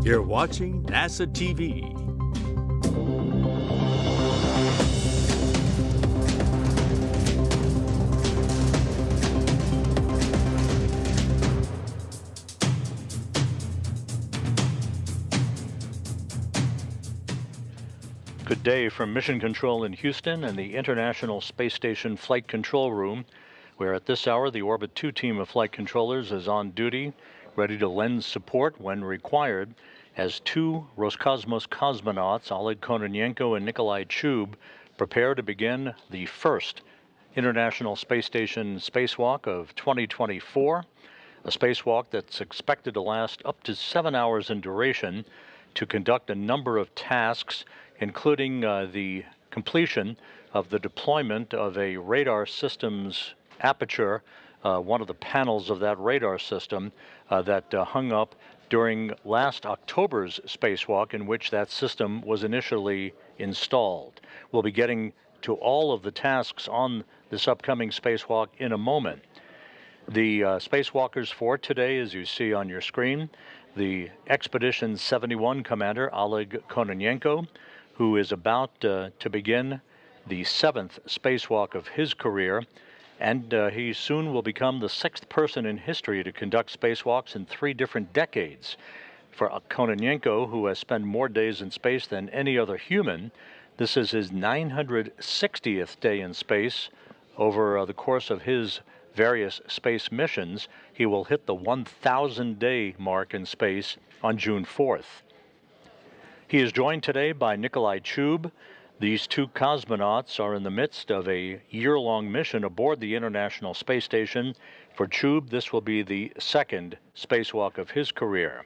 You're watching NASA TV. Good day from Mission Control in Houston and the International Space Station Flight Control Room, where at this hour the Orbit 2 team of flight controllers is on duty, ready to lend support when required, as two Roscosmos cosmonauts, Oleg Kononenko and Nikolai Chub, prepare to begin the first International Space Station spacewalk of 2024, a spacewalk that's expected to last up to 7 hours in duration to conduct a number of tasks, including the completion of the deployment of a radar system's aperture, one of the panels of that radar system that hung up during last October's spacewalk, in which that system was initially installed. We'll be getting to all of the tasks on this upcoming spacewalk in a moment. The spacewalkers for today, as you see on your screen, the Expedition 71 commander, Oleg Kononenko, who is about to begin the 7th spacewalk of his career, and he soon will become the 6th person in history to conduct spacewalks in 3 different decades. For Kononenko, who has spent more days in space than any other human, this is his 960th day in space. Over the course of his various space missions, he will hit the 1,000-day mark in space on June 4th. He is joined today by Nikolai Chub. These two cosmonauts are in the midst of a year-long mission aboard the International Space Station. For Chub, this will be the 2nd spacewalk of his career.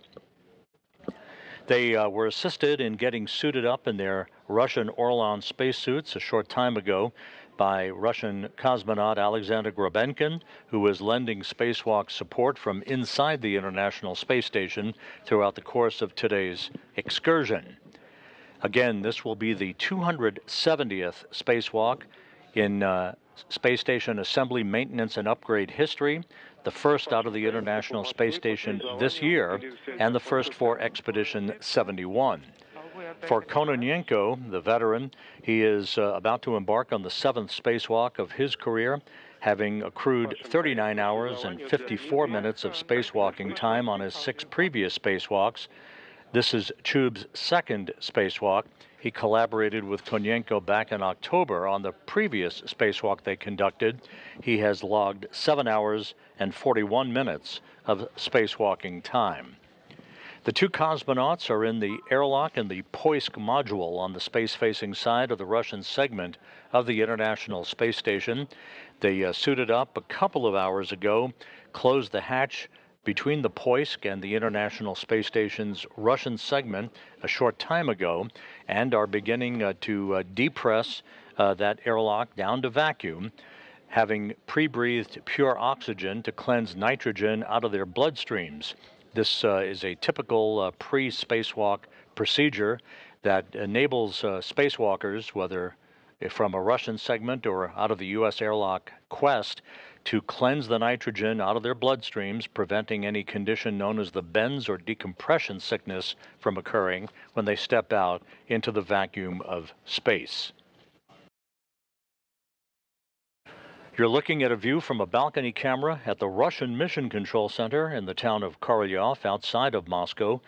They were assisted in getting suited up in their Russian Orlan spacesuits a short time ago by Russian cosmonaut Alexander Grabenkin, who is lending spacewalk support from inside the International Space Station throughout the course of today's excursion. Again, this will be the 270th spacewalk in Space Station assembly, maintenance, and upgrade history, the first out of the International Space Station this year, and the first for Expedition 71. For Kononenko, the veteran, he is about to embark on the 7th spacewalk of his career, having accrued 39 hours and 54 minutes of spacewalking time on his 6 previous spacewalks. This is Chub's 2nd spacewalk. He collaborated with Kononenko back in October on the previous spacewalk they conducted. He has logged 7 hours and 41 minutes of spacewalking time. The two cosmonauts are in the airlock and the Poisk module on the space-facing side of the Russian segment of the International Space Station. They suited up a couple of hours ago, closed the hatch between the Poisk and the International Space Station's Russian segment a short time ago, and are beginning to depress that airlock down to vacuum, having pre-breathed pure oxygen to cleanse nitrogen out of their bloodstreams. This is a typical pre-spacewalk procedure that enables spacewalkers, whether from a Russian segment or out of the U.S. airlock Quest, to cleanse the nitrogen out of their bloodstreams, preventing any condition known as the bends or decompression sickness from occurring when they step out into the vacuum of space. You're looking at a view from a balcony camera at the Russian Mission Control Center in the town of Korolyov outside of Moscow.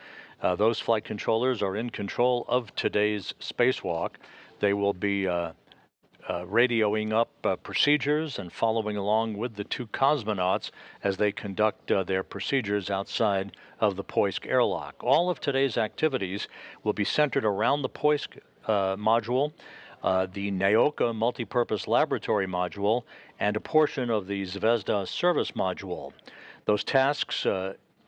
Those flight controllers are in control of today's spacewalk. They will be radioing up procedures and following along with the two cosmonauts as they conduct their procedures outside of the Poisk airlock. All of today's activities will be centered around the Poisk module, the Naoka multipurpose laboratory module, and a portion of the Zvezda service module. Those tasks,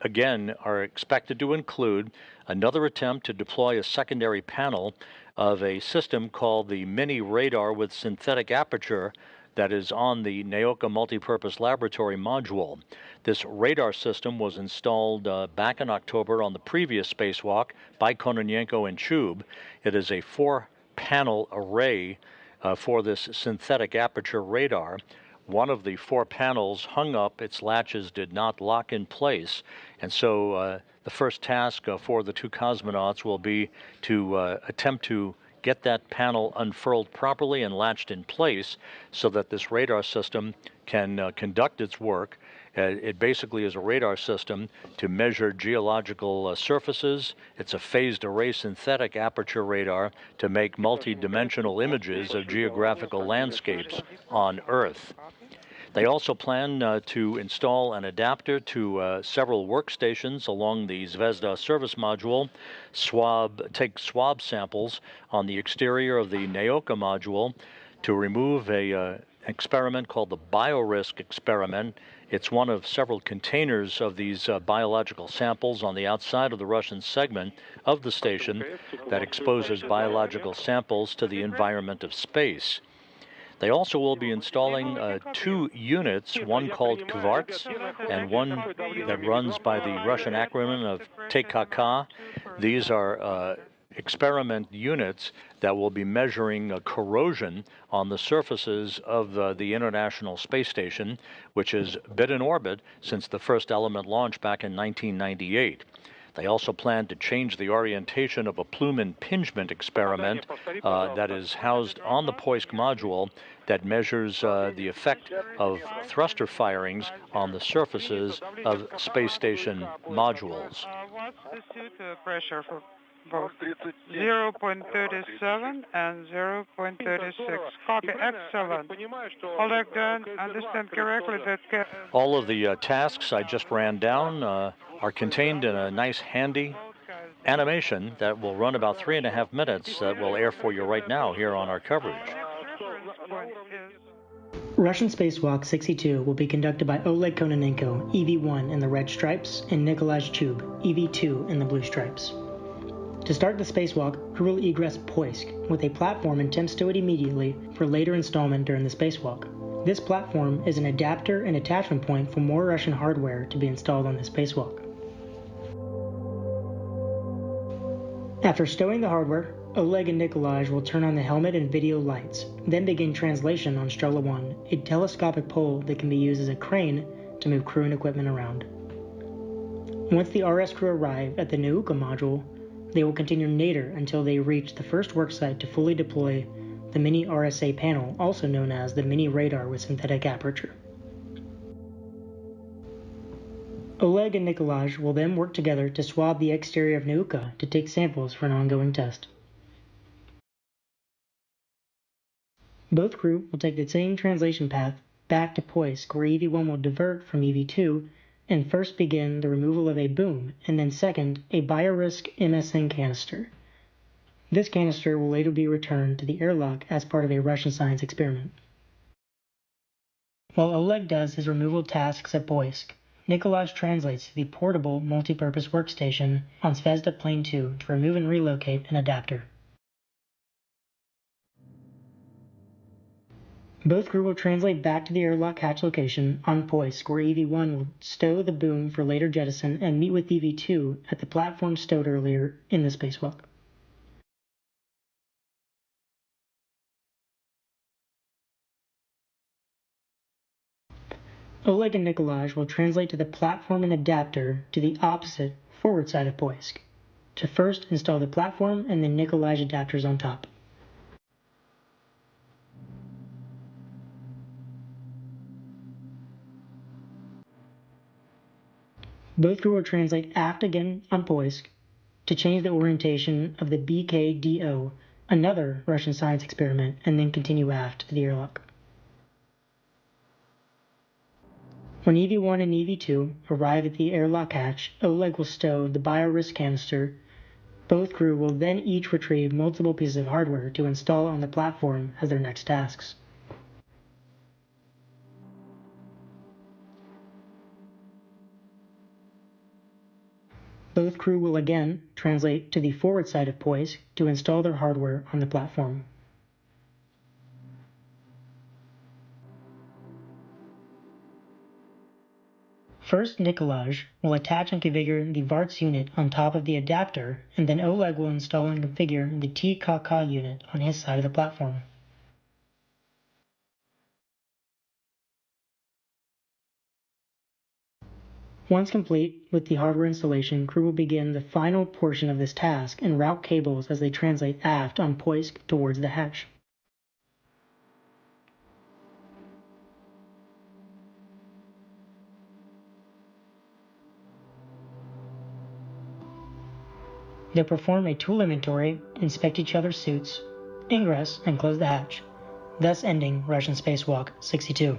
again, are expected to include another attempt to deploy a secondary panel of a system called the Mini Radar with Synthetic Aperture that is on the Naoka multipurpose laboratory module. This radar system was installed back in October on the previous spacewalk by Kononenko and Chub. It is a 4-panel array for this synthetic aperture radar. One of the 4 panels hung up, its latches did not lock in place, and so The first task for the two cosmonauts will be to attempt to get that panel unfurled properly and latched in place so that this radar system can conduct its work. It basically is a radar system to measure geological surfaces. It's a phased array synthetic aperture radar to make multi-dimensional images of geographical landscapes on Earth. They also plan to install an adapter to several workstations along the Zvezda service module, take swab samples on the exterior of the Naoka module to remove a experiment called the biorisk experiment. It's one of several containers of these biological samples on the outside of the Russian segment of the station that exposes biological samples to the environment of space. They also will be installing two units, one called Kvarts and one that runs by the Russian acronym of TKK. These are experiment units that will be measuring corrosion on the surfaces of the International Space Station, which has been in orbit since the first element launch back in 1998. They also plan to change the orientation of a Plume impingement experiment that is housed on the Poisk module that measures the effect of thruster firings on the surfaces of space station modules. What's the suit pressure for both? 0.37 and 0.36. Copy, excellent. Oleg, do I understand correctly that... All of the tasks I just ran down are contained in a nice handy animation that will run about 3.5 minutes that will air for you right now here on our coverage. Russian Spacewalk 62 will be conducted by Oleg Kononenko, EV-1 in the red stripes, and Nikolai Chub, EV-2 in the blue stripes. To start the spacewalk, crew will egress Poisk with a platform and temp stow it immediately for later installment during the spacewalk. This platform is an adapter and attachment point for more Russian hardware to be installed on the spacewalk. After stowing the hardware, Oleg and Nikolaj will turn on the helmet and video lights, then begin translation on Straa 1, a telescopic pole that can be used as a crane to move crew and equipment around. Once the RS crew arrive at the Naoka module, they will continue nadir until they reach the first worksite to fully deploy the mini RSA panel, also known as the mini radar with synthetic aperture. Oleg and Nikolaj will then work together to swab the exterior of Naoka to take samples for an ongoing test. Both crew will take the same translation path back to Poisk, where EV-1 will divert from EV-2 and first begin the removal of a boom, and then second, a biorisk MSN canister. This canister will later be returned to the airlock as part of a Russian science experiment. While Oleg does his removal tasks at Poisk, Nikolaj translates to the portable multi-purpose workstation on Zvezda Plane 2 to remove and relocate an adapter. Both crew will translate back to the airlock hatch location on Poisk, where EV-1 will stow the boom for later jettison and meet with EV-2 at the platform stowed earlier in the spacewalk. Oleg and Nikolaj will translate to the platform and adapter to the opposite forward side of Poisk, to first install the platform and then Nikolaj adapters on top. Both crew will translate aft again on Poisk to change the orientation of the BKDO, another Russian science experiment, and then continue aft to the airlock. When EV-1 and EV-2 arrive at the airlock hatch, Oleg will stow the biorisk canister. Both crew will then each retrieve multiple pieces of hardware to install on the platform as their next tasks. Both crew will again translate to the forward side of Poisk to install their hardware on the platform. First, Nikolaj will attach and configure the VARTS unit on top of the adapter, and then Oleg will install and configure the TKK unit on his side of the platform. Once complete with the hardware installation, crew will begin the final portion of this task and route cables as they translate aft on Poisk towards the hatch. They'll perform a tool inventory, inspect each other's suits, ingress, and close the hatch, thus ending Russian Spacewalk 62.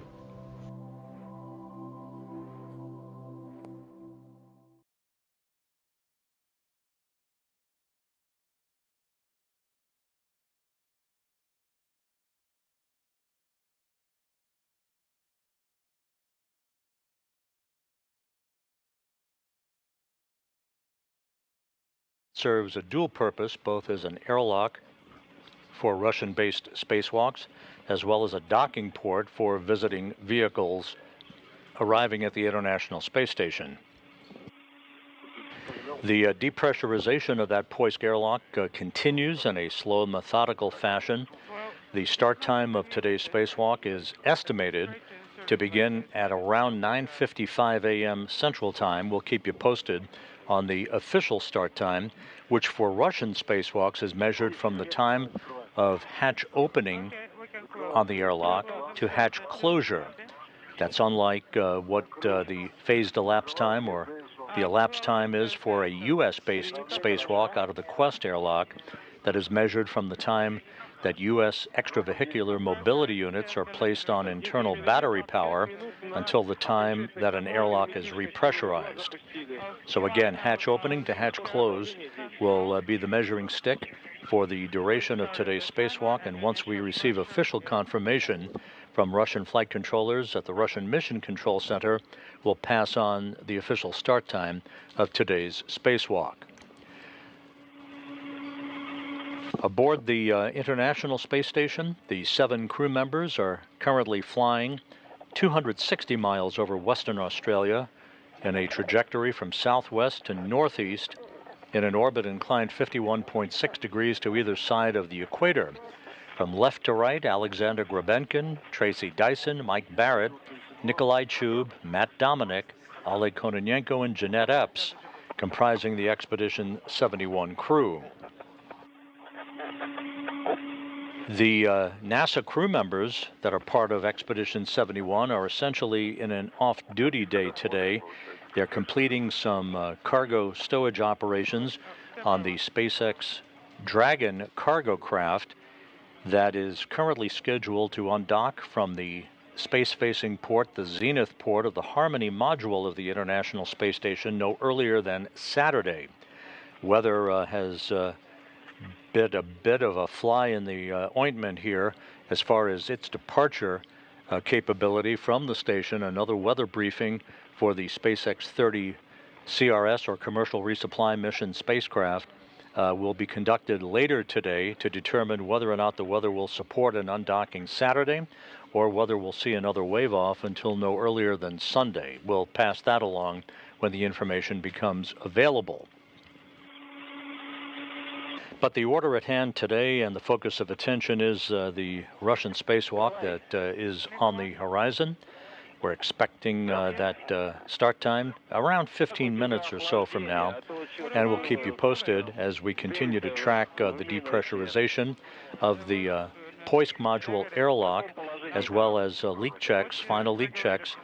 Serves a dual purpose, both as an airlock for Russian-based spacewalks, as well as a docking port for visiting vehicles arriving at the International Space Station. The depressurization of that Poisk airlock continues in a slow, methodical fashion. The start time of today's spacewalk is estimated to begin at around 9:55 a.m. Central Time. We'll keep you posted on the official start time, which for Russian spacewalks is measured from the time of hatch opening on the airlock to hatch closure. That's unlike what the phased elapsed time or the elapsed time is for a U.S.-based spacewalk out of the Quest airlock that is measured from the time that U.S. extravehicular mobility units are placed on internal battery power until the time that an airlock is repressurized. So again, hatch opening to hatch close will be the measuring stick for the duration of today's spacewalk, and once we receive official confirmation from Russian flight controllers at the Russian Mission Control Center, we'll pass on the official start time of today's spacewalk. Aboard the International Space Station, the 7 crew members are currently flying 260 miles over Western Australia in a trajectory from southwest to northeast in an orbit inclined 51.6 degrees to either side of the equator. From left to right, Alexander Grabenkin, Tracy Dyson, Mike Barrett, Nikolai Chub, Matt Dominic, Oleg Kononenko, and Jeanette Epps, comprising the Expedition 71 crew. The NASA crew members that are part of Expedition 71 are essentially in an off-duty day today. They're completing some cargo stowage operations on the SpaceX Dragon cargo craft that is currently scheduled to undock from the space-facing port, the Zenith port of the Harmony module of the International Space Station, no earlier than Saturday. Weather has been a bit of a fly in the ointment here as far as its departure capability from the station. Another weather briefing for the SpaceX 30 CRS, or Commercial Resupply Mission spacecraft, will be conducted later today to determine whether or not the weather will support an undocking Saturday or whether we'll see another wave off until no earlier than Sunday. We'll pass that along when the information becomes available. But the order at hand today and the focus of attention is the Russian spacewalk that is on the horizon. We're expecting that start time around 15 minutes or so from now, and we'll keep you posted as we continue to track the depressurization of the Poisk module airlock, as well as leak checks, final leak checks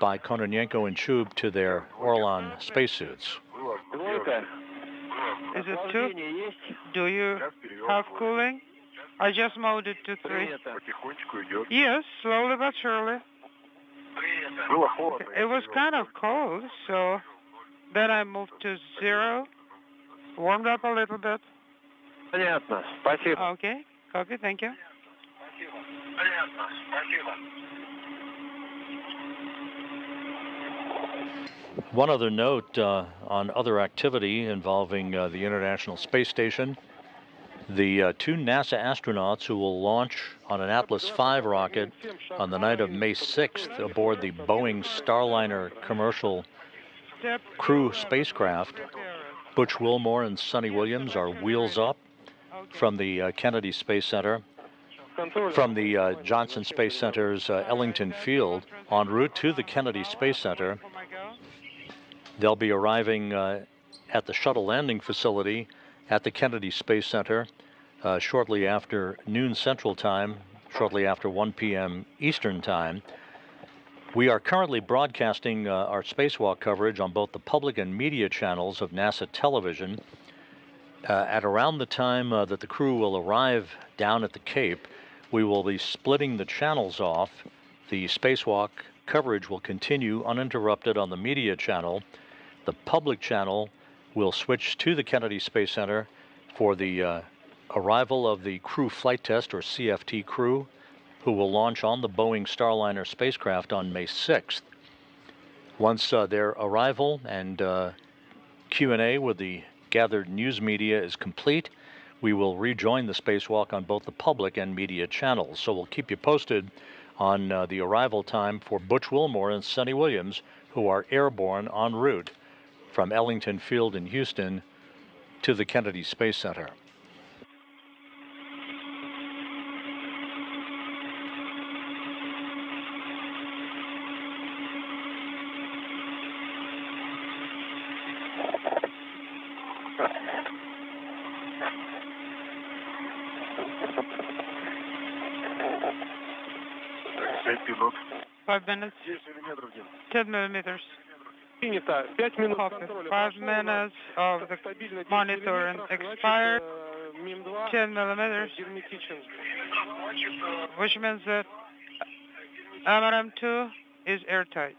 by Kononenko and Chub to their Orlan spacesuits. Is it 2? Do you have cooling? I just moved it to 3. Yes, slowly but surely. It was kind of cold, so then I moved to 0, warmed up a little bit. Okay, copy, thank you. One other note on other activity involving the International Space Station. The 2 NASA astronauts who will launch on an Atlas V rocket on the night of May 6th aboard the Boeing Starliner commercial crew spacecraft, Butch Wilmore and Sonny Williams, are wheels up from the Kennedy Space Center, from the Johnson Space Center's Ellington Field, en route to the Kennedy Space Center. They'll be arriving at the shuttle landing facility at the Kennedy Space Center shortly after noon Central Time, shortly after 1 p.m. Eastern Time. We are currently broadcasting our spacewalk coverage on both the public and media channels of NASA television. At around the time that the crew will arrive down at the Cape, we will be splitting the channels off. The spacewalk coverage will continue uninterrupted on the media channel. The public channel will switch to the Kennedy Space Center for the arrival of the crew flight test, or CFT crew, who will launch on the Boeing Starliner spacecraft on May 6th. Once their arrival and Q&A with the gathered news media is complete, we will rejoin the spacewalk on both the public and media channels. So we'll keep you posted on the arrival time for Butch Wilmore and Sonny Williams, who are airborne en route from Ellington Field in Houston to the Kennedy Space Center. Pilot. 5 minutes. 10 millimeters. Copy. 5 minutes of the monitoring expired. 10 millimeters. Which means that MRM2 is airtight.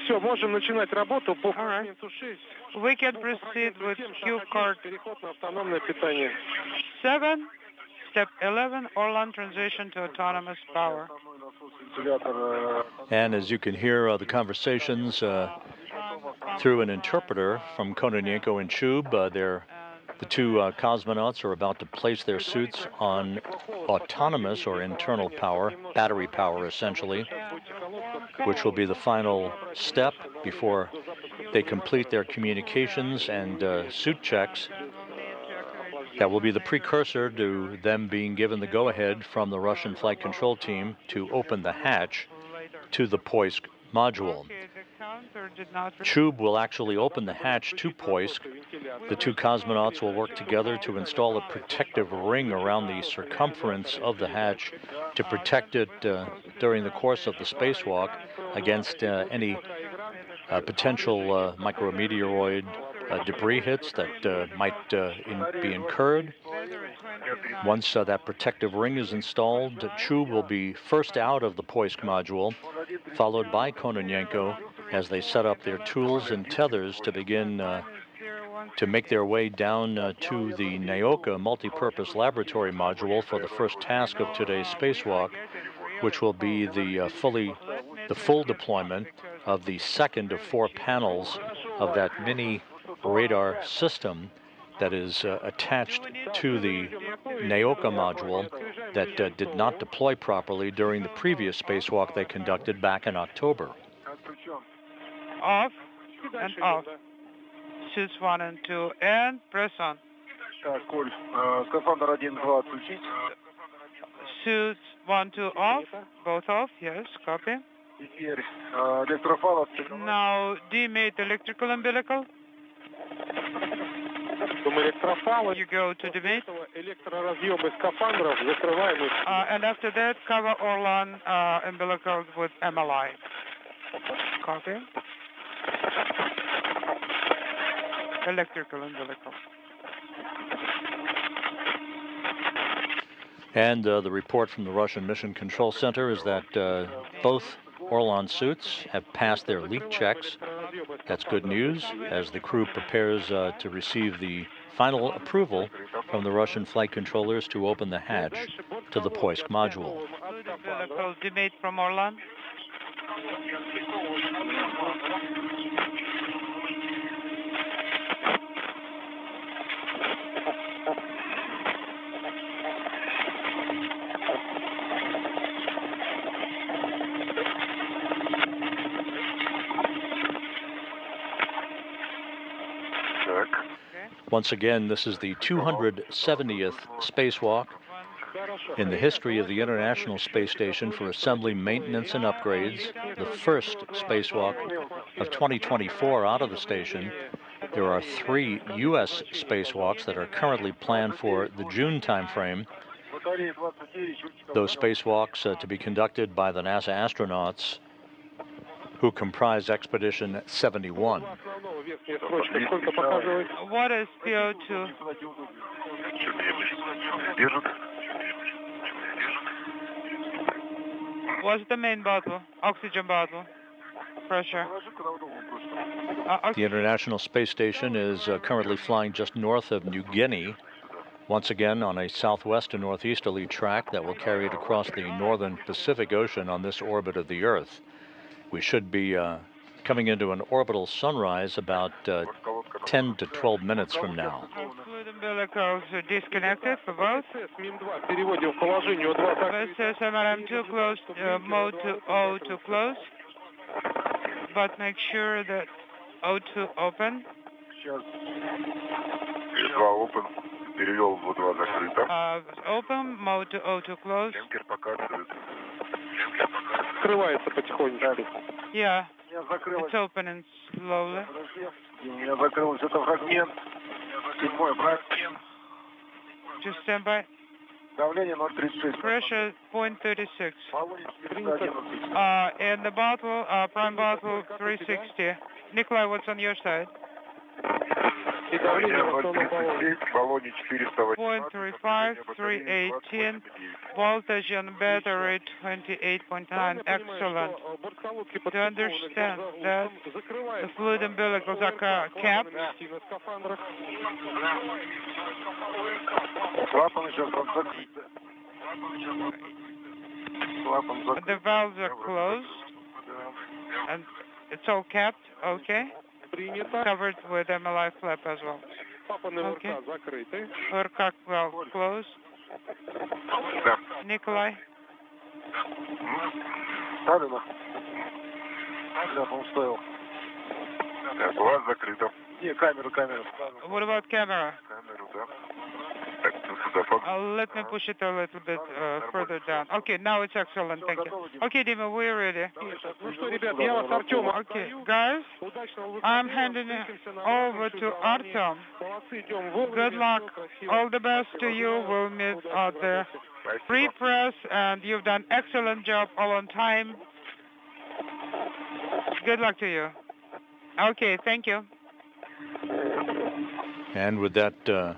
Все, можем начинать работу по фрагменту 6. We can proceed with Q card переход на автономное питание. 7, step 11, Orlan transition to autonomous power. And as you can hear the conversations through an interpreter from Kononenko and Chub, the two cosmonauts are about to place their suits on autonomous or internal power, battery power essentially, which will be the final step before they complete their communications and suit checks. That will be the precursor to them being given the go-ahead from the Russian flight control team to open the hatch to the Poisk module. Chub will actually open the hatch to Poisk. The two cosmonauts will work together to install a protective ring around the circumference of the hatch to protect it during the course of the spacewalk against any potential micrometeoroid debris hits that might be incurred. Once that protective ring is installed, Chub will be first out of the Poisk module, followed by Kononenko as they set up their tools and tethers to begin to make their way down to the Naoka multi-purpose laboratory module for the first task of today's spacewalk, which will be the full deployment of the second of 4 panels of that mini radar system that is attached to the Naoka module that did not deploy properly during the previous spacewalk they conducted back in October. Off and off. Suits 1 and 2 and press on. Suits 1, 2 off, both off, yes, copy. Now demate electrical umbilical. You go to demate. And after that, cover Orlan umbilical with MLI. Copy. Electrical umbilical. And the report from the Russian Mission Control Center is that both Orlan suits have passed their leak checks. That's good news as the crew prepares to receive the final approval from the Russian flight controllers to open the hatch to the Poisk module. Demate from Orlan. Once again, this is the 270th spacewalk in the history of the International Space Station for assembly, maintenance, and upgrades. The first spacewalk of 2024 out of the station. There are 3 U.S. spacewalks that are currently planned for the June timeframe. Those spacewalks to be conducted by the NASA astronauts who comprise Expedition 71. What is CO2? What's the main bottle? Oxygen bottle. Pressure. The International Space Station is currently flying just north of New Guinea, once again on a southwest to northeasterly track that will carry it across the northern Pacific Ocean on this orbit of the Earth. We should be coming into an orbital sunrise about 10 to 12 minutes from now. Fluid umbilicals are disconnected for both. VSS MRM2 closed, mode to O2 close. But make sure that O2 open. Open. Перевел в O2 закрыто. Open, mode to O2 close. Демпфер показывает. Открывается потихонечку. Yeah, it's opening slowly. У меня закрылось. Это фрагмент. 7-й фрагмент. Just stand by. Давление 0,36. Pressure 0.36. And the bottle, prime bottle 360. Nikolai, what's on your side? 0.35, 318. Voltage on battery 28.9. Excellent. To understand that the fluid umbilicals are capped. The valves are closed. And it's all capped, okay? Covered with MLI flap as well. Okay. РК valve closed. Nikolai? Правильно. Да, он стоял. Глаз закрыто. Не, камеру. What about camera? Камеру, да. Let me push it a little bit further down. Okay, now it's excellent, thank you. Okay, Dima, we're ready. Okay, guys, I'm handing it over to Artem. Good luck. All the best to you. We'll meet at the pre-press, and you've done excellent job all on time. Good luck to you. Okay, thank you. And with that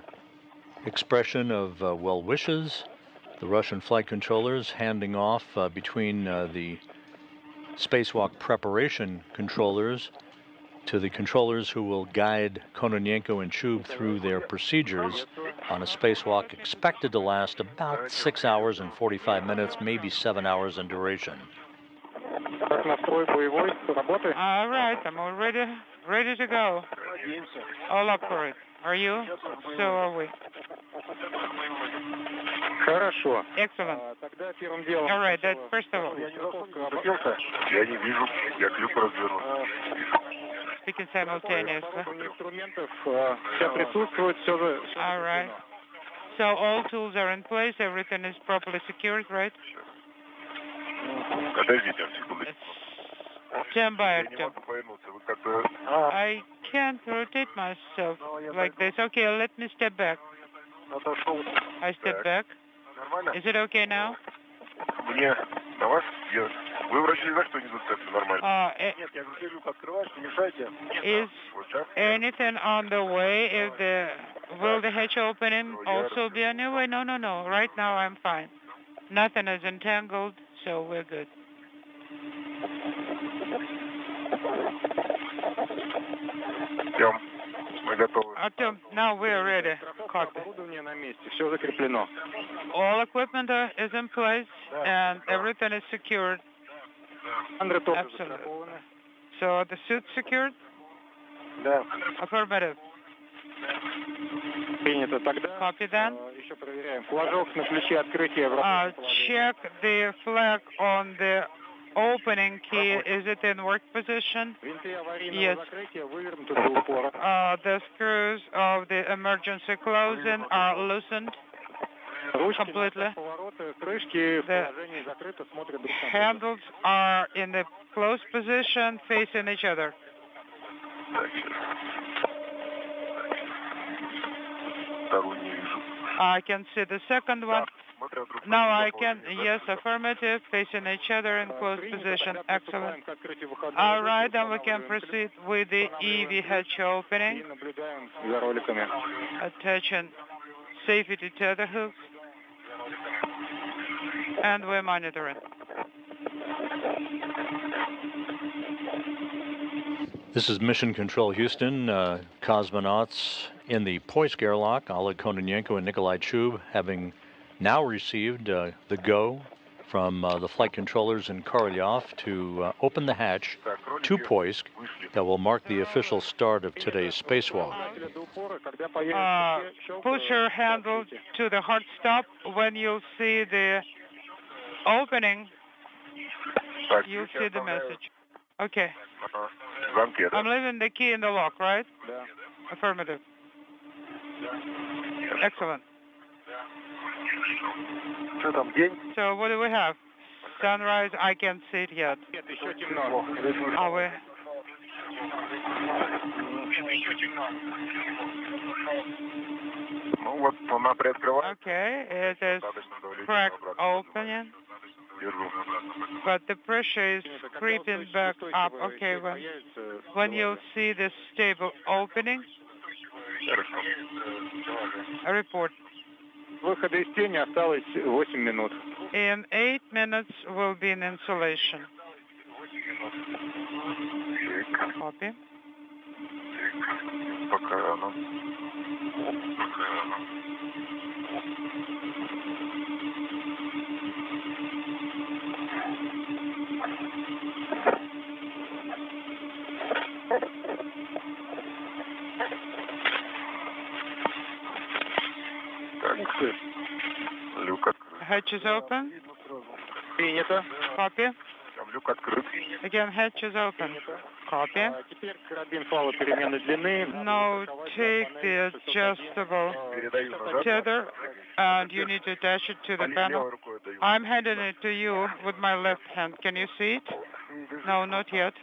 expression of well wishes, the Russian flight controllers handing off between the spacewalk preparation controllers to the controllers who will guide Kononenko and Chub through their procedures on a spacewalk expected to last about 6 hours and 45 minutes, maybe 7 hours in duration. All right, I'm all ready to go. All up for it. Are you? So are we. Хорошо. Excellent. All right, that first of all. Я не вижу. Я клюк разверну. Speaking simultaneously. All right. So all tools are in place. Everything is properly secured, right? Подождите секунду. Stand by, Artem. I can't rotate myself like this. Okay, let me step back. I step back. Is it okay now? Мне на вас? Вы вроде за что не зацеплены нормально. Нет, я говорю, люк открываешь, не мешайте. Is anything on the way? Will the hatch opening also be on the way? No. Right now I'm fine. Nothing is entangled, so we're good. Artem, now we're ready. Copy. All equipment is in place and everything is secured. Absolutely. So are the suits secured? Affirmative. Copy that. Check the flag on the opening key, is it in work position? Yes. The screws of the emergency closing are loosened completely. The handles are in the closed position facing each other. I can see the second one. Now I can, yes, affirmative, facing each other in closed position. Excellent. All right, then we can proceed with the EV hatch opening. Attaching safety tether hooks. And we're monitoring. This is Mission Control Houston. Cosmonauts in the Poisk airlock, Oleg Kononenko and Nikolai Chub, having now received the go from the flight controllers in Korolyov to open the hatch to Poisk that will mark the official start of today's spacewalk. Push your handle to the hard stop. When you see the opening, you'll see the message. Okay. I'm leaving the key in the lock, right? Affirmative. Excellent. So what do we have? Sunrise, I can't see it yet. Are we? Okay, it is cracked opening, but the pressure is creeping back up. Okay, when you see the stable opening, a report. In 8 minutes, we'll be in insulation. Copy. Hatch is open. Copy. Again, hatch is open. Copy. Now take the adjustable tether and you need to attach it to the panel. I'm handing it to you with my left hand. Can you see it? No, not yet.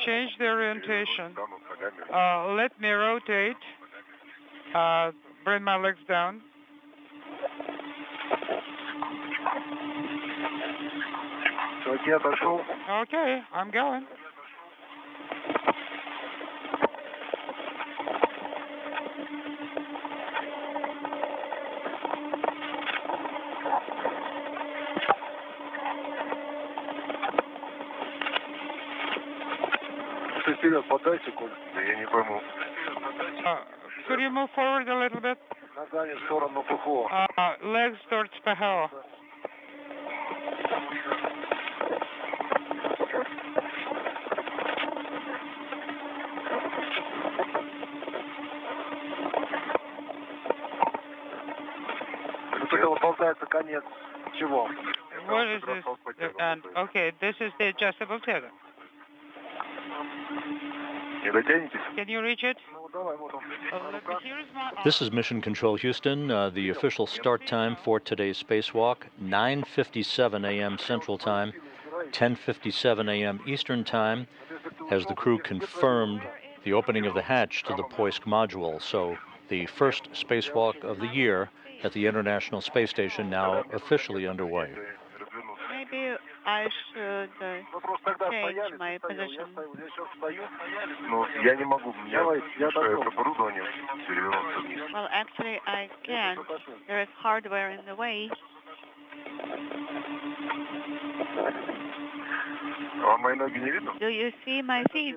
Change the orientation. Let me rotate. Bring my legs down. Okay, I'm going. Could you move forward a little bit? Legs towards PHO. What is this? And okay, this is the adjustable tether. Can you reach it? This is Mission Control Houston. The official start time for today's spacewalk, 9:57 a.m. Central Time, 10:57 a.m. Eastern Time, as the crew confirmed the opening of the hatch to the Poisk module. So the first spacewalk of the year at the International Space Station now officially underway. Maybe I should change my position. Well, actually, I can't. There is hardware in the way. Do you see my feet?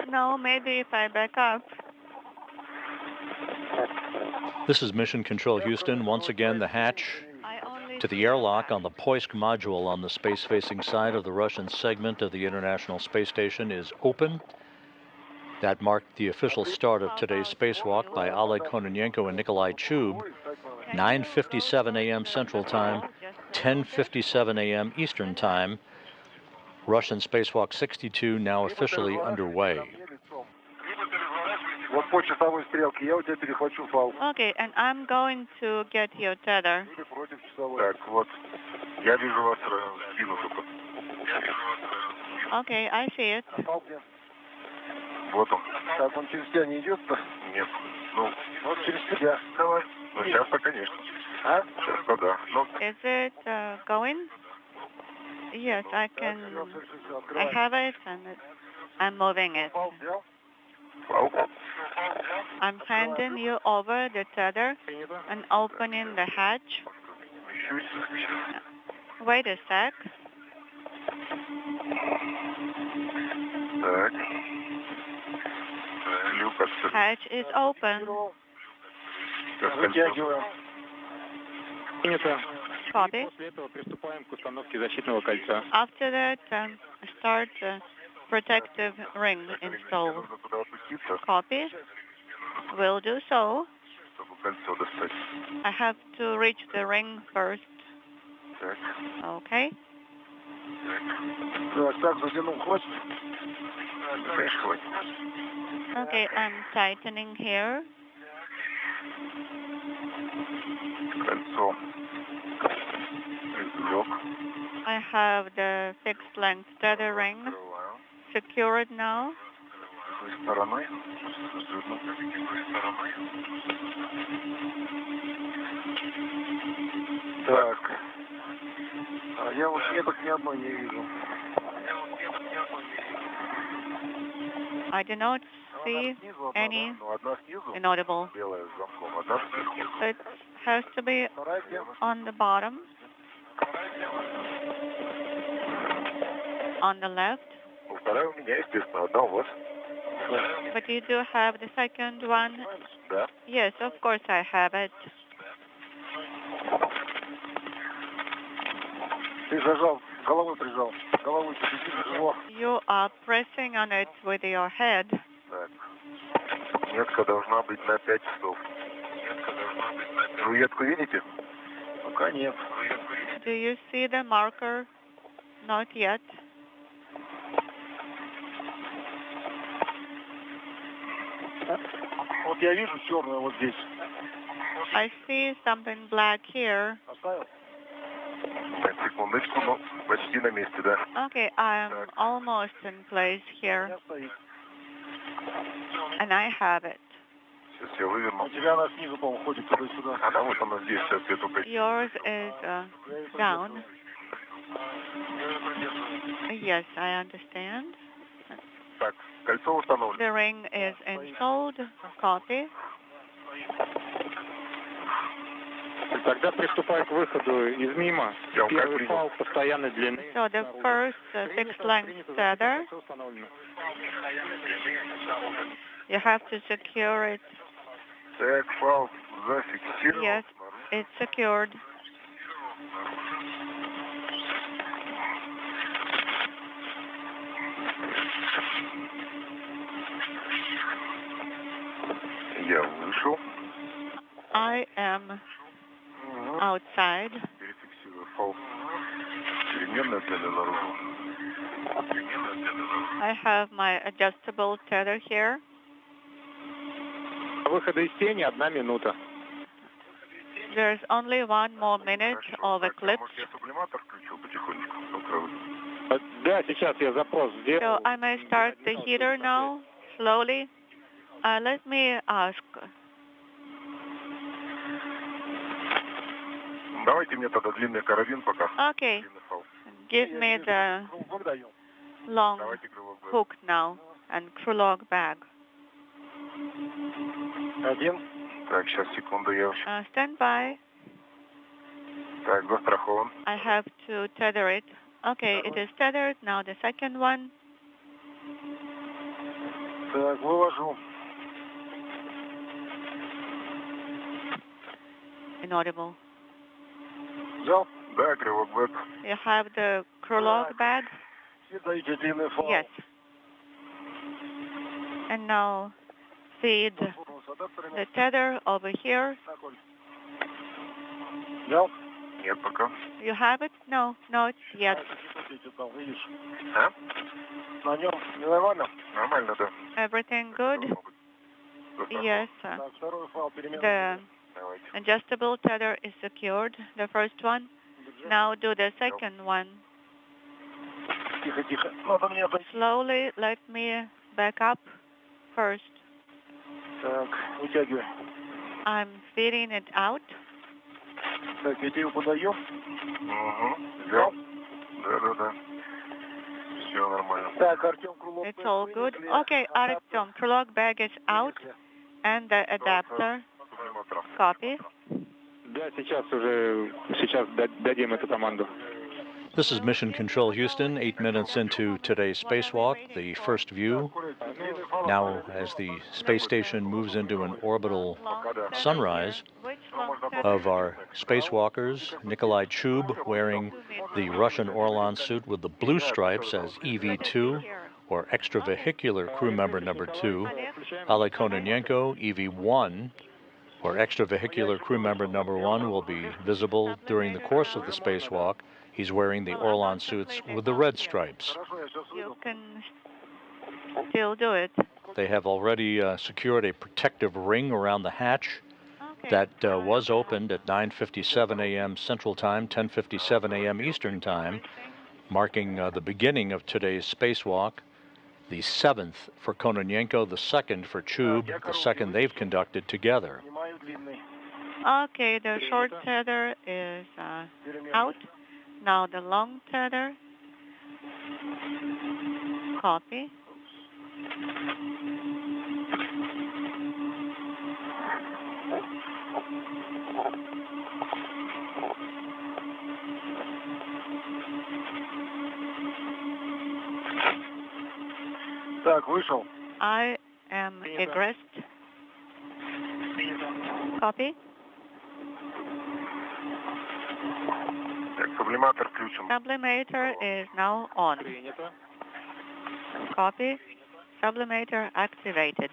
No, maybe if I back up. This is Mission Control Houston. Once again, the hatch to the airlock on the Poisk module on the space-facing side of the Russian segment of the International Space Station is open. That marked the official start of today's spacewalk by Oleg Kononenko and Nikolai Chub, 9:57 a.m. Central Time, 10:57 a.m. Eastern Time. Russian Spacewalk 62 now officially underway. Okay, and I'm going to get your tether. Okay, I see it. Вот он. Так, он через тебя не идет-то? Нет. Ну, вот через тебя. Давай. Ну, сейчас-то, конечно. А? Сейчас-то да. Ну. Is it going? Yes, I can. I have it, and I'm moving it. I'm handing you over the tether and opening the hatch. Wait a sec. Так. Hatch is open. Copy. After that, start protective ring install. Copy. Will do so. I have to reach the ring first. Okay. Okay, I'm tightening here. I have the fixed length tether ring secured now. Так. А я вот меток ни одной не вижу. I do not see any inaudible. It has to be on the bottom, on the left. Вторая у меня, естественно, одна у вас. But you do have the second one? Да. Yes, of course I have it. Ты зажал, головой прижал. Головой прижал. You are pressing on it with your head. Так. Метка должна быть на 5 часов. Руетку видите? Пока нет. Do you see the marker? Not yet. Вот я вижу черное вот здесь. I see something black here. Оставил? Секундочку, но почти на месте, да. Okay, I'm almost in place here. And I have it. Сейчас я выверну. У тебя она снизу, по-моему, ходит туда-сюда. А да, вот она здесь, сейчас я только... Yours is down. Yes, I understand. Так, кольцо установлено. The ring is installed. Copy. Тогда приступай к выходу из мимо. Первый фал постоянной длины. So the first fixed length tether, you have to secure it. Так, фал зафиксирован. Yes, it's secured. Я вышел. I am outside. Перефиксирую фал. Переменная длина наружу. I have my adjustable tether here. Выхода из тени 1 минута. There's only 1 more minute of eclipse. Я сублиматор включил потихонечку. Да, сейчас я запрос сделал. So I may start the heater now, slowly. Let me ask. Давайте мне тогда длинный карабин пока. Okay. Give me the long hook now and crew log bag. Один. Так, сейчас, секунду, я... Stand by. Так, застрахован. I have to tether it. Okay, it is tethered. Now the second one. Так, вывожу. Inaudible. Взял? Да, кривок бэк. You have the crew log bag? И даете длинный фал. Yes. And now feed the tether over here. Взял? Нет пока. You have it? No, not yet. А? На нем нормально? Нормально, да. Everything good? Yes. Так, второй файл перемен. The Давайте. adjustable tether is secured, the first one. Now do the second one. Тихо, тихо. Надо мне пойти. Slowly let me back up first. Так, вытягивай. I'm feeding it out. Так, я тебе его подаю. Угу. Взял? Да. Все нормально. Так, Артем Крулов. It's all good. Okay, Artyom, Krulok bag is out and the adapter. Copy. Да, сейчас дадим эту команду. This is Mission Control Houston, 8 minutes into today's spacewalk, the first view. Now, as the space station moves into an orbital sunrise of our spacewalkers, Nikolai Chub wearing the Russian Orlan suit with the blue stripes as EV2, or extravehicular crew member number 2, Oleg Kononenko, EV1, or extravehicular crew member number 1, will be visible during the course of the spacewalk. He's wearing the Orlan suits with the red stripes. You can still do it. They have already secured a protective ring around the hatch that was opened at 9:57 a.m. Central Time, 10:57 a.m. Eastern Time, marking the beginning of today's spacewalk, the 7th for Kononenko, the 2nd for Chub, the 2nd they've conducted together. Okay, the short tether is out. Now the long tether. Copy. Так, вышел. I am egressed. Copy. Так, сублиматор включен. Sublimator is now on. Copy. Sublimator activated.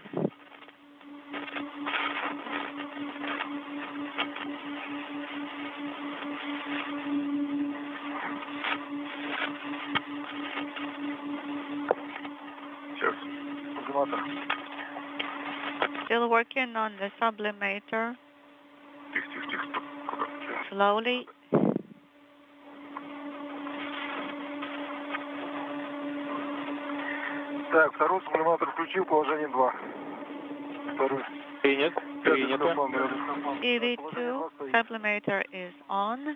Сейчас. Сублиматор. Still working on the sublimator. Тихо. Куда? Slowly. Так, второй сублиматор включил, положение 2. Второй. Принято. EV2 sublimator is on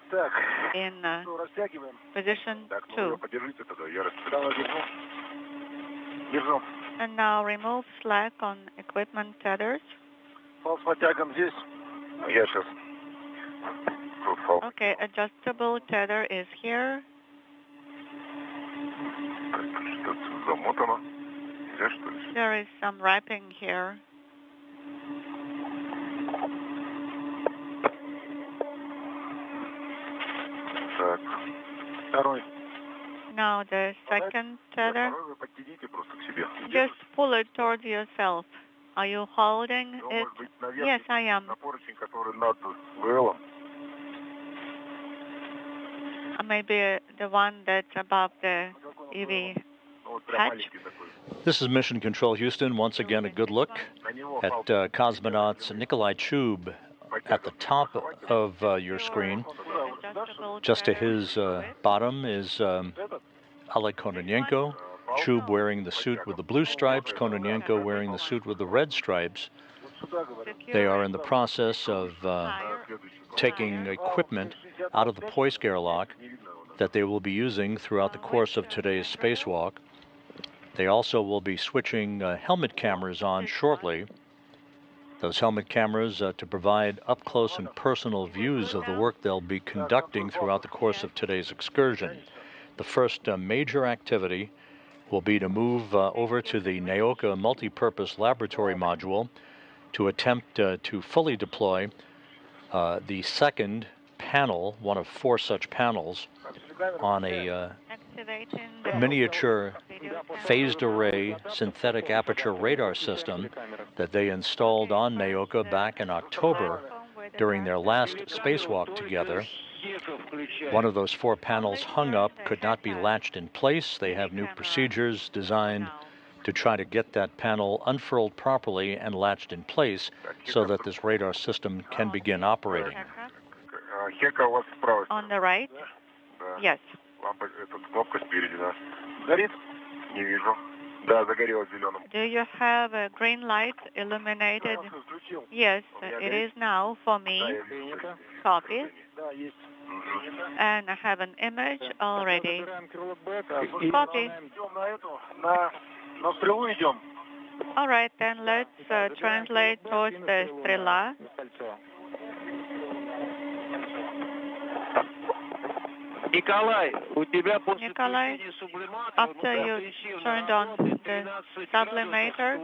Так, in растягиваем. position Так, 2. подержите тогда, я распределяю. Держу. And now remove slack on equipment tethers. Фал с подтягом здесь. Я сейчас. Тут фал. Okay, adjustable tether is here. Что-то замотано. Здесь, что ли? There is some wrapping here. Так. Второй. Now the second tether. Второй вы подтяните просто к себе. Just pull it towards yourself. Are you holding Ну, it? может быть, наверх. Yes, I am. На поручень, который над ВЛом. Maybe the one that's above the EV Вот прям hatch. маленький такой. This is Mission Control Houston. Once again, a good look На него at фал. cosmonauts Nikolai Chub at the top of your screen. Adjustable Just to tether. his bottom is Oleg Kononenko, Chub wearing the suit with the blue stripes, Kononenko wearing the suit with the red stripes. They are in the process of taking equipment out of the Poisk airlock that they will be using throughout the course of today's spacewalk. They also will be switching helmet cameras on shortly. Those helmet cameras to provide up-close and personal views of the work they'll be conducting throughout the course of today's excursion. The first major activity will be to move over to the Naoka multi-purpose laboratory module to attempt to fully deploy the second panel, one of 4 such panels, on a Activating the miniature video phased array synthetic aperture radar system that they installed on Naoka back in October during their last spacewalk together. One of those 4 panels hung up, could not be latched in place. They have new procedures designed to try to get that panel unfurled properly and latched in place so that this radar system can begin operating. On the right? Yes. Do you have a green light illuminated? Yes, it is now for me. Copy. And I have an image already. Copy. All right, then let's translate towards the Straa. Nikolai, after you turned on the sublimator,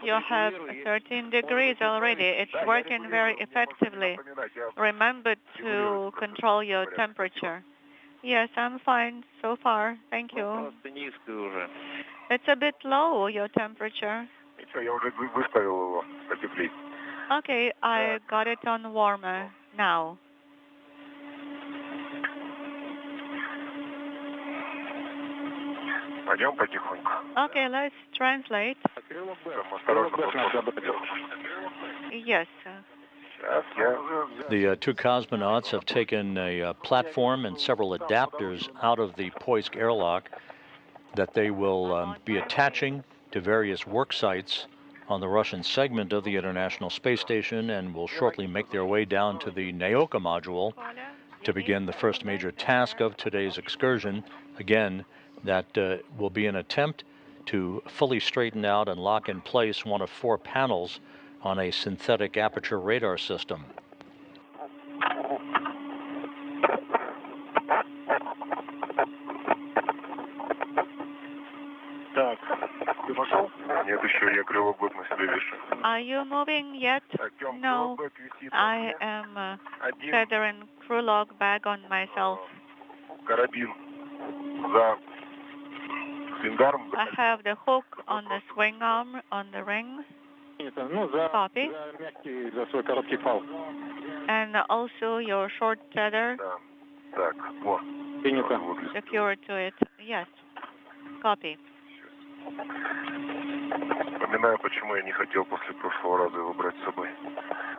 you have 13 degrees already. It's working very effectively. Remember to control your temperature. Yes, I'm fine so far. Thank you. It's a bit low, your temperature. Okay, I got it on warmer now. Okay, let's translate. Yes. The 2 cosmonauts have taken a platform and several adapters out of the Poisk airlock that they will be attaching to various work sites on the Russian segment of the International Space Station, and will shortly make their way down to the Naoka module to begin the first major task of today's excursion. Again, that will be an attempt to fully straighten out and lock in place one of 4 panels on a synthetic aperture radar system. Are you moving yet? No, I am tethering crew log bag on myself. I have the hook on the swing arm on the ring. Copy. And also your short tether. Secure to it. Yes. Copy.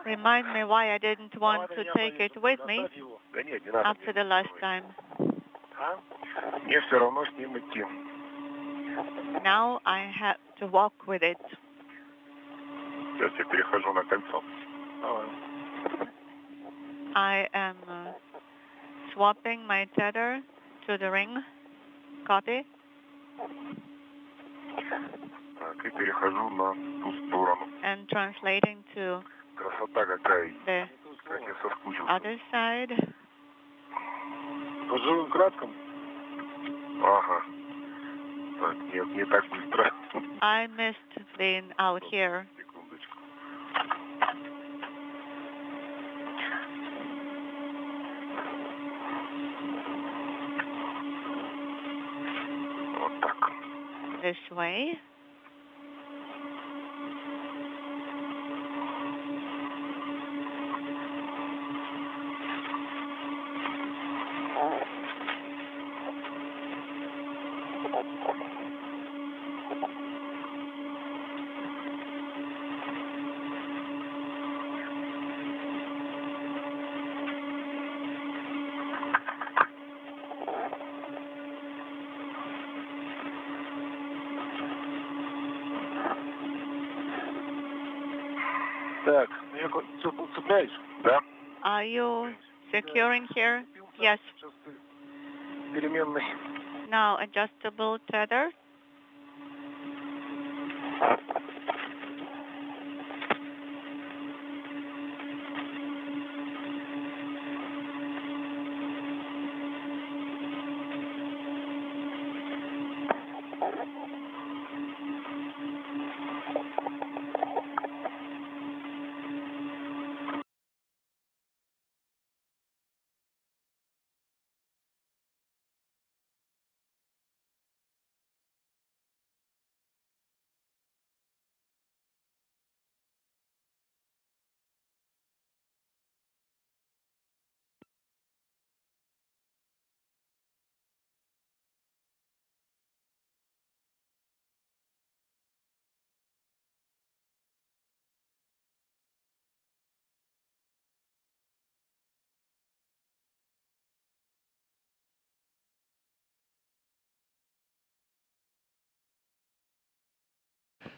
Remind me why I didn't want to take it with me after the last time. Now I have to walk with it. I am swapping my tether to the ring. Copy. And translating to the other side. I missed being out here. This way. Are you securing here? Yes. Now adjustable tether.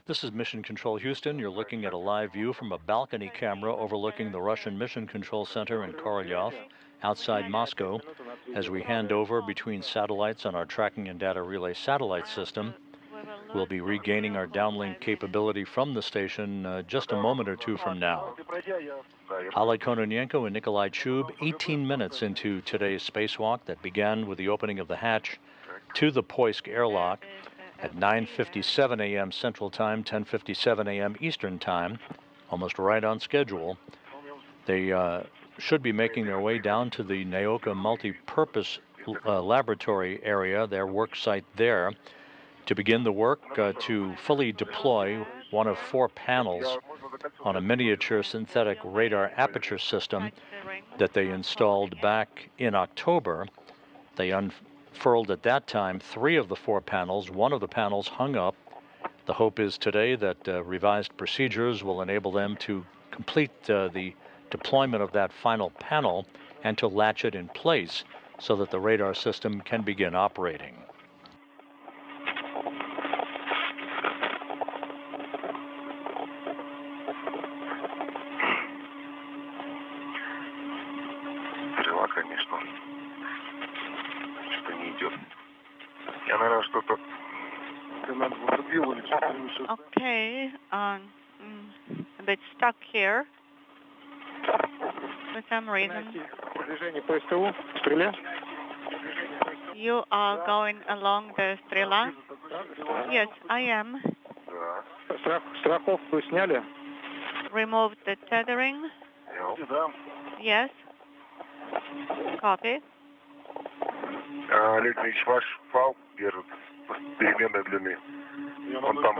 This is Mission Control Houston. You're looking at a live view from a balcony camera overlooking the Russian Mission Control Center in Korolyov, outside Moscow, as we hand over between satellites on our tracking and data relay satellite system. We'll be regaining our downlink capability from the station just a moment or two from now. Oleg Kononenko and Nikolai Chub, 18 minutes into today's spacewalk that began with the opening of the hatch to the Poisk airlock at 9:57 a.m. Central Time, 10:57 a.m. Eastern Time, almost right on schedule. They should be making their way down to the Naoka multi-purpose laboratory area, their work site there, to begin the work to fully deploy one of 4 panels on a miniature synthetic radar aperture system that they installed back in October. They unfurled at that time 3 of the 4 panels. 1 of the panels hung up. The hope is today that revised procedures will enable them to complete the deployment of that final panel and to latch it in place so that the radar system can begin operating. Okay, a bit stuck here for some reason. You are going along the Straa? Yes, I am. Страховку сняли? Removed the tethering? Yes. Copy. Олег Ильич, ваш фал держит переменной длины. Он там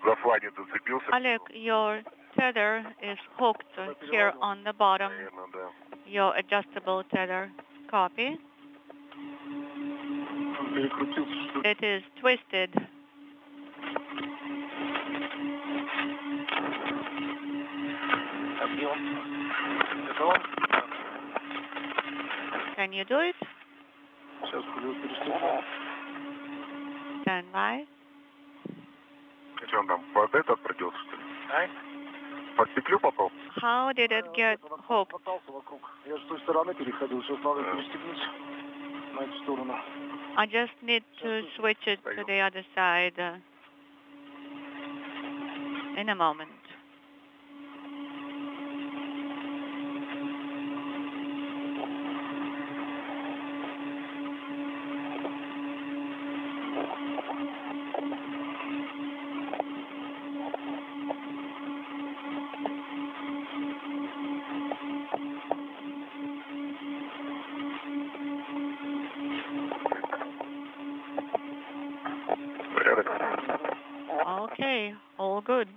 за флаги зацепился. Oleg, your tether is hooked here on the bottom. Your adjustable tether. Copy. It is twisted. Can you do it? Stand by. Что он там, под этот придется, что ли? Под петлю попал? How did it get hooked? Я же с той стороны переходил, сейчас надо перестегнуть на эту сторону. I just need to switch it to the other side in a moment. Okay, all good.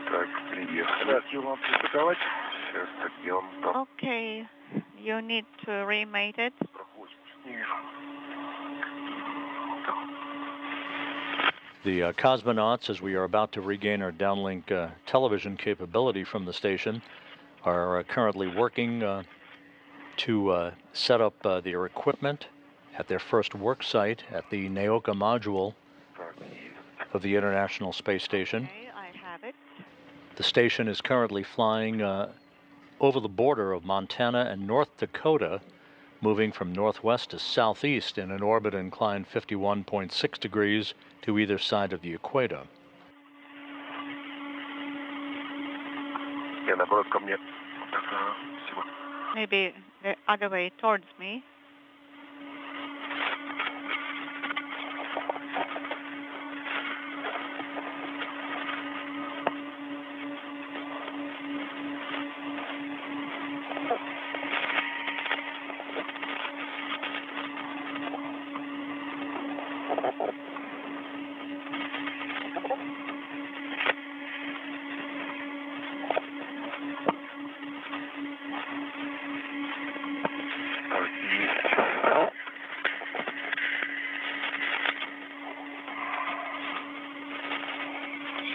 Так, приехали. Сейчас подъем. Okay, you need to remate it. The cosmonauts, as we are about to regain our downlink television capability from the station, are currently working to set up their equipment at their first work site at the Naoka module of the International Space Station. Okay, I have it. The station is currently flying over the border of Montana and North Dakota, moving from northwest to southeast in an orbit inclined 51.6 degrees to either side of the equator. Maybe the other way towards me.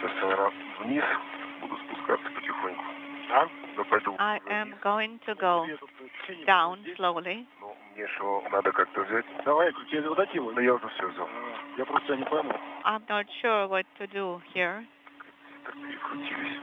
Сейчас я, наверное, вниз буду спускаться потихоньку. Да пойду. I am going to go down slowly. Ну, мне что, надо как-то взять. Давай, тебе вот эти вот. Да я уже все взял. Я просто не пойму. I'm not sure what to do here. Так перекрутились.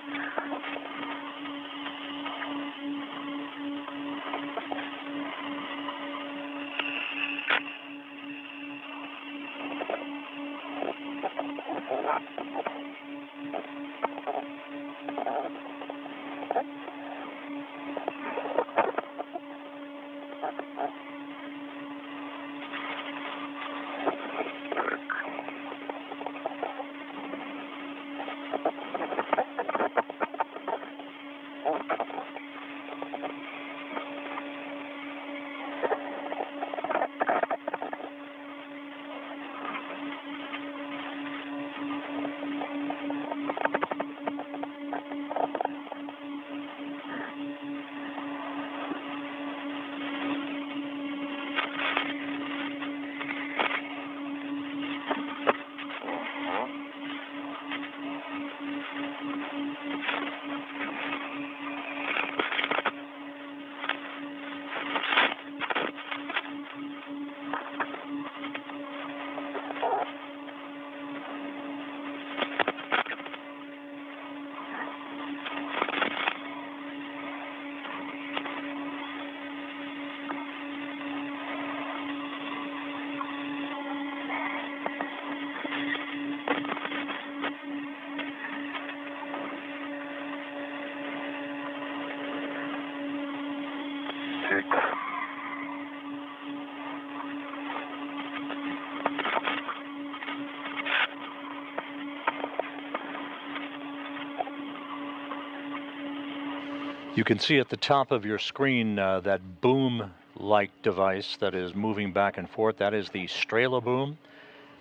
You can see at the top of your screen that boom-like device that is moving back and forth. That is the Straa boom.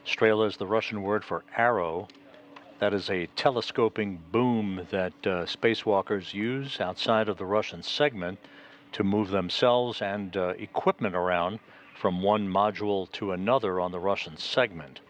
Straa is the Russian word for arrow. That is a telescoping boom that spacewalkers use outside of the Russian segment to move themselves and equipment around from one module to another on the Russian segment.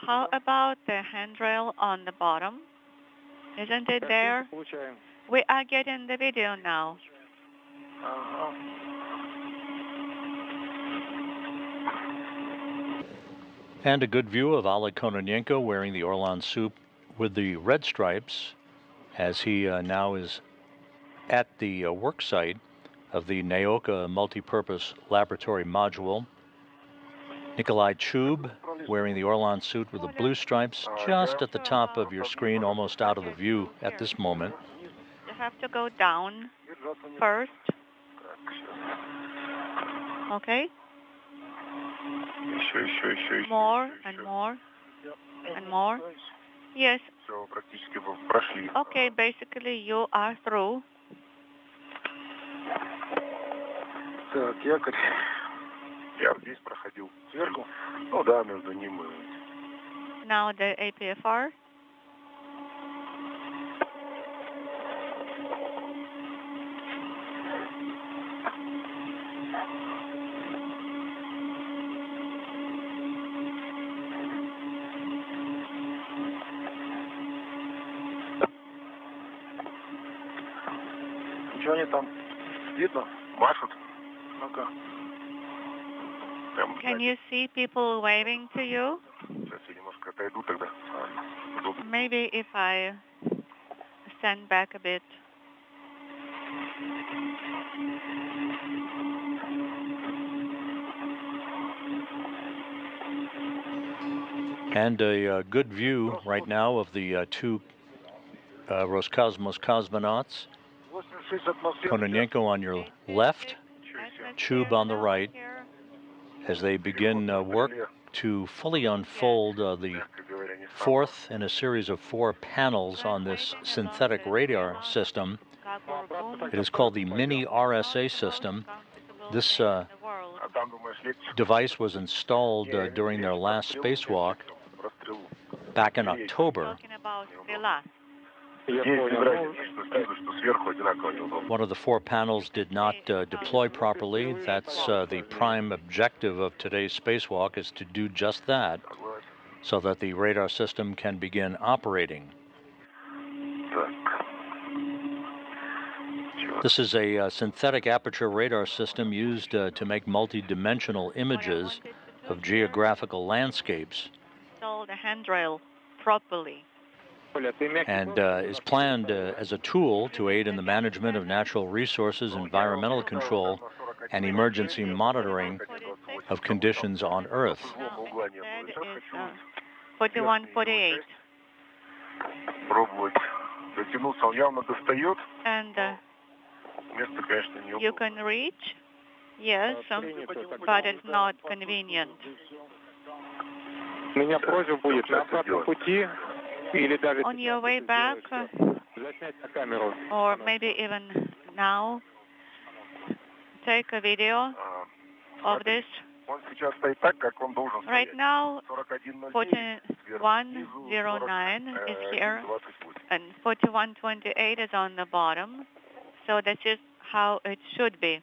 How about the handrail on the bottom? Isn't it there? We are getting the video now. And a good view of Oleg Kononenko wearing the Orlan suit with the red stripes as he now is at the work site of the Naoka multipurpose laboratory module. Nikolai Chub wearing the Orlan suit with the blue stripes just at the top of your screen, almost out of the view at this moment. You have to go down first. Okay? More and more and more. Yes. Okay, basically you are through. Так, якорь. Я здесь проходил сверху. Ну да, между ним и... Now the APFR. Что они там? Видно? Машут? Ну-ка. Can you see people waving to you? Сейчас я немножко отойду тогда. Maybe if I stand back a bit. And a good view right now of the two Roscosmos cosmonauts. Kononenko on your left, Chub on the right, as they begin work to fully unfold the fourth in a series of 4 panels on this synthetic radar system. It is called the Mini RSA system. This device was installed during their last spacewalk back in October. One of the 4 panels did not deploy properly. That's the prime objective of today's spacewalk, is to do just that, so that the radar system can begin operating. This is a synthetic aperture radar system used to make multi-dimensional images of geographical landscapes. Install the handrail properly. And is planned as a tool to aid in the management of natural resources, environmental control, and emergency monitoring of conditions on Earth. That is 4148. And you can reach, yes, but it's not convenient. On your way back, or maybe even now, take a video of this. Right now, 4109 is here, and 4128 is on the bottom. So this is how it should be.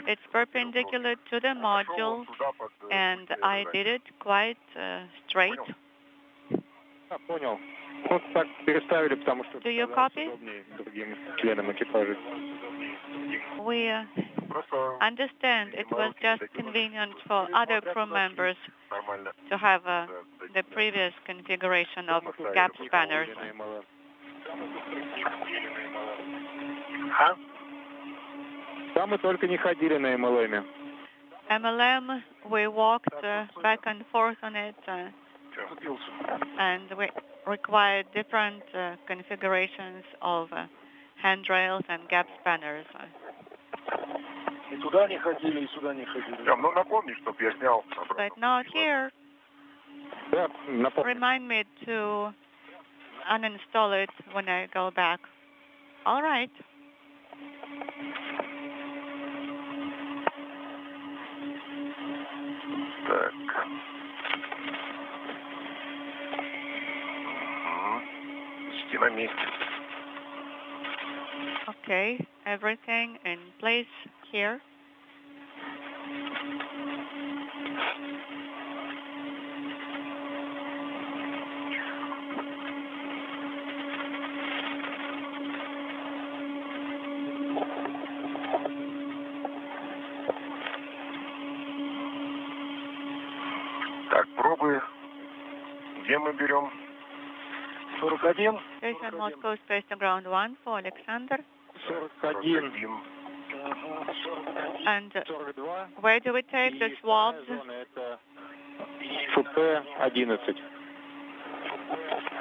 It's perpendicular to the module, and I did it quite straight. Do you copy? We understand it was just convenient for other crew members to have the previous configuration of gap spanners. MLM, we walked back and forth on it, and we required different configurations of handrails and gap spanners. But not here. Remind me to uninstall it when I go back. All right. Okay, everything in place here. Station Moscow Space to Ground 1 for Alexander. And where do we take the swabs?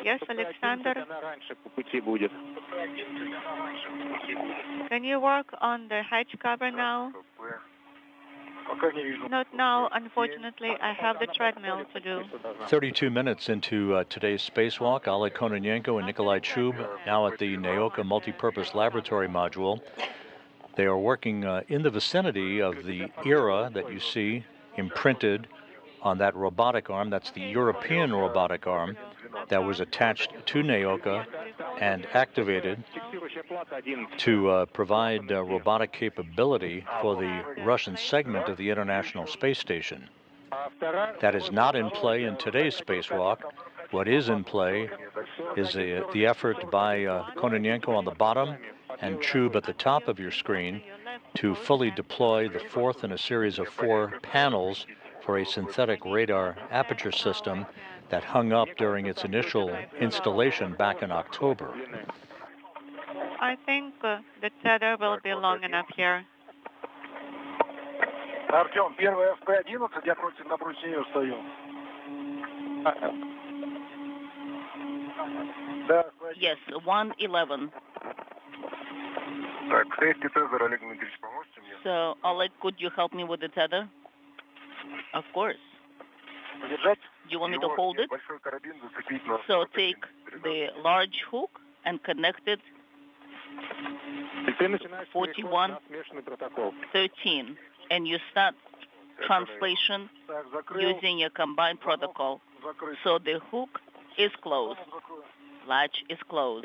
Yes, Alexander. Can you work on the hatch cover now? Not now, unfortunately. I have the treadmill to do. 32 minutes into today's spacewalk, Oleg Kononenko and Nikolai Chub now at the Naoka Multipurpose Laboratory Module. They are working in the vicinity of the era that you see imprinted on that robotic arm. That's the European robotic arm that was attached to Naoka and activated to provide robotic capability for the Russian segment of the International Space Station. That is not in play in today's spacewalk. What is in play is the effort by Kononenko on the bottom and Chub at the top of your screen to fully deploy the fourth in a series of 4 panels for a synthetic radar aperture system that hung up during its initial installation back in October. I think the tether will be long enough here. Артем, первый FP-11, я напротив нее стою. Да, Yes, 111. Так, safety tether, Олег Дмитриевич, поможете мне? So, Oleg, could you help me with the tether? Of course. Удержать? Do you want me to hold it? Большой карабин зацепить на... So take the large hook and connect it 4113, and you start translation using a combined protocol. So the hook is closed. Latch is closed.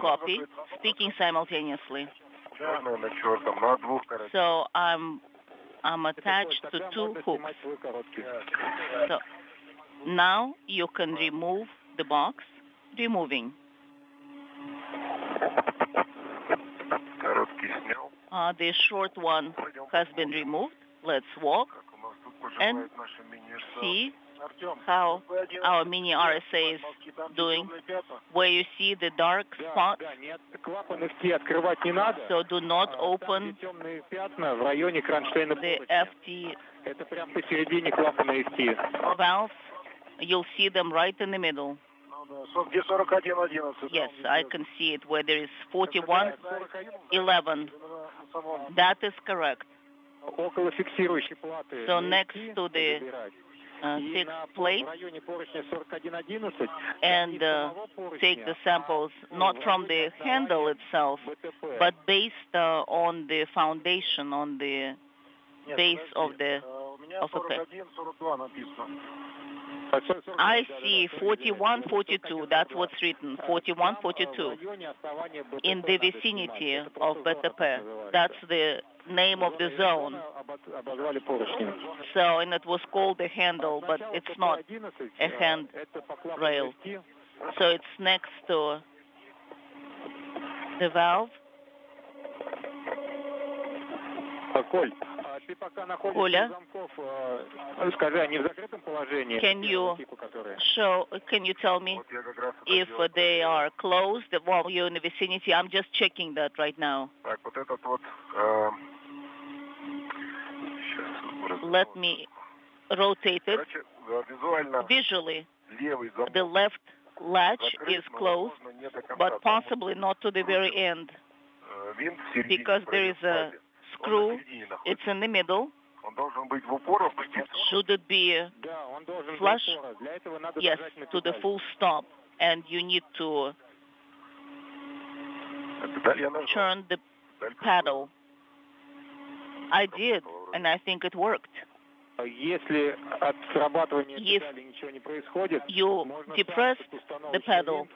Copy. Speaking simultaneously. So I'm attached to two hooks. So now you can remove the box. Removing. The short one has been removed. Let's walk and see how our mini RSA is doing, where you see the dark spots. So do not open the FT valves. You'll see them right in the middle. Yes, I can see it where there is 4111. That is correct. So next to the sixth plate, and take the samples not from the handle itself, but based on the foundation, on the base of the I see 4142. That's what's written. 4142 in the vicinity of BTP. That's the name of the zone. So, and it was called a handle, but it's not a hand rail. So it's next to the valve. Коля, can you tell me if they are closed while you're in the vicinity? I'm just checking that right now. Let me rotate it. Visually, the left latch is closed, but possibly not to the very end, because there is a screw. It's in the middle. Should it be flush? Yes, to the full stop. And you need to turn the paddle. I did, and I think it worked. If you depress the pedal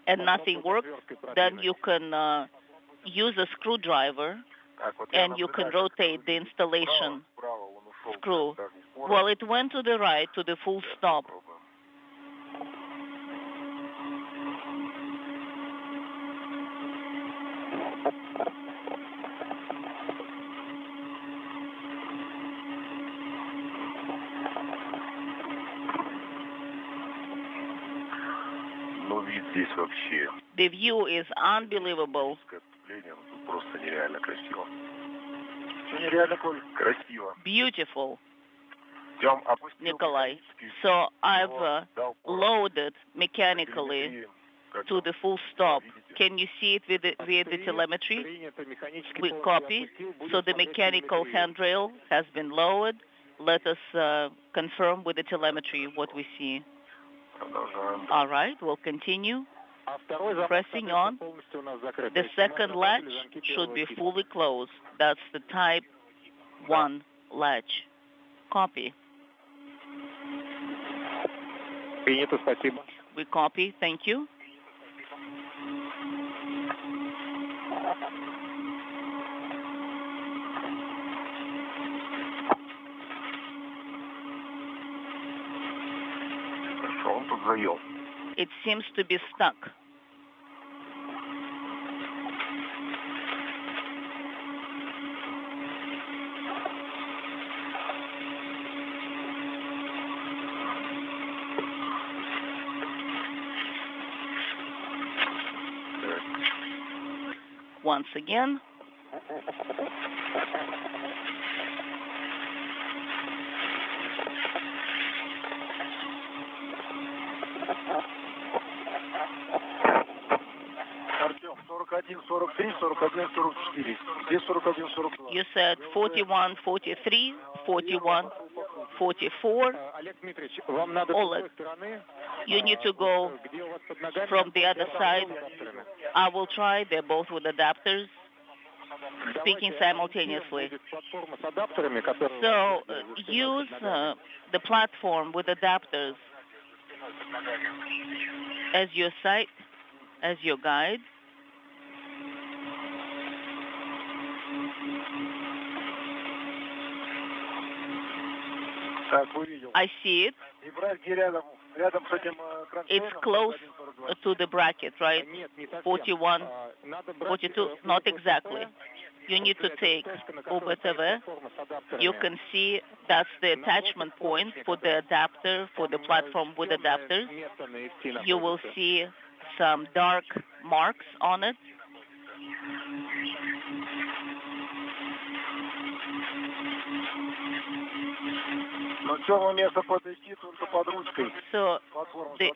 and nothing works, then you can use a screwdriver and you can rotate the installation screw. Well, it went to the right, to the full stop. The view is unbelievable. Beautiful, Nikolai. So I've loaded mechanically to the full stop. Can you see it via the telemetry? We copy. So the mechanical handrail has been lowered. Let us confirm with the telemetry what we see. All right, we'll continue. Pressing on. The second latch should be fully closed. That's the type 1 latch. Copy. We copy. Thank you. It seems to be stuck. Once again. You said 41, 43, 41, 44. Oleg, you need to go from the other side. I will try. They're both with adapters, speaking simultaneously. So use the platform with adapters as your site, as your guide. I see it. It's close to the bracket, right? 41, 42, not exactly. You need to take UBTV. You can see that's the attachment point for the adapter, for the platform with adapters. You will see some dark marks on it. So the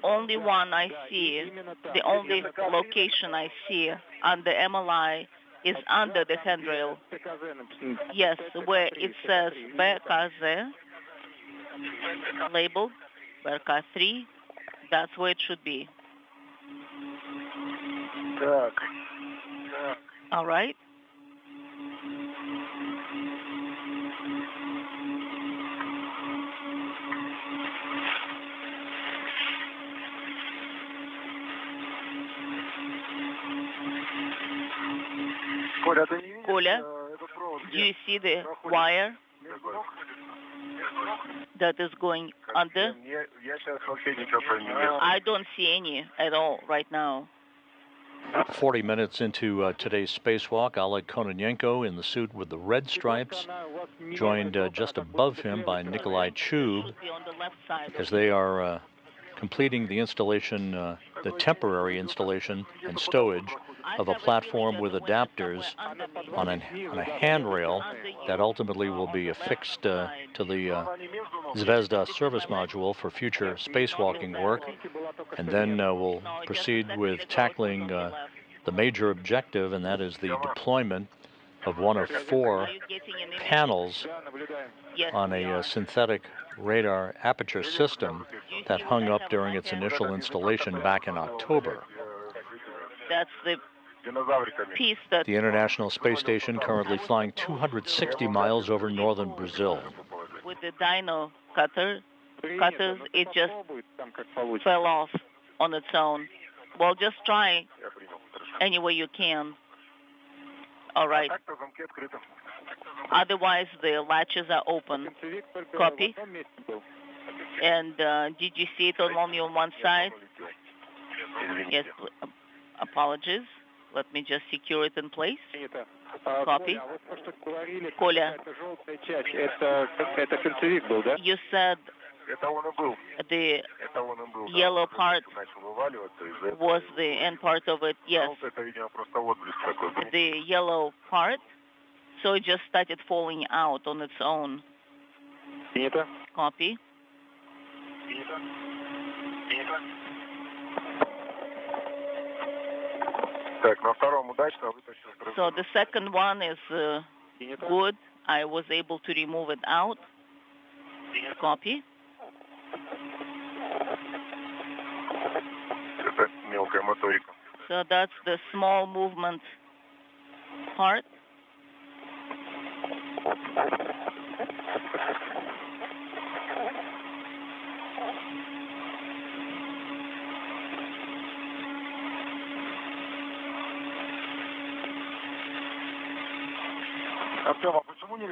only one I see, the only location I see on the MLI is under the handrail. Yes, where it says BKZ, labeled BK3, that's where it should be. All right. Коля, do you see the wire that is going under? I don't see any at all right now. 40 minutes into today's spacewalk, Oleg Kononenko in the suit with the red stripes, joined just above him by Nikolai Chub, as they are completing the installation, the temporary installation and stowage of a platform with adapters on a handrail that ultimately will be affixed to the Zvezda service module for future spacewalking work, and then we'll proceed with tackling the major objective, and that is the deployment of one of 4 panels on a synthetic radar aperture system that hung up during its initial installation back in October. That's the piece that the International Space Station currently flying 260 miles over northern Brazil. With the dyno cutters, it just fell off on its own. Well, just try any way you can. All right. Otherwise, the latches are open. Copy. And did you see it only on one side? Yes. Apologies. Let me just secure it in place. Copy. Коля, you said the yellow part was the end part of it. Yes. The yellow part. So it just started falling out on its own. Copy. So the second one is good. I was able to remove it out. Copy. So that's the small movement part.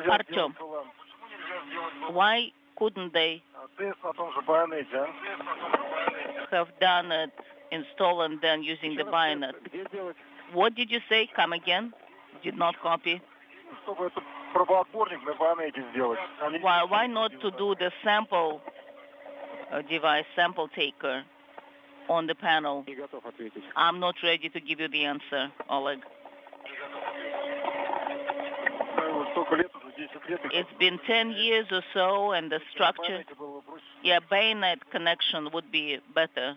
Artyom, why couldn't they have done it, install and then using the bayonet? What did you say? Come again? Did not copy. Why not to do the sample device, sample taker on the panel? I'm not ready to give you the answer, Oleg. It's been 10 years or so, and the structure, yeah, bayonet connection would be better.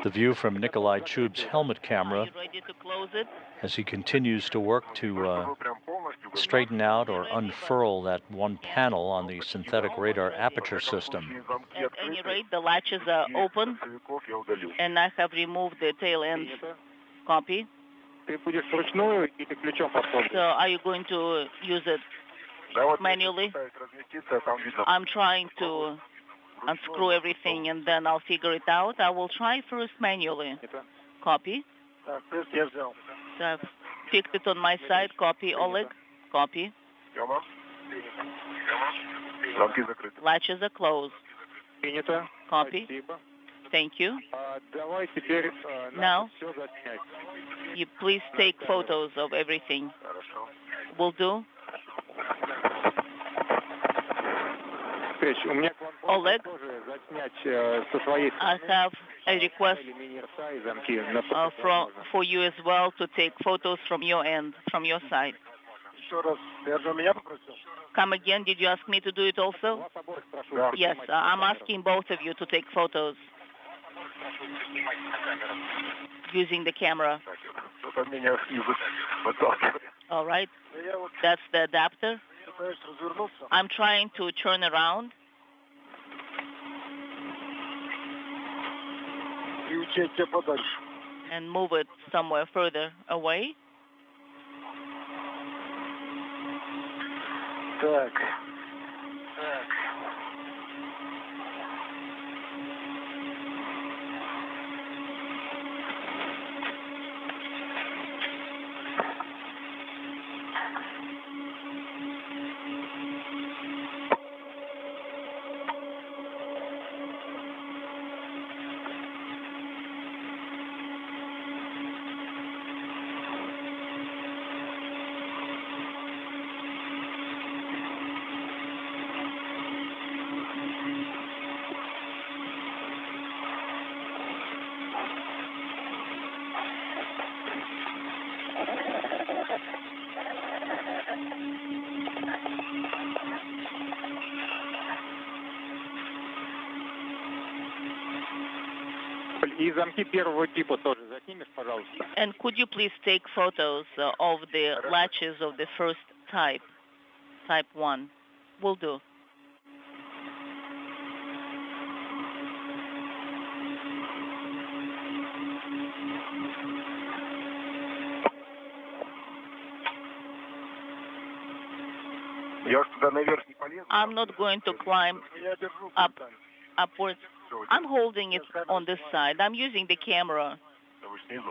The view from Nikolai Chub's helmet camera Are you ready to close it? as he continues to work to straighten out or unfurl that one panel on the synthetic radar aperture system. At any rate, the latches are open, and I have removed the tail end. Copy. So are you going to use it manually? I'm trying to unscrew everything, and then I'll figure it out. I will try first manually. Copy. So I've picked it on my side. Copy, Oleg. Copy. Latches are closed. Copy. Thank you. Now, you please take photos of everything. Will do. Oleg, I have a request for you as well to take photos from your end, from your side. Come again, did you ask me to do it also? Yes, I'm asking both of you to take photos using the camera. All right, that's the adapter. I'm trying to turn around. And move it somewhere further away. And could you please take photos of the latches of the first type, type 1? Will do. I'm not going to climb upwards. I'm holding it on this side. I'm using the camera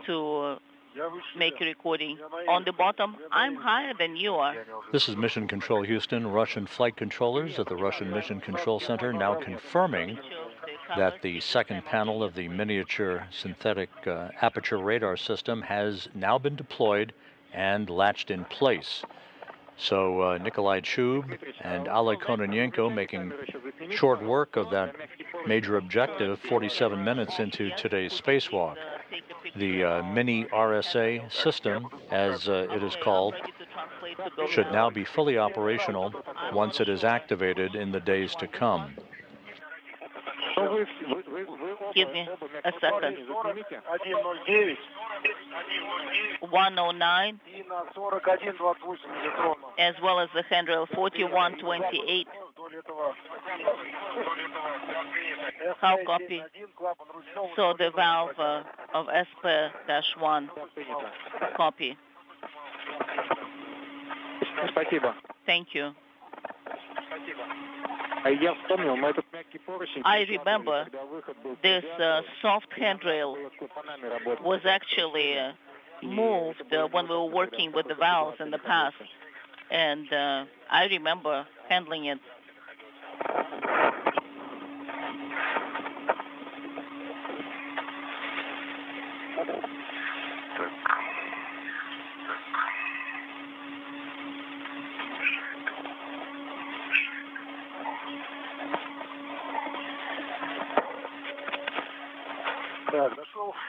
to make a recording. On the bottom, I'm higher than you are. This is Mission Control Houston. Russian flight controllers at the Russian Mission Control Center now confirming that the second panel of the miniature synthetic aperture radar system has now been deployed and latched in place. So Nikolai Chub and Oleg Kononenko making short work of that major objective 47 minutes into today's spacewalk. The mini RSA system, as it is called, should now be fully operational once it is activated in the days to come. Give me a second. 109, as well as the handrail 4128. How copy? So the valve of SP-1. Copy. Thank you. I remember this soft handrail was actually moved when we were working with the valves in the past. and I remember handling it.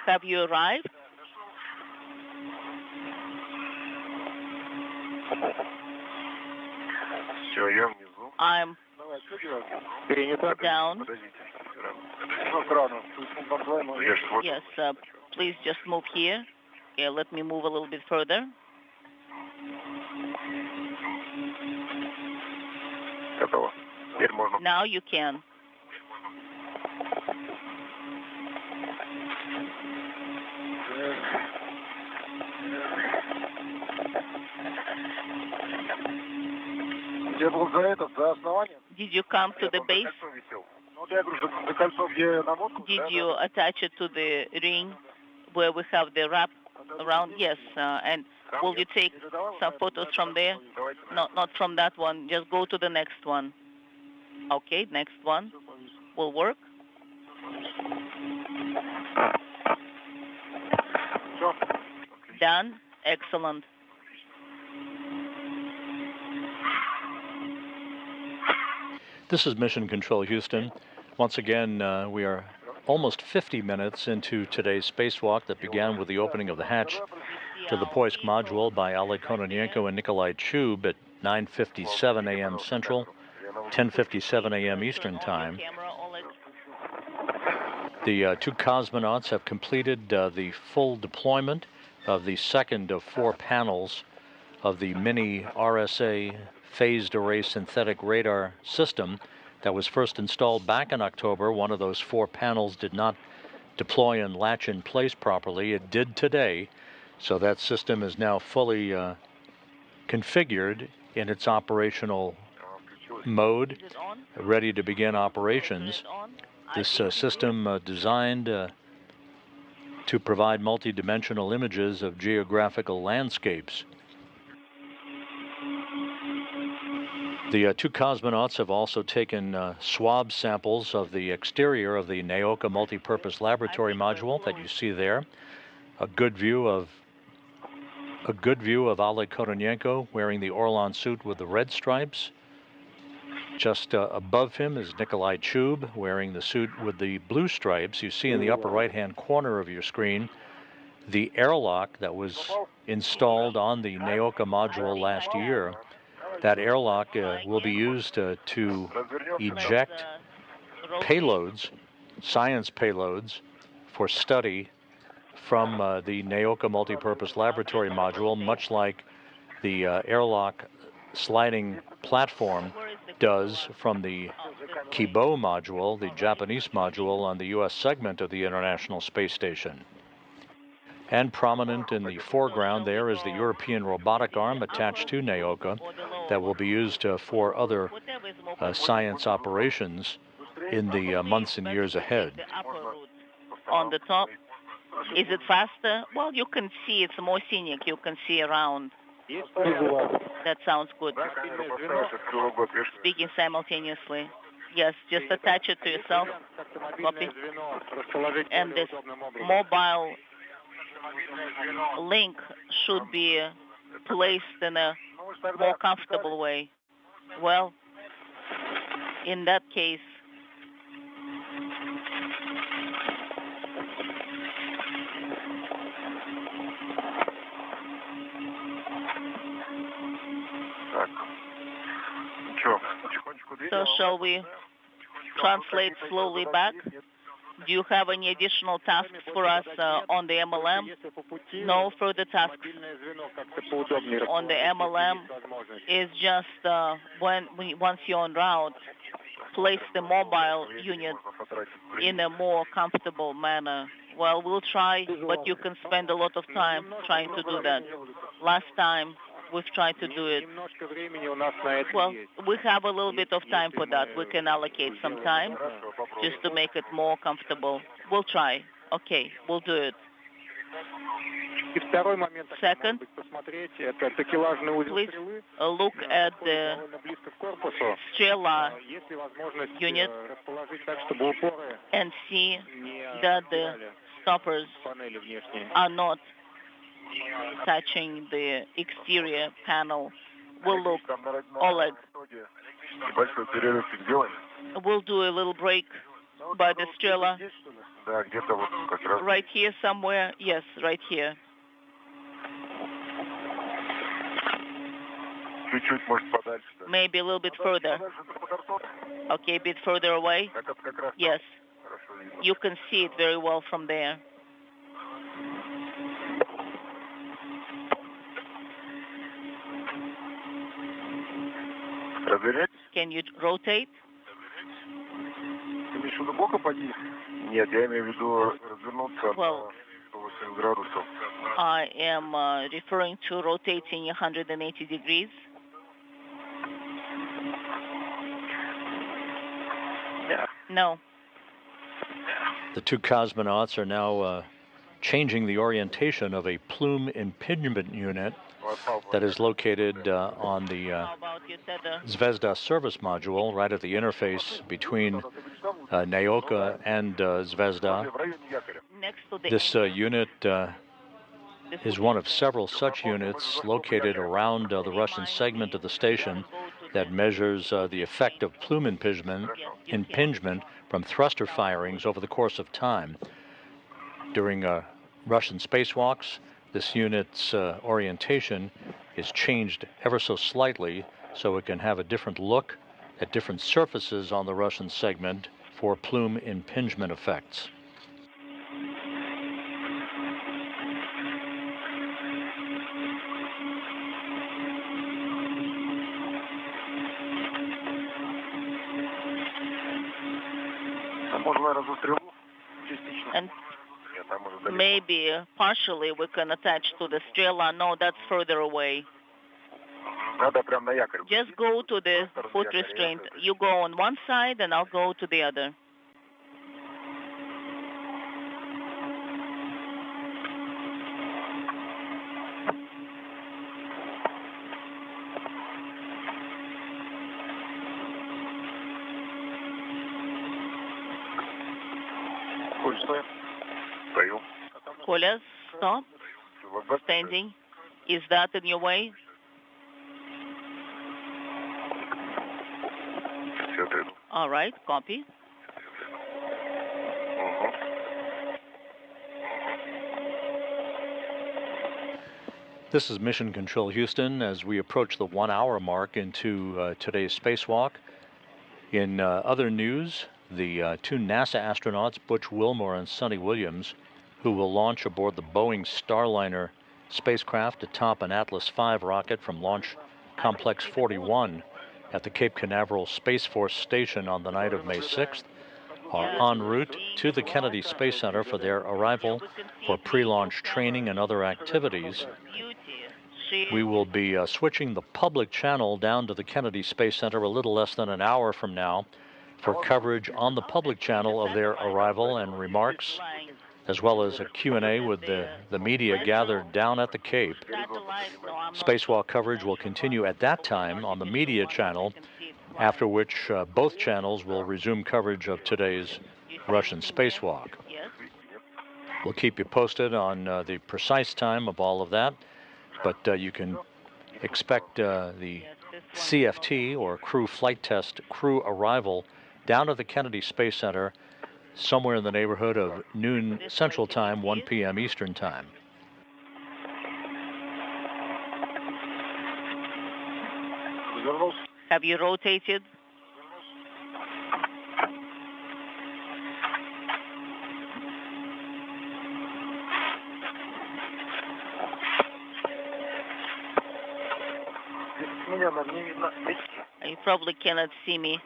Have you arrived? I'm down. Yes, please just move here. Okay, let me move a little bit further. Now you can. Did you come to the base? Did you attach it to the ring where we have the wrap around? Yes. And will you take some photos from there? No, not from that one. Just go to the next one. Okay, next one will work. Done. Excellent. This is Mission Control Houston. Once again, we are almost 50 minutes into today's spacewalk that began with the opening of the hatch to the Poisk module by Oleg Kononenko and Nikolai Chub at 9:57 a.m. Central, 10:57 a.m. Eastern Time. The two cosmonauts have completed the full deployment of the second of 4 panels of the mini RSA phased array synthetic radar system that was first installed back in October. One of those 4 panels did not deploy and latch in place properly. It did today, so that system is now fully configured in its operational mode, ready to begin operations. This system designed to provide multidimensional images of geographical landscapes. The two cosmonauts have also taken swab samples of the exterior of the Naoka multipurpose laboratory module that you see there. A good view of Oleg Kononenko wearing the Orlan suit with the red stripes. Just above him is Nikolai Chub wearing the suit with the blue stripes. You see in the upper right-hand corner of your screen the airlock that was installed on the Naoka module last year. That airlock will be used to eject payloads, science payloads, for study from the Naoka multipurpose laboratory module, much like the airlock sliding platform does from the Kibo module, the Japanese module on the U.S. segment of the International Space Station. And prominent in the foreground there is the European robotic arm attached to Naoka that will be used for other science operations in the months and years ahead. On the top, is it faster? Well, you can see it's more scenic. You can see around. That sounds good. Speaking simultaneously. Yes, just attach it to yourself. Copy. And this mobile link should be placed in a more comfortable way. Well, in that case, so shall we translate slowly back? Do you have any additional tasks for us on the MLM? No further tasks on the MLM. Is just once you're en route, place the mobile unit in a more comfortable manner. Well, we'll try, but you can spend a lot of time trying to do that. Last time, we've tried to do it. Well, we have a little bit of time for that. We can allocate some time just to make it more comfortable. We'll try. Okay, we'll do it. Second, please look at the Straa unit and see that the stoppers are not touching the exterior panel. We'll look, Oleg. We'll do a little break by the Straa. Right here somewhere? Yes, right here. Maybe a little bit further. Okay, a bit further away? Yes. You can see it very well from there. Can you rotate? Well, I am referring to rotating 180 degrees. No. The two cosmonauts are now changing the orientation of a Plume impingement unit that is located on the Zvezda service module, right at the interface between Naoka and Zvezda. This unit is one of several such units located around the Russian segment of the station that measures the effect of Plume impingement from thruster firings over the course of time. During Russian spacewalks, this unit's orientation is changed ever so slightly so it can have a different look at different surfaces on the Russian segment for Plume impingement effects. And maybe partially we can attach to the Straa. No, that's further away. Just go to the foot restraint. You go on one side and I'll go to the other. Коля, stop. Standing. Is that in your way? All right, copy. This is Mission Control Houston as we approach the 1 hour mark into today's spacewalk. In other news, the two NASA astronauts, Butch Wilmore and Sonny Williams, who will launch aboard the Boeing Starliner spacecraft atop an Atlas V rocket from Launch Complex 41 at the Cape Canaveral Space Force Station on the night of May 6th, are en route to the Kennedy Space Center for their arrival for pre-launch training and other activities. We will be switching the public channel down to the Kennedy Space Center a little less than an hour from now for coverage on the public channel of their arrival and remarks, as well as a Q&A with the media gathered down at the Cape. Spacewalk coverage will continue at that time on the media channel, after which both channels will resume coverage of today's Russian spacewalk. We'll keep you posted on the precise time of all of that, but you can expect the CFT, or crew flight test, crew arrival down at the Kennedy Space Center somewhere in the neighborhood of noon Central Time, 1 p.m. Eastern Time. Have you rotated? You probably cannot see me.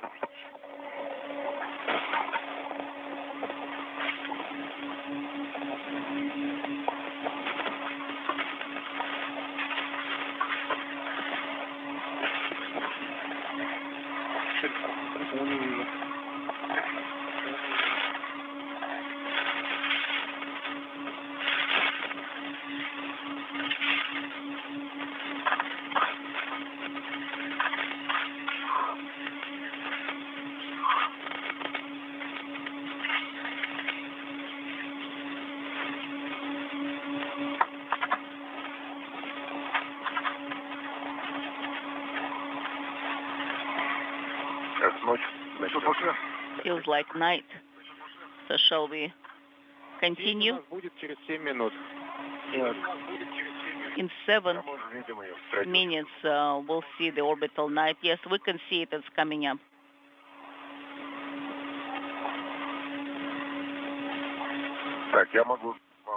Feels like night. So shall we continue? In 7 minutes, we'll see the orbital night. Yes, we can see it. It's coming up.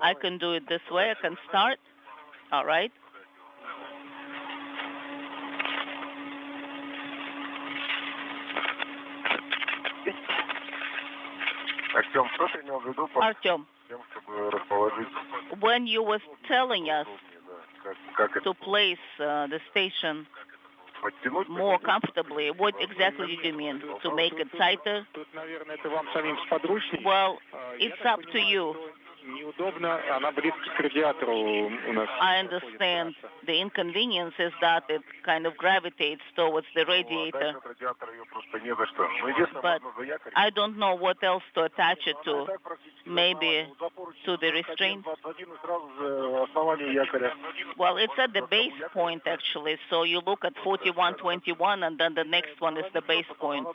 I can do it this way. I can start. All right. Artyom, when you were telling us to place the station more comfortably, what exactly did you mean? To make it tighter? Well, it's up to you. I understand the inconvenience is that it kind of gravitates towards the radiator. But I don't know what else to attach it to. Maybe to the restraint. Well, it's at the base point, actually. So you look at 4121, and then the next one is the base point.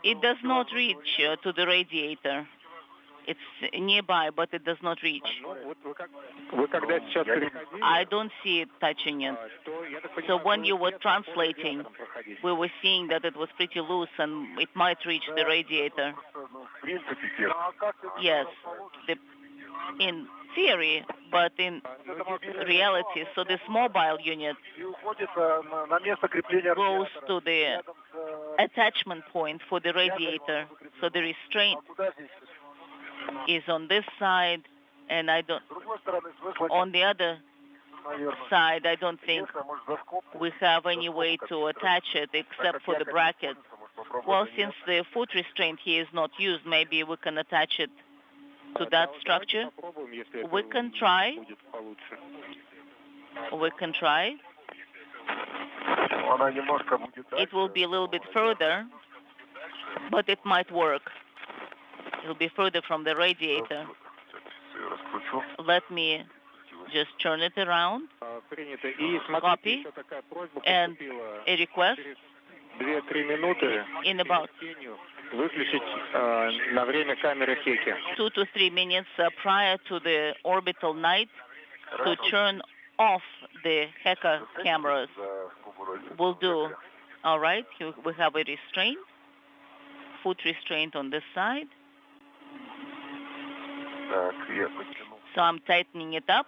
It does not reach to the radiator. It's nearby, but it does not reach. I don't see it touching it. So when you were translating, we were seeing that it was pretty loose and it might reach the radiator. Yes, in theory, but in reality. So this mobile unit goes to the attachment point for the radiator. So the restraint is on this side, and on the other side, I don't think we have any way to attach it except for the bracket. Well, since the foot restraint here is not used, maybe we can attach it to that structure. We can try. We can try. It will be a little bit further, but it might work. It will be further from the radiator. Let me just turn it around. Copy. And a request in about 2 to 3 minutes prior to the orbital night to turn off the Heka cameras. Will do. All right. We have a restraint, foot restraint on this side. So I'm tightening it up.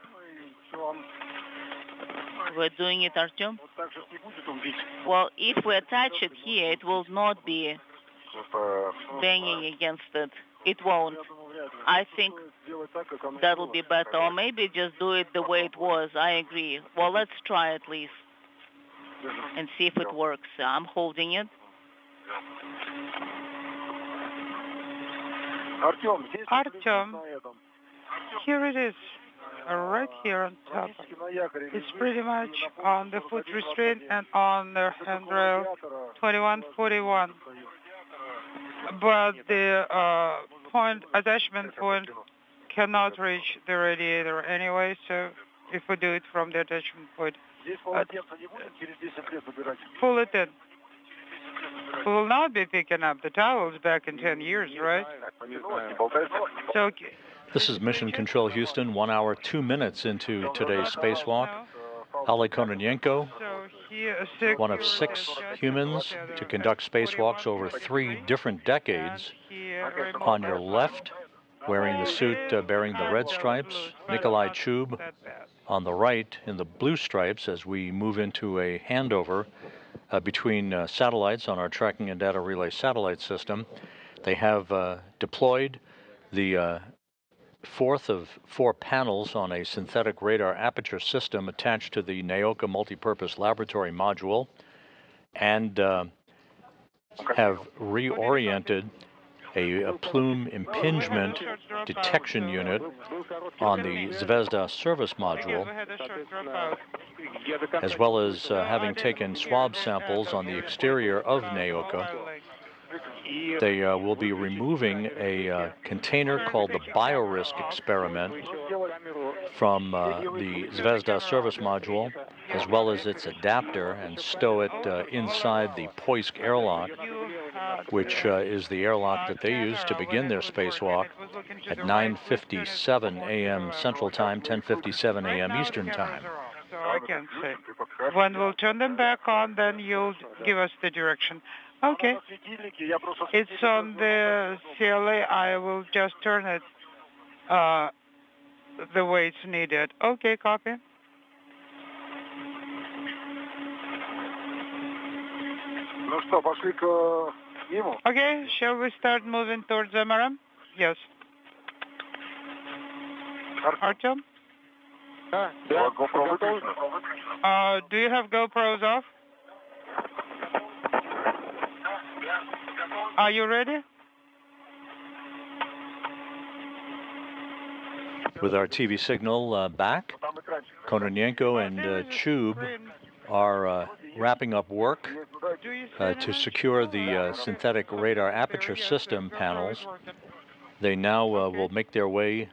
We're doing it, Artyom. Well, if we attach it here, it will not be banging against it. It won't. I think that'll be better. Or maybe just do it the way it was. I agree. Well, let's try at least and see if it works. I'm holding it. Artyom, here it is, right here on top. It's pretty much on the foot restraint and on the handrail 2141. But the attachment point cannot reach the radiator anyway, so if we do it from the attachment point, pull it in. We will not be picking up the towels back in 10 years, right? So, this is Mission Control Houston, 1 hour, 2 minutes into today's spacewalk. Ale Kononenko, one of 6 humans to conduct spacewalks over 3 different decades. On your left, wearing the suit bearing the red stripes, Nikolai Chub. On the right, in the blue stripes, as we move into a handover between satellites on our tracking and data relay satellite system. They have deployed the 4th of 4 panels on a synthetic radar aperture system attached to the Naoka multipurpose laboratory module, and have reoriented a Plume impingement detection unit on the Zvezda service module, as well as having taken swab samples on the exterior of Naoka. They will be removing a container called the BioRisk experiment from the Zvezda service module as well as its adapter, and stow it inside the Poisk airlock, which is the airlock that they used to begin their spacewalk at 9:57 a.m. Central Time, 10:57 a.m. Eastern Time. So I can say. When we'll turn them back on, then you'll give us the direction. Okay. It's on the CLA. I will just turn it the way it's needed. Okay, copy. Okay, shall we start moving towards MRM? Yes. Artyom? Do you have GoPros off? Are you ready? With our TV signal back, Kononenko and Chub are wrapping up work to secure the synthetic radar aperture system panels. They now will make their way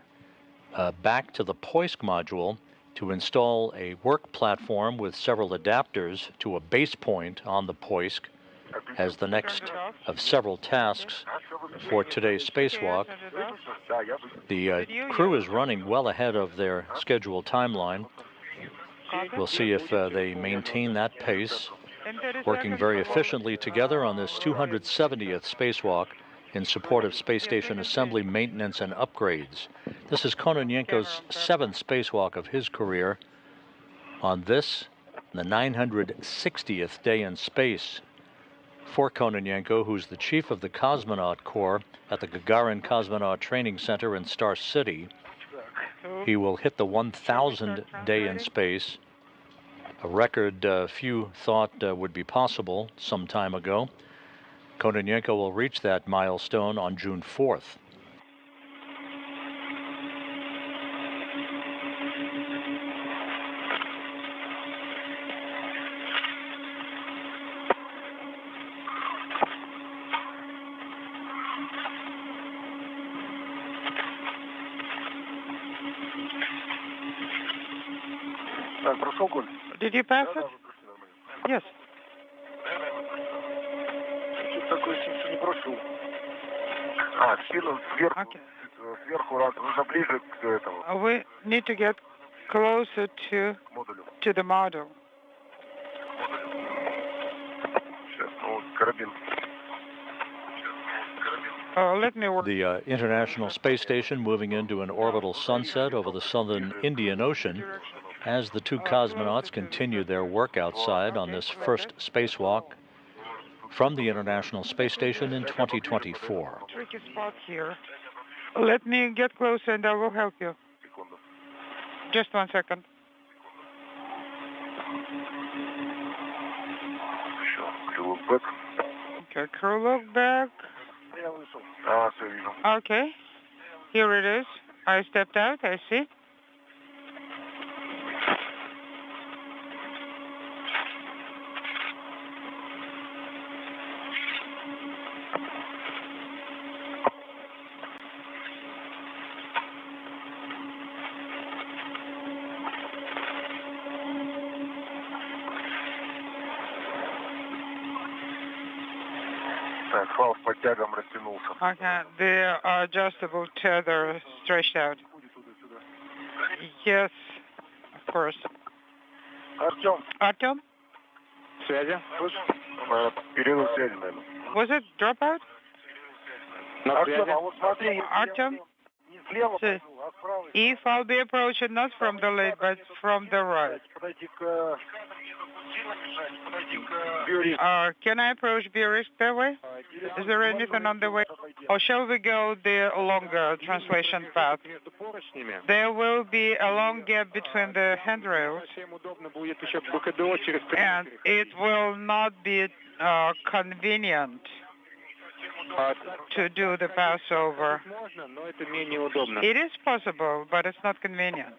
back to the Poisk module to install a work platform with several adapters to a base point on the Poisk as the next of several tasks for today's spacewalk. The crew is running well ahead of their scheduled timeline. We'll see if they maintain that pace, working very efficiently together on this 270th spacewalk in support of space station assembly, maintenance, and upgrades. This is Kononenko's 7th spacewalk of his career. On this, the 960th day in space for Kononenko, who's the chief of the Cosmonaut Corps at the Gagarin Cosmonaut Training Center in Star City. He will hit the 1,000th day in space, a record few thought would be possible some time ago. Kononenko will reach that milestone on June 4th. Did you pass it? Yes. Okay. We need to get closer to the model. Let me work. The International Space Station moving into an orbital sunset over the southern Indian Ocean as the two cosmonauts continue their work outside on this first spacewalk from the International Space Station in 2024. Tricky spot here. Let me get closer and I will help you. Just 1 second. Okay, crew look back. Okay, here it is. I stepped out, I see. Okay, the adjustable tether stretched out. Yes, of course. Artyom? Связи? Was it dropout? Artyom? If I'll be approaching not from the left, but from the right. Can I approach Poisk that way? Is there anything on the way? Or shall we go the longer translation path? There will be a long gap between the handrails, and it will not be convenient to do the passover. It is possible, but it's not convenient.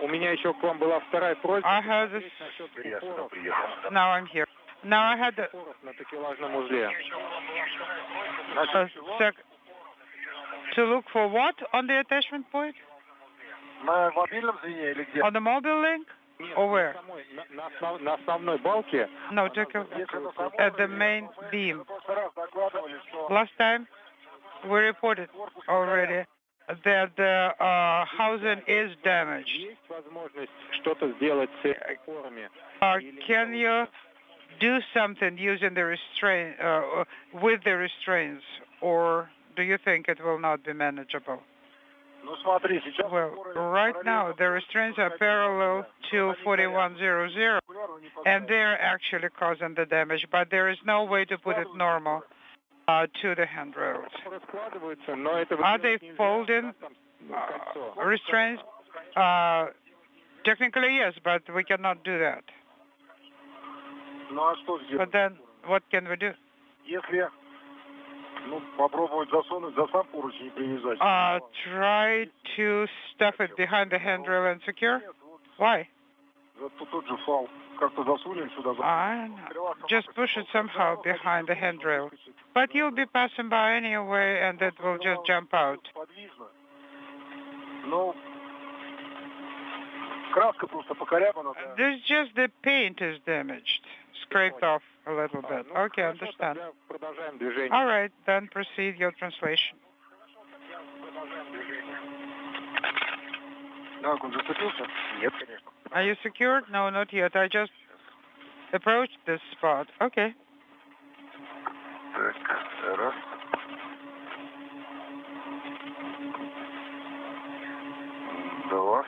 У меня еще к вам была вторая просьба. I have this. Now I'm here. Now I had на такелажном узле. a sec to look for what on the attachment point? На мобильном звене или где? On the mobile link? Or where? На основной балке. No, take a, at the main beam. Last time we reported already that the housing is damaged. Есть возможность что-то сделать с этой форме? Can you do something using the restraint, with the restraints, or do you think it will not be manageable? Ну смотри, сейчас... Well, right now the restraints are parallel to 4100, and they're actually causing the damage, but there is no way to put it normal to the handrails. Are they folding restraints? Technically, yes, but we cannot do that. Ну а что сделать? But then, what can we do? Если, ну, попробовать засунуть за сам поручень и привязать. Try to stuff it behind the handrail and secure? Why? Тут тот же фал. Как-то засунем сюда. Just push it somehow behind the handrail. But you'll be passing by anyway, and it will just jump out. Подвижно. Ну, краска просто покорябана. There's just the paint is damaged, scraped off a little bit. Okay, understand. Продолжаем движение. All right, then proceed your translation. Так, он зацепился? Нет, конечно. Are you secured? No, not yet. I just approached this spot. Okay. Так, раз. Два.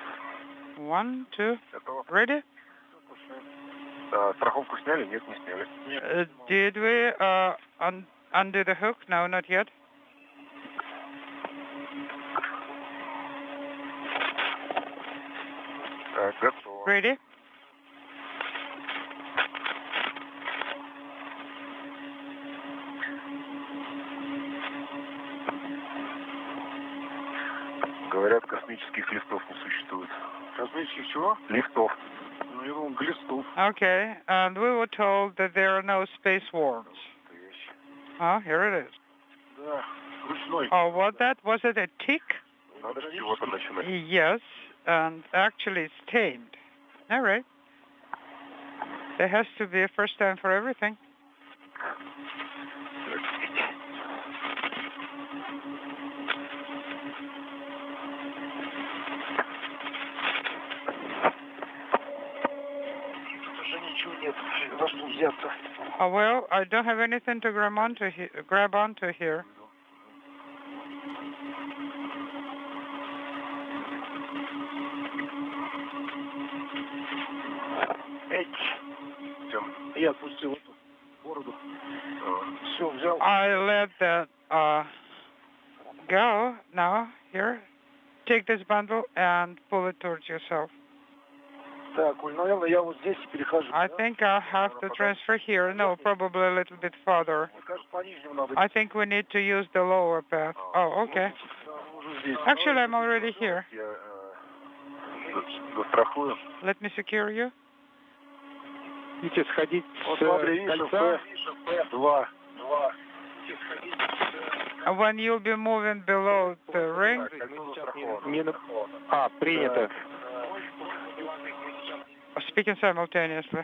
1, 2. Готово. Ready? Страховку сняли? Нет, не сняли. Did we undo the hook? No, not yet. Так, готово. Ready? Говорят, космических лифтов не существует. Космических чего? Лифтов. Ну, я думал, глистов. Okay, and we were told that there are no spacewalks. Oh, here it is. Да, ручной. Oh, what that? Was it a tick? Надо с чего-то начинать. Yes, and actually stained. All right. There has to be a first time for everything. Oh, well, I don't have anything to grab onto here. Я отпустил эту бороду. Все, взял. I let that go. Now, here, take this bundle and pull it towards yourself. Так, наверное, я вот здесь перехожу. I think I'll have to transfer here. No, probably a little bit farther. I think we need to use the lower path. Oh, okay. Actually, I'm already here. Застрахую. Let me secure you. Видите, сходить Вот с смотри, кольца. Два. When you'll be moving below the ring, Принято. speaking simultaneously.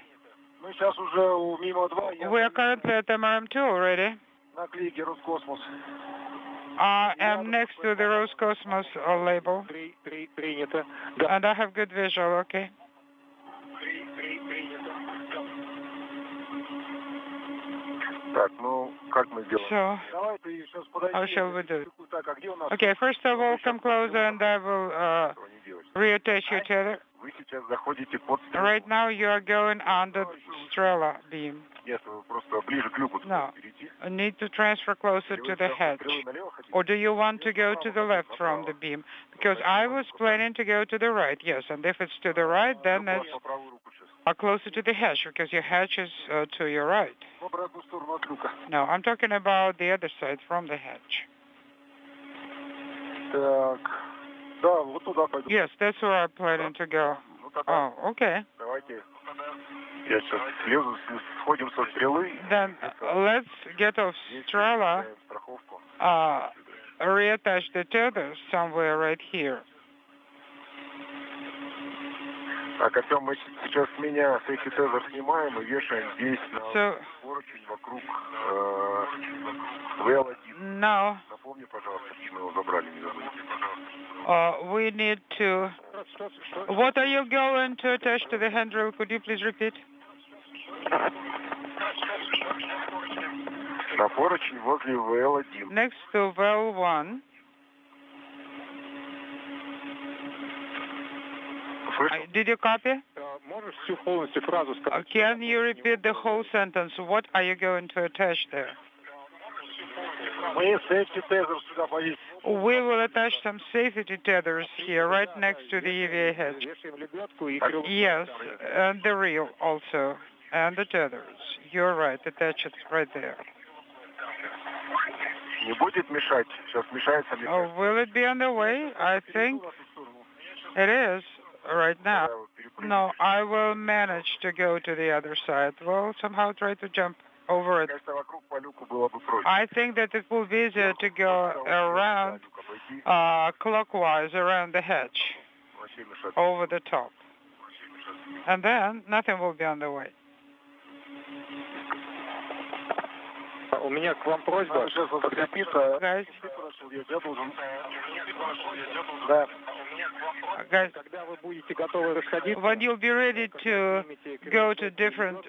Мы сейчас уже у мимо 2. We are currently at MRM2 already. Наклейки Роскосмос. I am next to the Roscosmos label. Принято. And I have good visual, okay? Так, ну, как мы сделаем? So, Давайте сейчас подойдем. how shall we do? Так, а где у нас? Okay, first of all, come closer and I will reattach your tether. Вы сейчас заходите под... Right now you are going under Straa beam. Нет, вы просто ближе к люку No, перейти. you need to transfer closer to the hatch. Or do you want to go to the left from the beam? Because I was planning to go to the right, yes. And if it's to the right, then it's По правую руку сейчас. closer to the hatch, because your hatch is to your right. В обратную сторону от люка. No, I'm talking about the other side from the hatch. Так, да, вот туда пойду. Yes, that's where I'm planning to go. Ну, тогда Oh, okay. давайте Я сейчас слезу, сходим со стрелы. Then let's get off Straa, Страховку. reattach the tethers somewhere right here. Так, Артем, мы сейчас с меня с этих тезер снимаем и вешаем здесь на поручень вокруг ВЛ-1. Now, Напомни, пожалуйста, мы его забрали, не забудьте. we need to... What are you going to attach to the handrail? Could you please repeat? На поручень возле ВЛ-1. Next to well1. Did you copy? Можешь всю полностью фразу сказать? Can you repeat the whole sentence? What are you going to attach there? Мы safety tethers сюда повесим. We will attach some safety tethers here, right next to the EVA hatch. Yes, and the reel also, and the tethers. You're right, attach it right there. Не будет мешать? Сейчас мешается. Oh, will it be on the way? I think it is right now. No, I will manage to go to the other side. We'll somehow try to jump over it. I think that it will be easier to go around clockwise around the hatch, over the top. And then nothing will be on the way. У меня к вам просьба. Guys, Когда вы будете готовы расходиться, when you'll be ready to go to different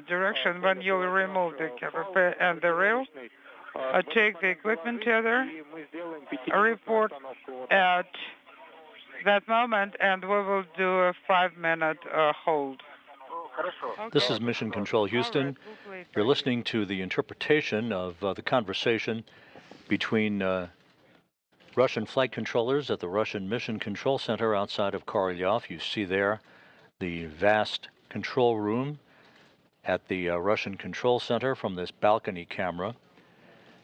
direction, when you'll remove the caliper and the rail, take the equipment tether, report at that moment, and we will do a 5-minute hold. This is Mission Control Houston. You're listening to the interpretation of the conversation between Russian flight controllers at the Russian Mission Control Center outside of Korolyov. You see there the vast control room at the Russian Control Center from this balcony camera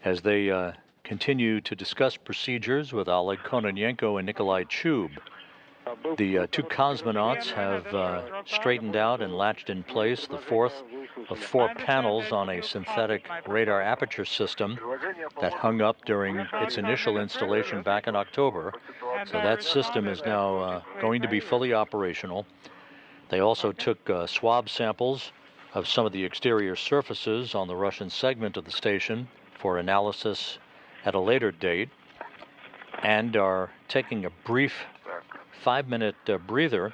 as they continue to discuss procedures with Oleg Kononenko and Nikolai Chub. The two cosmonauts have straightened out and latched in place the fourth of 4 panels on a synthetic radar aperture system that hung up during its initial installation back in October. So that system is now going to be fully operational. They also took swab samples of some of the exterior surfaces on the Russian segment of the station for analysis at a later date, and are taking a brief 5-minute breather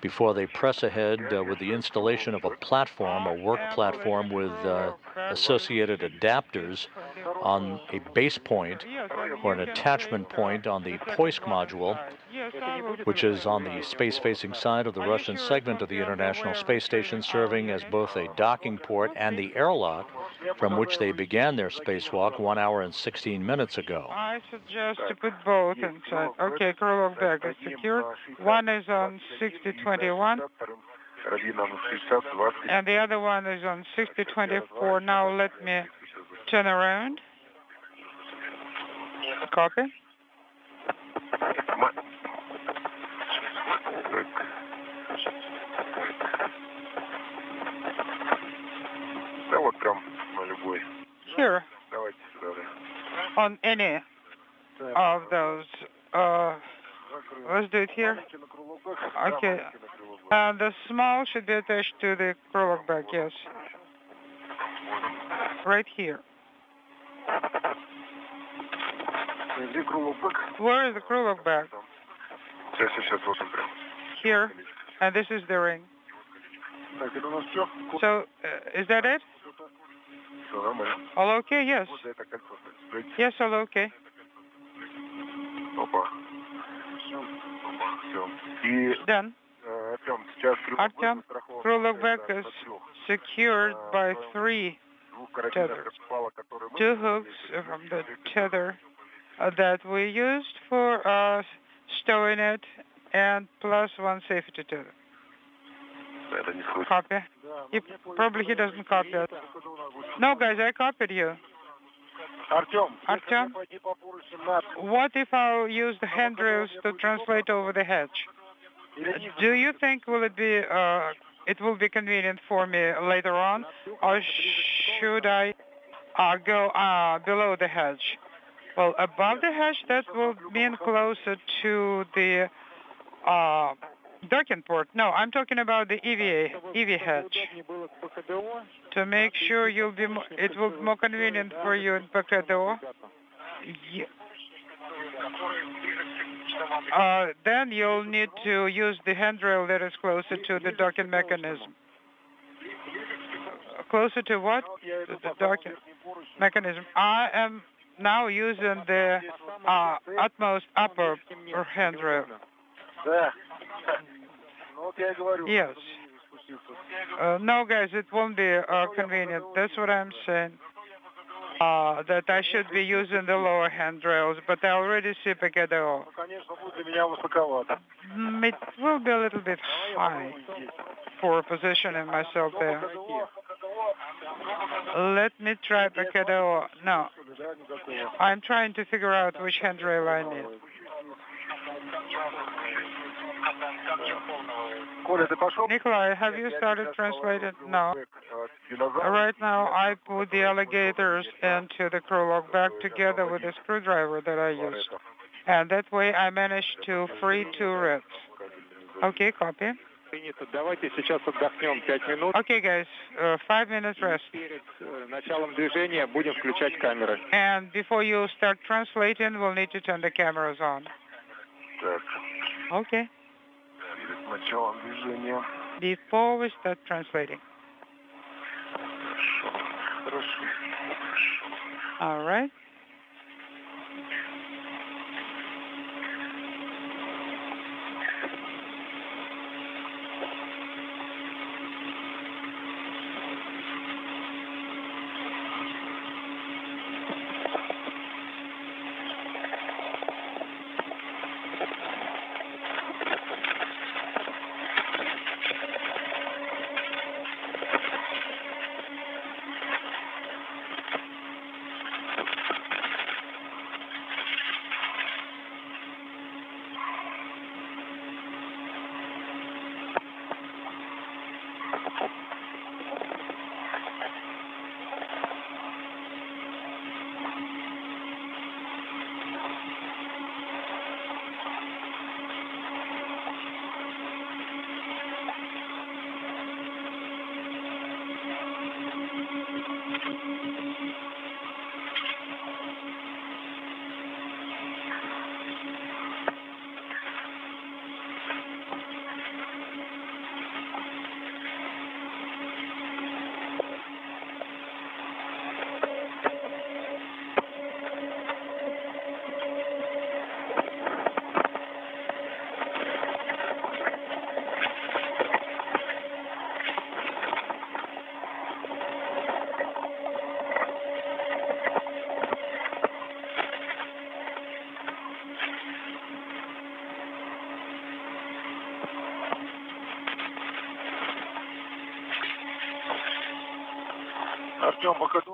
before they press ahead with the installation of a platform, a work platform with associated adapters on a base point or an attachment point on the Poisk module, which is on the space-facing side of the Russian segment of the International Space Station, serving as both a docking port and the airlock from which they began their spacewalk 1 hour and 16 minutes ago. I suggest to put both inside. Okay, Krylov bag is secured. One is on 6021, and the other one is on 6024. Now let me turn around. Copy. Да вот прям на любой. Here, Давайте сюда. on any of those. Let's do it here. Okay. And the small should be attached to the Krylov bag, yes. Right here. Где Крылов бак? Where is the Krylov bag? Сейчас вот он прям. Here. And this is the ring. Так, это у нас все. So, is that it? Все нормально. All okay? Yes. Вот за это кольцо. Yes, all okay. Опа. Все. И Done. Артем, сейчас Artyom, Krylov bag is secured by 3 tethers. 2 hooks from the tether that we used for stowing it, and plus 1 safety tether. Это не слышно. Copy. Probably he doesn't copy it. No, guys, I copied you. Артем, What if I'll use the handrails to translate over the hatch? Do you think will it be it will be convenient for me later on, or should I go below the hedge? Well, above the hedge, that will mean closer to the docking port. No, I'm talking about the EV hedge. To make sure it will be more convenient for you in PKDO. Then you'll need to use the handrail that is closer to the docking mechanism. Closer to what? To the docking mechanism. I am now using the utmost upper handrail. Yes. No, guys, it won't be convenient. That's what I'm saying. That I should be using the lower handrails, but I already see PKDO. It will be a little bit high for positioning myself there. Let me try PKDO. No. I'm trying to figure out which handrail I need. Nikolai, have you started translating? No. Right now, I put the alligators into the crew lock back together with the screwdriver that I used. And that way, I managed to free 2 reds. Okay, copy. Okay, guys, 5 minutes rest. And before you start translating, we'll need to turn the cameras on. Okay. Before we start translating. All right.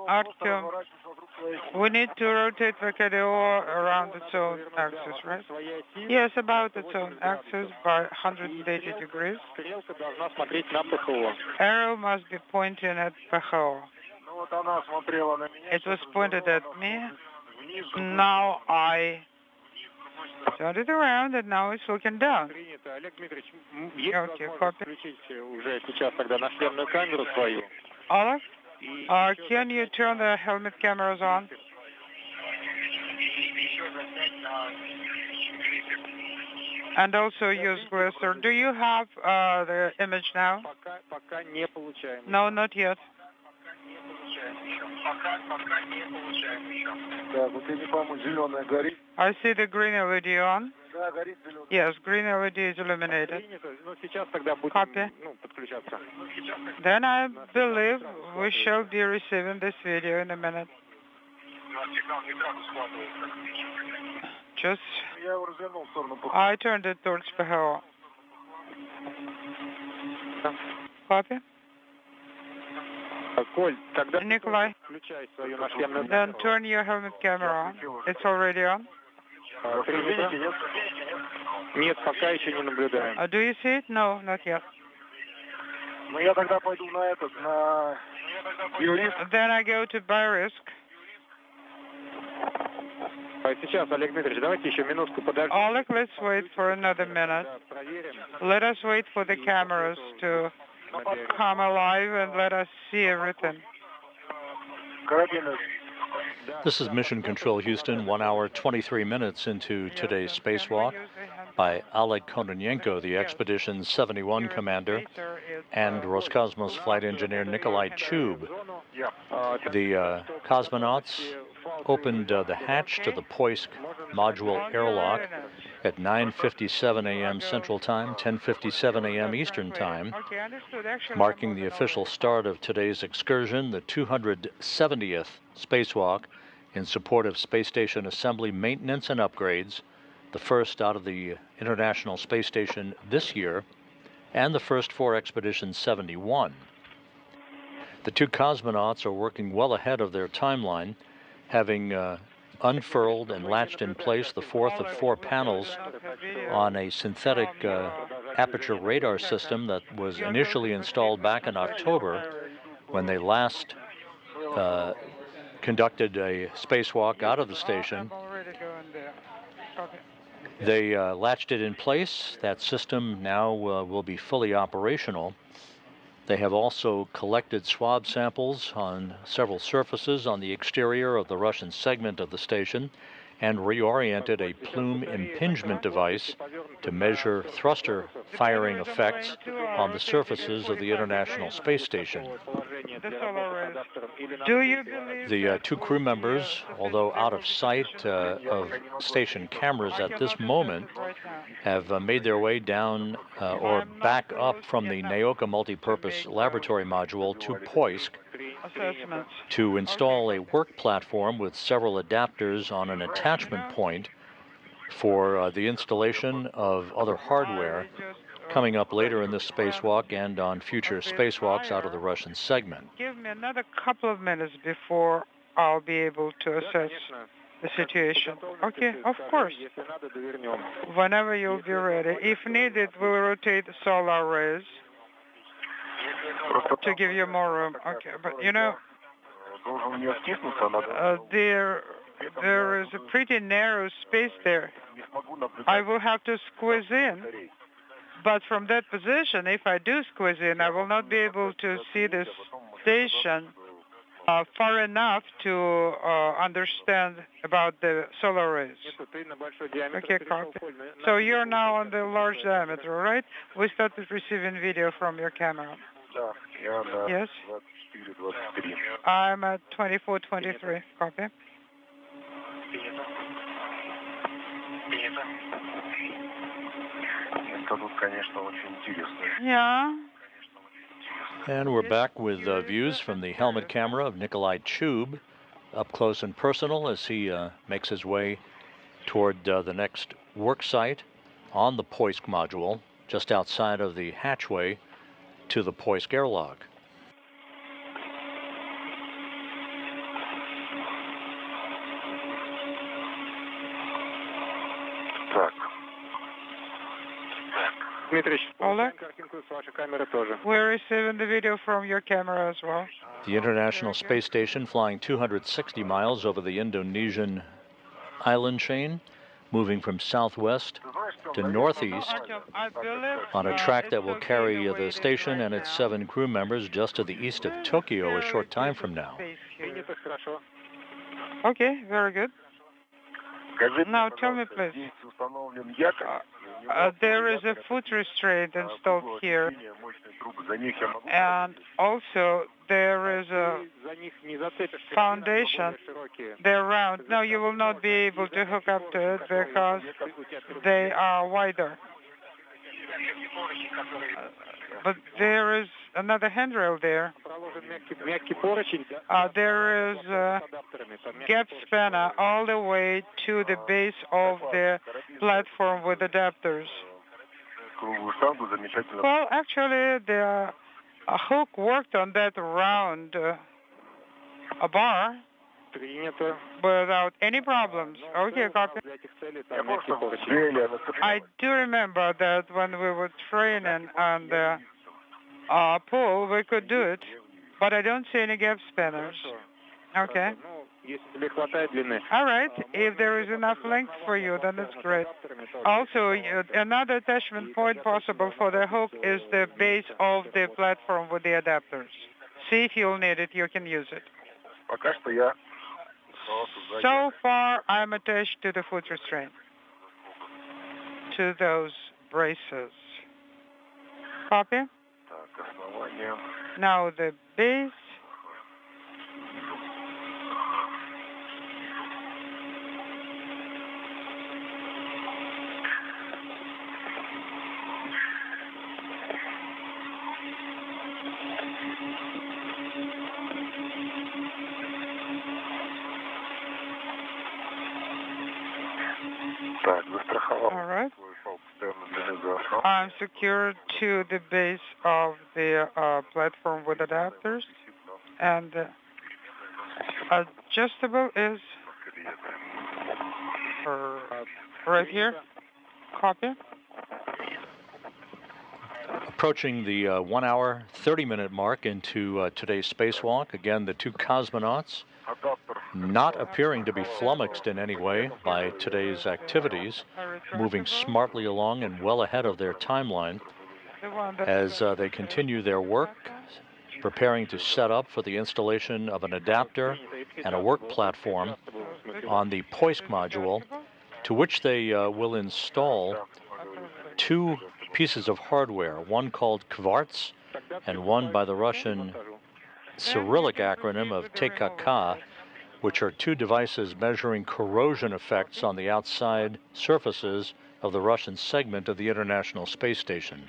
Artyom, we need to rotate the KDO around its own axis, right? Yes, about its own axis by 180 degrees. Arrow must be pointing at PKO. It was pointed at me. Now I turned it around, and now it's looking down. Okay, copy. Olaf? Can you turn the helmet cameras on? And also use Glisser. Do you have the image now? No, not yet. I see the green LED on. Yes, green LED is illuminated. Copy. Then I believe we shall be receiving this video in a minute. Just, I turned it towards PKO. Copy. Nikolai, then turn your helmet camera on. It's already on. Do you see it? No, not yet. Then I go to Poisk. Oleg, let's wait for another minute. Let us wait for the cameras to come alive and let us see everything. This is Mission Control Houston, 1 hour, 23 minutes into today's spacewalk by Oleg Kononenko, the Expedition 71 commander, and Roscosmos flight engineer Nikolai Chub. The cosmonauts opened the hatch to the Poisk module airlock at 9:57 a.m. Central Time, 10:57 a.m. Eastern Time, marking the official start of today's excursion, the 270th spacewalk in support of space station assembly, maintenance, and upgrades, the first out of the International Space Station this year, and the first for Expedition 71. The two cosmonauts are working well ahead of their timeline, having unfurled and latched in place the fourth of 4 panels on a synthetic aperture radar system that was initially installed back in October when they last conducted a spacewalk out of the station. They latched it in place. That system now will be fully operational. They have also collected swab samples on several surfaces on the exterior of the Russian segment of the station and reoriented a Plume impingement device to measure thruster firing effects on the surfaces of the International Space Station. Do you believe the two crew members, although out of sight of station cameras at this moment, have made their way down or back up from the Naoka multipurpose laboratory module to Poisk to install a work platform with several adapters on an attachment point for the installation of other hardware coming up later in this spacewalk and on future spacewalks out of the Russian segment. Give me another couple of minutes before I'll be able to assess the situation. Okay, of course. Whenever you'll be ready. If needed, we'll rotate the solar rays to give you more room. Okay, but you know, there is a pretty narrow space there. I will have to squeeze in. But from that position, if I do squeeze in, I will not be able to see this station far enough to understand about the solar rays. Okay, copy. So you're now on the large diameter, right? We started receiving video from your camera. Yes? I'm at 2423. Copy. Yeah. And we're back with views from the helmet camera of Nikolai Chub, up close and personal as he makes his way toward the next work site on the Poisk module, just outside of the hatchway to the Poisk airlock. Oleg, we're receiving the video from your camera as well. The International Space Station flying 260 miles over the Indonesian island chain, moving from southwest to northeast on a track that will carry the station and its 7 crew members just to the east of Tokyo a short time from now. Okay, very good. Now tell me, please. There is a foot restraint installed here, and also there is a foundation. They're round. No, you will not be able to hook up to it because they are wider. But there is another handrail there. There is a gap spanner all the way to the base of the platform with adapters. Well, actually, the hook worked on that round a bar without any problems. Okay, copy. I do remember that when we were training on the pull, we could do it, but I don't see any gap spanners. Okay. All right. If there is enough length for you, then that's great. Also, another attachment point possible for the hook is the base of the platform with the adapters. See if you'll need it, you can use it. So far, I'm attached to the foot restraint, to those braces. Copy? Now the base. All right. I'm secured to the base of the platform with adapters, and adjustable is right here. Copy. Approaching the 1 hour, 30-minute mark into today's spacewalk. Again, the two cosmonauts not appearing to be flummoxed in any way by today's activities, moving smartly along and well ahead of their timeline as they continue their work, preparing to set up for the installation of an adapter and a work platform on the Poisk module, to which they will install two pieces of hardware, one called Quartz and one by the Russian Cyrillic acronym of TKK, which are two devices measuring corrosion effects on the outside surfaces of the Russian segment of the International Space Station.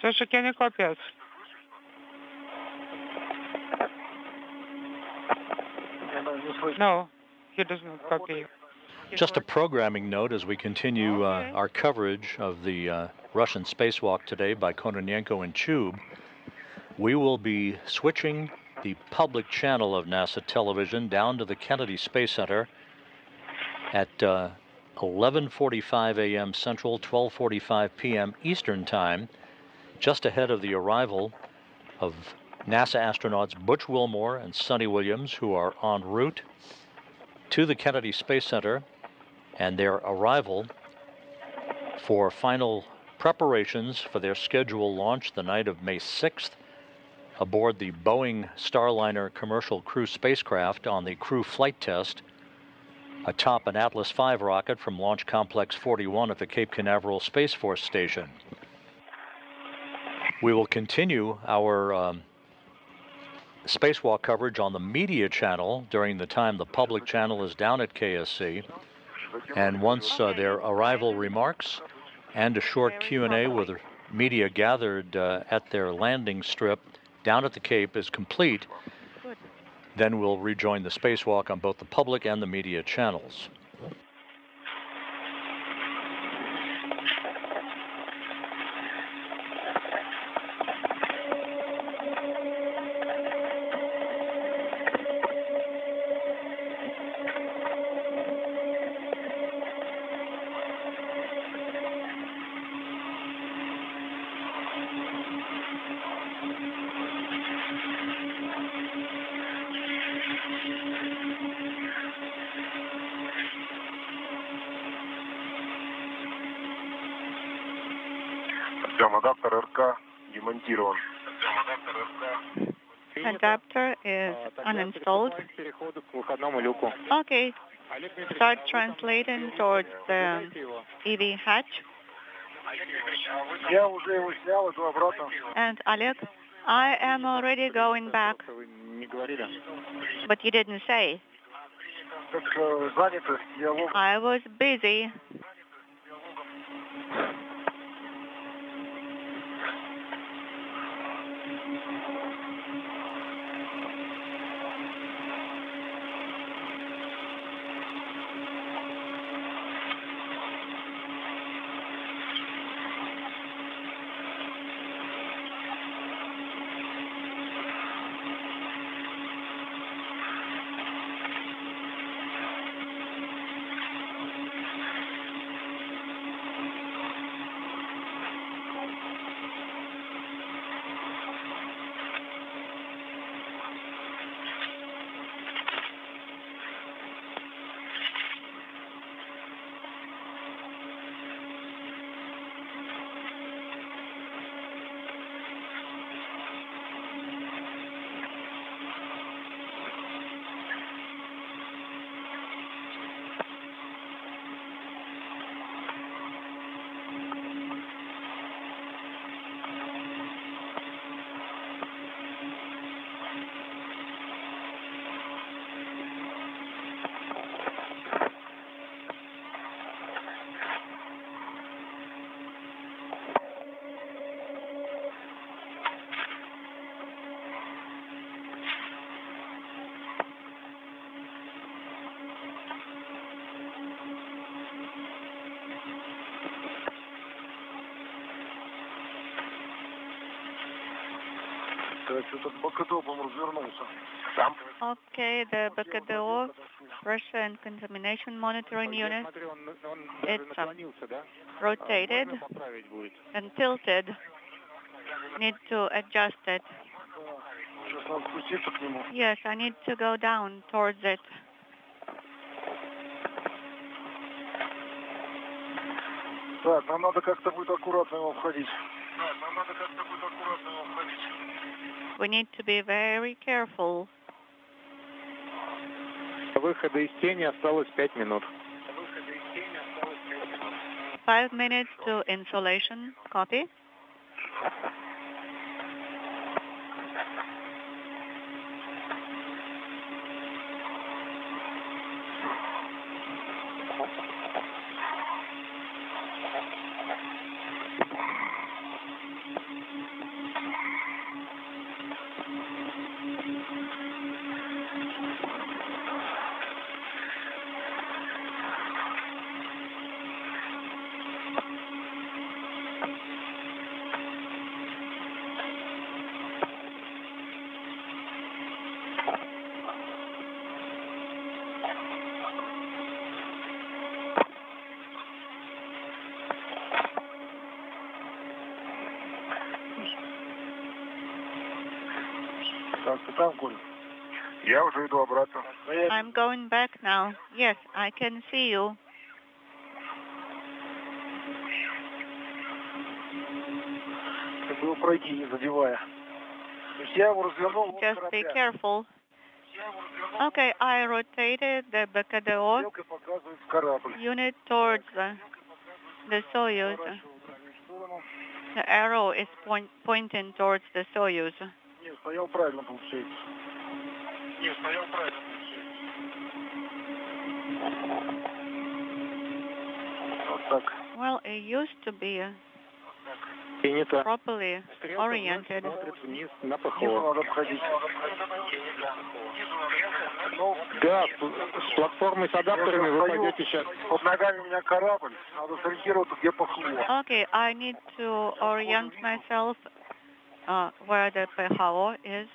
Sasha, can you copy us? No, he does not copy you. Just a programming note as we continue our coverage of the Russian spacewalk today by Kononenko and Chub. We will be switching the public channel of NASA television down to the Kennedy Space Center at 11:45 a.m. Central, 12:45 p.m. Eastern Time, just ahead of the arrival of NASA astronauts Butch Wilmore and Sonny Williams, who are en route to the Kennedy Space Center, and their arrival for final preparations for their scheduled launch the night of May 6th aboard the Boeing Starliner commercial crew spacecraft on the crew flight test atop an Atlas V rocket from Launch Complex 41 at the Cape Canaveral Space Force Station. We will continue our spacewalk coverage on the media channel during the time the public channel is down at KSC. And once their arrival remarks and a short Q&A with media gathered at their landing strip down at the Cape is complete, then we'll rejoin the spacewalk on both the public and the media channels. Adapter is uninstalled. Okay. Start translating towards the EV hatch. And Oleg, I am already going back. But you didn't say. I was busy. Okay, the BKDO, pressure and contamination monitoring unit, it's rotated and tilted. Need to adjust it. Yes, I need to go down towards it. Так, нам надо как-то будет аккуратно его входить. We need to be very careful. Выхода из тени осталось 5 минут. 5 minutes to insulation. Copy. Так, ты там, Коль? Я уже иду обратно. I'm going back now. Yes, I can see you. Как его пройти, не задевая. То есть я его развернул. Just be careful. Okay, I rotated the BKDO Стрелка показывает корабль. unit towards the Soyuz. The arrow is pointing towards the Soyuz. Не, стоял правильно, получается. Не, стоял правильно, получается. Вот так. Well, it used to be Принято. properly oriented. Смотрит вниз на Снизу ПХО. надо обходить. Да, с платформой с адаптерами вы пойдете сейчас. Под ногами у меня корабль. Надо сориентироваться, где ПХО. Okay, I need to orient myself where the PHO is.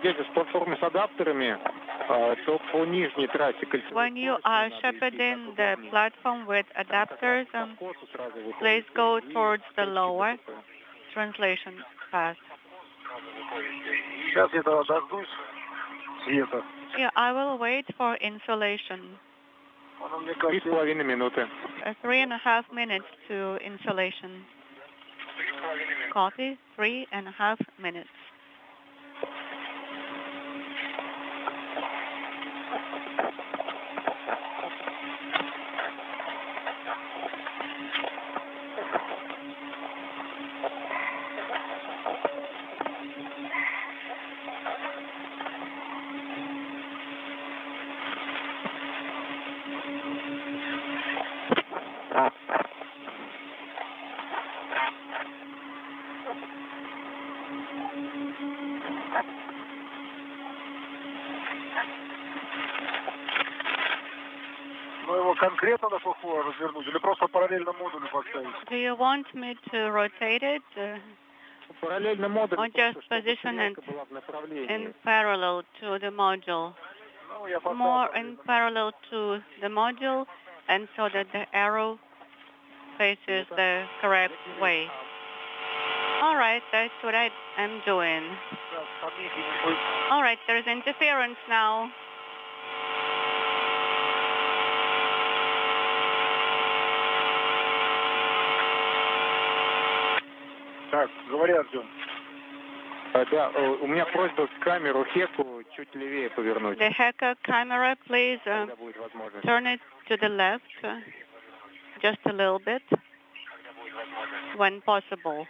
Едете с платформой с адаптерами, то по нижней трассе кольцевой. When you are shepherding the platform with adapters, please go towards the lower translation path. Сейчас я дождусь света. Yeah, I will wait for insolation. Оно мне 3,5 минуты. 3.5 minutes to insolation. Copy, 3.5 minutes. Ну его конкретно на ПХО развернуть или просто параллельно модулю поставить? Do you want me to rotate it Параллельно модуль, or just position it была в направлении. in parallel to the module? Ну, я More in parallel to the module and so that the arrow faces the correct way. All right, that's what I am doing. All right, there's interference now. Так, говори, Артем. Да, у меня просьба камеру Хеку чуть левее повернуть. The hacker camera, please Когда будет возможность. turn it to the left just a little bit when possible.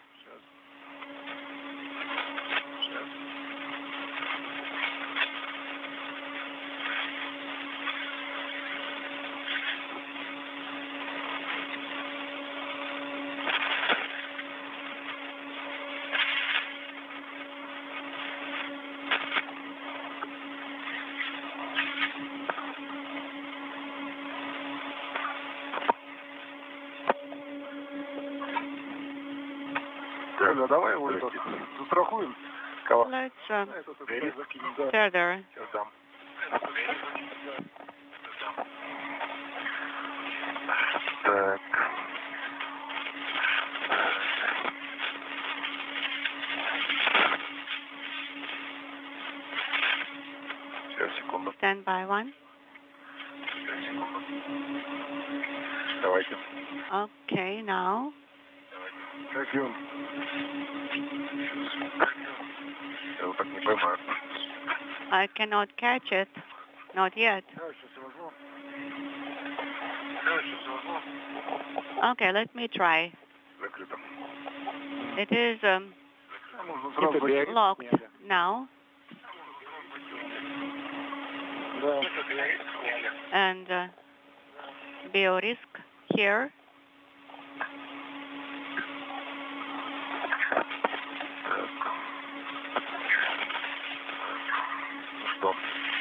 Давай его застрахуем. Let's tether. Так. Сейчас, секунду. Stand by one. Давайте. Okay, now. Как он? Я его так не поймаю. I cannot catch it. Not yet. Okay, let me try. Закрыто. It is locked now. And biorisk here. Что?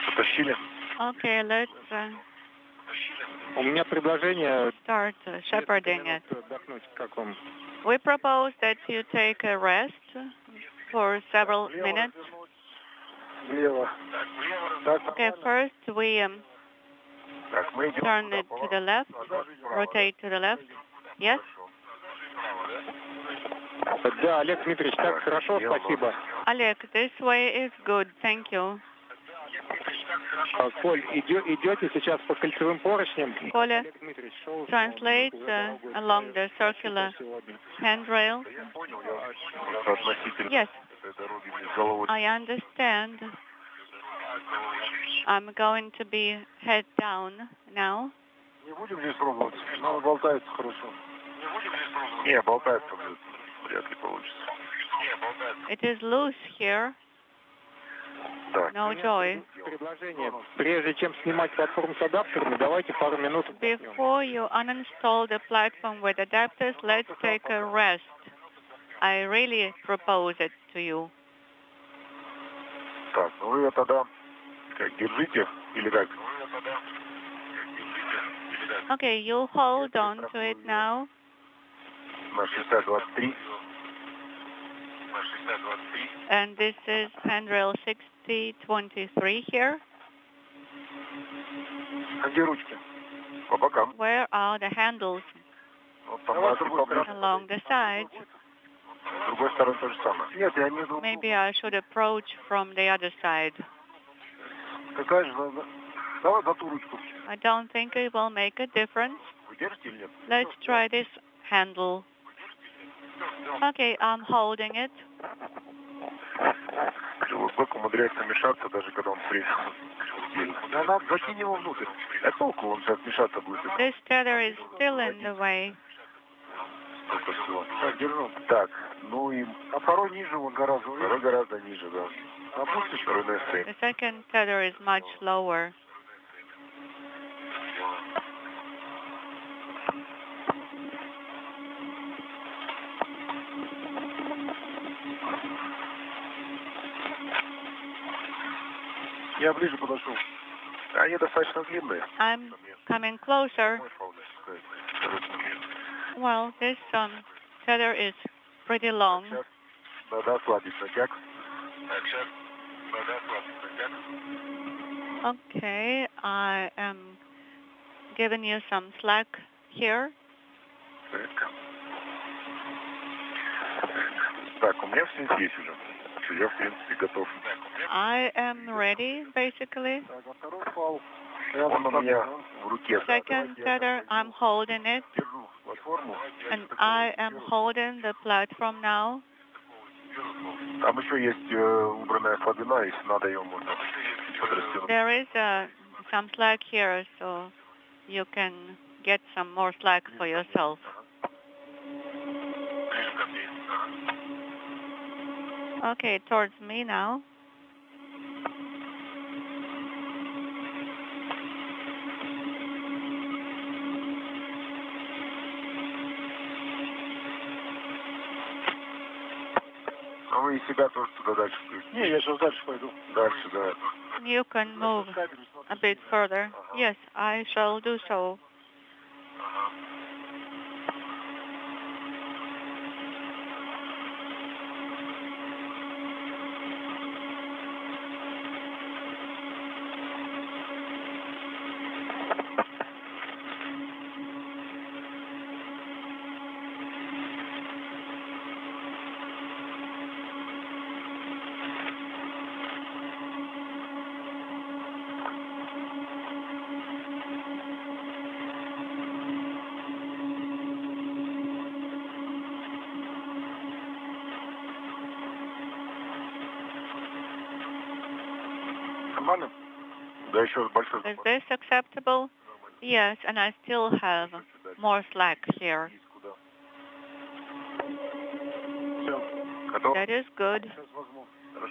Потащили? Okay, let's У меня предложение start shepherding it. отдохнуть, как вам? We propose that you take a rest for several minutes. Влево. Так. Okay, first we Так, мы идем. turn it to the left, rotate to the left. Yes? Да, Олег Дмитриевич, так хорошо, спасибо. Oleg, this way is good, thank you. Коль, идете сейчас по кольцевым поручням? Коля, Олег Дмитриевич, шел translate along the circular handrail. Относительно Yes, этой дороги вниз головой. I understand. I'm going to be head down now. Не будем здесь пробовать. Надо болтается хорошо. Не, болтается вряд ли получится. It is loose here. Так. No joy. Предложение. Прежде чем снимать платформу с адаптерами, давайте пару минут. Before you uninstall the platform with adapters, let's take a rest. I really propose it to you. Так, ну вы тогда как, держите или как? Okay, you hold on to it now. На 60-23. And this is handrail 6023 here. А где ручки? По бокам. Where are the handles? Вот там на другой стороне. Along the sides. С другой стороны то же самое. Нет, я не думаю. Maybe I should approach from the other side. Какая же? Давай за ту ручку. I don't think it will make a difference. Вы держите или нет? Let's try this handle. Okay, I'm holding it. Кривой бок умудряется мешаться, даже когда он приехал. Ну, надо закинь его внутрь. А толку он сейчас мешаться будет. This tether is still in the way. Только всего. Так, держу. Так, ну и... А второй ниже, он гораздо... Второй гораздо ниже, да. Опустишь второй на S3. The second tether is much lower. Я ближе подошел. Они достаточно длинные. I'm coming closer. Well, this tether is pretty long. Надо ослабить натяг. Okay, I am giving you some slack here. Так, у меня все здесь уже. Я, в принципе, готов. I am ready, basically. Так, а второй пал. Он у меня в руке. Second tether, I'm holding it. Держу платформу. And I am holding the platform now. Там еще есть убранная слабина, если надо, ее можно подрастянуть. There is some slack here, so you can get some more slack for yourself. Okay, towards me now. А вы и себя тоже туда дальше включите. Не, я сейчас дальше пойду. Дальше, да. You can move a bit further. Yes, I shall do so. Is this acceptable? Yes, and I still have more slack here. That is good.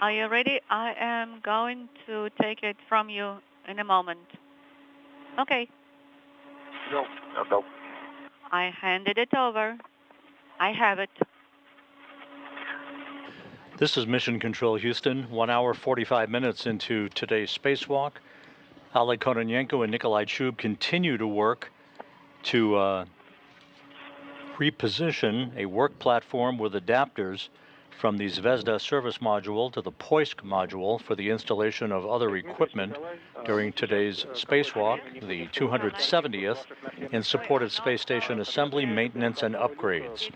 Are you ready? I am going to take it from you in a moment. Okay. I handed it over. I have it. This is Mission Control Houston, 1 hour 45 minutes into today's spacewalk. Oleg Kononenko and Nikolai Chub continue to work to reposition a work platform with adapters from the Zvezda service module to the Poisk module for the installation of other equipment during today's spacewalk, the 270th, in supported space station assembly, maintenance, and upgrades.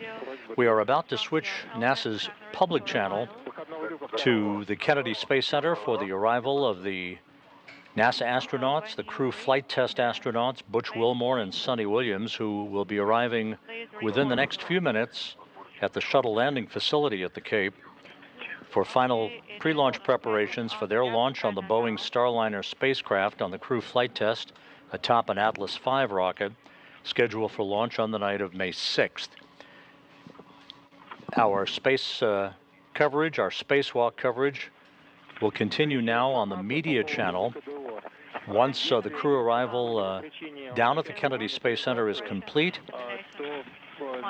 We are about to switch NASA's public channel to the Kennedy Space Center for the arrival of the NASA astronauts, the crew flight test astronauts, Butch Wilmore and Sonny Williams, who will be arriving within the next few minutes at the shuttle landing facility at the Cape for final pre-launch preparations for their launch on the Boeing Starliner spacecraft on the crew flight test atop an Atlas V rocket, scheduled for launch on the night of May 6th. Our space coverage, our spacewalk coverage, will continue now on the media channel. Once the crew arrival down at the Kennedy Space Center is complete,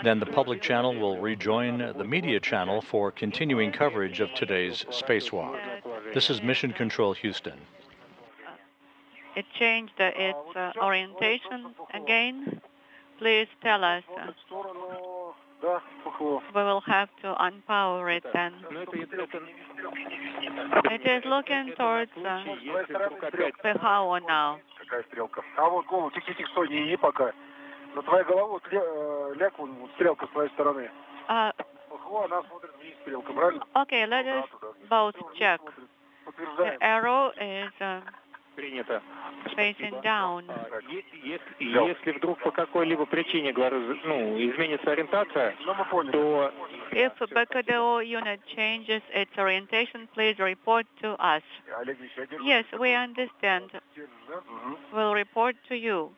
then the public channel will rejoin the media channel for continuing coverage of today's spacewalk. This is Mission Control Houston. It changed its orientation again. Please tell us. We will have to unpower it then. It is looking towards Pehao now. Okay, let us both check. The arrow is facing down. Если вдруг по какой-либо причине изменится ориентация, то... If BKDO unit changes its orientation, please report to us. Yes, we understand. We'll report to you.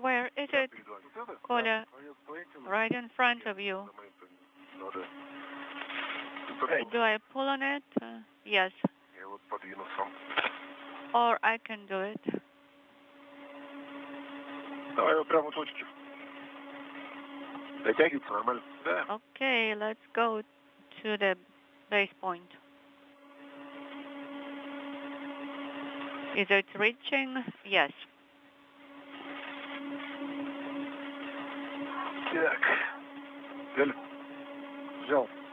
Where is it, Коля? Right in front of you. Do I pull on it? Yes. Or I can do it. Okay, let's go to the base point. Is it reaching? Yes.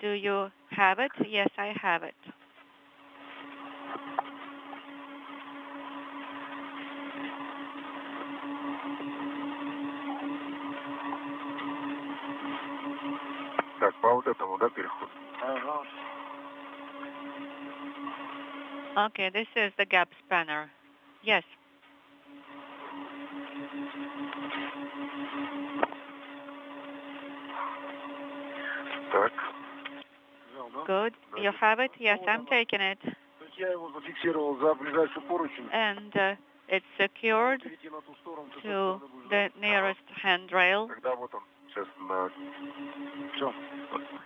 Do you have it? Yes, I have it. Okay, this is the gap spanner. Yes. Good. You have it? Yes, I'm taking it. And it's secured to the nearest handrail.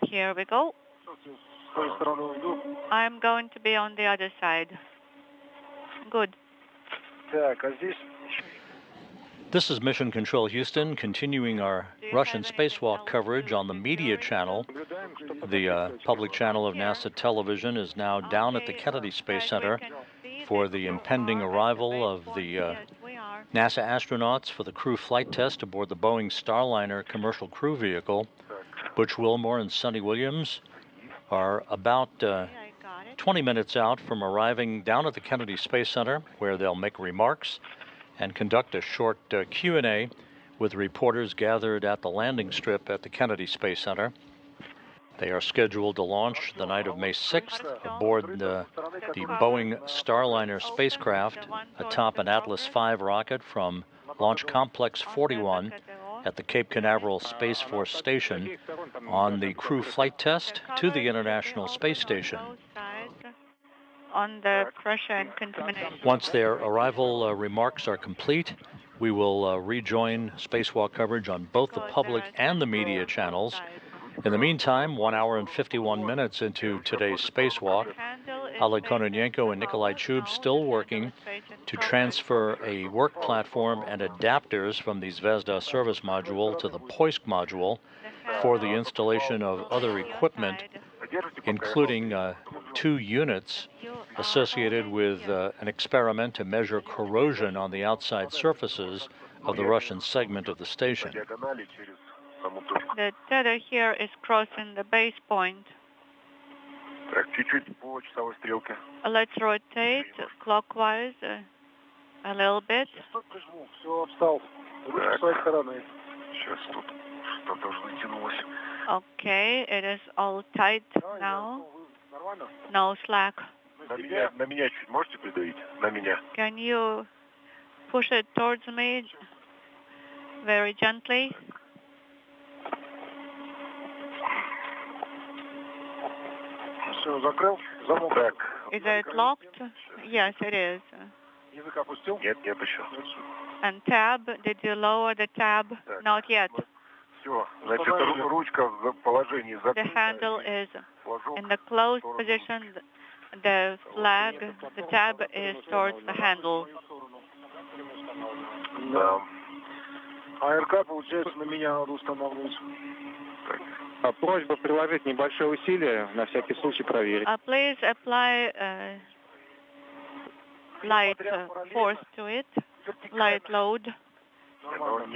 Here we go. I'm going to be on the other side. Good. This is Mission Control Houston, continuing our Russian spacewalk coverage on the media channel. The public channel of NASA television is now down at the Kennedy Space Center for the impending arrival of the NASA astronauts for the crew flight test aboard the Boeing Starliner commercial crew vehicle. Butch Wilmore and Sonny Williams are about 20 minutes out from arriving down at the Kennedy Space Center, where they'll make remarks and conduct a short Q&A with reporters gathered at the landing strip at the Kennedy Space Center. They are scheduled to launch the night of May 6th aboard the Boeing Starliner spacecraft atop an Atlas V rocket from Launch Complex 41 at the Cape Canaveral Space Force Station on the crew flight test to the International Space Station. On the pressure and contamination. Once their arrival remarks are complete, we will rejoin spacewalk coverage on both the public and the media channels. In the meantime, 1 hour and 51 minutes into today's spacewalk, Oleg Kononenko and Nikolai Chub still working to transfer a work platform and adapters from the Zvezda service module to the Poisk module for the installation of other equipment, including 2 units associated with an experiment to measure corrosion on the outside surfaces of the Russian segment of the station. The tether here is crossing the base point. Let's rotate clockwise a little bit. Okay, it is all tight now. No slack. Can you push it towards me very gently? Is it locked? Yes, it is. And tab, did you lower the tab? Not yet. The handle is in the closed position. The flag, the tab is towards the handle. Просьба приложить небольшое усилие, на всякий случай проверить. Please apply light force to it, light load,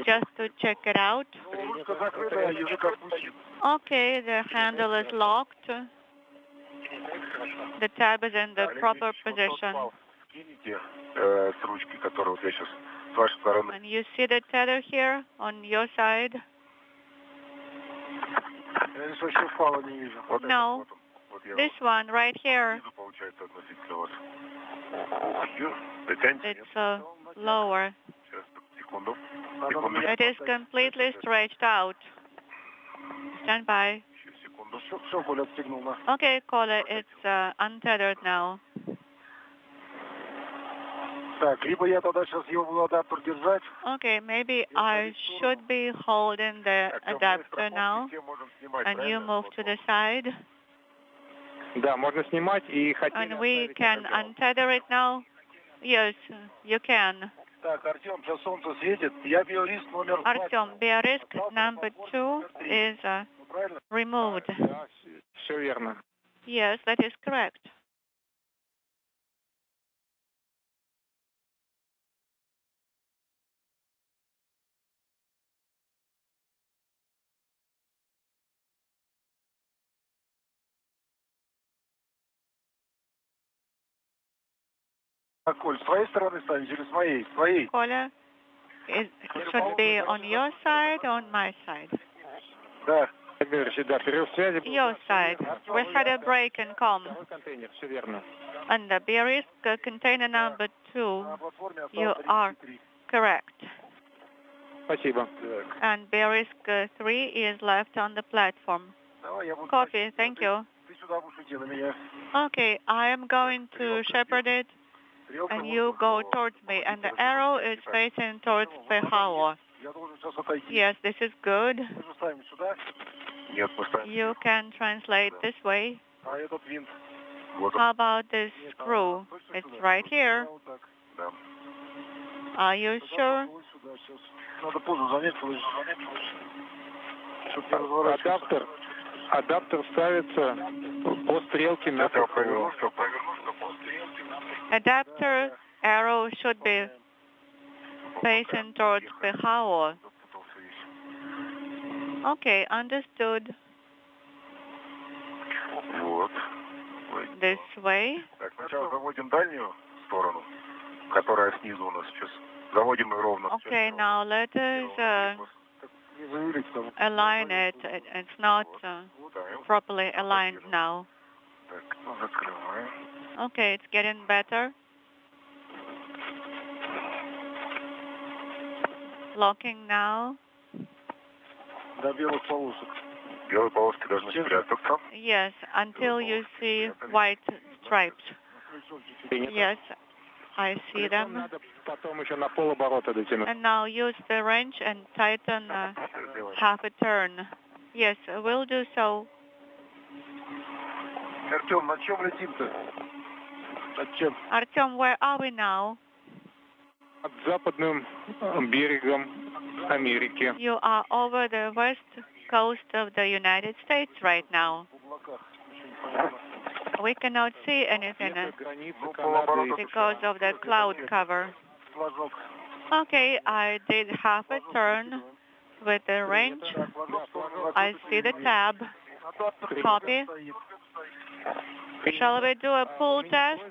just to check it out. Okay, the handle is locked. The tab is in the proper position. And you see the tether here on your side? No, this one right here. It's lower. It is completely stretched out. Stand by. Okay, caller, it's untethered now. Okay, maybe I should be holding the adapter now, and you move to the side. And we can untether it now? Yes, you can. Artyom, biorisk number 2 is removed. Yes, that is correct. Caller, it should be on your side or on my side? Your side. We had a break in comm. And the biorisk container number 2, you are correct. And biorisk 3 is left on the platform. Copy, thank you. Okay, I am going to shepherd it, and you go towards me, and the arrow is facing towards Pehao. Yes, this is good. You can translate this way. А этот винт? How about this screw? It's right here. Да. Are you sure? Сюда, сейчас. Надо позу занять, чтобы не разворачиваться. Адаптер ставится по стрелке на ППО. Adapter arrow should be facing towards PHO. Okay, understood. Вот. This way. Так, сначала заводим дальнюю сторону, которая снизу у нас сейчас. Заводим ее ровно. Okay, now let us align it. It's not properly aligned now. Так, ну, закрываем. Okay, it's getting better. Locking now. До белых полосок. Белые полоски должны спрятаться. Yes, until you see white stripes. Yes, I see them. Надо потом еще на полоборота дотянуть. And now use the wrench and tighten half a turn. Yes, we'll do so. Артем, на чем летим-то? Над чем? Artyom, where are we now? Над западным берегом Америки. You are over the west coast of the United States right now. We cannot see anything because of the cloud cover. Okay, I did half a turn with the wrench. I see the tab. Copy. Shall we do a pull test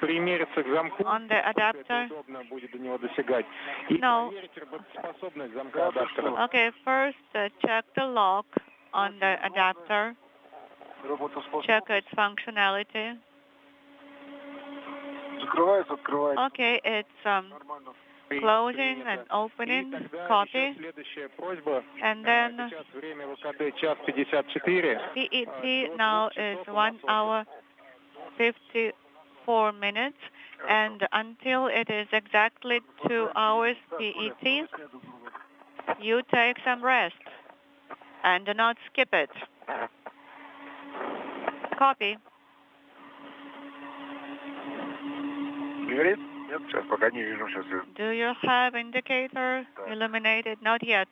Примериться к замку, on the adapter? удобно будет до него досягать. И No. проверить работоспособность замка адаптера. Okay, first check the lock on the adapter. Check its functionality. Закрывается, открывается. Okay, it's closing and opening. Copy. Следующая просьба. And then Сейчас время ВКД час 54. PET now is 1 hour 54 minutes, and until it is exactly 2 hours PET, you take some rest and do not skip it. Copy. Горит? Нет, сейчас пока не вижу. Сейчас я... Do you have indicator illuminated? Not yet.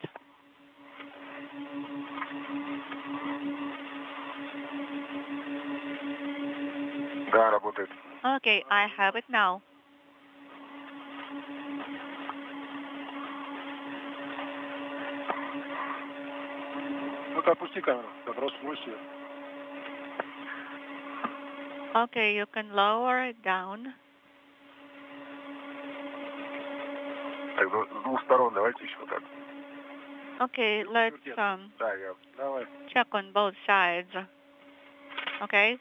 Да, работает. Okay, I have it now. Ну-ка, опусти камеру. Вопрос в свет. Okay, you can lower it down. Так, с двух сторон давайте еще так. Okay, let's Да, я. Давай. check on both sides. Okay?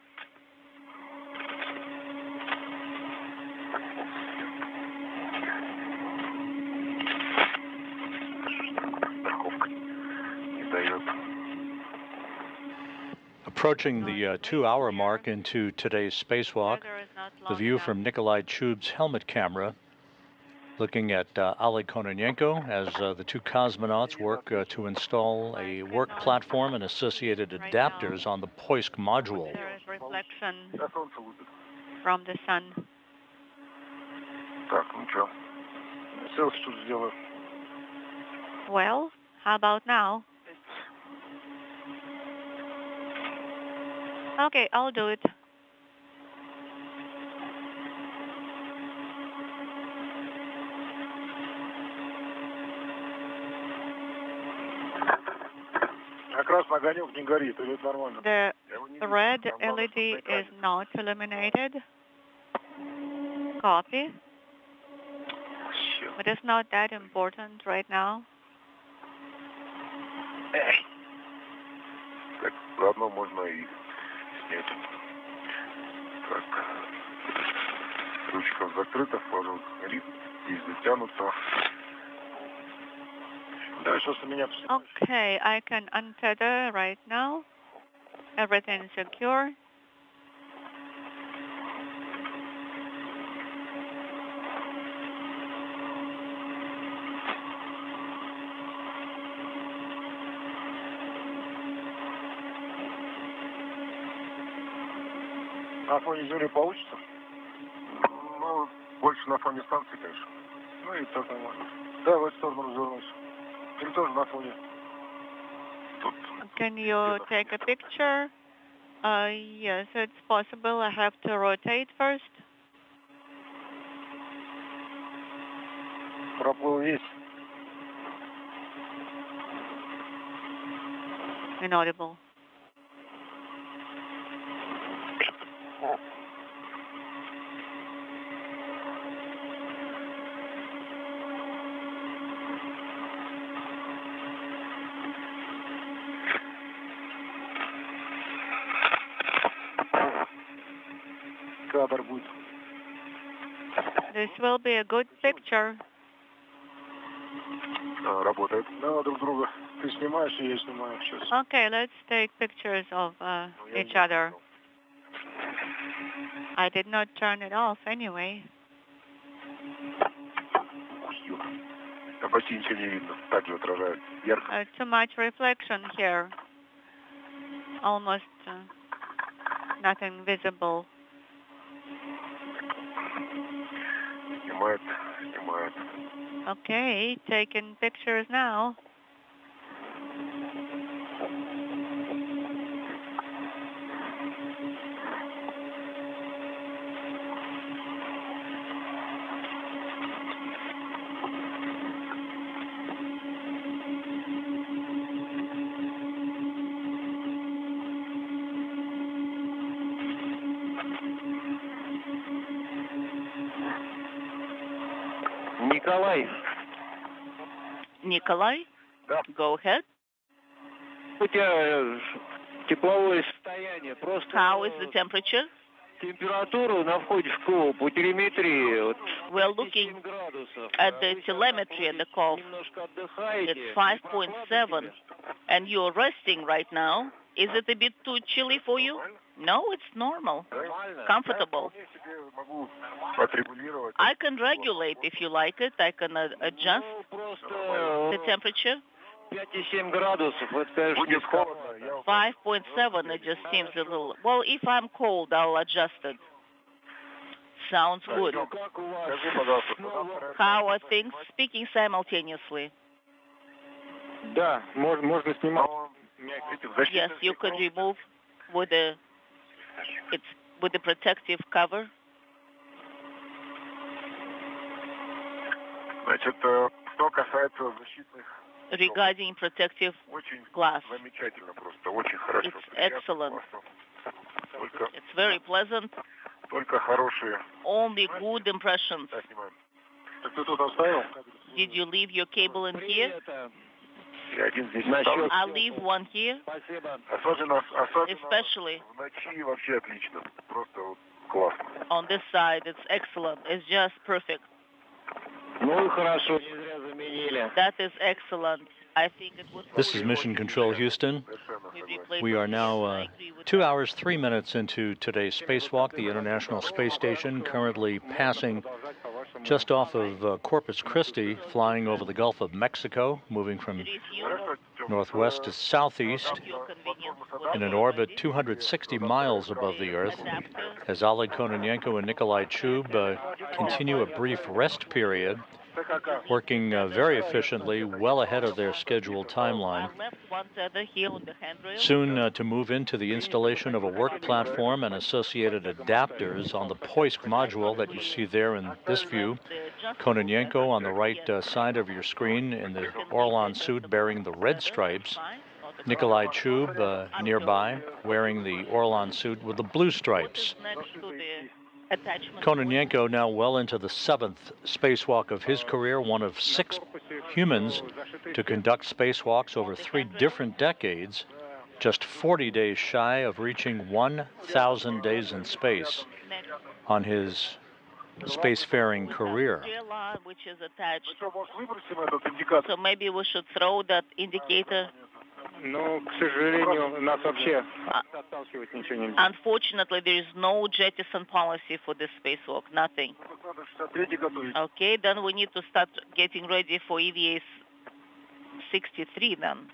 Страховка не дает. Approaching the 2-hour mark into today's spacewalk, Weather is not the long view enough. from Nikolai Chub's helmet camera, looking at Ali Kononenko as the two cosmonauts work to install a work platform and associated adapters on the Poisk module. There is reflection Да, солнце лупит. from the sun. Так, ну что? Селфи тут сделаю. Well, how about now? Okay, I'll do it. А красный огонек не горит, или это нормально? The Я его не вижу. red Там надо LED на is экране. not illuminated. Copy. Черт. But it's not that important right now. Эй. Так, заодно можно и снять. Так. Ручка закрыта, пожалуйста, горит. Здесь затянуто. Да, сейчас у меня... Okay, I can untether right now. Everything is secure. На фоне Земли получится? Ну, больше на фоне станции, конечно. Ну и так нормально. Да, в эту сторону развернусь. Или тоже на фоне. Тут. Can you take a picture? Yes, it's possible. I have to rotate first. Проплыл есть. Inaudible. Кадр будет. This will be a good picture. Работает. Да, друг друга. Ты снимаешь, и я снимаю сейчас. Okay, let's take pictures of each other. I did not turn it off anyway. Почти ничего не видно. Так же отражает. Ярко. Too much reflection here. Almost nothing visible. Снимает, снимает. Okay, taking pictures now. Николай. Nikolai, Да. go ahead. У тебя тепловое состояние. Просто How is the temperature? температуру на входе в КО по телеметрии вот, We're looking 7 градусов. at the telemetry at the call. Немножко отдыхаете. It's 5.7, and you're resting right now. Is it a bit too chilly for you? No, it's normal, comfortable. Отрегулировать. I can regulate if you like it. I can adjust Ну, просто the temperature. 5,7 градусов, это, конечно, Будет холодно. Я 5.7, it just seems a little... Well, if I'm cold, I'll adjust it. Sounds good. Как у вас? Скажи, пожалуйста, How are things? Speaking simultaneously. Да, можно снимать. Yes, you could remove with the protective cover. Значит, что касается защитных, Regarding protective очень glass, замечательно просто, очень хорошо. it's excellent. Только, It's very pleasant. только хорошие. Only good impressions. Да, снимаем. Так ты тут оставил? Did you leave your cable in here? Я один здесь Насчет- оставлю. I'll leave one here, Спасибо. Особенно especially в ночи вообще отлично. Просто вот классно. on this side. It's excellent. It's just perfect. Ну и хорошо, не зря заменили. That is excellent. I think it would This is Mission Control Houston. We are now 2 hours, 3 minutes into today's spacewalk, the International Space Station, currently passing just off of Corpus Christi, flying over the Gulf of Mexico, moving from northwest to southeast in an orbit 260 miles above the Earth, as Oleg Kononenko and Nikolai Chub continue a brief rest period, working very efficiently, well ahead of their scheduled timeline. Soon to move into the installation of a work platform and associated adapters on the Poisk module that you see there in this view. Kononenko on the right side of your screen in the Orlan suit bearing the red stripes. Nikolai Chub nearby wearing the Orlan suit with the blue stripes. Kononenko now well into the 7th spacewalk of his career, one of 6 humans to conduct spacewalks over 3 different decades, just 40 days shy of reaching 1,000 days in space on his spacefaring career. Which is attached. Что, может, выбросим этот индикатор? So maybe we should throw that indicator. Ну, к сожалению, нас вообще отталкивать ничего нельзя. Unfortunately, there is no jettison policy for this spacewalk, nothing. Надо 63 готовить. Okay, then we need to start getting ready for EVA 63 then.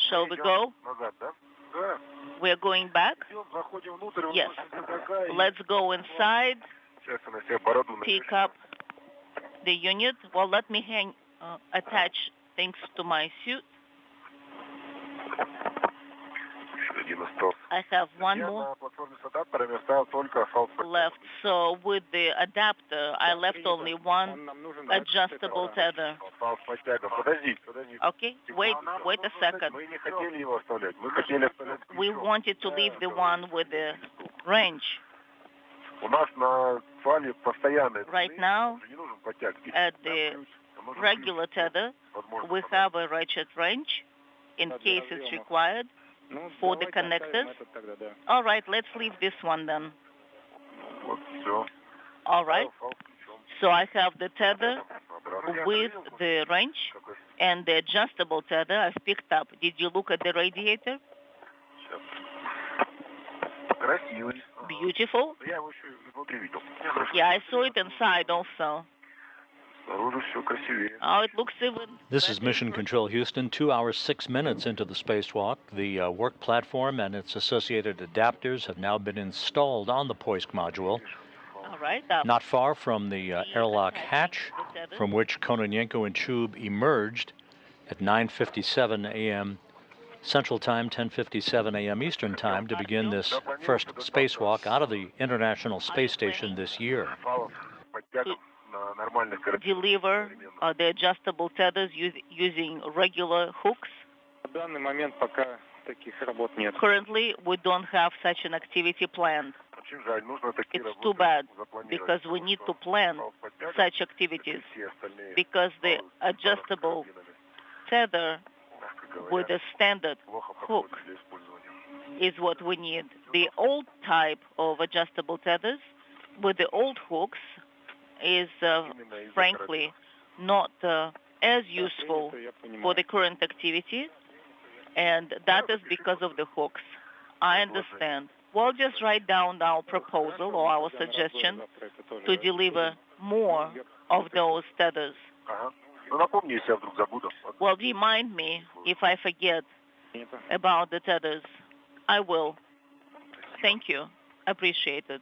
Shall we go? We're going back? Yes. Let's go inside, pick up the unit. Well, let me attach things to my suit. I have one more left. So with the adapter, I left only one adjustable tether. Okay, wait a second. We wanted to leave the one with the range. Right now, at the regular tether, we have a ratchet range in case it's required for the connectors. All right, let's leave this one then. All right. So I have the tether with the range and the adjustable tether I've picked up. Did you look at the radiator? Beautiful. Yeah, I saw it inside also. Oh, it looks even. This is Mission Control Houston, 2 hours, 6 minutes into the spacewalk. The work platform and its associated adapters have now been installed on the Poisk module. All right. Not far from the airlock hatch, from which Kononenko and Chub emerged at 9:57 a.m. Central Time, 10:57 a.m. Eastern Time, to begin this first spacewalk out of the International Space Station this year. Deliver the adjustable tethers using regular hooks. Currently, we don't have such an activity planned. It's too bad, because we need to plan such activities, because the adjustable tether with a standard hook is what we need. The old type of adjustable tethers with the old hooks is frankly not as useful for the current activity, and that is because of the hooks. I understand. We'll just write down our proposal or our suggestion to deliver more of those tethers. Well, remind me if I forget about the tethers. I will. Thank you. Appreciate it.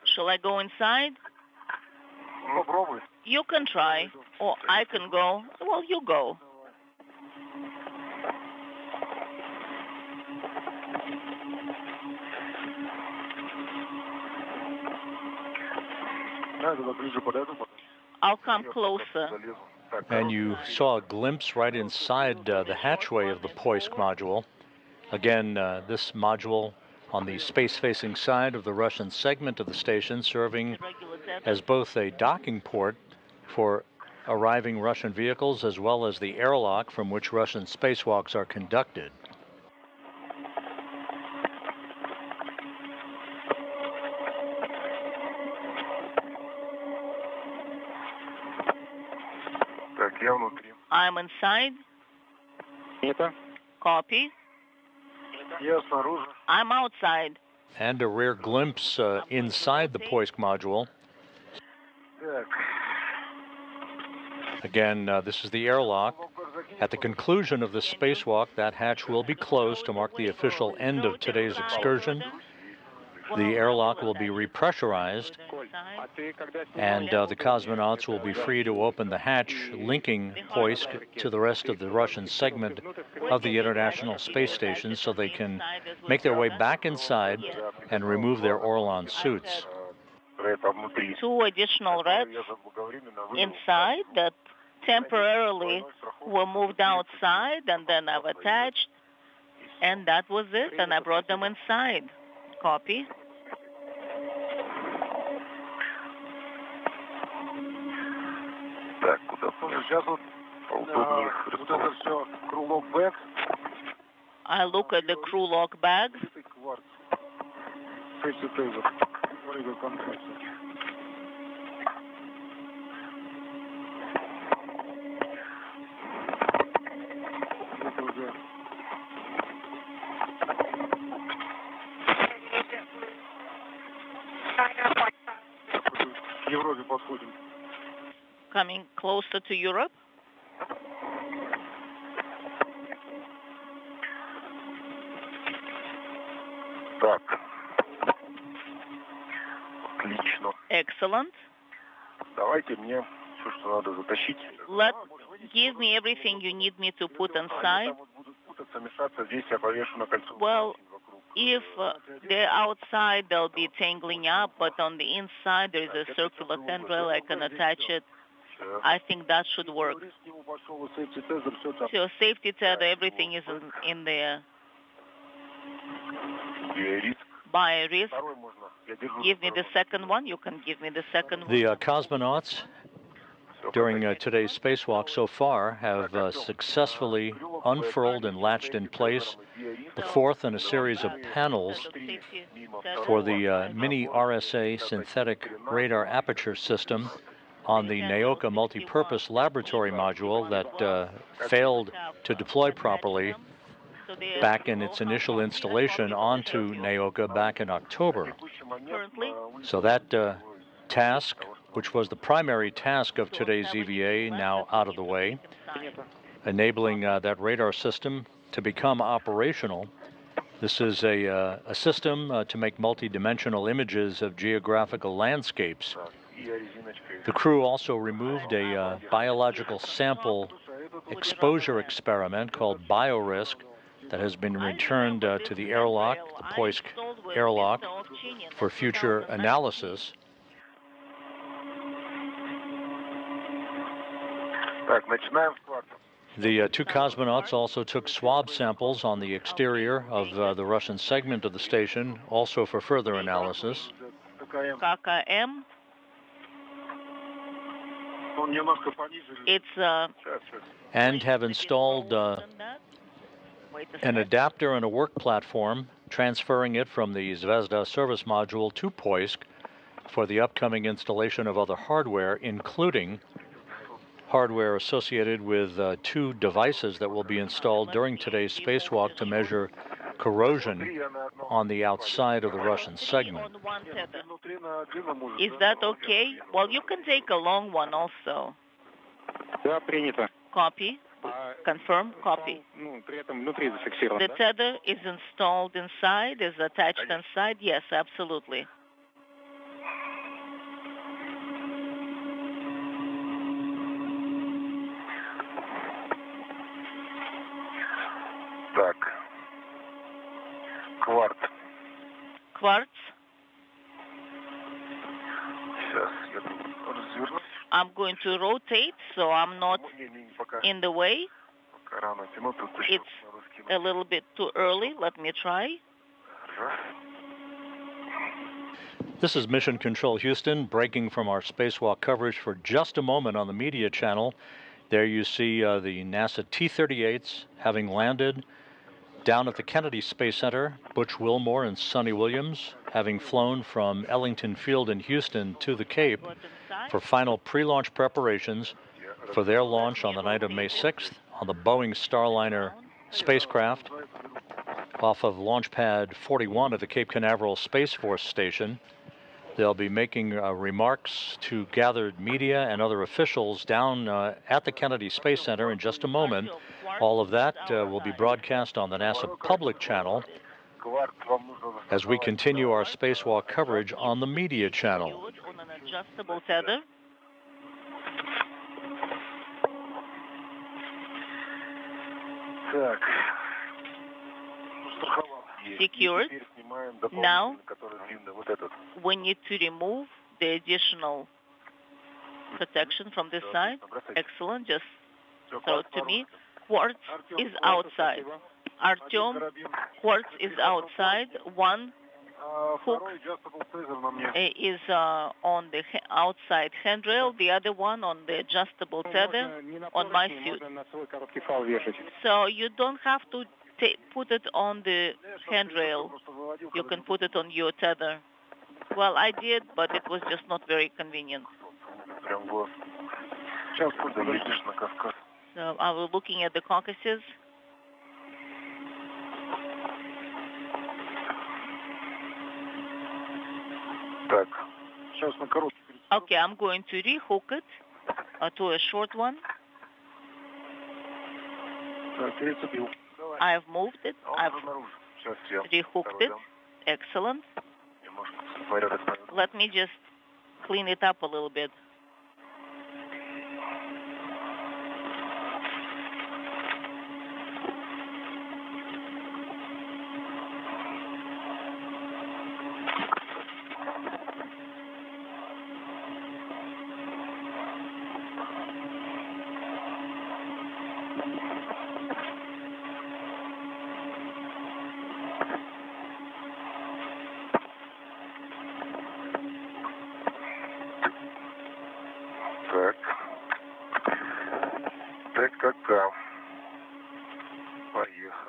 Shall I go inside? You can try, or I can go. Well, you go. I'll come closer. And you saw a glimpse right inside the hatchway of the Poisk module. Again, this module on the space-facing side of the Russian segment of the station, serving as both a docking port for arriving Russian vehicles as well as the airlock from which Russian spacewalks are conducted. I'm inside. Copy. I'm outside. And a rare glimpse inside the Poisk module. Again, this is the airlock. At the conclusion of the spacewalk, that hatch will be closed to mark the official end of today's excursion. The airlock will be repressurized, and the cosmonauts will be free to open the hatch linking Poisk to the rest of the Russian segment of the International Space Station so they can make their way back inside and remove their Orlan suits. 2 additional reps inside that temporarily were moved outside, and then I've attached, and that was it, and I brought them inside. Copy. Так, куда? Сейчас вот это все crew log bag. I look at the crew log bag. Safety taser. Very compressor. Это уже. К Европе подходим. Coming closer to Europe. Так. Отлично. Excellent. Давайте мне все, что надо затащить. Give me everything you need me to put inside. Будут путаться, мешаться. Здесь я повешу на кольцо. Well, if they're outside, they'll be tangling up, but on the inside there is a circular handrail. I can attach it. I think that should work. So safety tether, everything is in there. By risk. Give me the second one. You can give me the second one. The cosmonauts during today's spacewalk so far have successfully unfurled and latched in place the fourth in a series of panels for the mini RSA synthetic radar aperture system on the Naoka multi-purpose laboratory module that failed to deploy properly back in its initial installation onto Naoka back in October. So that task, which was the primary task of today's EVA, now out of the way, enabling that radar system to become operational. This is a system to make multidimensional images of geographical landscapes. The crew also removed a biological sample exposure experiment called BioRisk that has been returned to the airlock, the Poisk airlock, for future analysis. The two cosmonauts also took swab samples on the exterior of the Russian segment of the station, also for further analysis. KKM. It's and have installed an adapter and a work platform, transferring it from the Zvezda service module to Poisk for the upcoming installation of other hardware, including hardware associated with two devices that will be installed during today's spacewalk to measure corrosion on the outside of the Russian segment. Is that okay? Well, you can take a long one also. Copy. Confirm. Copy. The tether is installed inside, is attached inside? Yes, absolutely. Так. Quartz. Сейчас я развернусь. I'm going to rotate, so I'm not in the way. It's a little bit too early. Let me try. This is Mission Control Houston, breaking from our spacewalk coverage for just a moment on the media channel. There you see the NASA T-38s having landed down at the Kennedy Space Center. Butch Wilmore and Sonny Williams having flown from Ellington Field in Houston to the Cape for final pre-launch preparations for their launch on the night of May 6th on the Boeing Starliner spacecraft off of Launch Pad 41 at the Cape Canaveral Space Force Station. They'll be making remarks to gathered media and other officials down at the Kennedy Space Center in just a moment. All of that will be broadcast on the NASA public channel as we continue our spacewalk coverage on the media channel. Adjustable tether. Secured. Now we need to remove the additional protection from this side. Excellent. Just throw it to me. Quartz is outside. Artyom, quartz is outside. One hook is on the outside handrail, the other one on the adjustable tether on my suit. So you don't have to put it on the handrail. You can put it on your tether. Well, I did, but it was just not very convenient. So I was looking at the Caucasus. Okay, I'm going to rehook it to a short one. I've moved it. I've rehooked it. Excellent. Let me just clean it up a little bit.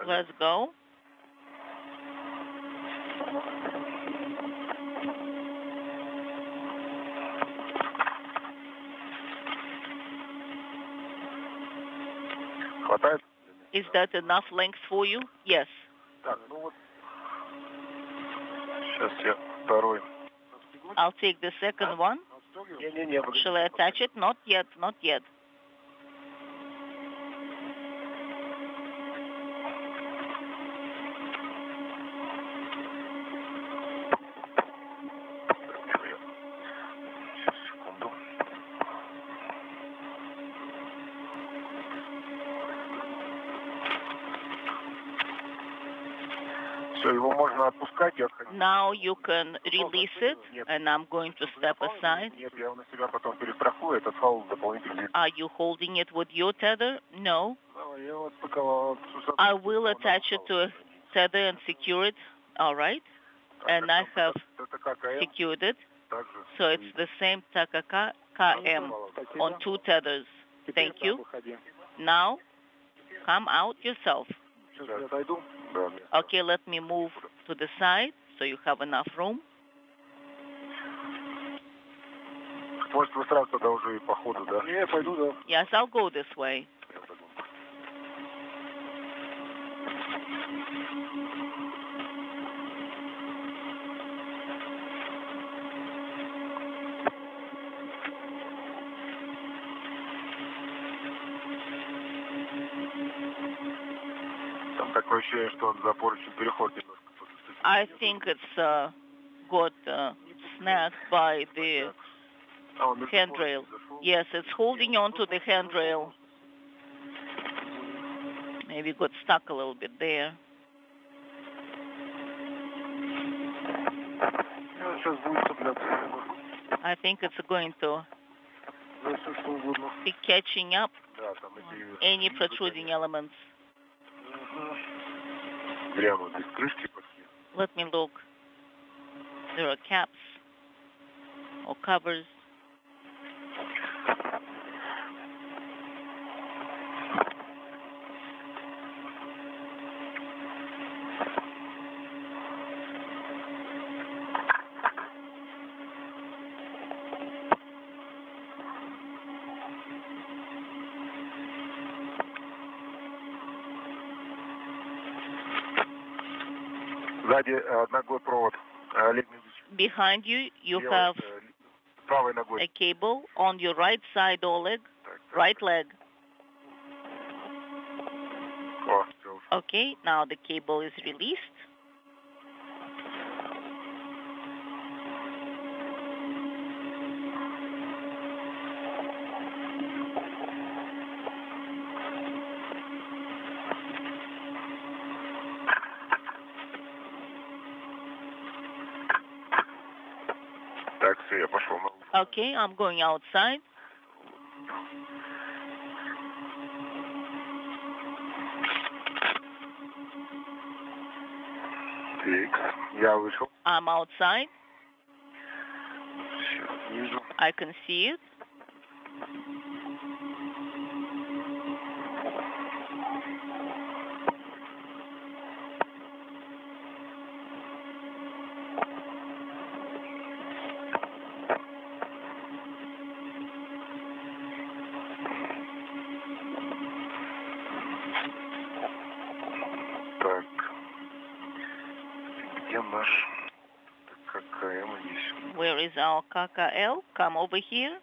Let's go. Is that enough length for you? Yes. I'll take the second one. Shall I attach it? Not yet, not yet. Now you can release it, and I'm going to step aside. Are you holding it with your tether? No. I will attach it to a tether and secure it. All right. And I have secured it. So it's the same Takaka KM on 2 tethers. Thank you. Now, come out yourself. Okay, let me move to the side so you have enough room. Yes, I'll go this way. I think it's got snagged by the handrail. Yes, it's holding on to the handrail. Maybe got stuck a little bit there. I think it's going to be catching up any protruding elements. Let me look. There are caps or covers. Behind you, you have a cable on your right side, Oleg, right leg. Okay, now the cable is released. Okay, I'm going outside. Я вышел. I'm outside. Вижу. I can see it. Так. Где наш ККМ здесь? Where is our KKL? Come over here.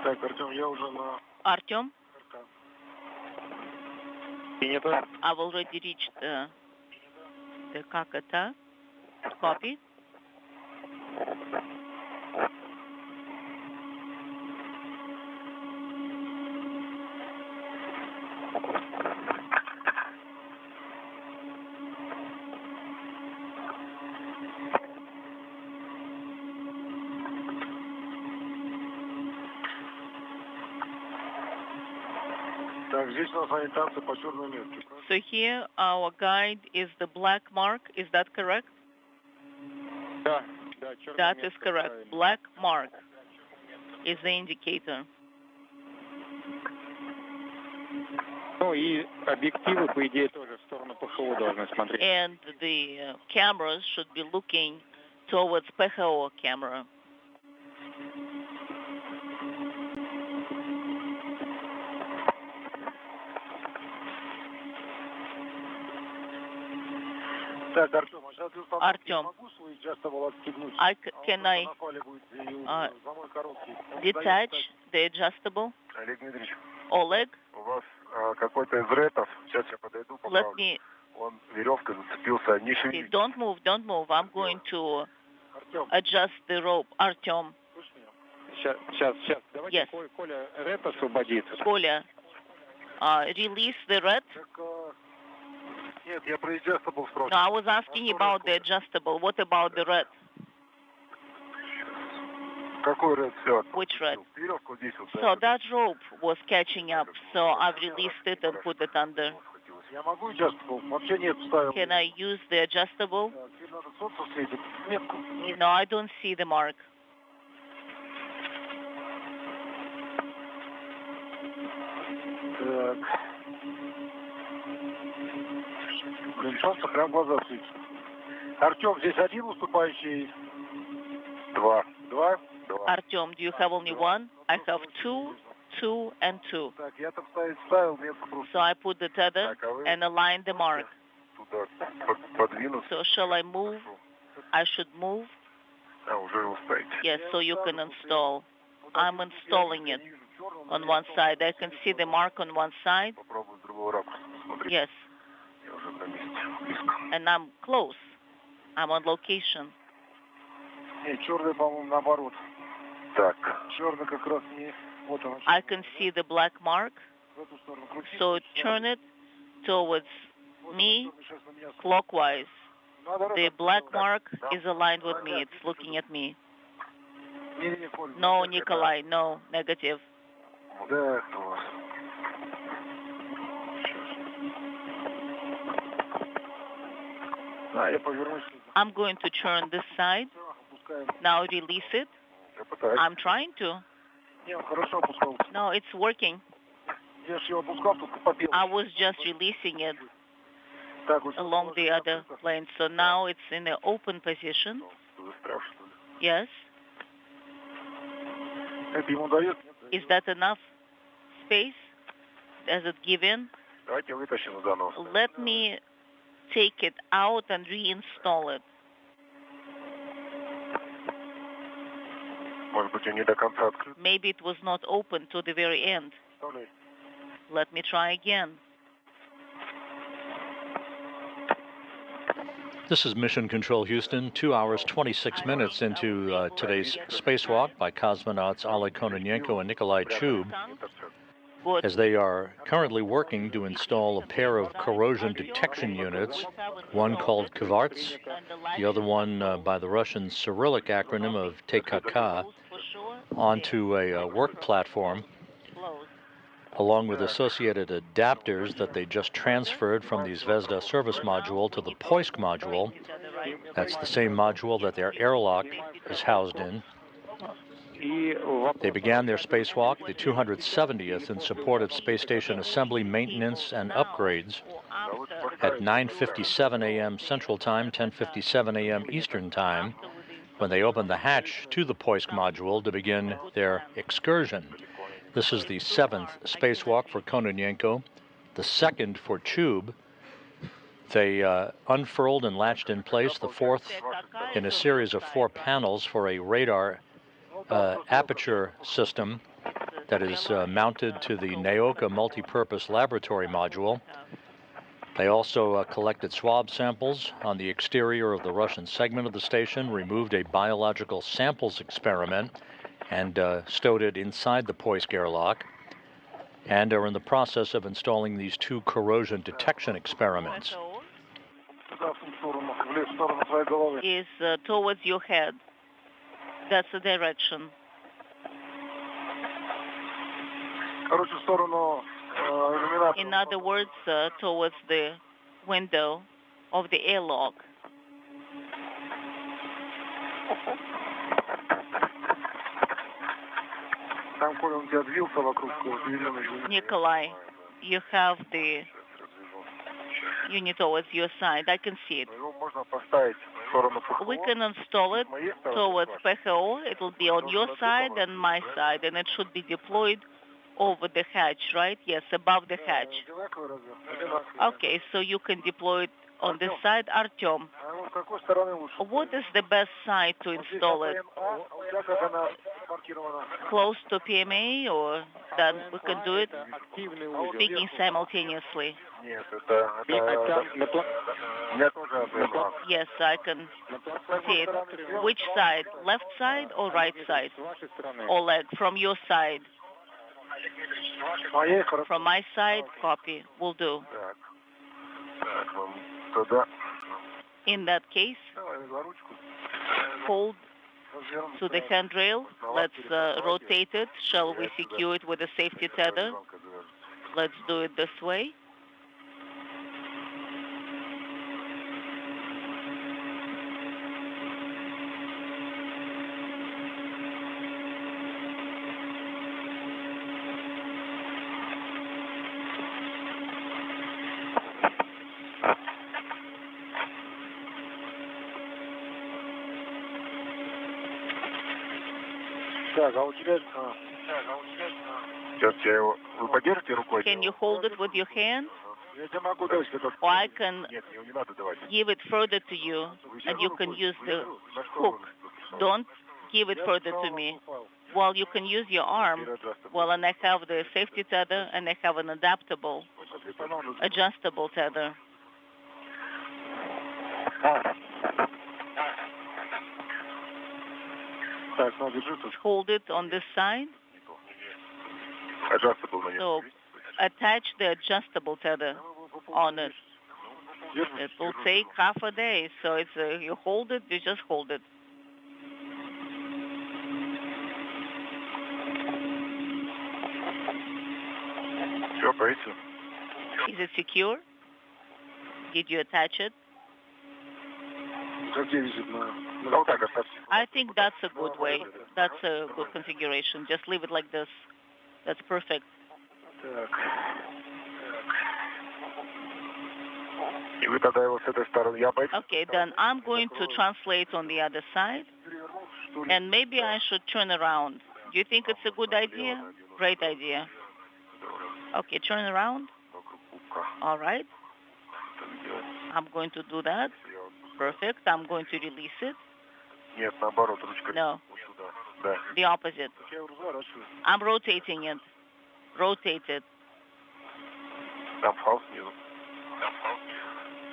Так, Артем, я уже на Artyom, РК. I've already reached the Kakata. Copy. Так, здесь у нас ориентация по черной метке. So here our guide is the black mark. Is that correct? Да, да, черная That метка, is correct. правильно. Black mark is the indicator. Ну и объективы, по идее, тоже в сторону ПХО должны смотреть. And the cameras should be looking towards PHO camera. Так, Артем, а сейчас для установки Артем, могу свой adjustable отстегнуть? can I На фале будет и замой короткий. Он detach дает, the adjustable? Олег Дмитриевич, Oleg, у вас какой-то из ретов, сейчас я подойду, let поправлю. me. Он веревка зацепился, не Okay, шевелись. don't move. I'm going to Артем, adjust the rope. Artyom, слышь меня? Сейчас. Давайте Yes. Коля рэп освободит. Коля, release the red. Так, нет, я про adjustable спросил. No, I was asking about the adjustable. What about the red? Какой ред все? Which red? Веревку здесь вот. So that rope was catching up, so I've released it and put it under. Я могу adjustable? Вообще нет, ставил. Can I use the adjustable? Теперь надо солнце светит. Метку. No, I don't see the mark. Так. Блин, солнце прям в глаза светит. Артем, здесь один выступающий? Два. Два? Два. Artyom, do you have only one? I have two, and two. Так, я там ставил метку просто. So I put the tether and align the mark. Туда подвинуть. So shall I move? I should move. А, уже его ставить. Yes, so you can install. I'm installing it on one side. I can see the mark on one side. Попробую с другого ракурса посмотреть. Yes, Я уже на месте. Близко. and I'm close. I'm on location. I can see the black mark, so turn it towards me clockwise. The black mark is aligned with me. It's looking at me. No, Nikolai, no, negative. I'm going to turn this side. Now release it. I'm trying to. No, it's working. I was just releasing it along the other plane. So now it's in the open position. Yes. Is that enough space? Does it give in? Let me take it out and reinstall it. Maybe it was not open to the very end. Let me try again. This is Mission Control Houston, 2 hours, 26 minutes into today's spacewalk by cosmonauts Oleg Kononenko and Nikolai Chub, as they are currently working to install a pair of corrosion detection units, one called Kvarts, the other one by the Russian Cyrillic acronym of TKK, onto a work platform, along with associated adapters that they just transferred from the Zvezda service module to the Poisk module. That's the same module that their airlock is housed in. They began their spacewalk, the 270th, in support of space station assembly, maintenance, and upgrades at 9:57 a.m. Central Time, 10:57 a.m. Eastern Time, when they opened the hatch to the Poisk module to begin their excursion. This is the 7th spacewalk for Kononenko, the 2nd for Chub. They unfurled and latched in place the 4th in a series of 4 panels for a radar aperture system that is mounted to the Naoka multipurpose laboratory module. They also collected swab samples on the exterior of the Russian segment of the station, removed a biological samples experiment, and stowed it inside the Poisk airlock, and are in the process of installing these 2 corrosion detection experiments. Is towards your head. That's the direction. In other words, towards the window of the airlock. Nikolai, you have the unit towards your side. I can see it. We can install it towards PHO. It will be on your side and my side, and it should be deployed over the hatch, right? Yes, above the hatch. Okay, so you can deploy it on this side. Artyom, what is the best side to install it? Close to PMA, or that we can do it? Speaking simultaneously. Yes, I can see it. Which side? Left side or right side? Oleg, from your side. From my side, copy. Will do. In that case, hold to the handrail. Let's rotate it. Shall we secure it with a safety tether? Let's do it this way. Can you hold it with your hand? Or I can give it further to you, and you can use the hook. Don't give it further to me. Well, you can use your arm. Well, and I have the safety tether, and I have an adaptable, adjustable tether. Hold it on this side. Adjustable на нем. So attach the adjustable tether on it. It will take half a day. So it's you hold it, you just hold it. Все, боится. Is it secure? Did you attach it? Как где висит на... Ну, вот так оставьте. I think that's a good way. That's a good configuration. Just leave it like this. That's perfect. Так. И вы тогда его с этой стороны... Я пойду. Okay, then I'm going to translate on the other side. And maybe I should turn around. Do you think it's a good idea? Great idea. Okay, turn around. All right. I'm going to do that. Perfect. I'm going to release it. Нет, наоборот, ручка. No, Вот сюда. Да. the opposite. Я его разворачиваю. I'm rotating it. Rotate it. Там фал снизу.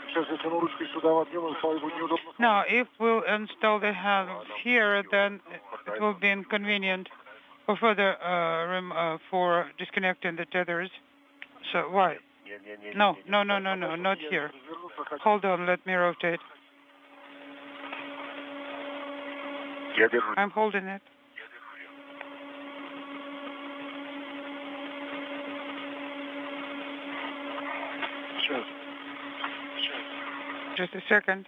Сейчас я тяну ручкой сюда, вот делаю, фал будет неудобно. Now, if we'll install the halves here, then it will be inconvenient for further for disconnecting the tethers. So why? No, not here. Hold on, let me rotate. Я держу. I'm holding it. Сейчас. Just a second.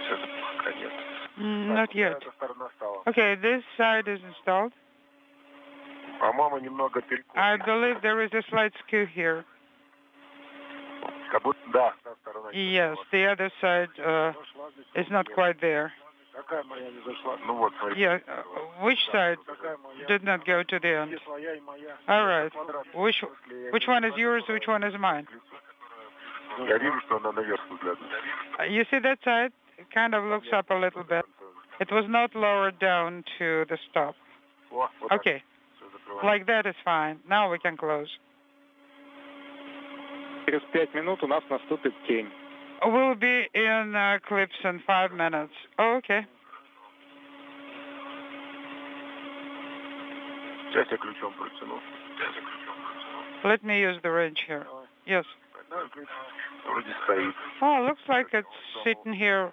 Сейчас пока нет. Not yet. Эта сторона стала. Okay, this side is installed. По-моему, немного перекос. I believe there is a slight skew here. Как будто, да, та сторона. Yes, the other side is not quite there. Какая моя не зашла? Ну вот, смотри. Yeah, which side Какая моя? did not go to the end? Где своя и моя? All right. Квадрат. Which one is yours? Which one is mine? Я вижу, что она наверх выглядывает. You see that side? It kind of looks up a little bit. It was not lowered down to the stop. О, вот так. Okay, Всё закрываем. like that is fine. Now we can close. Через 5 минут у нас наступит тень. We'll be in Eclipse in 5 minutes. Oh, okay. Сейчас я ключом протяну. Let me use the wrench here. Yes. Вроде стоит. Oh, looks like it's sitting here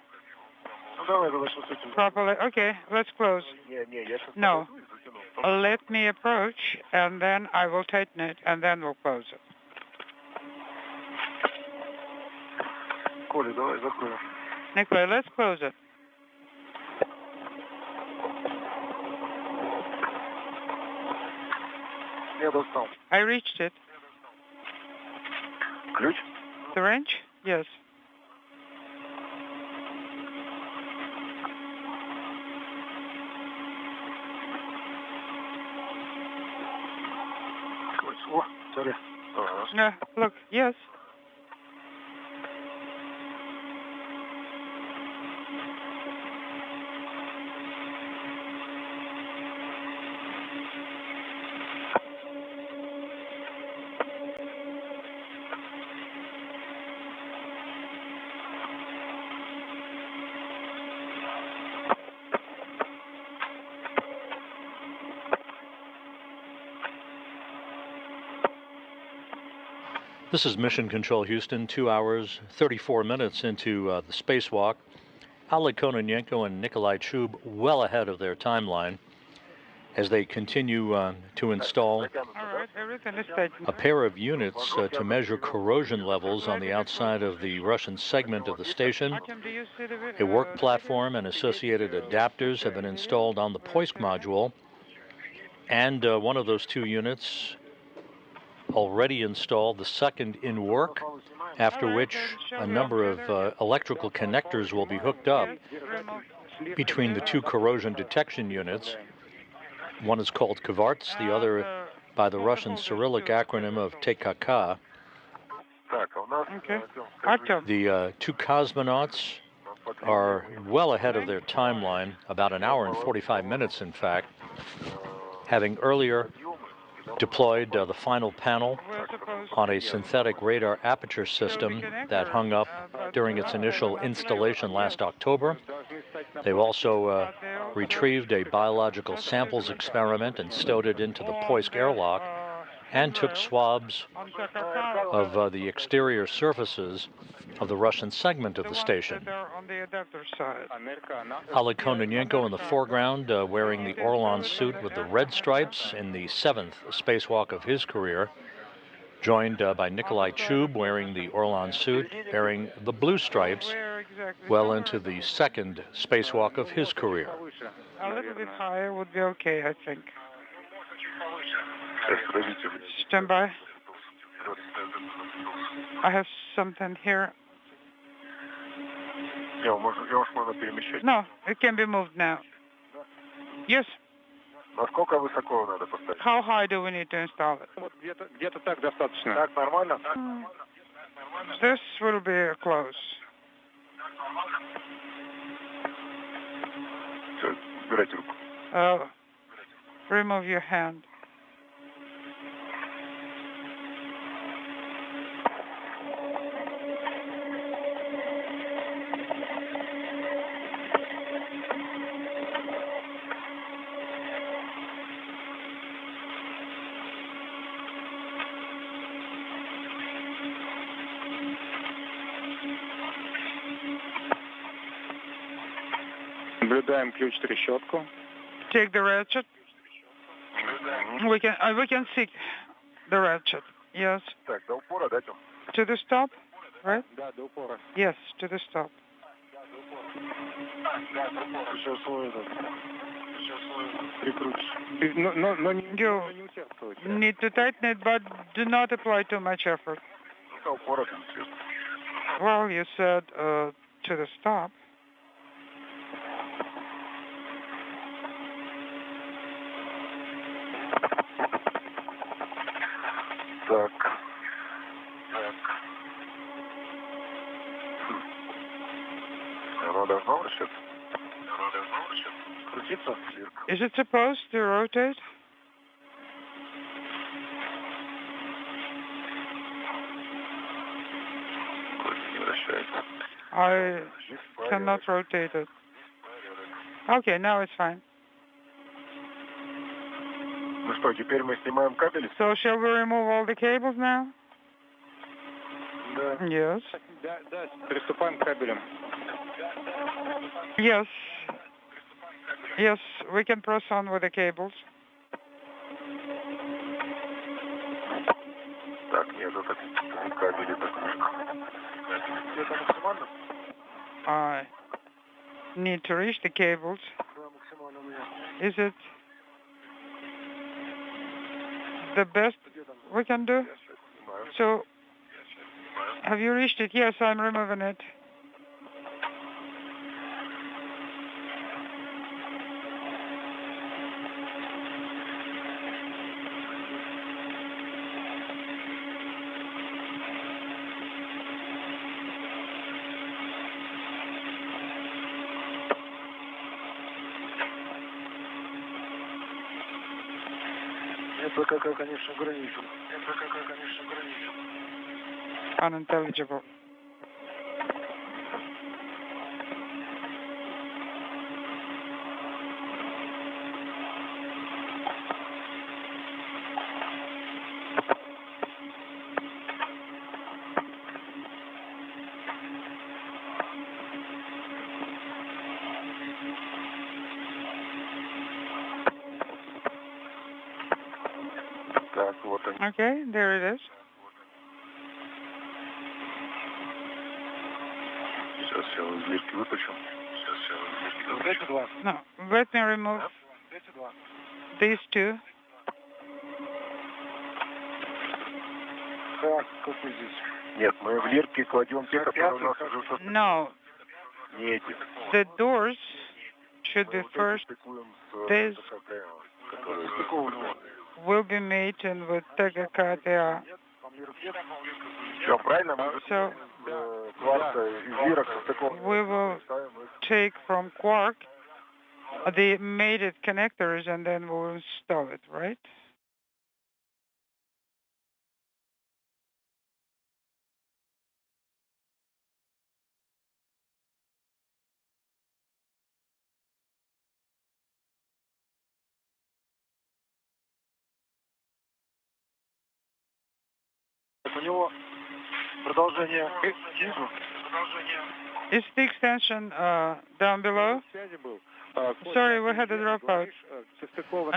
Ну давай, давай, что с этим? properly. Okay, let's close. Не, я сейчас No. подойду и затяну. Let me approach, and then I will tighten it, and then we'll close it. Коля, давай закроем. Nikolai, let's close it. Я достал. I reached it. Ключ? The wrench? Yes. Ключ. О, смотри. Ага. Look, yes. This is Mission Control Houston, 2 hours, 34 minutes into the spacewalk. Oleg Kononenko and Nikolai Chub well ahead of their timeline as they continue to install All right, everything is tightened. a pair of units to measure corrosion levels on the outside of the Russian segment of the station. Artem, do you see the A work platform and associated adapters have been installed on the Poisk module, and one of those two units already installed, the second in work, after which a number of electrical connectors will be hooked up between the two corrosion detection units. One is called Kvarts, the other by the Russian Cyrillic acronym of TKK. Так, а у нас... Okay. Artem, The two cosmonauts are well ahead of their timeline, about an hour and 45 minutes, in fact. having earlier deployed the final panel on a synthetic radar aperture system that hung up during its initial installation last October. They've also retrieved a biological samples experiment and stowed it into the Poisk airlock and took swabs of the exterior surfaces of the Russian segment of the station. Oleg Kononenko in the foreground, wearing the Orlan suit with the red stripes in the 7th spacewalk of his career, joined by Nikolai Chub wearing the Orlan suit, bearing the blue stripes, well into the 2nd spacewalk of his career. A little bit higher would be okay, I think. Stand by. I have something here. No, it can be moved now. Yes. How high do we need to install it? This will be close. Remove your hand. Наблюдаем ключ-трещотку. Take the ratchet. We can see the ratchet. Yes. To the stop, right? Yes, to the stop. You need to tighten it, but do not apply too much effort. Well, you said to the stop. Is it supposed to rotate? I cannot rotate it. Okay, now it's fine. So shall we remove all the cables now? Yes. Yes. Yes, we can press on with the cables. I need to reach the cables. Is it the best we can do? So, have you reached it? Yes, I'm removing it. Unintelligible. Okay, there it is. No, let me remove these two. No, the doors should be first. This will be mated with TGKTA. So we will take from quark the mated connectors, and then we'll install it, right? У него продолжение снизу. Is the extension down below? Sorry, we had a dropout.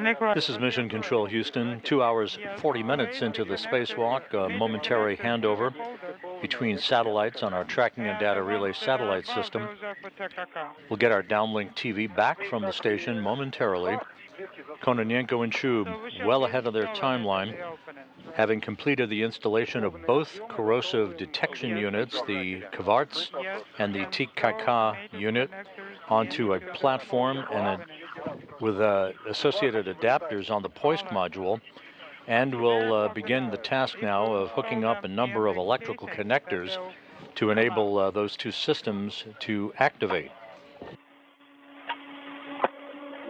Nikolai. This is Mission Control Houston, 2 hours, 40 minutes into the spacewalk, a momentary handover between satellites on our tracking and data relay satellite system. We'll get our downlink TV back from the station momentarily. Kononenko and Chub, well ahead of their timeline, having completed the installation of both corrosive detection units, the Kvarts and the TKK unit, onto a platform and with associated adapters on the Poisk module, and we'll begin the task now of hooking up a number of electrical connectors to enable those two systems to activate.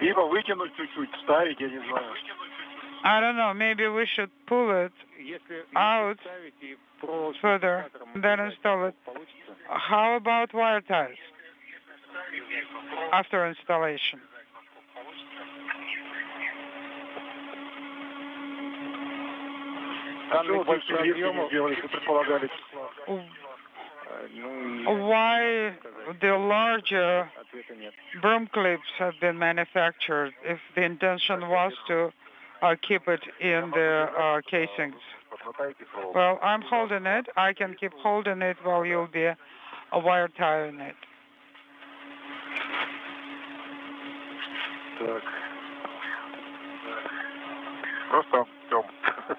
Либо вытянуть чуть-чуть, вставить, я не знаю. I don't know, maybe we should pull it out further, then install it. How about wire ties after installation? Why the larger broom clips have been manufactured if the intention was to keep it in the casings? Well, I'm holding it. I can keep holding it while you'll be wire tying it. Так. Просто, Тём,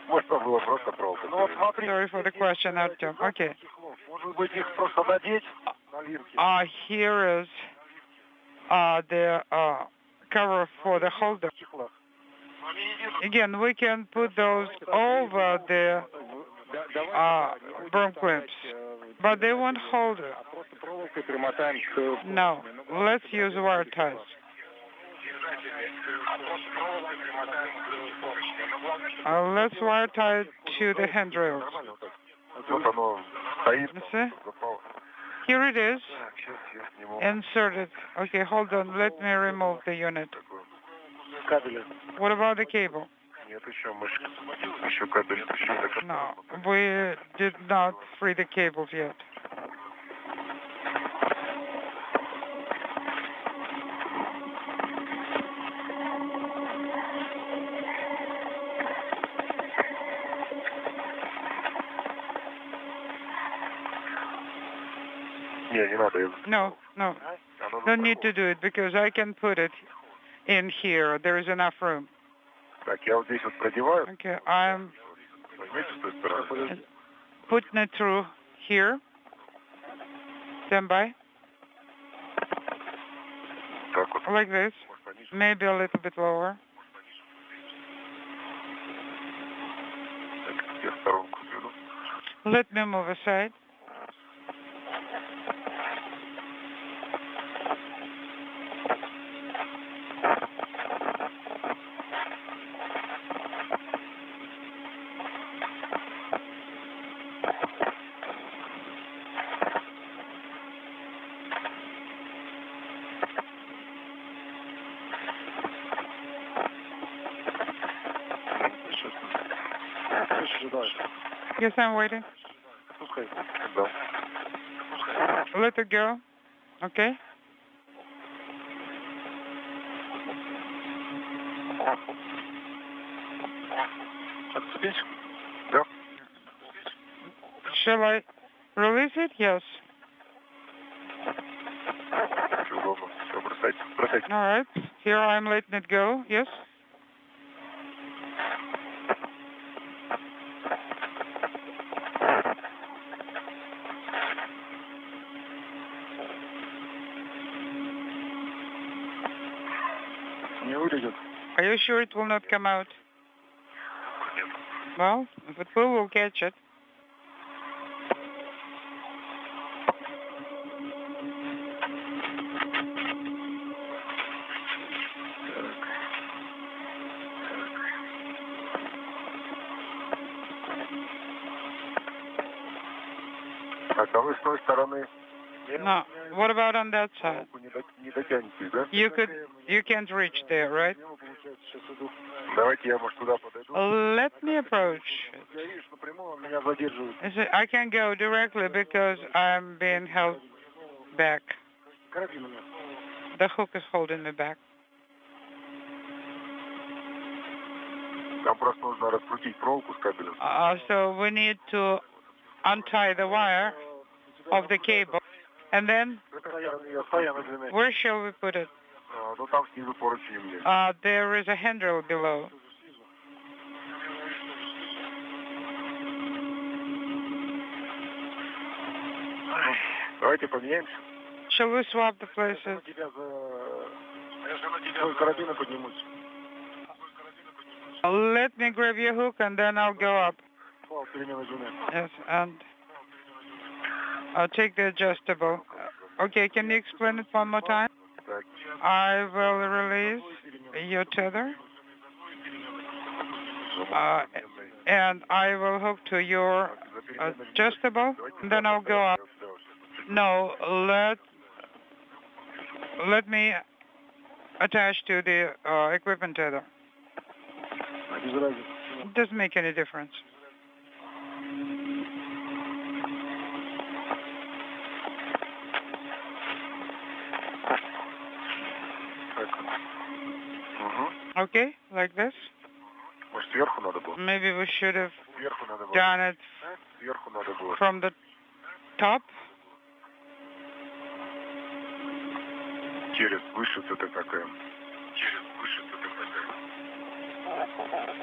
можно было просто проволоку. Ну вот смотри. Sorry for the question, Artyom. Okay. Может быть, их просто надеть на лирке? Here is the cover for the holder. Again, we can put those over the broom clips, but they won't hold it. No, let's use wire ties. Let's wire tie it to the handrails. See? Here it is. Insert it. Okay, hold on. Let me remove the unit. What about the cable? No, we did not free the cables yet. No, no. Don't need to do it because I can put it in here. There is enough room. Okay, I'm putting it through here. Stand by. Like this. Maybe a little bit lower. Let me move aside. Yes, I'm waiting. Let it go. Okay. Shall I release it? Yes. All right. Here I'm letting it go. Yes. Are you sure it will not come out? Well, if it will, we'll catch it. Так, а вы с той стороны No. What about on that side? не дотянетесь, да? You can't reach there, right? Давайте я, может, туда подойду. Let me approach. Я вижу напрямую, он меня задерживает. I can't go directly because I'm being held back. Карабин у меня. The hook is holding me back. Нам просто нужно раскрутить проволоку с кабелем. So we need to untie the wire of the cable. And then, where shall we put it? Ну, там снизу поручень у меня. There is a handrail below. Давайте поменяемся. Shall we swap the places? Я же карабина поднимусь. Let me grab your hook and then I'll go up. Перемена жены. Yes, and I'll take the adjustable. Okay, can you explain it one more time? Так. I will release your tether. And I will hook to your adjustable, and then I'll go up. No, let me attach to the equipment tether. It doesn't make any difference. Okay, like this. Может, сверху надо было? Maybe we should have Сверху надо было. done it Сверху надо было. from the top. Через вышица-то такая. Через вышица-то такая.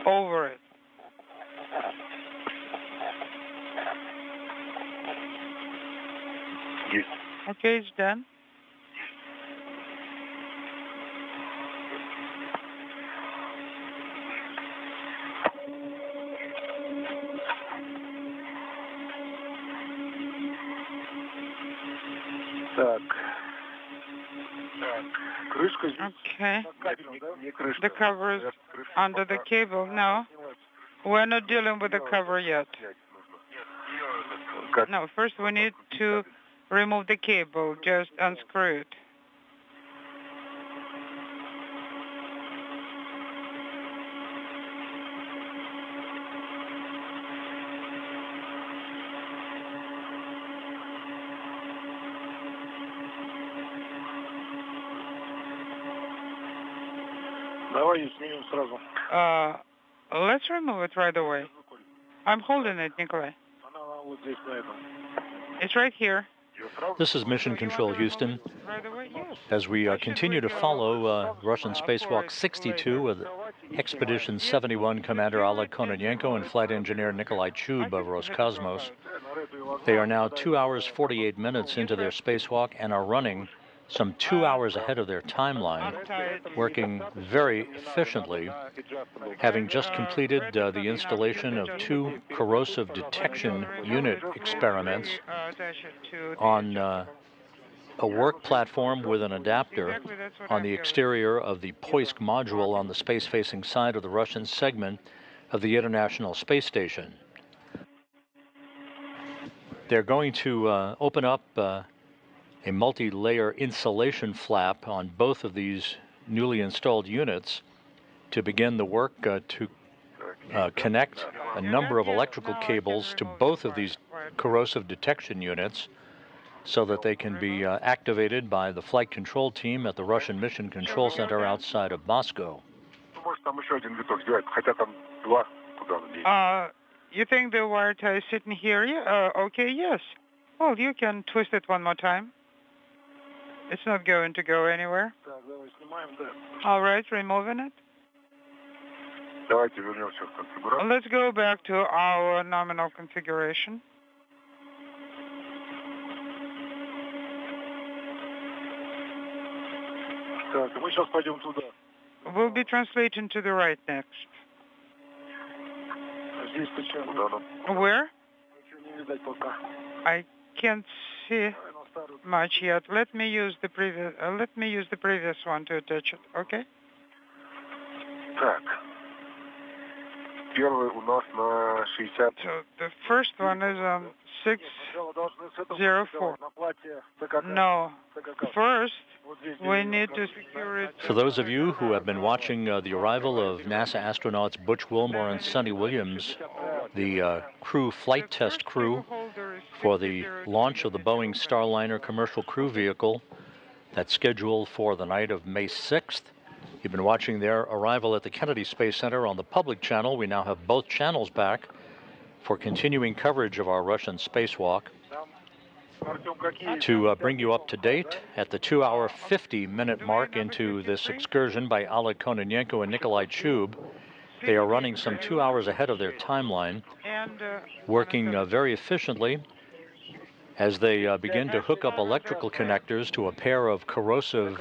Over it. Есть. Okay, it's done. Так. Крышка здесь. Okay. Не крышка. The cover is under the cable. No, we're not dealing with the cover yet. No, first we need to remove the cable. Just unscrew it. Давай снимем сразу. Let's remove it right away. I'm holding it, Nikolai. Она вот здесь на этом. It's right here. This is Mission Control Houston. Right away? Yes. As we continue to follow Russian Spacewalk 62 with Expedition 71 Commander Oleg Kononenko and Flight Engineer Nikolai Chub of Roscosmos. They are now 2 hours 48 minutes into their spacewalk and are running some 2 hours ahead of their timeline, working very efficiently, having just completed the installation of 2 corrosive detection unit experiments on a work platform with an adapter on the exterior of the Poisk module on the space-facing side of the Russian segment of the International Space Station. They're going to open up a multi-layer insulation flap on both of these newly installed units to begin the work to connect a number of electrical cables to both of these corrosive detection units so that they can be activated by the flight control team at the Russian Mission Control Center outside of Moscow. You think the wire tie is sitting here? Okay, yes. Well, you can twist it one more time. It's not going to go anywhere. All right, removing it. Let's go back to our nominal configuration. We'll be translating to the right next. Where? I can't see much yet. Let me use the previous one to attach it. Okay. Так. Первый у нас на 60. So the first one is on 604. No, first we need to secure it. For those of you who have been watching the arrival of NASA astronauts Butch Wilmore and Sonny Williams, the crew flight test crew for the launch of the Boeing Starliner commercial crew vehicle that's scheduled for the night of May 6th. You've been watching their arrival at the Kennedy Space Center on the public channel. We now have both channels back for continuing coverage of our Russian spacewalk. To bring you up to date, at the 2-hour 50-minute mark into this excursion by Oleg Kononenko and Nikolai Chub, they are running some 2 hours ahead of their timeline, working very efficiently as they begin to hook up electrical connectors to a pair of corrosive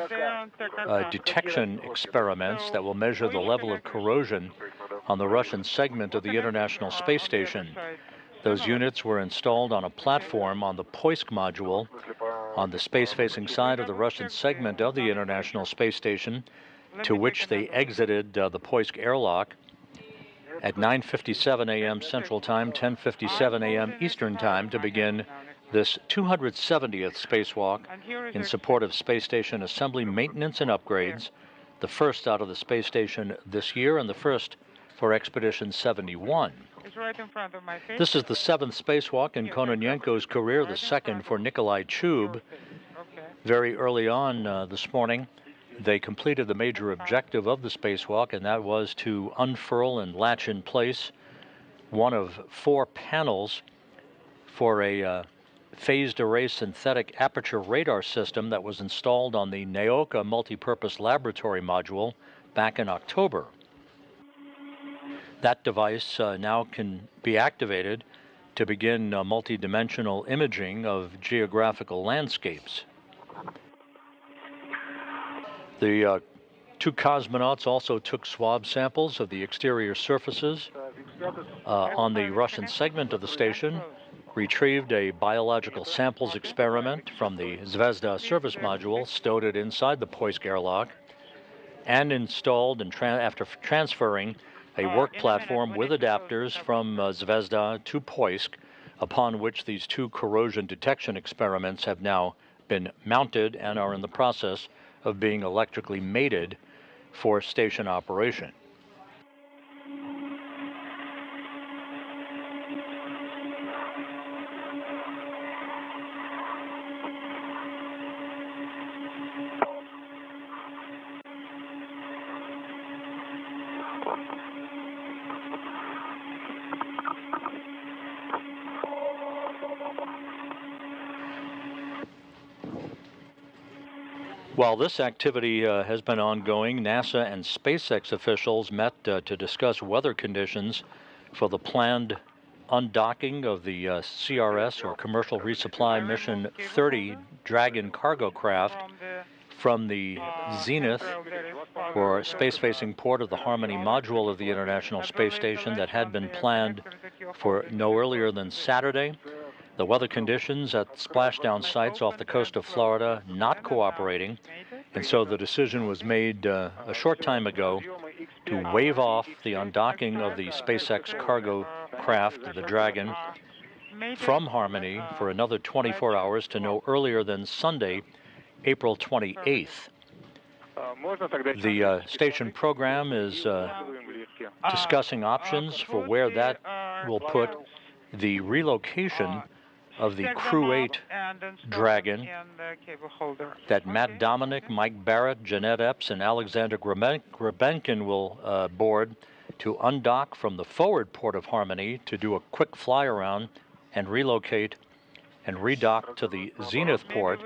detection experiments that will measure the level of corrosion on the Russian segment of the International Space Station. Those units were installed on a platform on the Poisk module on the space-facing side of the Russian segment of the International Space Station, to which they exited the Poisk airlock at 9:57 a.m. Central Time, 10:57 a.m. Eastern Time to begin this 270th spacewalk in support of space station assembly, maintenance, and upgrades, the first out of the space station this year and the first for Expedition 71. It's right in front of my face. This is the 7th spacewalk in Kononenko's career, the second for Nikolai Chub. Okay. Very early on this morning, they completed the major objective of the spacewalk, and that was to unfurl and latch in place one of 4 panels for a phased array synthetic aperture radar system that was installed on the Naoka multipurpose laboratory module back in October. That device now can be activated to begin multidimensional imaging of geographical landscapes. The 2 cosmonauts also took swab samples of the exterior surfaces on the Russian segment of the station, retrieved a biological samples experiment from the Zvezda service module, stowed it inside the Poisk airlock, and installed, and after transferring, a work platform with adapters from Zvezda to Poisk, upon which these 2 corrosion detection experiments have now been mounted and are in the process of being electrically mated for station operation. While this activity has been ongoing, NASA and SpaceX officials met to discuss weather conditions for the planned undocking of the CRS, or Commercial Resupply Mission 30 Dragon cargo craft from the Zenith, or space-facing port of the Harmony module of the International Space Station, that had been planned for no earlier than Saturday. The weather conditions at splashdown sites off the coast of Florida not cooperating, and so the decision was made a short time ago to waive off the undocking of the SpaceX cargo craft, the Dragon, from Harmony for another 24 hours to no earlier than Sunday, April 28th. The station program is discussing options for where that will put the relocation of the Crew 8 Dragon that Matt Dominic, Mike Barrett, Jeanette Epps, and Alexander Grebenkin will board to undock from the forward port of Harmony to do a quick fly around and relocate and redock to the Zenith port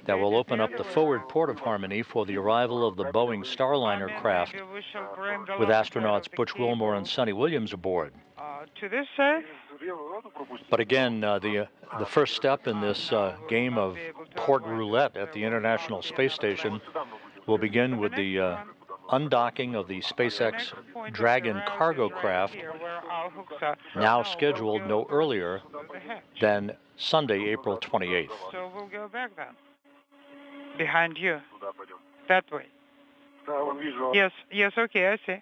that will open up the forward port of Harmony for the arrival of the Boeing Starliner craft with astronauts Butch Wilmore and Sonny Williams aboard. To this side? But again, the first step in this game of port roulette at the International Space Station will begin with the undocking of the SpaceX Dragon cargo craft, now scheduled no earlier than Sunday, April 28th. So we'll go back then. Behind you. That way. Yes, okay, I see.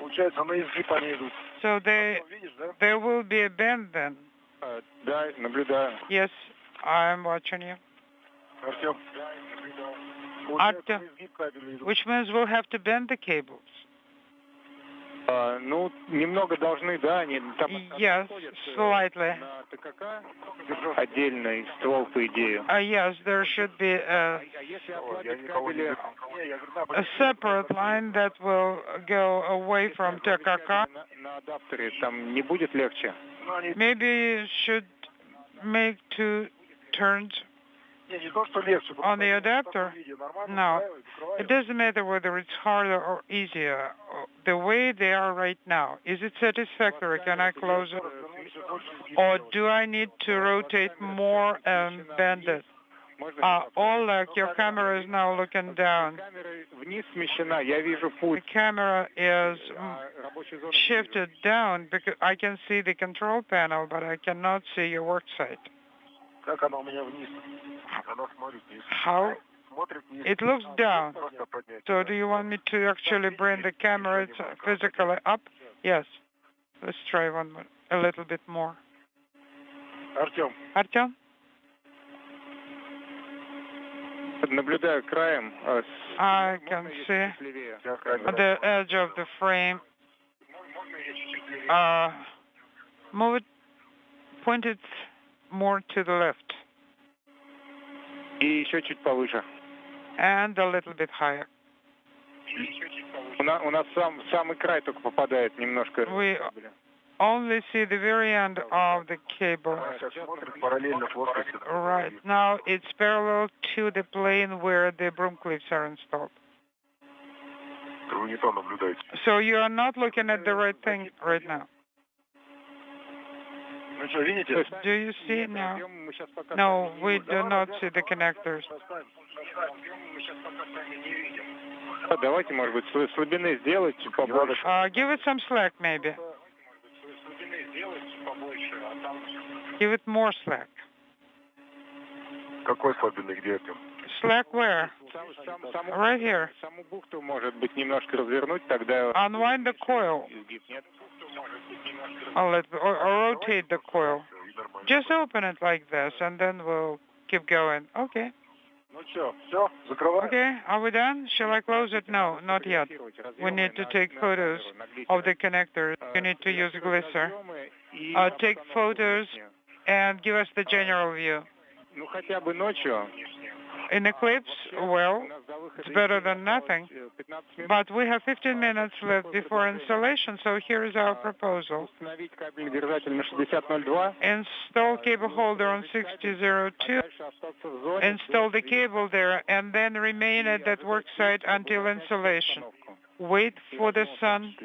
Получается, на изгиб они идут. So Видишь, да? there will be a bend then. Да, наблюдаю. Yes, I'm watching you. Артем. Артем, which means we'll have to bend the cables. Ну, немного должны, да, они там Yes, slightly. на ТКК отдельный ствол, по идее. Yes, there should be a separate line that will go away from TKK. На адаптере там не будет легче? Maybe you should make 2 turns on the adapter. No, it doesn't matter whether it's harder or easier. The way they are right now, is it satisfactory? Can I close it? Or do I need to rotate more and bend it? Oleg, your camera is now looking down. The camera is shifted down because I can see the control panel, but I cannot see your work site. How? It looks down. So do you want me to actually bring the camera physically up? Yes. Let's try one more, a little bit more. Artyom? Наблюдаю краем. I can see the edge of the frame. Move it, point it more to the left. И еще чуть повыше. And a little bit higher. У нас самый край только попадает немножко. We only see the very end of the cable. Right now, it's parallel to the plane where the broom clips are installed. So you are not looking at the right thing right now. Do you see now? No, we do not see the connectors. Давайте, может быть, слабины сделать побольше. Give it some slack, maybe. Give it more slack. Какой слабины, где это? Slack where? Right here. Саму бухту, может быть, немножко развернуть, тогда... Unwind the coil. Or rotate the coil. Just open it like this, and then we'll keep going. Okay. Okay, are we done? Shall I close it? No, not yet. We need to take photos of the connectors. You need to use Glisser. Take photos and give us the general view. Ну, хотя бы ночью. In eclipse, well, it's better than nothing. But we have 15 minutes left before installation, so here is our proposal. Install cable holder on 6002, install the cable there, and then remain at that work site until installation. Wait for the sun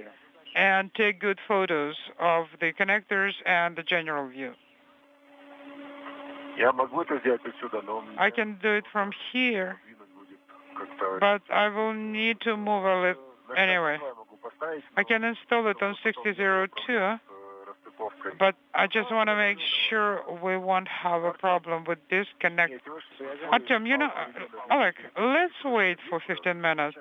and take good photos of the connectors and the general view. I can do it from here, but I will need to move a little. Anyway, I can install it on 6002, but I just want to make sure we won't have a problem with this connector. Artyom, you know, Oleg, let's wait for 15 minutes.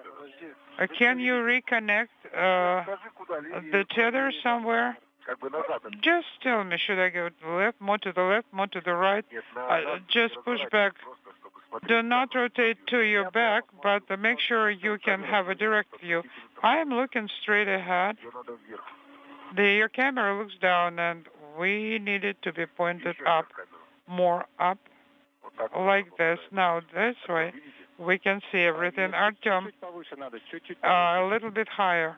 Can you reconnect the tether somewhere? Just tell me, should I go to the left, more to the right? Just push back. Do not rotate to your back, but make sure you can have a direct view. I am looking straight ahead. Your camera looks down, and we need it to be pointed up, more up, like this. Now, this way, we can see everything. Artyom, a little bit higher.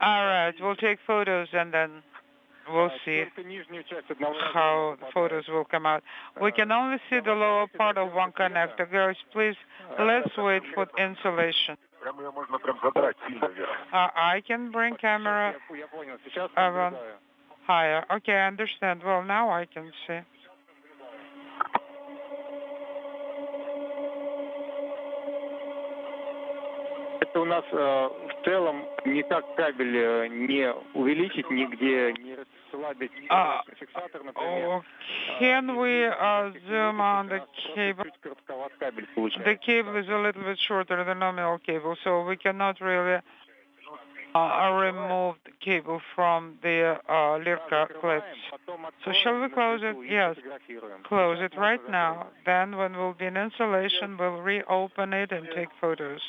All right, we'll take photos and then we'll see how the photos will come out. We can only see the lower part of one connector. Guys, please, let's wait for installation. I can bring camera higher. Okay, I understand. Well, now I can see. У нас в целом никак кабель не увеличить, нигде не Can we zoom on the cable? The cable is a little bit shorter than the nominal cable, so we cannot really remove the cable from the Lirka clips. So shall we close it? Yes. Close it right now. Then when we'll be in installation, we'll reopen it and take photos.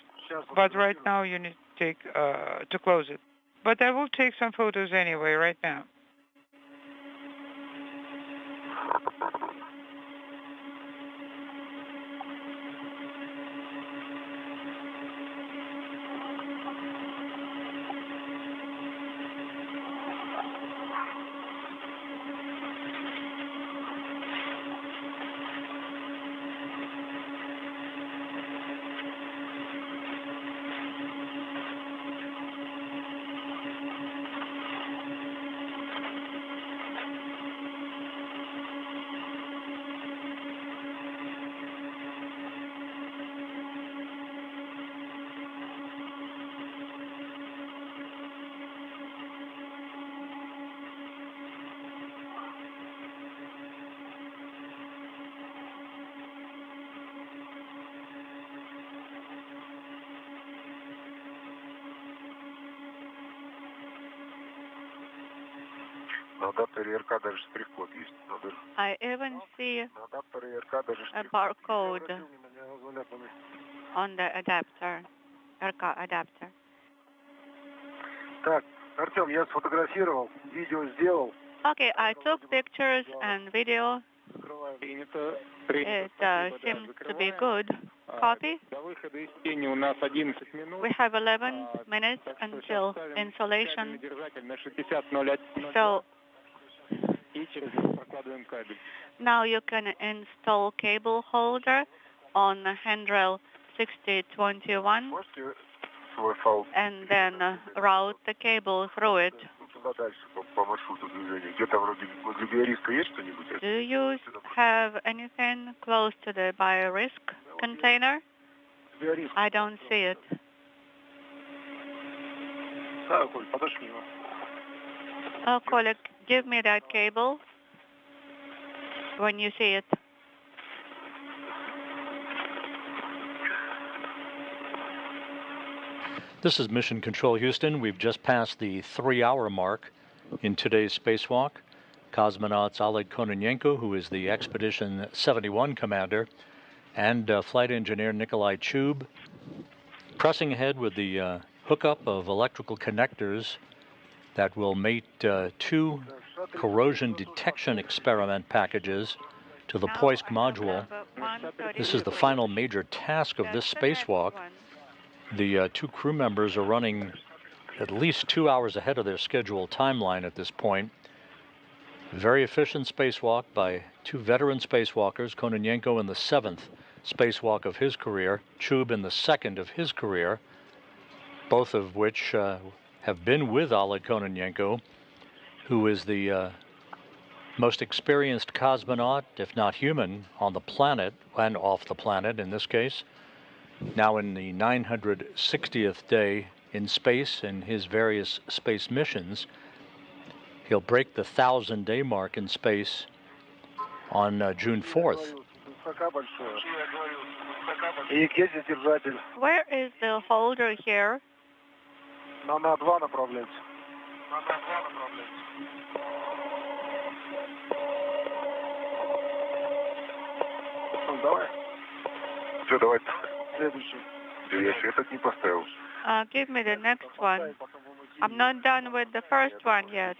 But right now you need to close it. But I will take some photos anyway right now. I even see a barcode on the adapter, RK adapter. Okay, I took pictures and video. It seems to be good. Copy. We have 11 minutes until installation. So now you can install cable holder on handrail 6021 and then route the cable through it. Do you have anything close to the bio-risk container? I don't see it. Oh, Kolik, give me that cable when you see it. This is Mission Control Houston. We've just passed the 3-hour mark in today's spacewalk. Cosmonauts Oleg Kononenko, who is the Expedition 71 commander, and flight engineer Nikolai Chub, pressing ahead with the hookup of electrical connectors that will mate 2 corrosion detection experiment packages to the Poisk module. This is the final major task of this spacewalk. The 2 crew members are running at least 2 hours ahead of their scheduled timeline at this point. Very efficient spacewalk by 2 veteran spacewalkers, Kononenko in the 7th spacewalk of his career, Chub in the 2nd of his career, both of which have been with Oleg Kononenko, who is the most experienced cosmonaut, if not human, on the planet, and off the planet in this case. Now in the 960th day in space in his various space missions. He'll break the 1,000-day mark in space on June 4th. Where is the holder here? Give me the next one. I'm not done with the first one yet.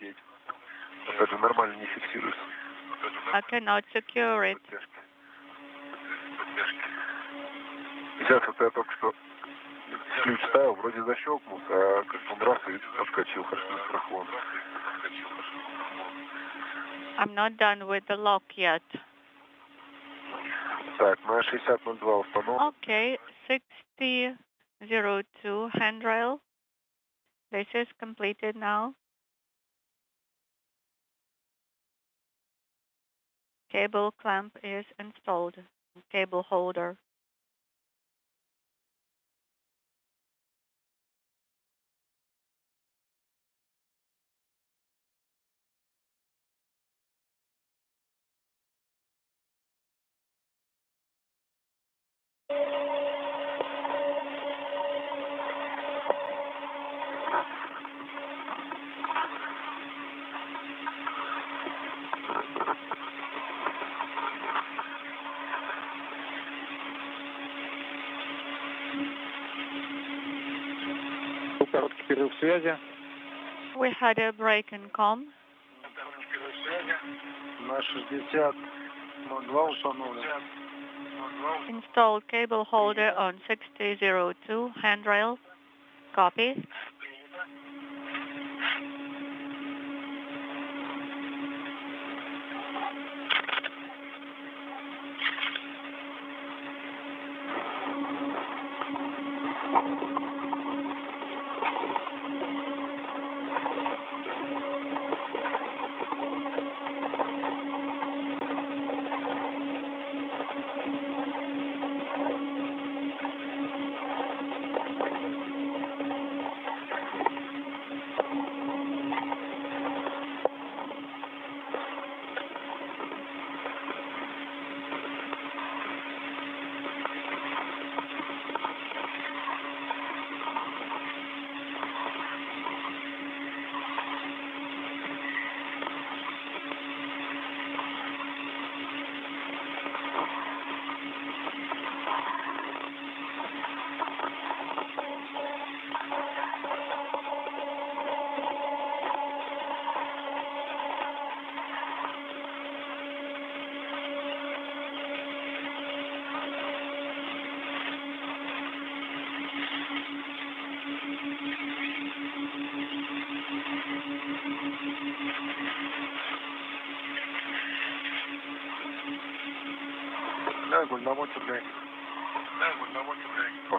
I cannot secure it. Сейчас вот я только что ключ ставил, вроде защелкнулся, а как он раз и отскочил, хорошо страхован. I'm not done with the lock yet. Так, на 6002 установка. Okay, 6002 handrail. This is completed now. Cable clamp is installed. Cable holder. Перерыв связи. We had a break in comm. На 60, 02 установлен. Installed cable holder on 6002 handrail. Copy.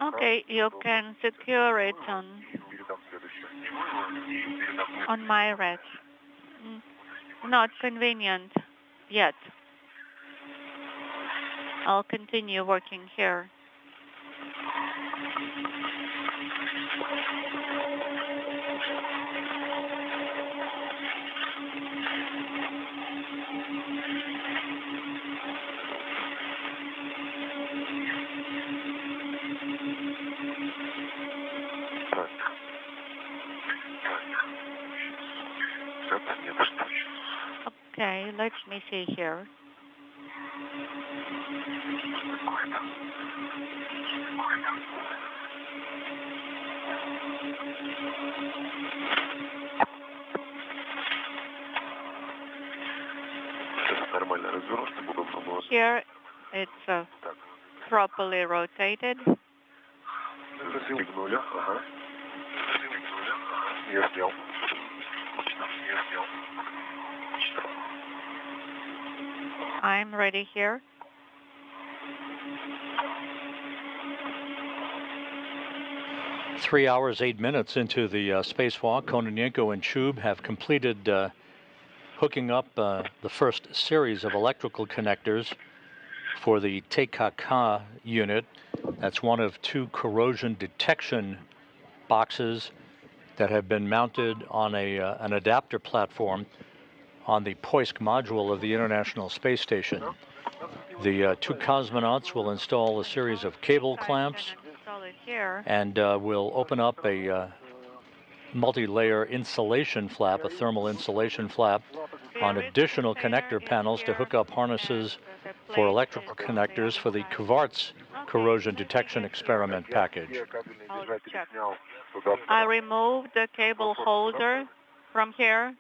Okay, you can secure it on my red. Not convenient yet. I'll continue working here. Okay, let me see here. Here it's properly rotated. I'm ready here. Three hours, 8 minutes into the spacewalk, Kononenko and Chub have completed hooking up the first series of electrical connectors for the TKK unit. That's one of two corrosion detection boxes that have been mounted on an adapter platform on the Poisk module of the International Space Station. The two cosmonauts will install a series of cable clamps and will open up a multi-layer insulation flap, a thermal insulation flap, on additional connector panels to hook up harnesses for electrical connectors for the Kvarts corrosion detection experiment package. I removed the cable holder from here.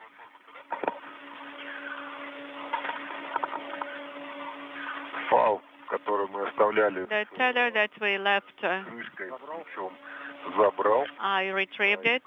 The tether that we left, I retrieved it.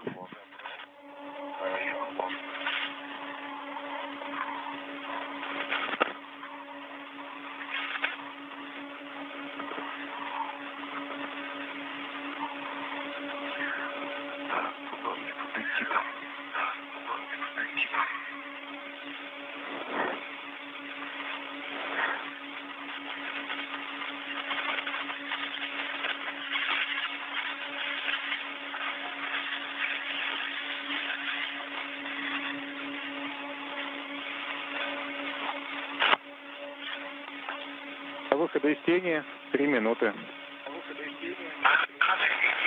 Выхода из тени 3 минуты.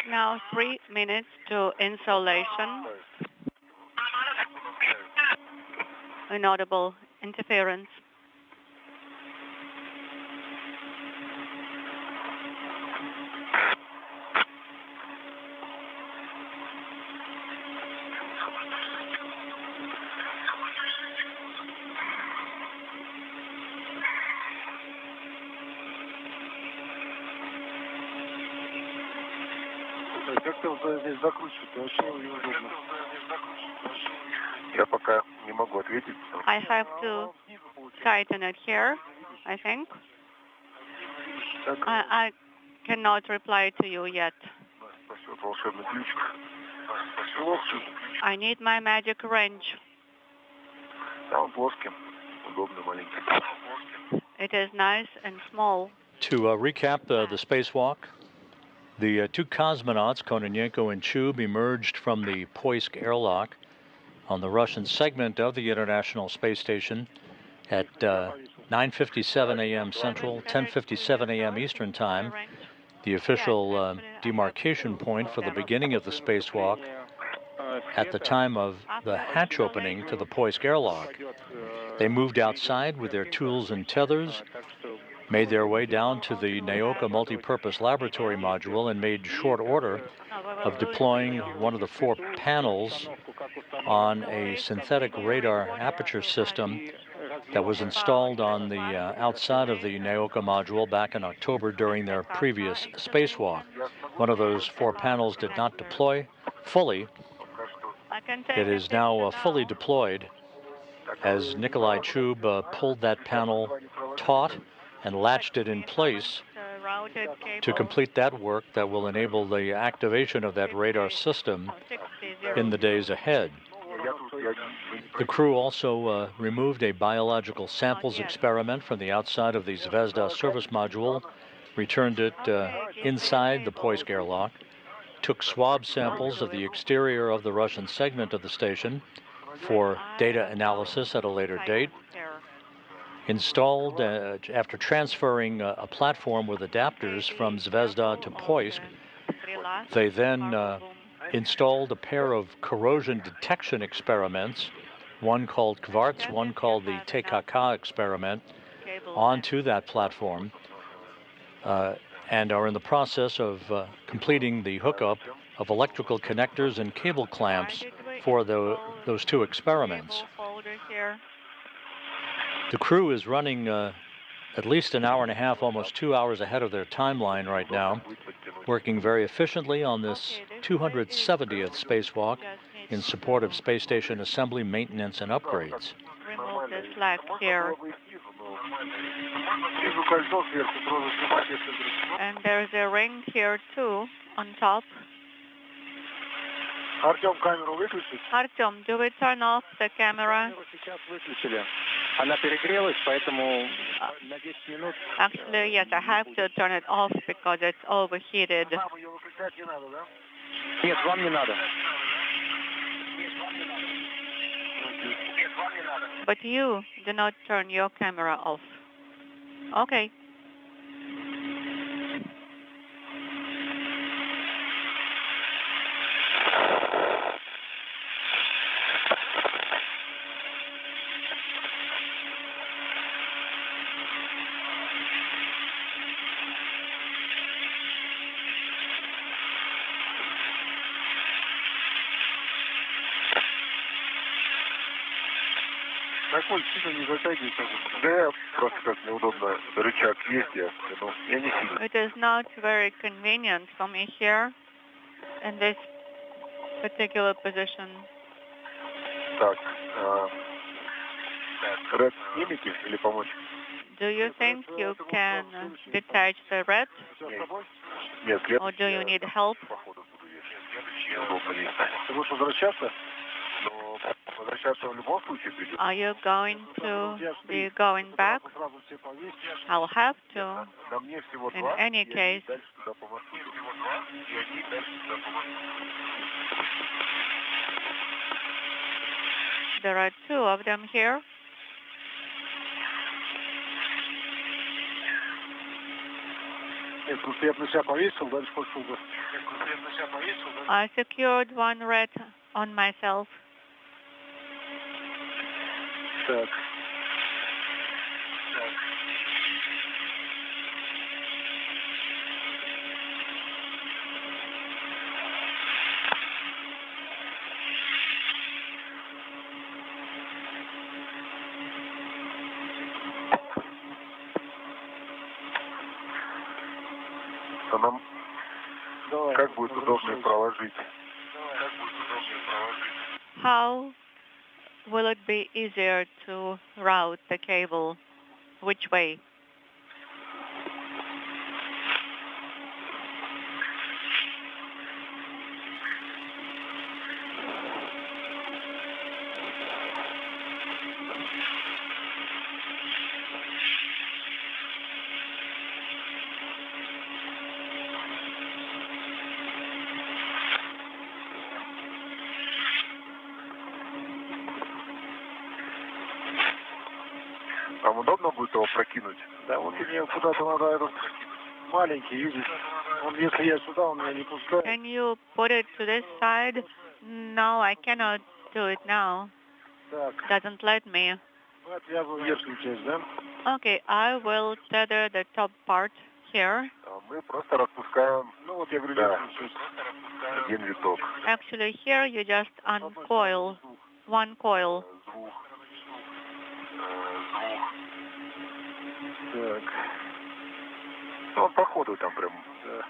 Now 3 minutes to insolation. Inaudible interference. Как-то здесь закручивать, вообще неудобно. Я пока не могу ответить. I have to tighten it here, I think. I cannot reply to you yet. Спасет волшебный ключик. I need my magic wrench. Да, он плоский, удобный, маленький. It is nice and small. To recap the spacewalk, the two cosmonauts, Kononenko and Chub, emerged from the Poisk airlock on the Russian segment of the International Space Station at 9:57 a.m. Central, 10:57 a.m. Eastern Time, the official demarcation point for the beginning of the spacewalk at the time of the hatch opening to the Poisk airlock. They moved outside with their tools and tethers, made their way down to the Naoka multipurpose laboratory module, and made short order of deploying one of the 4 panels on a synthetic radar aperture system that was installed on the outside of the Naoka module back in October during their previous spacewalk. One of those 4 panels did not deploy fully. It is now fully deployed as Nikolai Chub pulled that panel taut and latched it in place to complete that work that will enable the activation of that radar system in the days ahead. The crew also removed a biological samples experiment from the outside of the Zvezda service module, returned it inside the Poisk airlock, took swab samples of the exterior of the Russian segment of the station for data analysis at a later date, installed, after transferring a platform with adapters from Zvezda to Poisk, they then installed a pair of corrosion detection experiments, one called Quartz, one called the TKK experiment, onto that platform, and are in the process of completing the hookup of electrical connectors and cable clamps for those 2 experiments. The crew is running at least an hour and a half, almost 2 hours ahead of their timeline right now, working very efficiently on this 270th spacewalk in support of space station assembly, maintenance, and upgrades. Remove the slack here. And there's a ring here too, on top. Артем, камеру выключить? Artyom, do we turn off the camera? Сейчас выключили. Она перегрелась, поэтому на 10 минут... Actually, yes, I have to turn it off because it's overheated. Вам ее выключать не надо, да? Нет, вам не надо. But you do not turn your camera off. Okay. Такой сильно не затягивается. Да, просто как неудобно. Рычаг есть, я не сильно. It is not very convenient for me here in this particular position. Так, Red снимите или помочь? Do you think you can detach the red? Нет, Or do you need help? Ты будешь возвращаться? Но возвращаться в любом случае придется. Are you going to be going back? I'll have to. In any case. There are 2 of them here. I secured one red on myself. Так. Как будет удобнее проложить? How will it be easier to route the cable? Which way? Там удобно будет его прокинуть? Да, вот мне куда-то надо этот маленький, видишь. Он, если я сюда, он меня не пускает. Can you put it to this side? No, I cannot do it now. Так, Doesn't let me. мы отвязываем верхнюю часть, да? Okay, I will tether the top part here. А мы просто распускаем, Ну вот я говорю, да, верхнюю часть. один виток. Actually, here you just uncoil one coil. Звук. Так, Ну, он по ходу там прям. Да.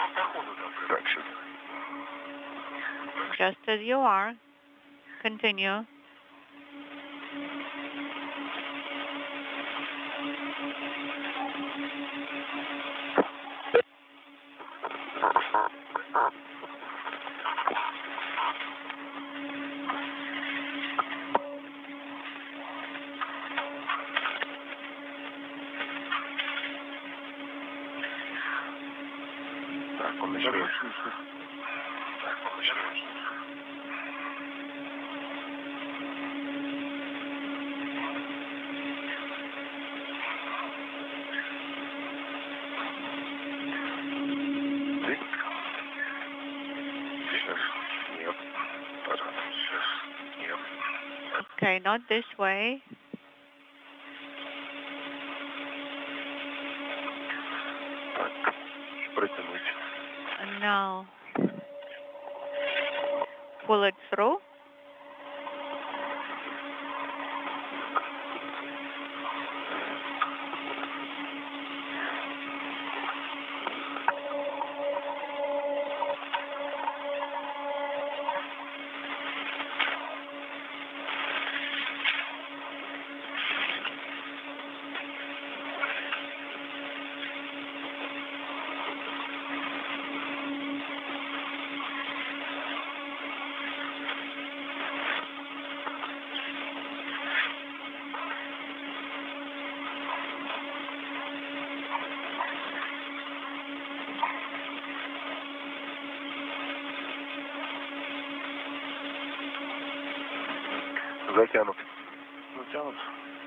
Он по ходу там прям. Так, сейчас. Just as you are. Continue. Так, он начинает. Так, он начинает. Ты? Сейчас. Нет. Пожалуйста, сейчас. Нет. Okay, not this way. Так. Протянуть. Now, pull it through. Затянут. затянут.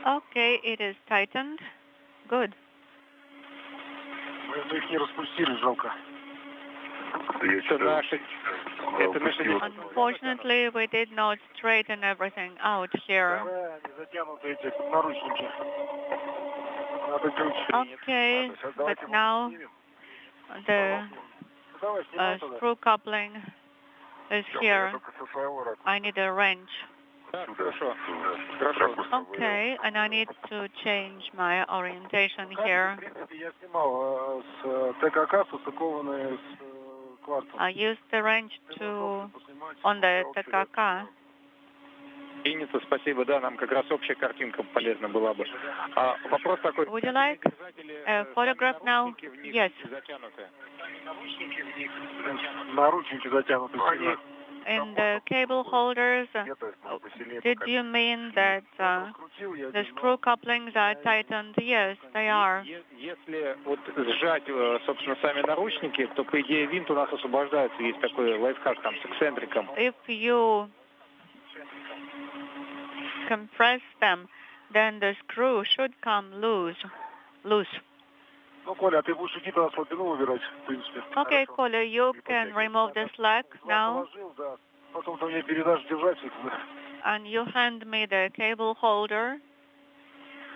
Okay, it is tightened. Good. Мы их не распустили, жалко. Я Это наши... Это наши... Unfortunately, we did not straighten everything out here. Да, не затянуты эти наручники. Надо ключ. Okay, but now the Давай, снимай туда. screw coupling is here. только со своего ракурса. I need a wrench. Так, Сюда. хорошо. Ракурс Okay, and I need to change my orientation В here. принципе, я снимал с ТКК состыкованные с кварцем. I used the wrench to on the TKK. Принято, спасибо, да, нам как раз общая картинка полезна была бы. А вопрос такой. Would you like a photograph now? Yes. Наручники затянуты. сильно. In the cable holders, did you mean that the screw couplings are tightened? Yes, they are. Если вот сжать, собственно, сами наручники, то, по идее, винт у нас освобождается. Есть такой лайфхак там с эксцентриком. If you compress them, then the screw should come loose. Ну, Коля, а ты будешь идти туда слабину выбирать, в принципе. Okay, Kola, you can remove the slack now, Положил, да. Потом ты мне передашь держать их. and you hand me the cable holder.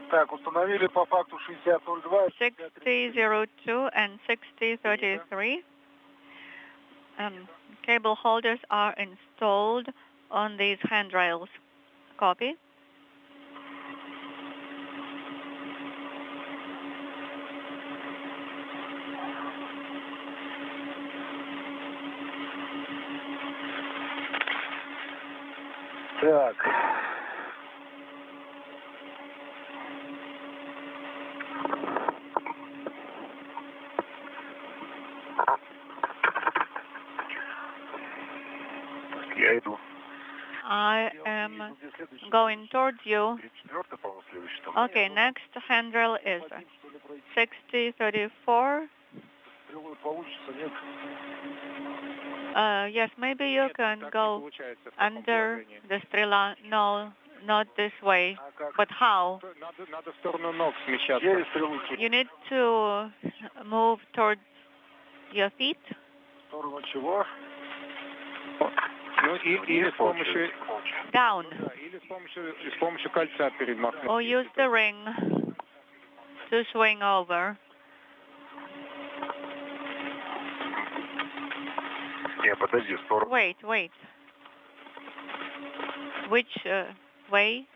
Так, установили по факту 6002. 6002 and 6033. Cable holders are installed on these handrails. Copy. Так. Я иду. I am going towards you. 34-й, по-моему, следующий там. Okay, next handrail is 6034. Стрелой получится, нет? Yes, maybe you can go under the Straa. No, not this way. But how? Надо в сторону ног смещаться. Еле стрелу чуть. You need to move towards your feet. В сторону чего? Ну, или с помощью... Down. Да, или с помощью кольца перемахнуть. Or use the ring to swing over. Не, подожди, в сторону. Wait. Which way?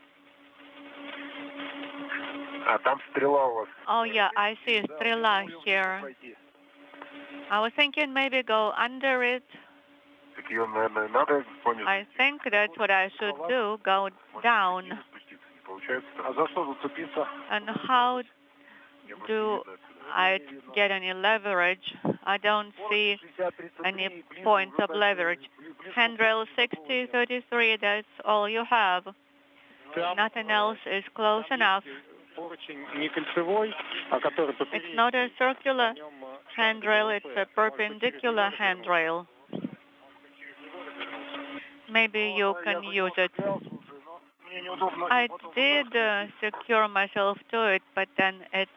А, там стрела у вас. Oh, yeah, I see Straa here. I was thinking maybe go under it. Так ее, наверное, надо понять. I think that's what I should do, go down. Спуститься не получается. А за что зацепиться? And how do I get any leverage? I don't see any points of leverage. Handrail 6033, that's all you have. Nothing else is close enough. Поручень не кольцевой, а который It's not a circular handrail, it's a perpendicular handrail. Maybe you can use it. I did secure myself to it, but then it's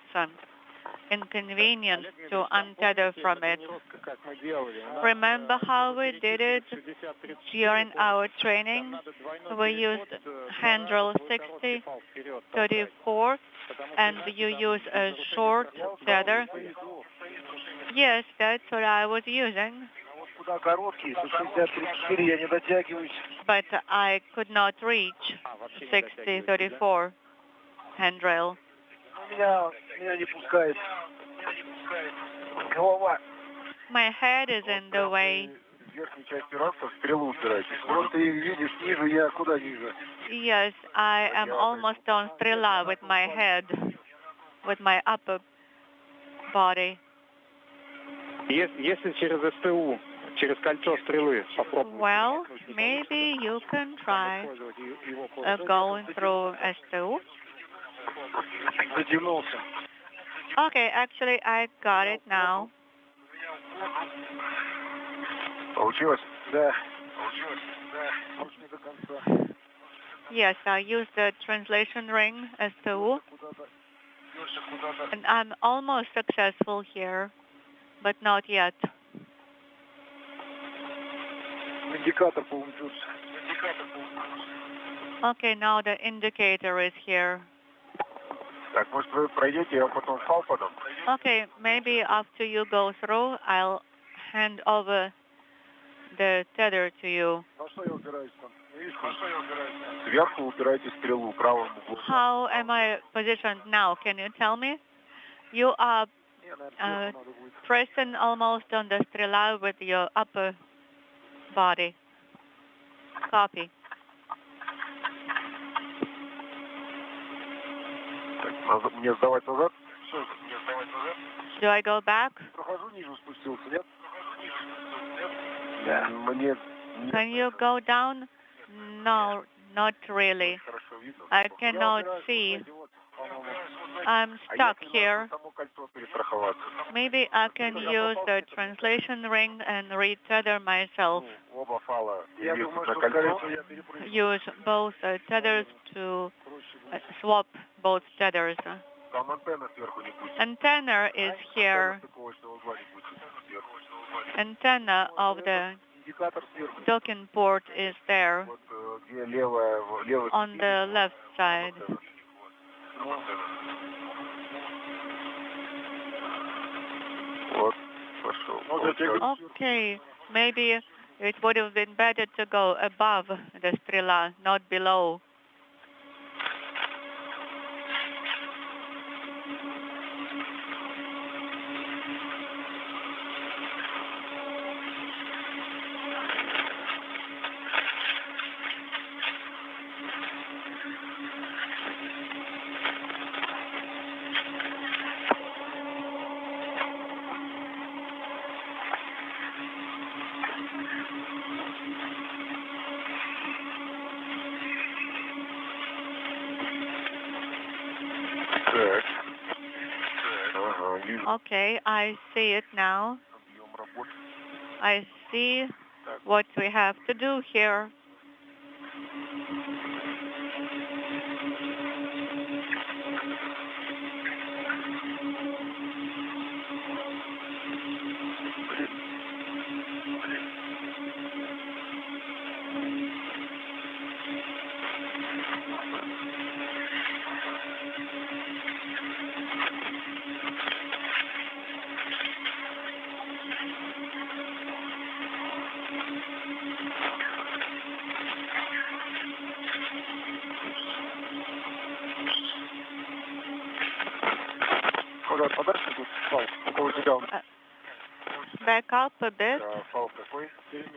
inconvenient to untether from it. Remember how we did it during our training? We used handrail 6034 and you use a short tether. Yes, that's what I was using. But I could not reach 6034 handrail. Меня не пускает. Голова. My head is in the way. Верхней части раса стрелу упираетесь. Вот ты видишь ниже, я куда ниже? Yes, I am almost on Straa with my head, with my upper body. Если через СТУ, через кольцо стрелы попробовать. Well, maybe you can try going through STU. Затянулся. Okay, actually, I got it now. Получилось? Да. Получилось? Да. Может, не до конца. Yes, I used the translation ring STU. And I'm almost successful here, but not yet. Индикатор получился. Okay, now the indicator is here. Так, может, вы пройдете, я потом фал подам? Okay, maybe after you go through, I'll hand over the tether to you. На что я упираюсь там? Сверху упираете стрелу, правым углом. How am I positioned now? Can you tell me? You are pressing almost on the Straa with your upper body. Copy. Так, мне сдавать назад? Что это? Мне сдавать назад? Do I go back? Прохожу ниже, спустился, нет? Да. Мне... Can you go down? No, not really. Хорошо видно. I cannot see. I'm stuck here. Само кольцо перестраховаться. Maybe I can use the translation ring and retether myself. Оба фала весят на кольцо. Use both tethers to swap both tethers. Там антенна сверху не будет. Antenna is here. Стыковочного узла не будет сверху. Antenna of the Индикатор сверху. docking port is there Вот где левая... on the left side. Вот, пошел. Okay, maybe it would have been better to go above the Straa, not below. Okay, I see it now. I see what we have to do here. Back up a bit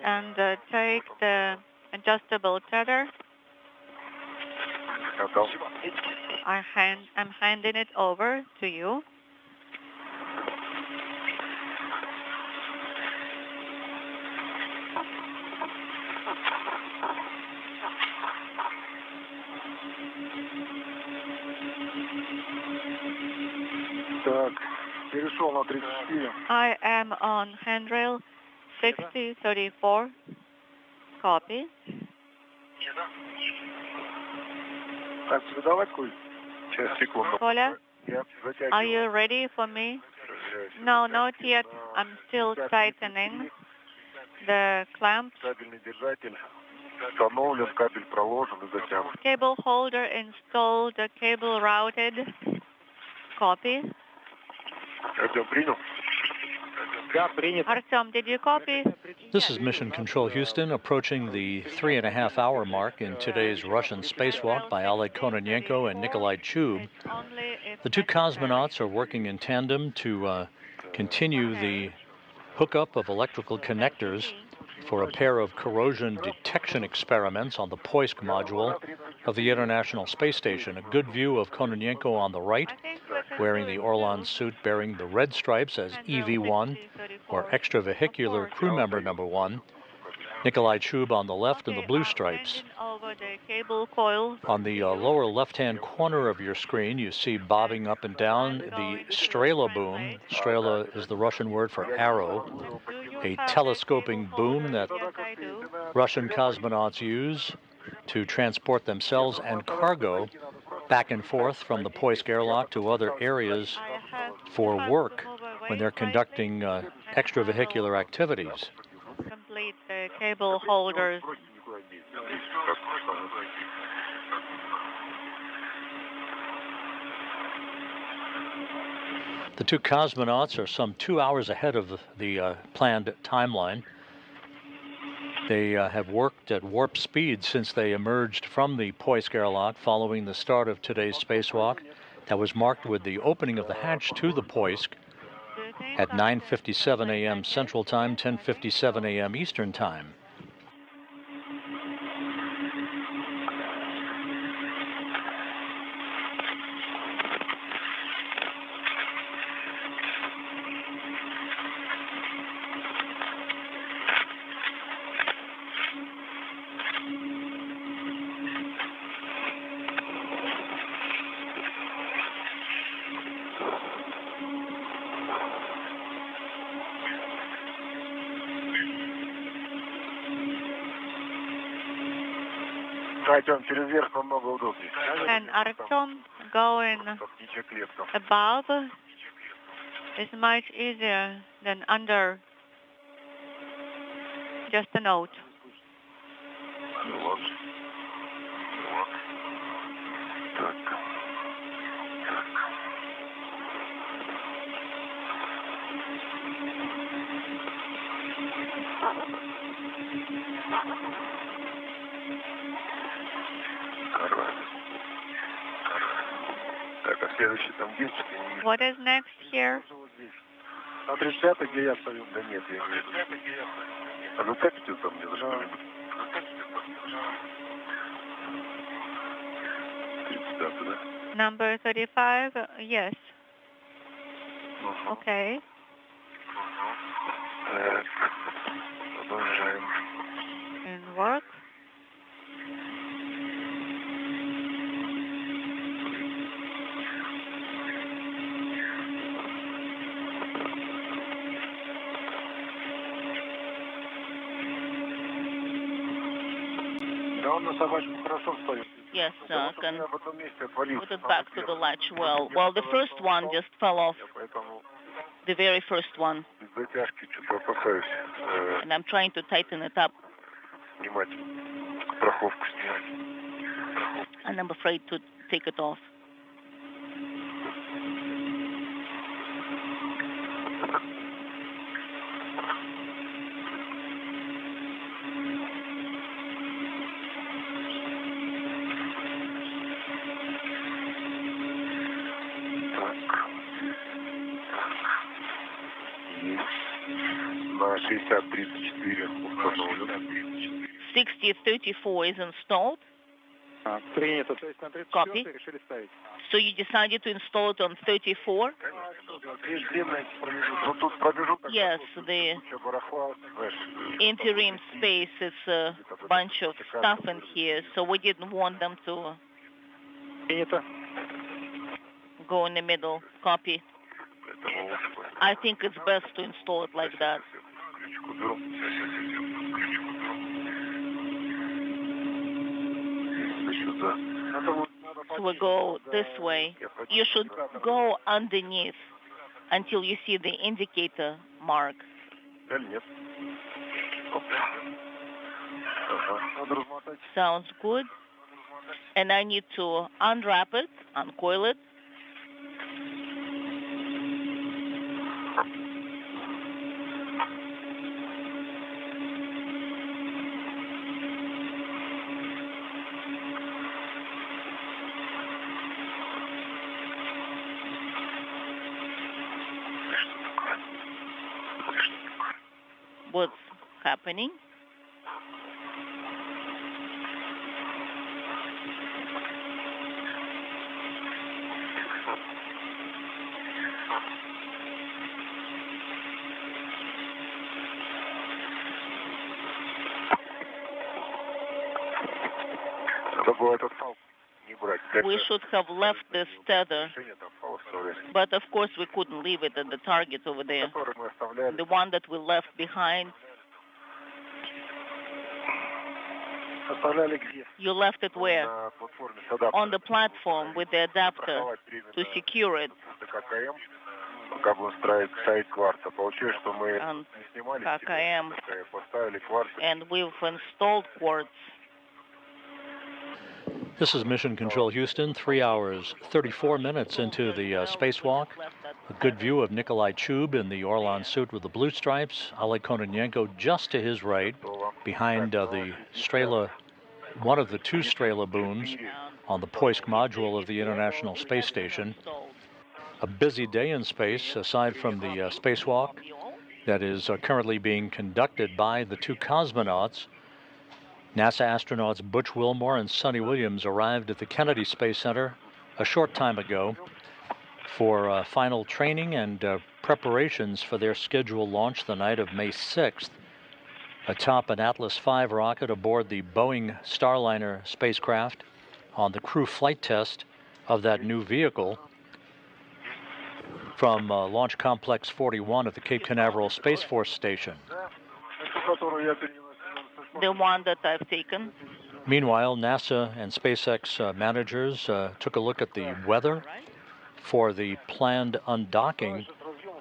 and take the adjustable tether. I'm handing it over to you. I am on handrail 6034. Copy. Коля, are you ready for me? No, not yet. I'm still tightening the clamps. Cable holder installed, cable routed. Copy. Artyom, did you copy? This is Mission Control Houston, approaching the 3.5-hour mark in today's Russian spacewalk by Oleg Kononenko and Nikolai Chub. The two cosmonauts are working in tandem to continue the hookup of electrical connectors for a pair of corrosion detection experiments on the Poisk module of the International Space Station. A good view of Kononenko on the right, wearing the Orlan suit bearing the red stripes as EV1, or extravehicular crew member number 1. Nikolai Chub on the left in the blue stripes. On the lower left-hand corner of your screen, you see bobbing up and down the Straa boom. Straa is the Russian word for arrow, a telescoping boom that Russian cosmonauts use to transport themselves and cargo back and forth from the Poisk airlock to other areas for work when they're conducting extravehicular activities. Complete the cable holders. The two cosmonauts are some 2 hours ahead of the planned timeline. They have worked at warp speed since they emerged from the Poisk airlock following the start of today's spacewalk that was marked with the opening of the hatch to the Poisk at 9:57 a.m. Central Time, 10:57 a.m. Eastern Time. And Artyom going above is much easier than under. Just a note. What is next here? Number 35, yes. Okay. In work. Yes, can put it back to the latch well. Well, the first one just fell off, the very first one. And I'm trying to tighten it up. And I'm afraid to take it off. На 6034 установлен. 6034 is installed. Copy. So you decided to install it on 34? Yes, the interim space is a bunch of stuff in here, so we didn't want them to go in the middle. Copy. I think it's best to install it like that. So we go this way. You should go underneath until you see the indicator mark. Sounds good. And I need to unwrap it, uncoil it. What's happening? We should have left this tether, but of course we couldn't leave it at the target over there. The one that we left behind. You left it where? On the platform with the adapter to secure it. On KKM. And we've installed quartz. This is Mission Control Houston, 3 hours, 34 minutes into the spacewalk. A good view of Nikolai Chub in the Orlan suit with the blue stripes. Oleg Kononenko just to his right, behind the Straa, one of the two Straa booms on the Poisk module of the International Space Station. A busy day in space, aside from the spacewalk that is currently being conducted by the two cosmonauts. NASA astronauts Butch Wilmore and Sonny Williams arrived at the Kennedy Space Center a short time ago for final training and preparations for their scheduled launch the night of May 6th atop an Atlas V rocket aboard the Boeing Starliner spacecraft on the crew flight test of that new vehicle from Launch Complex 41 at the Cape Canaveral Space Force Station. The one that I've taken. Meanwhile, NASA and SpaceX managers took a look at the weather for the planned undocking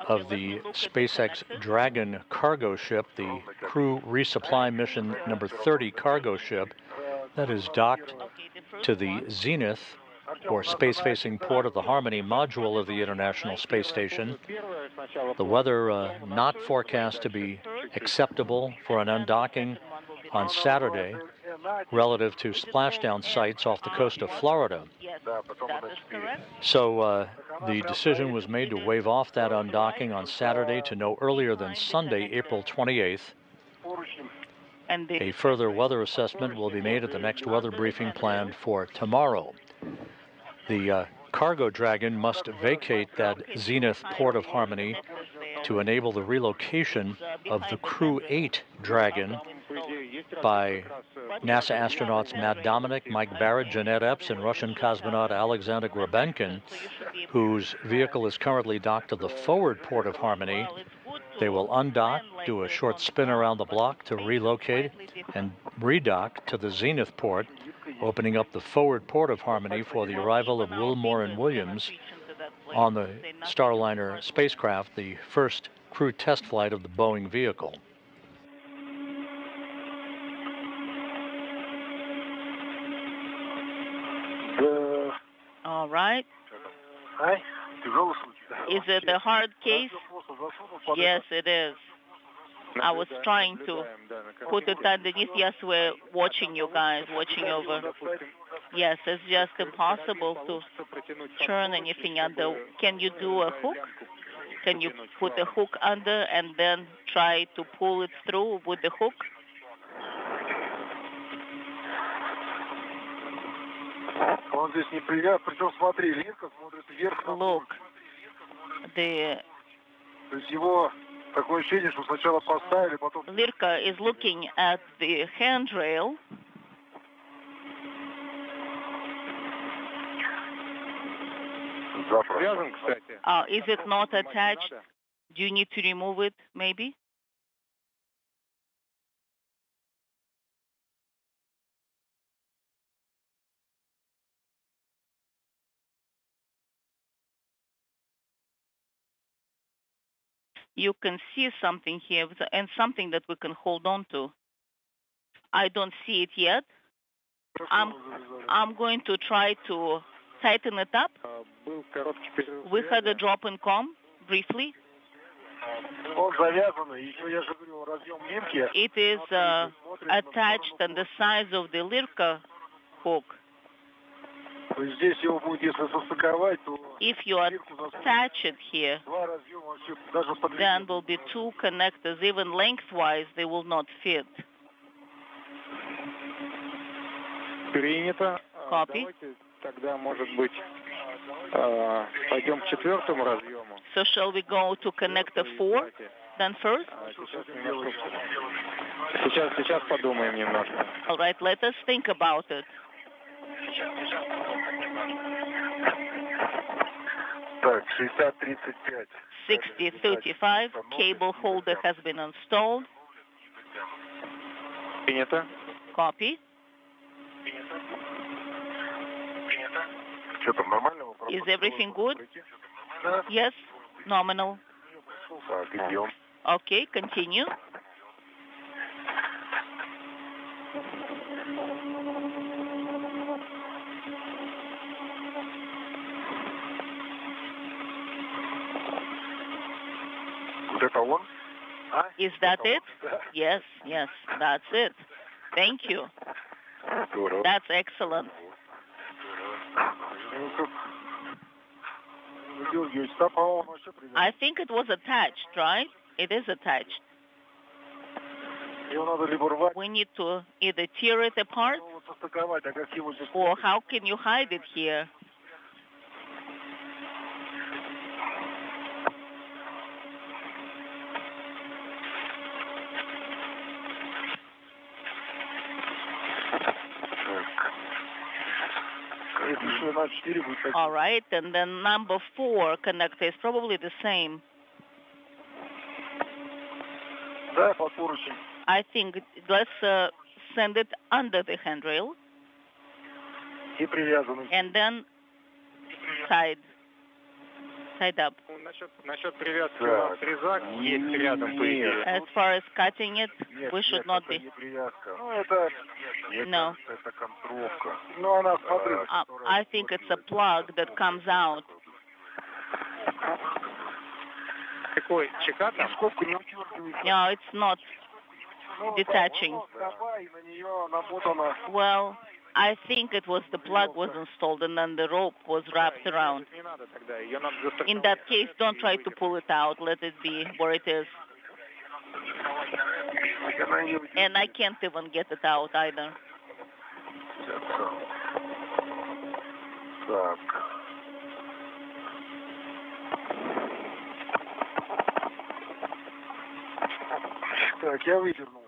of the SpaceX Dragon cargo ship, the crew resupply mission number 30 cargo ship that is docked to the Zenith, or space-facing port of the Harmony module of the International Space Station. The weather not forecast to be acceptable for an undocking on Saturday relative to splashdown sites off the coast of Florida. So the decision was made to waive off that undocking on Saturday to no earlier than Sunday, April 28th. A further weather assessment will be made at the next weather briefing planned for tomorrow. The cargo Dragon must vacate that Zenith port of Harmony to enable the relocation of the Crew 8 Dragon by NASA astronauts Matt Dominic, Mike Barrett, Jeanette Epps, and Russian cosmonaut Alexander Grabenkin, whose vehicle is currently docked to the forward port of Harmony. They will undock, do a short spin around the block to relocate, and redock to the zenith port, opening up the forward port of Harmony for the arrival of Wilmore and Williams on the Starliner spacecraft, the first crew test flight of the Boeing vehicle. All right. Is it a hard case? Yes, it is. I was trying to put it underneath. Yes, we're watching you guys, watching over. Yes, it's just impossible to turn anything under. Can you do a hook? Can you put a hook under and then try to pull it through with the hook? Look, Lirka is looking at the handrail. Is it not attached? Do you need to remove it, maybe? You can see something here and something that we can hold on to. I don't see it yet. I'm going to try to tighten it up. We had a drop in com briefly. It is attached on the size of the Lirka hook. If you attach it here, then will be two connectors. Even lengthwise, they will not fit. Copy. So shall we go to connector 4 then first? All right, let us think about it. Так, 6035, cable holder has been installed. Copy. Is everything good? Yes, nominal. Okay, continue. Is that it? Yes, yes, that's it. Thank you. That's excellent. I think it was attached, right? It is attached. We need to either tear it apart, or how can you hide it here? All right, and then number 4 connector is probably the same. I think let's send it under the handrail and then tied up. As far as cutting it, we should not be. No. I think it's a plug that comes out. No, it's not detaching. Well, I think it was the plug was installed and then the rope was wrapped around. In that case, don't try to pull it out. Let it be where it is. And I can't even get it out either.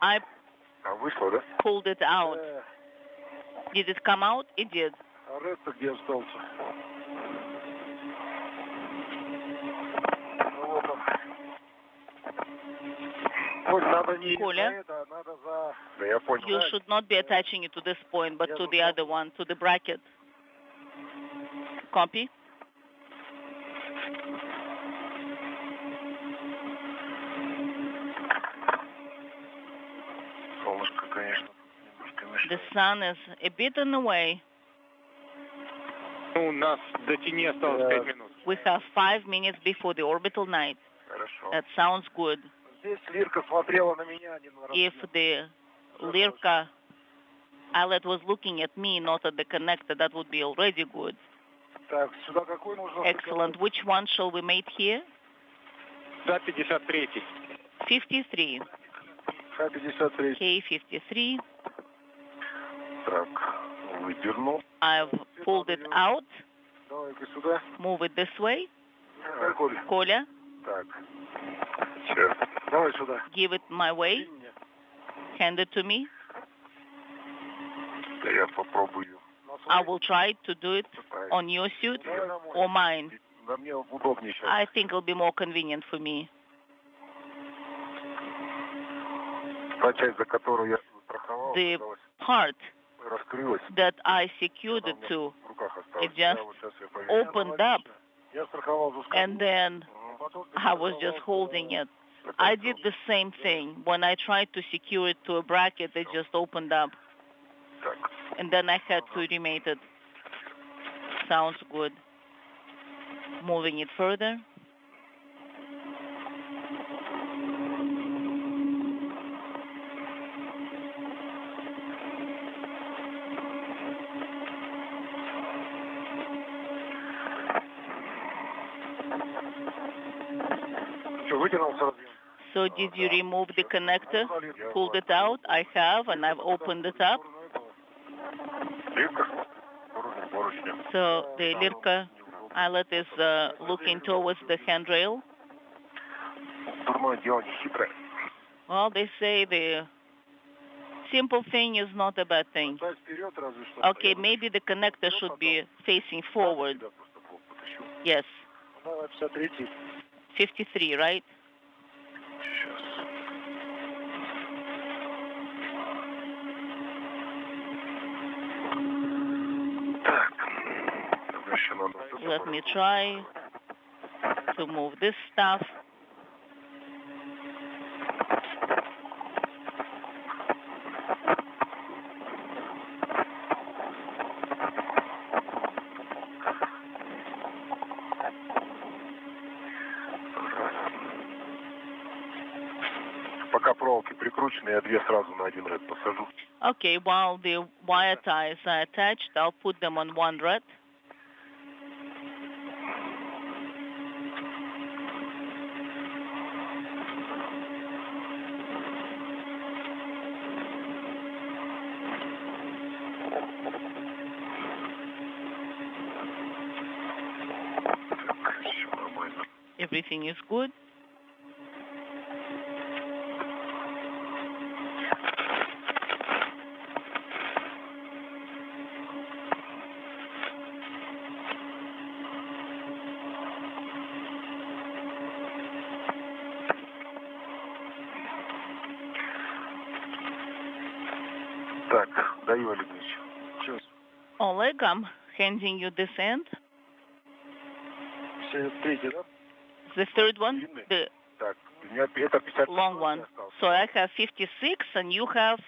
I pulled it out. Did it come out? It did. Коля, You should not be attaching it to this point, but to the other one, to the bracket. Copy. The sun is a bit in the way. У нас до тени осталось 5 минут. We have 5 minutes before the orbital night. That sounds good. If the Lirka islet was looking at me, not at the connector, that would be already good. Excellent. Which one shall we mate here? Да, 53. 53. K53. I've pulled it out. Move it this way. Коля, give it my way. Hand it to me. I will try to do it on your suit or mine. I think it'll be more convenient for me. The part that I secured it to, it just opened up, and then I was just holding it. I did the same thing. When I tried to secure it to a bracket, it just opened up, and then I had to remate it. Sounds good. Moving it further. So did you remove the connector? Pulled it out? I have, and I've opened it up. So the Lirka islet is looking towards the handrail. Well, they say the simple thing is not a bad thing. Okay, maybe the connector should be facing forward. Yes. 53, right? Let me try to move this stuff. Okay, while the wire ties are attached, I'll put them on one red. Everything is good. Oleg, I'm handing you this end. The third one, the long one. So I have 56 and you have?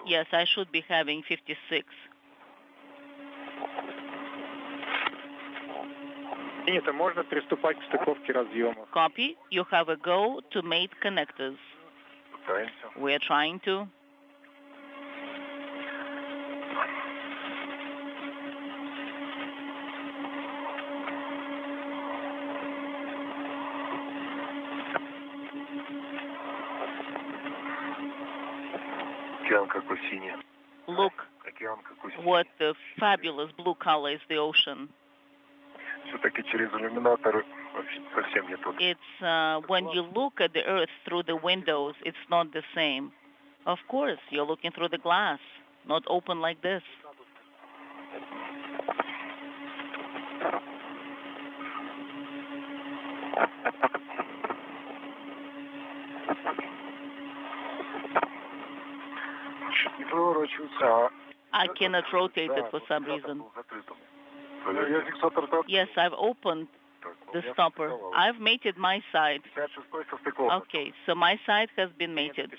Yes, I should be having 56. Принято, можно приступать к стыковке разъемов. Copy. You have a go to mate connectors. We're trying to. Look what the fabulous blue color is, the ocean. It's when you look at the Earth through the windows, it's not the same. Of course, you're looking through the glass, not open like this. I cannot rotate it for some reason. Yes, I've opened the stopper. I've mated my side. Okay, so my side has been mated.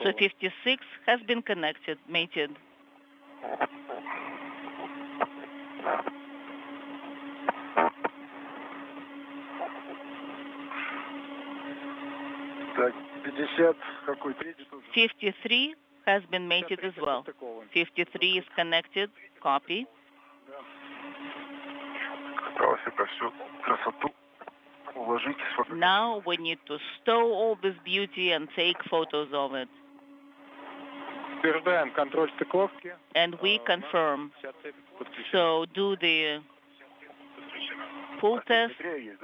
So 56 has been connected, mated. Так, 50, какой третий тоже? 53 has been mated as well. 53 is connected, copy. Осталось это всю красоту уложить. Now we need to stow all this beauty and take photos of it. Утверждаем контроль стыковки. And we confirm. So do the full test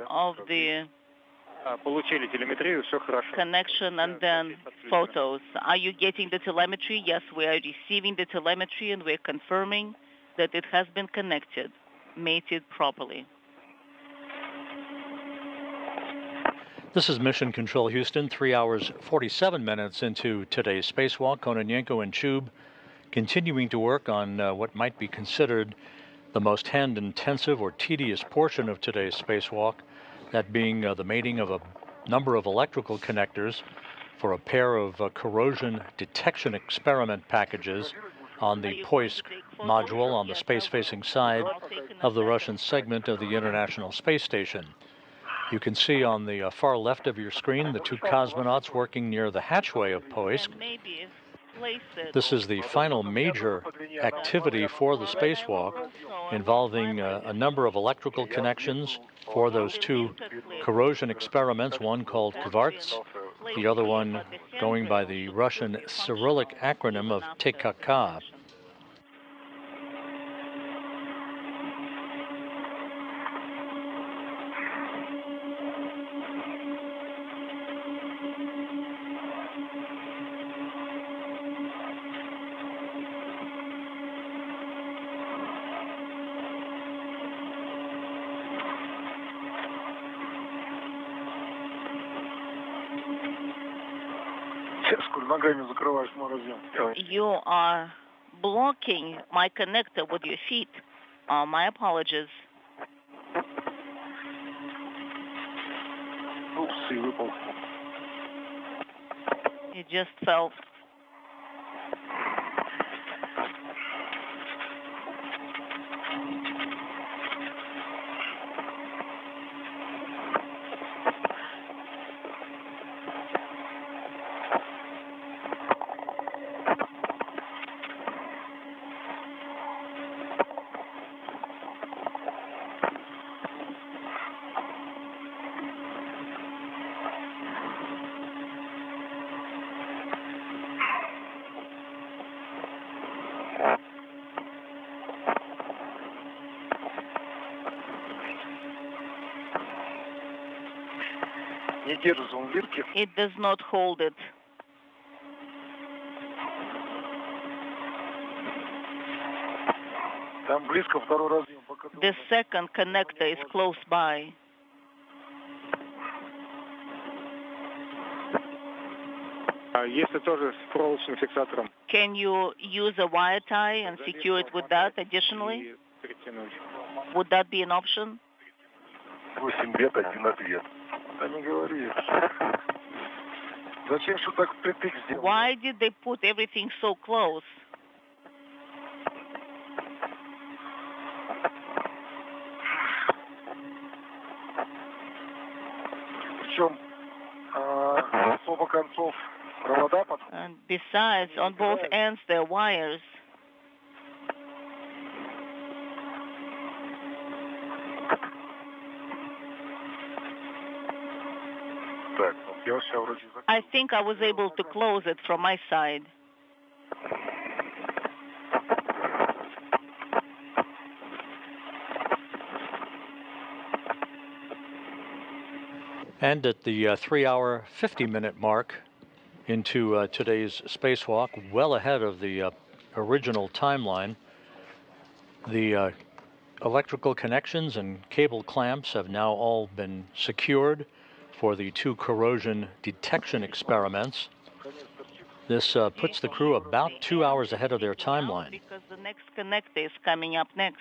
of the Получили телеметрию, все хорошо. connection and then photos. Are you getting the telemetry? Yes, we are receiving the telemetry and we're confirming that it has been connected, mated properly. This is Mission Control Houston, 3 hours 47 minutes into today's spacewalk. Kononenko and Chub continuing to work on what might be considered the most hand-intensive or tedious portion of today's spacewalk, that being the mating of a number of electrical connectors for a pair of corrosion detection experiment packages on the Poisk module on the space-facing side of the Russian segment of the International Space Station. You can see on the far left of your screen the two cosmonauts working near the hatchway of Poisk. This is the final major activity for the spacewalk, involving a number of electrical connections for those two corrosion experiments, one called Kvarts, the other one going by the Russian Cyrillic acronym of TKK. You are blocking my connector with your feet. My apologies. It just fell. It does not hold it. The second connector is close by. Если тоже с проволочным фиксатором. Can you use a wire tie and secure it with that additionally? Would that be an option? 8 лет, 1 ответ. Да не говори. Зачем что так впритык сделали? Why did they put everything so close? Причем с оба концов провода подходят. And besides, on both ends there are wires. I think I was able to close it from my side. And at the 3 hour, 50-minute mark into today's spacewalk, well ahead of the original timeline, the Electrical connections and cable clamps have now all been secured for the 2 corrosion detection experiments. This puts the crew about 2 hours ahead of their timeline. Because the next connector is coming up next.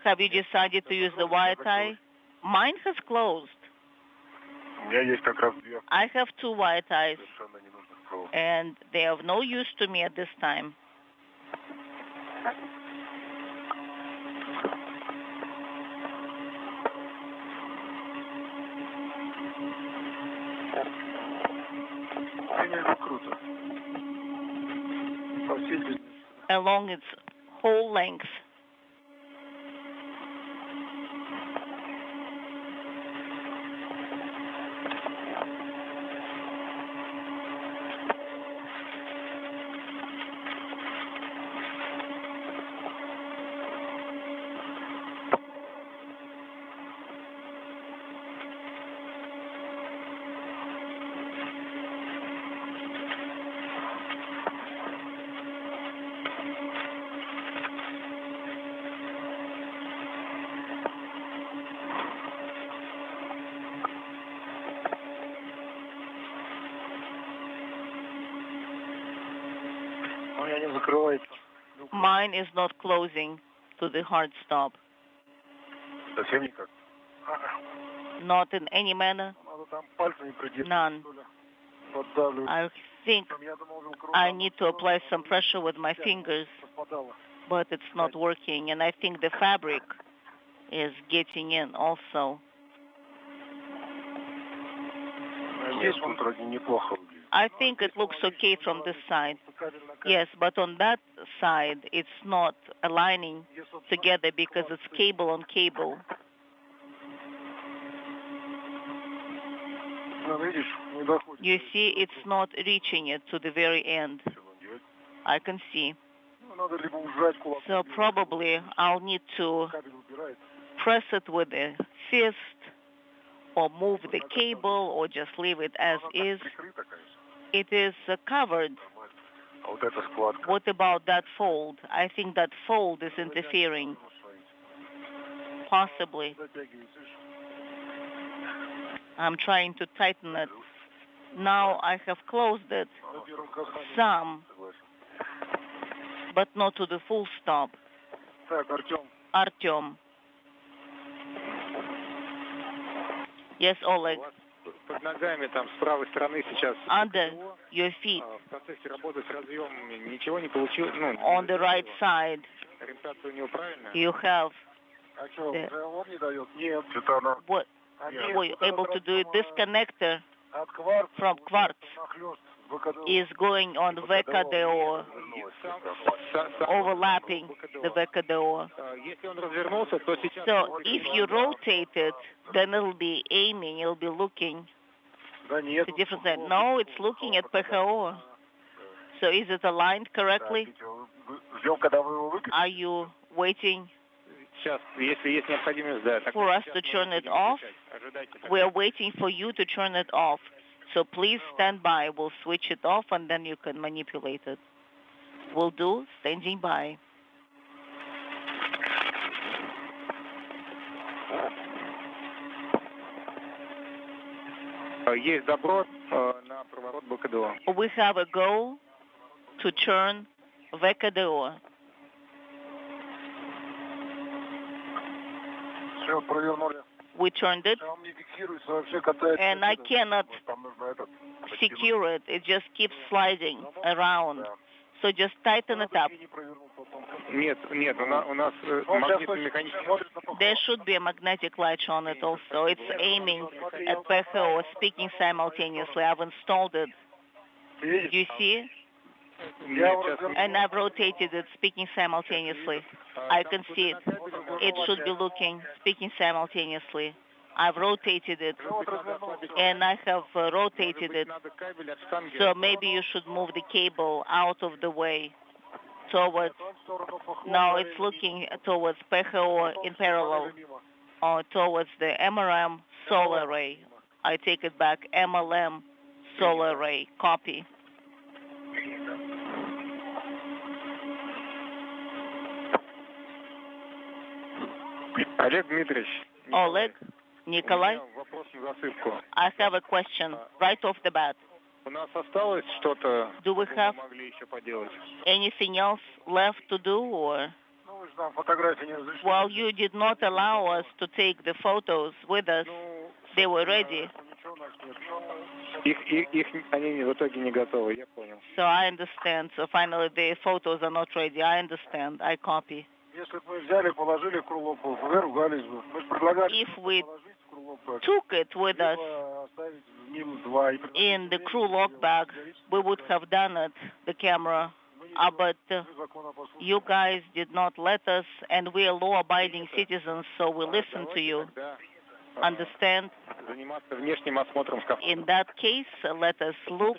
Have you decided to use the wire tie? Mine has closed. I have 2 wire ties, and they are of no use to me at this time. Along its whole length. Mine is not closing to the hard stop. Not in any manner. None. I think I need to apply some pressure with my fingers, but it's not working, and I think the fabric is getting in also. I think it looks okay from this side. Yes, but on that side, it's not aligning together because it's cable on cable. You see, it's not reaching it to the very end. I can see. So probably I'll need to press it with a fist, or move the cable, or just leave it as is. It is covered. What about that fold? I think that fold is interfering. Possibly. I'm trying to tighten it. Now I have closed it some, but not to the full stop. Artyom. Yes, Oleg. Под ногами там с правой стороны сейчас. Under your feet. В процессе работы с разъемом ничего не получилось. On the right side. Ориентация у него правильная. You have. What? Were you able to do it? This connector from quartz is going on VKDO, overlapping the VKDO. So if you rotate it, then it'll be aiming, it'll be looking to different side. No, it's looking at PHO. So is it aligned correctly? Are you waiting for us to turn it off? We are waiting for you to turn it off. So please stand by. We'll switch it off and then you can manipulate it. Will do. Standing by. Есть добро на проворот БКДО. We have a go to turn VKDO. We turned it, and I cannot secure it. It just keeps sliding around. So just tighten it up. There should be a magnetic light on it also. It's aiming at PHO, speaking simultaneously. I've installed it. Do you see? And I've rotated it, speaking simultaneously. I can see it. It should be looking, speaking simultaneously. I've rotated it, and I have rotated it. So maybe you should move the cable out of the way towards, now it's looking towards PHO in parallel, or towards the MRM solar array. I take it back, MLM solar array, copy. Oleg, Nikolai, I have a question right off the bat. Do we have anything else left to do, or? Well, you did not allow us to take the photos with us. They were ready. So I understand. So finally the photos are not ready. I understand. I copy. If we took it with us in the crew log bag, we would have done it, the camera. But you guys did not let us, and we are law-abiding citizens, so we listen to you. Understand? In that case, let us look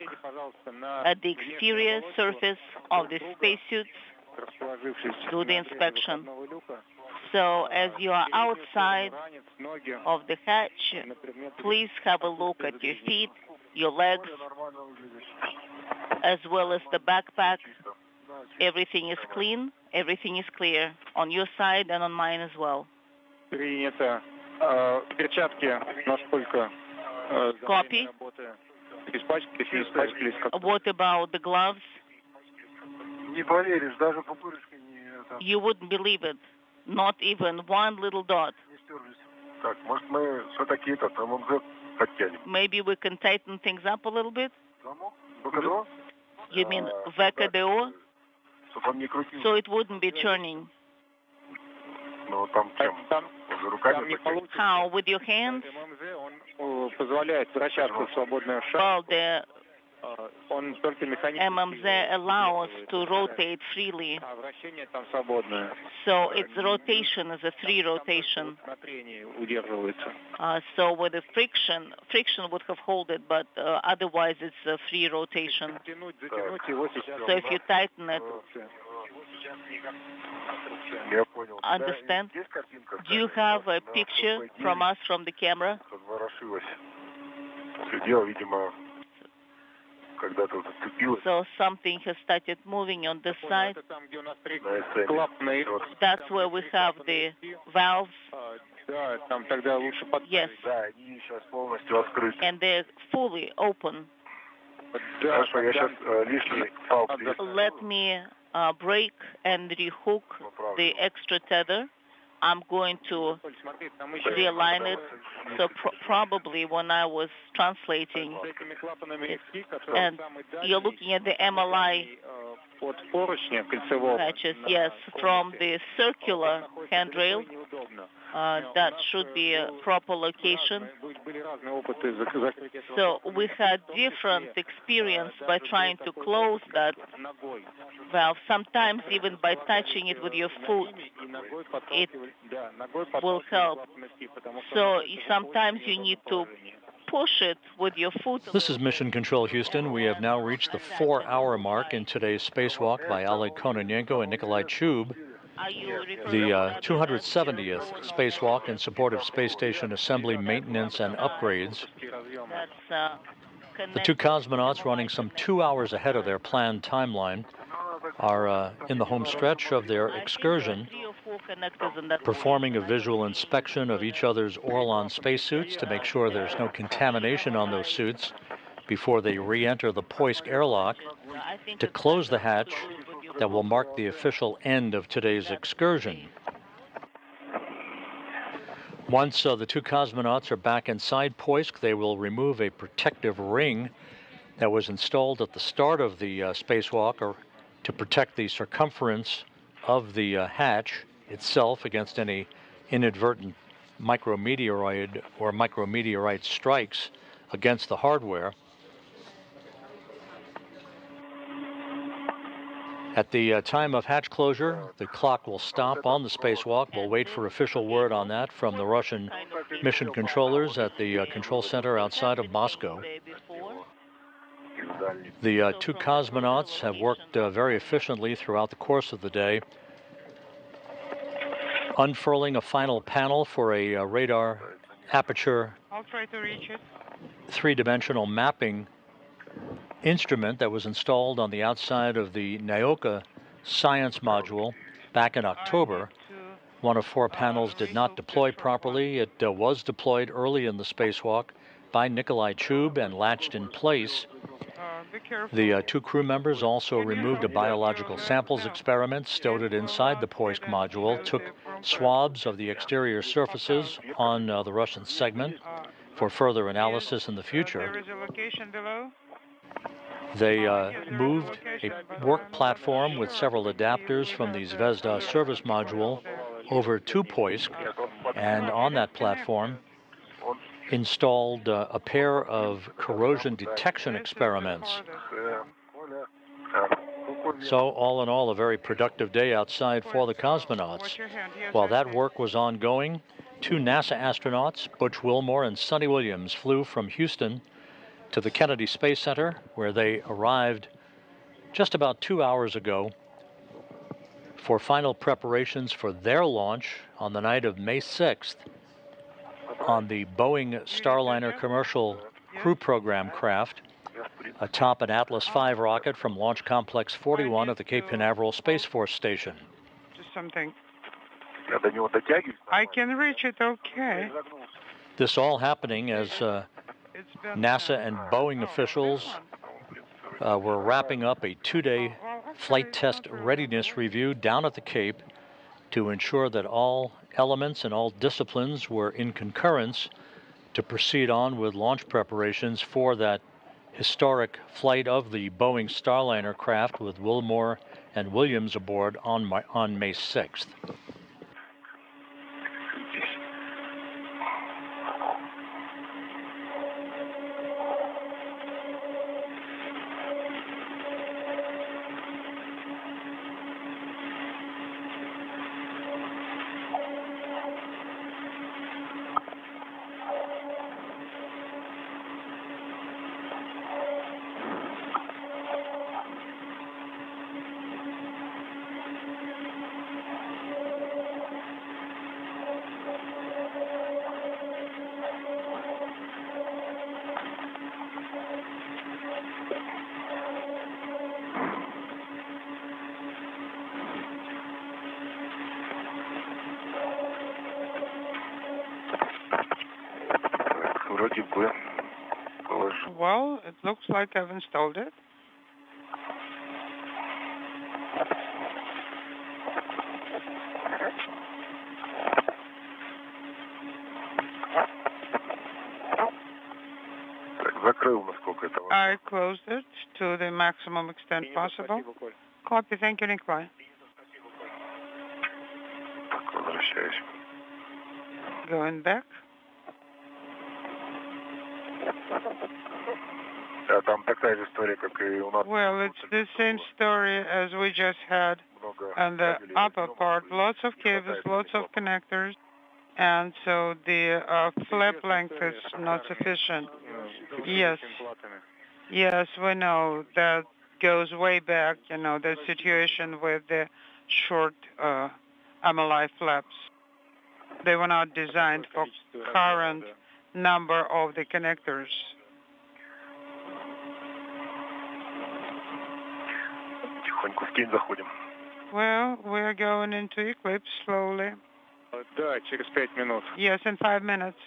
at the exterior surface of the spacesuits, do the inspection. So as you are outside of the hatch, please have a look at your feet, your legs, as well as the backpack. Everything is clean, everything is clear on your side and on mine as well. Copy. What about the gloves? You wouldn't believe it. Not even one little dot. Maybe we can tighten things up a little bit? You mean VKDO? So it wouldn't be turning. How, with your hands? Well, the MMZ allows to rotate freely. So its rotation is a free rotation. So with the friction would have held it, but otherwise it's a free rotation. So if you tighten it, understand? Do you have a picture from us from the camera? So something has started moving on this side. That's where we have the valves. Yes. And they're fully open. Let me break and rehook the extra tether. I'm going to realign it. So probably when I was translating, and you're looking at the MLI patches, yes, from the circular handrail. That should be a proper location. So we had different experience by trying to close that valve. Sometimes even by touching it with your foot, it will help. So sometimes you need to push it with your foot. This is Mission Control Houston. We have now reached the 4-hour mark in today's spacewalk by Oleg Kononenko and Nikolai Chub. The 270th spacewalk in support of space station assembly, maintenance, and upgrades. The two cosmonauts, running some 2 hours ahead of their planned timeline, are in the home stretch of their excursion, performing a visual inspection of each other's Orlan spacesuits to make sure there's no contamination on those suits before they re-enter the Poisk airlock to close the hatch that will mark the official end of today's excursion. Once the two cosmonauts are back inside Poisk, they will remove a protective ring that was installed at the start of the spacewalk to protect the circumference of the hatch itself against any inadvertent micrometeoroid or micrometeorite strikes against the hardware. At the time of hatch closure, the clock will stop on the spacewalk. We'll wait for official word on that from the Russian mission controllers at the control center outside of Moscow. The two cosmonauts have worked very efficiently throughout the course of the day, unfurling a final panel for a radar aperture three-dimensional mapping instrument that was installed on the outside of the Naoka science module back in October. One of four panels did not deploy properly. It was deployed early in the spacewalk by Nikolai Chub and latched in place. The two crew members also removed a biological samples experiment, stowed it inside the Poisk module, took swabs of the exterior surfaces on the Russian segment for further analysis in the future. They moved a work platform with several adapters from the Zvezda service module over to Poisk, and on that platform installed a pair of corrosion detection experiments. So all in all, a very productive day outside for the cosmonauts. While that work was ongoing, two NASA astronauts, Butch Wilmore and Sonny Williams, flew from Houston to the Kennedy Space Center, where they arrived just about 2 hours ago for final preparations for their launch on the night of May 6th on the Boeing Starliner commercial crew program craft atop an Atlas V rocket from Launch Complex 41 at the Cape Canaveral Space Force Station. Just something. I can reach it, okay. This all happening as NASA and Boeing officials were wrapping up a 2-day flight test readiness review down at the Cape to ensure that all elements and all disciplines were in concurrence to proceed on with launch preparations for that historic flight of the Boeing Starliner craft with Wilmore and Williams aboard on May 6th. Well, it looks like I've installed it. I closed it to the maximum extent possible. Copy. Thank you, Nikolai. Going back. Well, it's the same story as we just had on the upper part. Lots of cables, lots of connectors, and so the flap length is not sufficient. Yes. Yes, we know that goes way back, the situation with the short MLI flaps. They were not designed for current number of the connectors. Well, we're going into eclipse slowly. Yes, in 5 minutes.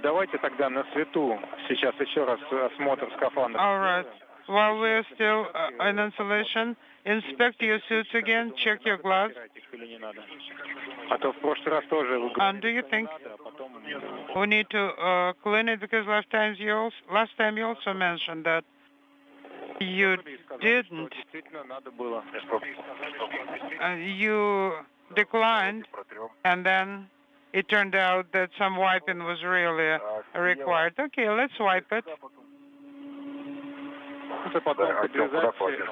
Давайте тогда на свету сейчас еще раз осмотр скафандра. All right. While we're still in installation, inspect your suits again, check your gloves. А то в прошлый раз тоже вы... And do you think we need to clean it, because last time you also mentioned that You didn't. You declined, and then it turned out that some wiping was really required. Okay, let's wipe it.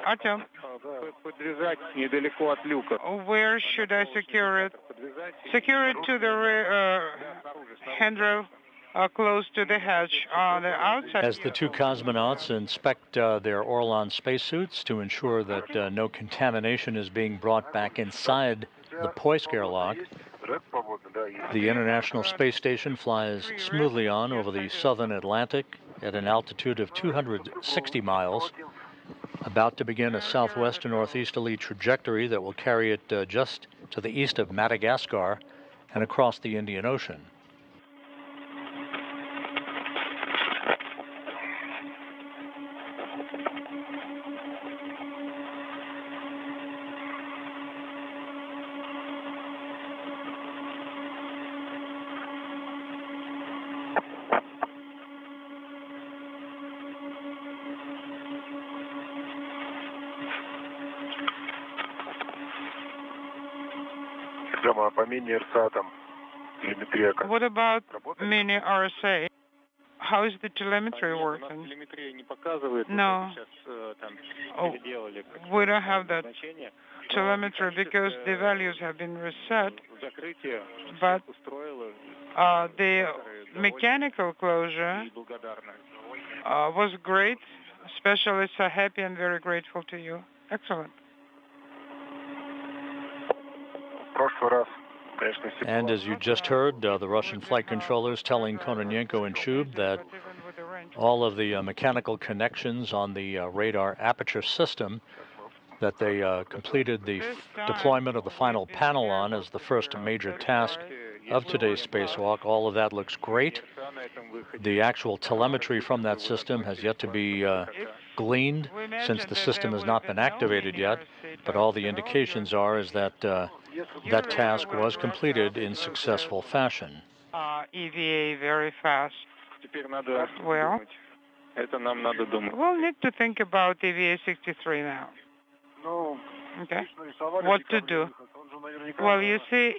Artem, where should I secure it? Secure it to the handrail close to the hatch on the outside. As the two cosmonauts inspect their Orlan spacesuits to ensure that no contamination is being brought back inside the Poisk airlock, the International Space Station flies smoothly on over the southern Atlantic at an altitude of 260 miles, about to begin a southwest to northeasterly trajectory that will carry it just to the east of Madagascar and across the Indian Ocean. What about mini RSA? How is the telemetry working? No. Oh, we don't have that telemetry because the values have been reset, but the mechanical closure was great. Specialists are happy and very grateful to you. Excellent. And as you just heard, the Russian flight controllers telling Kononenko and Chub that all of the mechanical connections on the radar aperture system that they completed the deployment of the final panel on as the first major task of today's spacewalk. All of that looks great. The actual telemetry from that system has yet to be gleaned since the system has not been activated yet, but all the indications are is that that task was completed in successful fashion. EVA very fast. Well, we'll need to think about EVA 63 now. Okay. What to do? Well, you see,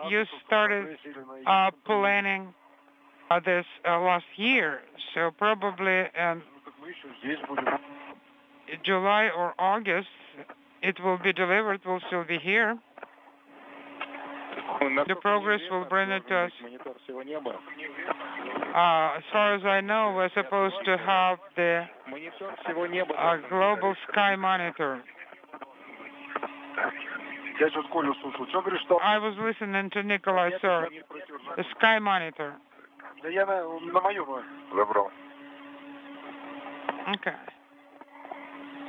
you started planning this last year, so probably in July or August it will be delivered. We'll still be here. The progress will bring it to us. As far as I know, we're supposed to have the global sky monitor. I was listening to Nikolai, sir. The sky monitor. Okay.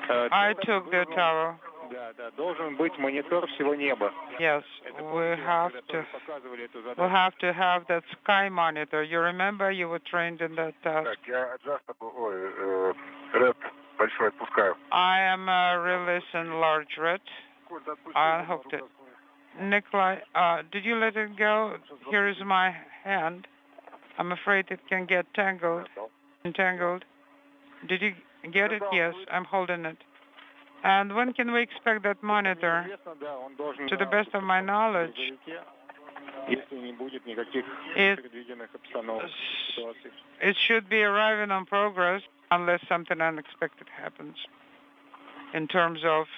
I took the tower. Yes, we'll have to have that sky monitor. You remember you were trained in that task? I am releasing large red. I hope to. Nikolai, did you let it go? Here is my hand. I'm afraid it can get entangled. Did you get it? Yes, I'm holding it. And when can we expect that monitor? To the best of my knowledge, it should be arriving on progress unless something unexpected happens in terms of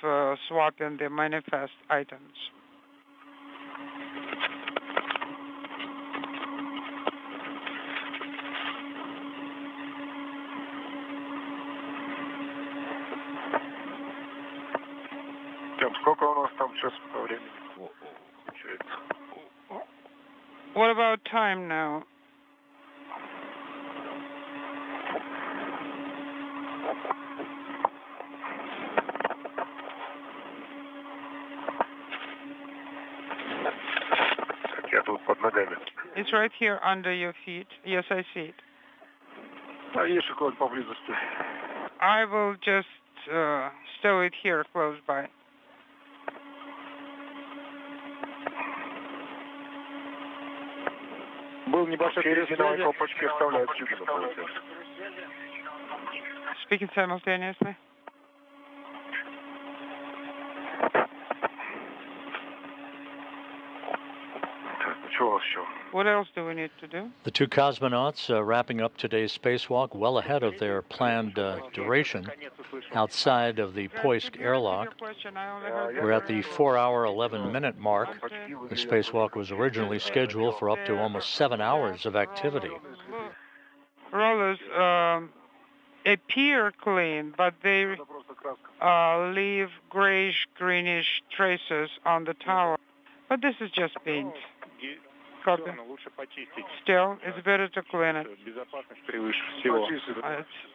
swapping the manifest items. What about time now? It's right here under your feet. Yes, I see it. I will just stow it here close by. Speaking simultaneously. What else do we need to do? The two cosmonauts wrapping up today's spacewalk well ahead of their planned duration outside of the Poisk airlock. We're at the 4-hour, 11-minute mark. The spacewalk was originally scheduled for up to almost 7 hours of activity. Rollers appear clean, but they leave grayish-greenish traces on the tower. But this is just paint. Copy. Still, it's better to clean it.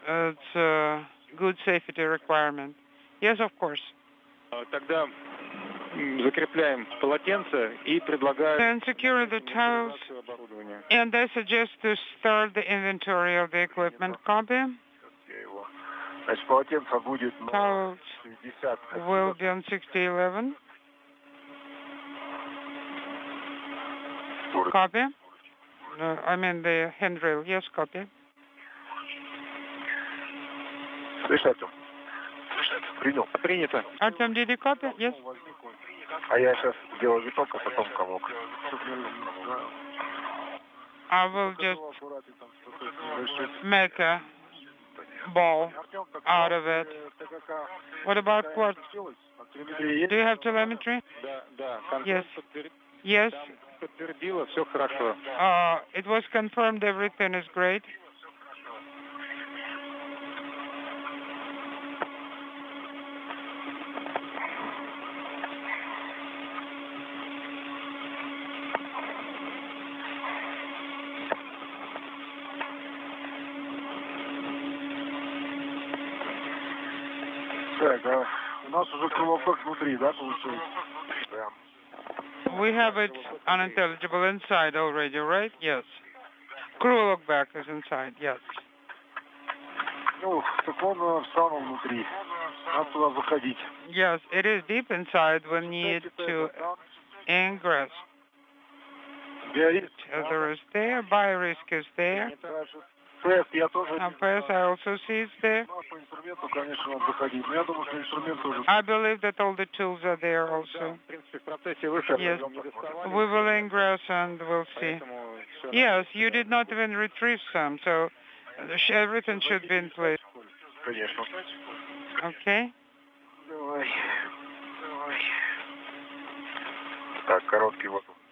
It's a good safety requirement. Yes, of course. Then secure the towels, and I suggest to start the inventory of the equipment. Copy. Towels will be on 6011. Copy. I mean the handrail. Yes, copy. Artem, did you copy? Yes. I will just make a ball out of it. What about quartz? Do you have telemetry? Yes. Yes. It was confirmed everything is great. We have it unintelligible inside already, right? Yes. Crew look back is inside, yes. Yes, it is deep inside. We need to ingress. Tether is there, biorisk is there. PS, I also see it's there. I believe that all the tools are there also. Yes. We will ingress and we'll see. Yes, you did not even retrieve some, so everything should be in place. Okay.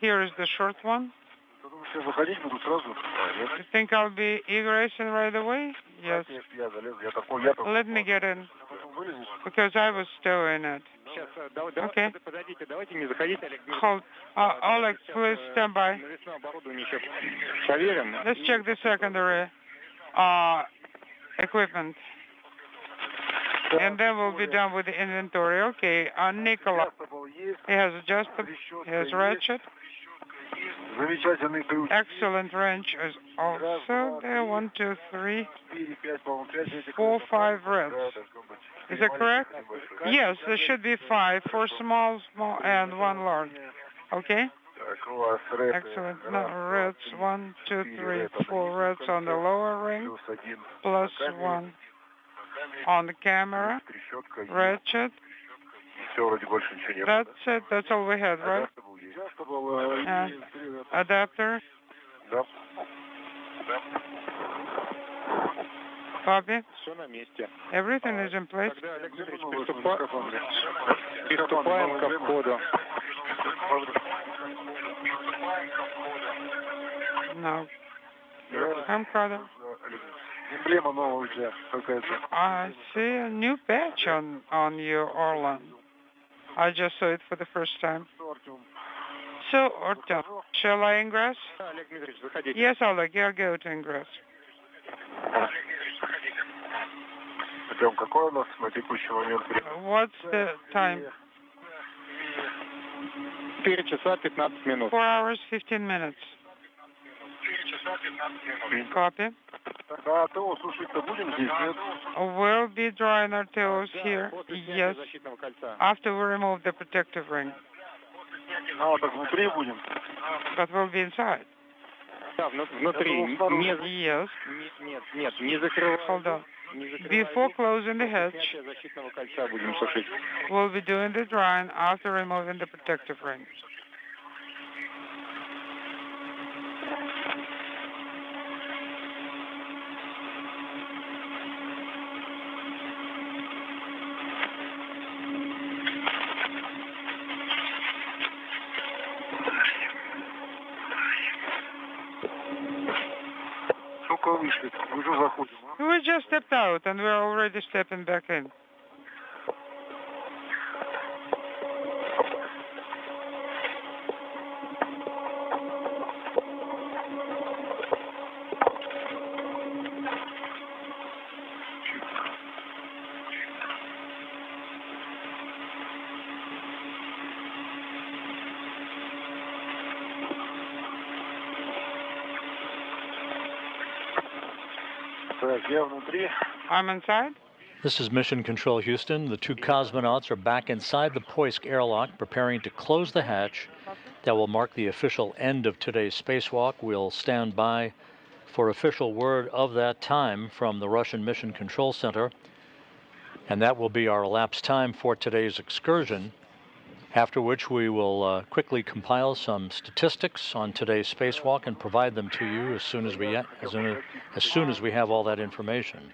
Here is the short one. You think I'll be egressing right away? Yes. Let me get in, because I was still in it. Okay. Hold. Oleg, please stand by. Let's check the secondary equipment. And then we'll be done with the inventory. Okay, Nicola. He has adjusted. He has ratchet. Excellent wrench is also there. 1, 2, 3, 4, 5 reds. Is that correct? Yes, there should be 5. 4 small, and 1 large. Okay? Excellent. Now reds, 1, 2, 3, 4 reds on the lower ring, plus 1 on the camera, ratchet. That's it. That's all we had, right? And adapter. Copy. Everything is in place. No. Camcorder. I see a new patch on your Orlan. I just saw it for the first time. So, Artem, shall I ingress? Yes, Oleg, I'll go to ingress. What's the time? 4 hours, 15 minutes. Copy. We'll be drying our tails here, yes, after we remove the protective ring. But we'll be inside. Yes. Hold on. Before closing the hatch, we'll be doing the drying after removing the protective ring. только вышли, уже заходим. We just stepped out and we're already stepping back in. Так, я внутри. I'm inside. This is Mission Control Houston. The two cosmonauts are back inside the Poisk airlock, preparing to close the hatch. That will mark the official end of today's spacewalk. We'll stand by for official word of that time from the Russian Mission Control Center. And that will be our elapsed time for today's excursion, after which we will quickly compile some statistics on today's spacewalk and provide them to you as soon as we have all that information.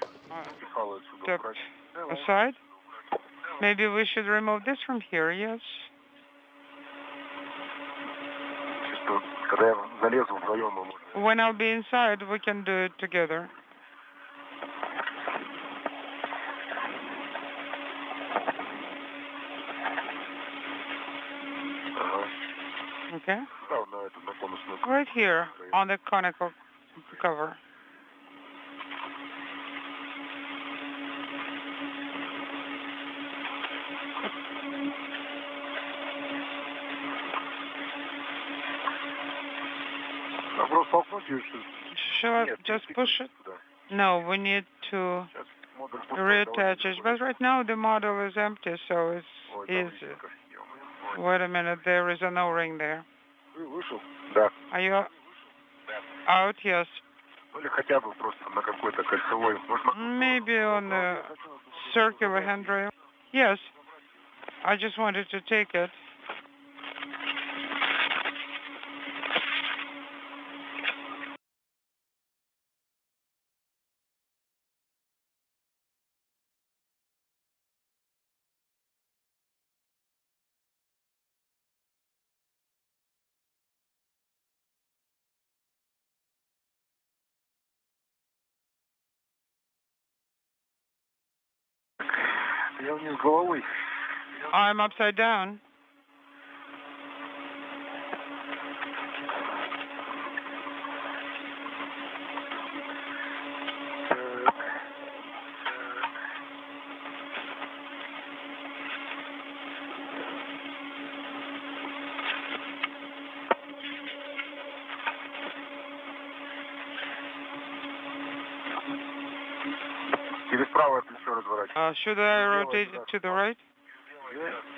Step aside. Maybe we should remove this from here, yes? Когда я залезу вдвоем, мы можем. When I'll be inside, we can do it together. Okay? Да, на этом, на конусную. Right here on the conical cover. Вопрос толкнуть ее, что ли? Shall I Нет, just нет, push it? да. No, we need to Сейчас модуль пустой, reattach давайте. it. But right now the model is empty, so it's Ой, там easy. личинка. Ё-моё. Ой. Wait a minute, there is an O-ring there. Вы вышел? Да. Are you out? Yes. Ну или хотя бы просто на какой-то кольцевой. Можно? Maybe on the circular handrail. Yes. I just wanted to take it. Я вниз головой. I'm upside down. Через правое плечо разворачивать. Should I rotate it to the right?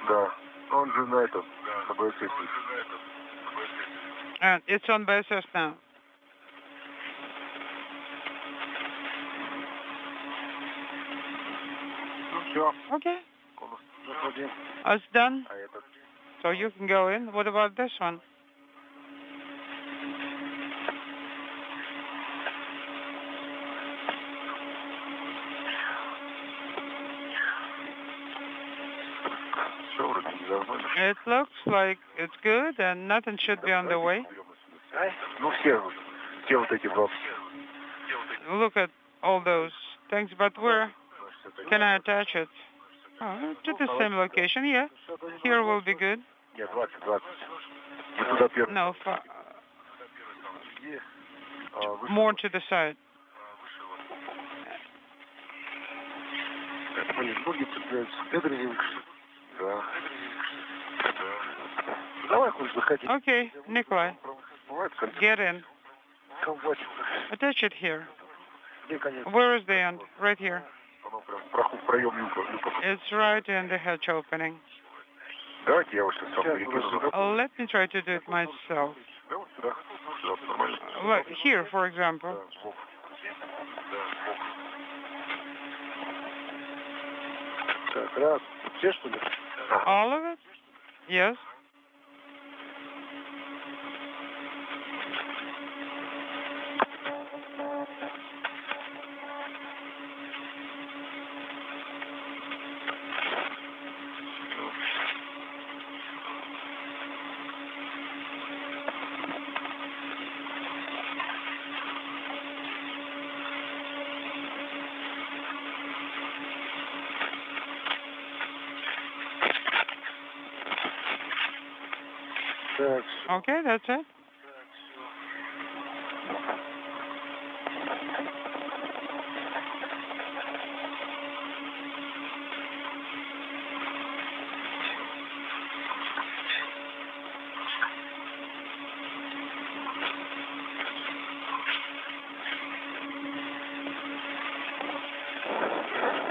Да. Он же на этом, на БСС. And it's on BSS now. Ну все. Okay. Конус заходим. It's done. А этот? So you can go in. What about this one? Все вроде не должно быть. It looks like it's good and nothing should be on the way. Ну все вот эти два. Look at all those things, but where can I attach it? Oh, to the same location, yeah. Here will be good. Нет, 20. Мы туда первый. No, Где? А, выше. more to the side. Блин, ноги цепляются. Бедра не выше. Да. Давай хоть заходи. Okay, Nikolai, Бывает кольцо. get in. Колбасит. Attach it here. Где конец? Where is the end? Right here. Оно прям в проем люка. It's right in the hatch opening. Давайте я его сейчас сам перекину. Let me try to do it myself. Да, вот сюда. Сюда, нормально. Like here, for example. Да, сбоку. Да, сбоку. Так, раз. Все, что ли? All of it? Yes. Okay, that's it.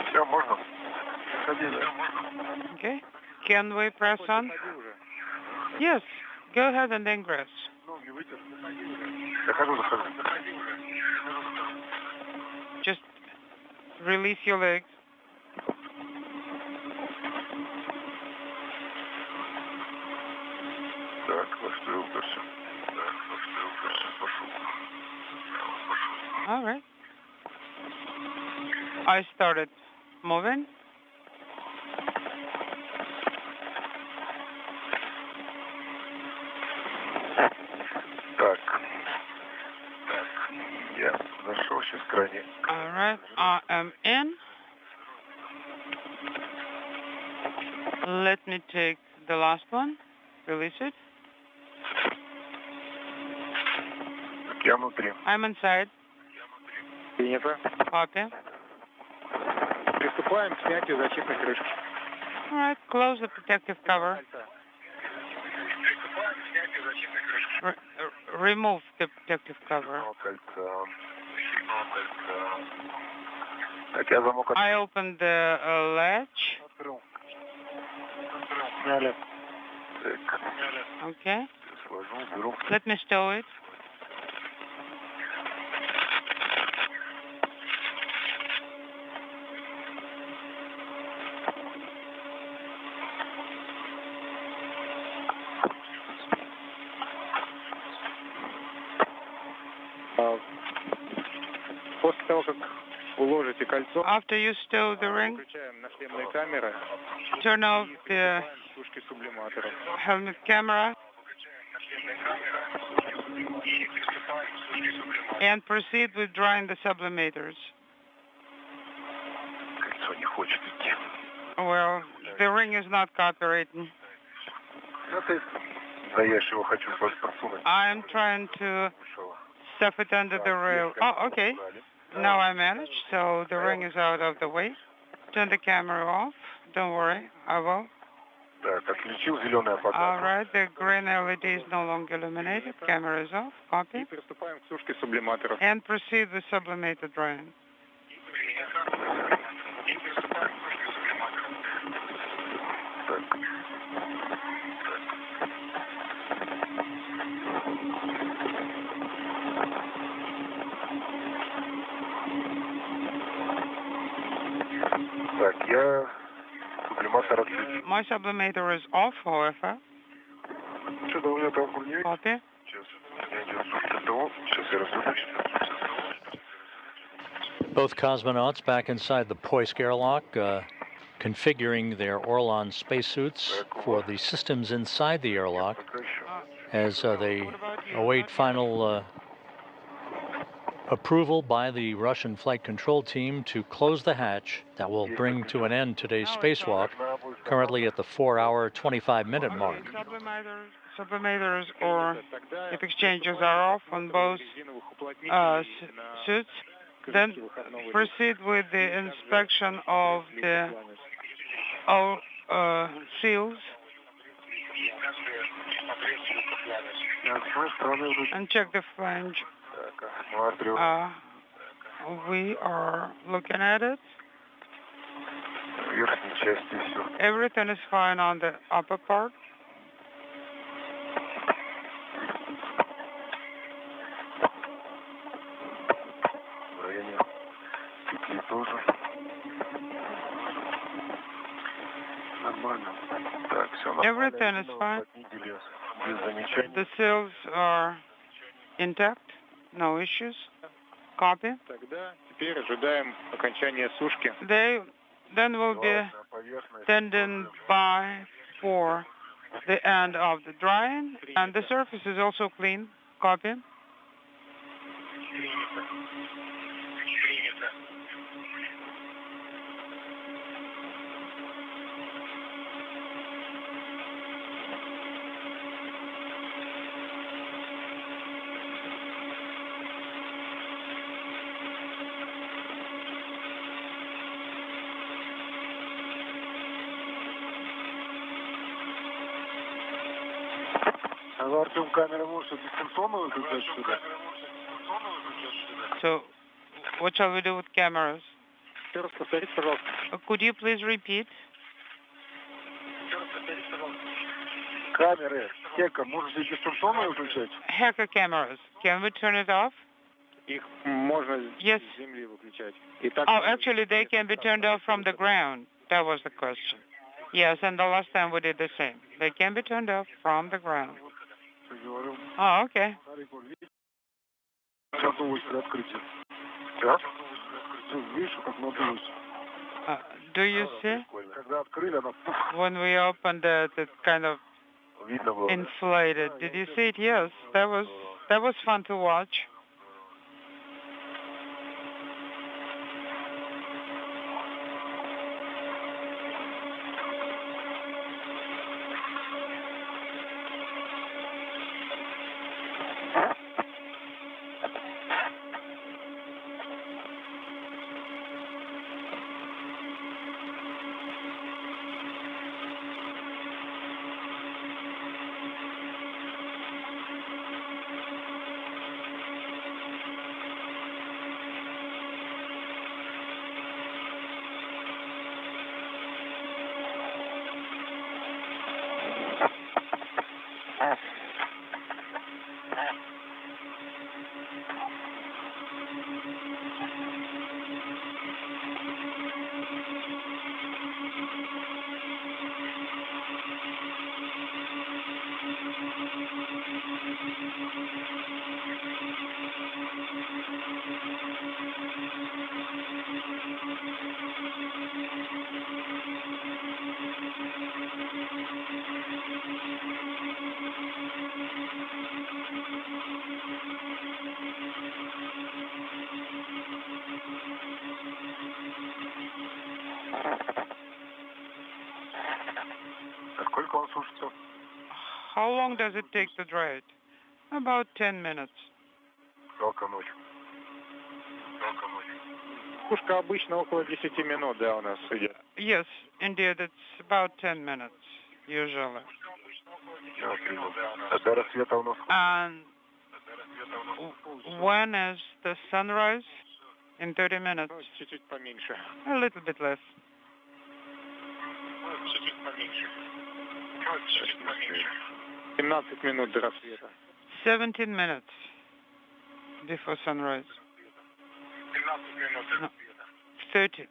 Все, можно? Okay. Can we press on? Yes. Go ahead and ingress. Захожу. Just release your legs. Так, настроился. Пошел. All right. I started moving. Так. Я зашел сейчас крайне. All right. I am in. Let me take the last one. Release it. Я внутри. I'm inside. Принято. Copy. Приступаем к снятию защитной крышки. All right. Close the protective cover. Remove the protective cover. Так, я замок I opened the latch. открыл. Сняли. Так. Okay. Сложу, беру. Let me stow it. После того, как уложите кольцо, After you stow the ring, включаем нашлемные камеры, turn off the сушки сублиматоров. helmet camera and proceed with drying the sublimators. Кольцо не хочет идти. Well, the ring is not cooperating. Да я же его хочу подсунуть. I am trying to stuff it under the rail. Oh, okay. Now I managed, so the ring is out of the way. Turn the camera off. Don't worry, I will. Так, отключил зеленый аппарат. All right, the green LED is no longer illuminated. Camera is off. Copy. И приступаем к сушке сублиматоров. And proceed with sublimator drying. Так. Так, я сублиматор отключил. My sublimator is off, however. Что-то у меня там курнет. Copy. Сейчас я идет сушка ТО. Сейчас я развернусь. Both cosmonauts back inside the Poisk airlock, configuring their Orlan spacesuits for the systems inside the airlock as they await final approval by the Russian flight control team to close the hatch that will bring to an end today's spacewalk, currently at the 4-hour, 25-minute mark. Sublimators or heat exchangers are off on both suits. Then proceed with the inspection of the seals and check the flange. We are looking at it. Everything is fine on the upper part. Everything is fine. The seals are intact. No issues. Copy. Тогда теперь ожидаем окончания сушки. They then will be standing by for the end of the drying, and the surface is also clean. Copy. Артем, камера может дистанционно выключать сюда? So, what shall we do with cameras? Еще раз повторите, пожалуйста. Could you please repeat? Камеры, Хека, можете дистанционно выключать? Hacker cameras. Can we turn it off? Их можно Yes. с земли выключать. И так, Oh, actually, they can be turned off from the ground. That was the question. Yes, and the last time we did the same. They can be turned off from the ground. Oh, okay. Надулось при открытии. Да? Видишь, как надулось? Do you see? Когда открыли, она When we opened it, it kind of видно было. inflated. Did you see it? Yes, that was fun to watch. Сколько он сушится? How long does it take to dry it? About 10 minutes. Жалко ночь. Пушка обычно около 10 минут, да, у нас идет. Yes, indeed, it's about 10 minutes, usually. До рассвета у нас. And when is the sunrise? In 30 minutes. Ну, чуть-чуть поменьше. A little bit less. Чуть-чуть поменьше. 17 минут до рассвета. 17 minutes before sunrise. 17 минут до No, 30.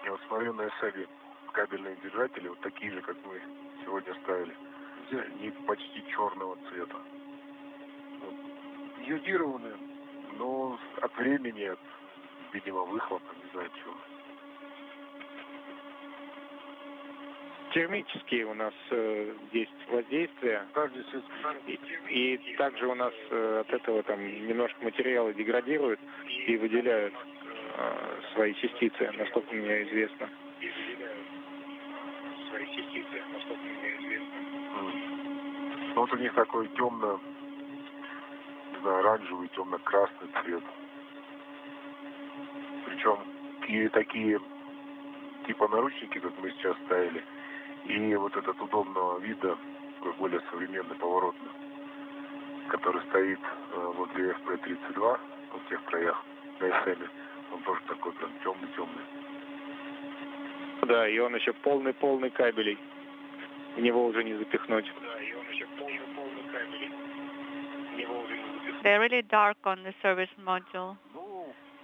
Я вот смотрю на САГе кабельные держатели, вот такие же, как мы сегодня ставили. Они почти черного цвета. Вот. Йодированные, но от времени, от, видимо, выхлопа, не знаю чего. Термические у нас есть воздействия. И также у нас от этого там немножко материалы деградируют и выделяют свои частицы, насколько мне известно. Ну, вот у них такой темно, не знаю, оранжевый, темно-красный цвет. Причем такие типа наручники, как мы сейчас ставили, и вот этот удобного вида, более современный поворотный, который стоит возле FP-32, в тех краях, на SM, он тоже такой прям темный-темный. Да, и он еще полный кабелей. В него уже не запихнуть. They're really dark on the service module.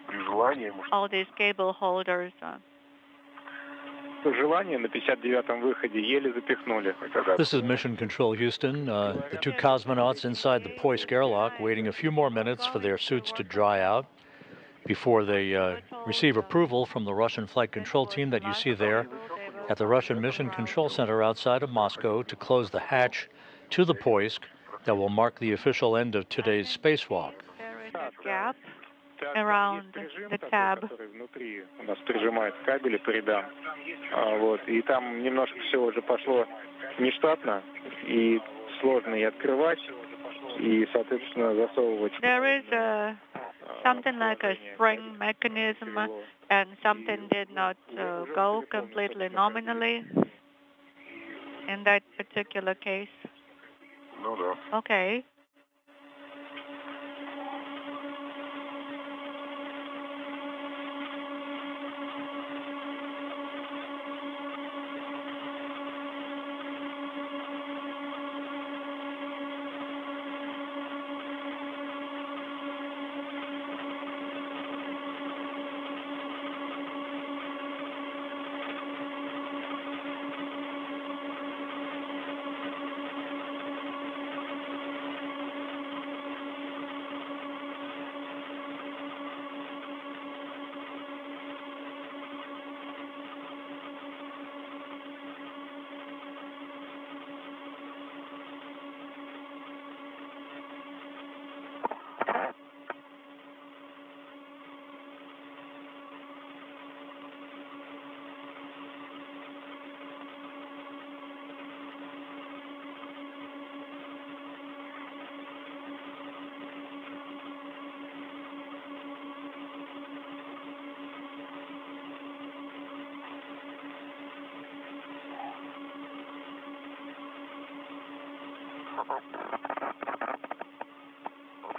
При желании, может... All these cable holders. Желание на 59-м выходе еле запихнули. This is Mission Control Houston. The two cosmonauts inside the Poisk airlock waiting a few more minutes for their suits to dry out before they receive approval from the Russian flight control team that you see there at the Russian Mission Control Center outside of Moscow to close the hatch to the Poisk that will mark the official end of today's spacewalk. There is a gap around the tab. Который внутри у нас прижимает кабели по рядам. Вот, и там немножко все уже пошло нештатно, и сложно и открывать, и, соответственно, засовывать. There is something like a spring mechanism, and something did not go completely nominally in that particular case. Ну да. Okay.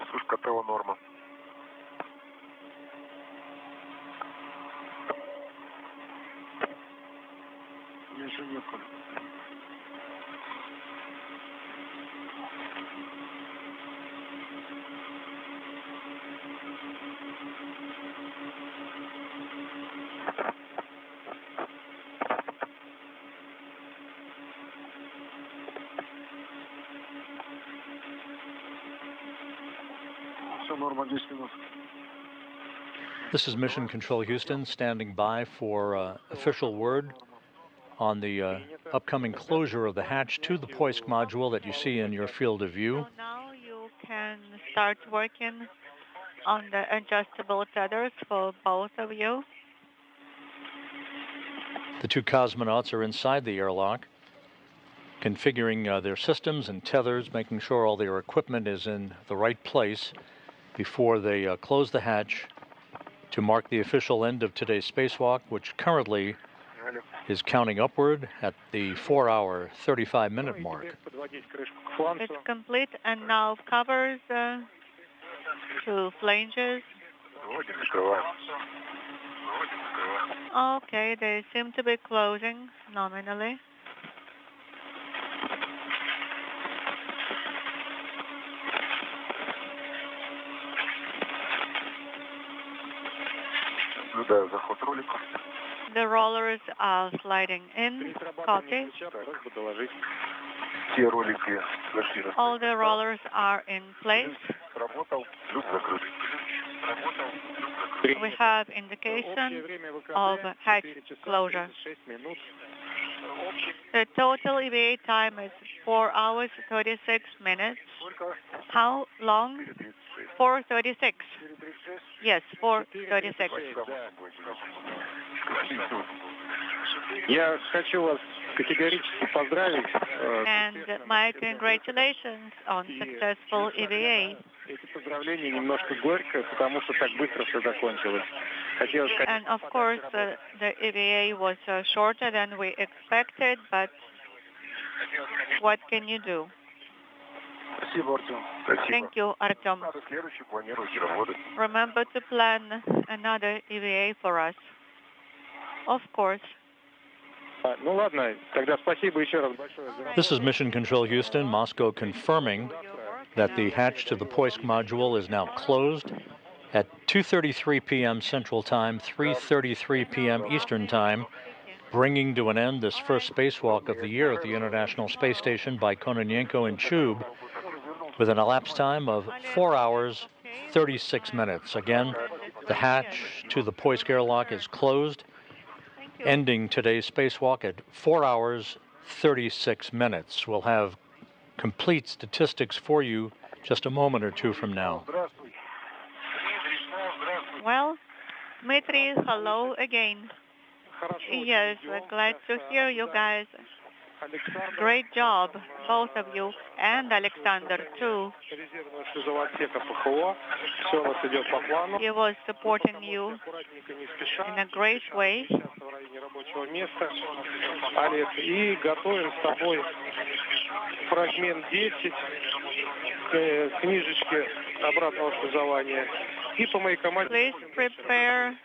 Вспышка ТО норма. Ничего нет. Все, норма 10 минут. This is Mission Control Houston standing by for official word on the upcoming closure of the hatch to the Poisk module that you see in your field of view. So now you can start working on the adjustable tethers for both of you. The two cosmonauts are inside the airlock, configuring their systems and tethers, making sure all their equipment is in the right place before they close the hatch to mark the official end of today's spacewalk, which currently is counting upward at the 4-hour, 35-minute mark. It's complete and now covers two flanges. Okay, they seem to be closing nominally. The rollers are sliding in. Copy. All the rollers are in place. We have indication of hatch closure. The total EVA time is 4 hours, 36 minutes. How long? 4:36. Yes, 4:36. Я хочу вас категорически поздравить. And my congratulations on successful EVA. Эти поздравления немножко горько, потому что так быстро все закончилось. Хотелось сказать... And of course, the EVA was shorter than we expected, but what can you do? Спасибо, Артем. Thank you, Artem. Надо следующий планируете работать. Remember to plan another EVA for us. Of course. Ну ладно, тогда спасибо еще раз большое за... This is Mission Control Houston, Moscow confirming that the hatch to the Poisk module is now closed at 2:33 p.m. Central Time, 3:33 p.m. Eastern Time, bringing to an end this first spacewalk of the year at the International Space Station by Kononenko and Chub, with an elapsed time of 4 hours, 36 minutes. Again, the hatch to the Poisk airlock is closed, ending today's spacewalk at 4 hours, 36 minutes. We'll have complete statistics for you just a moment or two from now. Well, Dmitry, hello again. Yes, we're glad to hear you guys. Great job, both of you, and Alexander, too. He was supporting you in a great way. Олег, и готовим с тобой фрагмент 10 книжечки обратного шлюзования. И по моей команде... Please prepare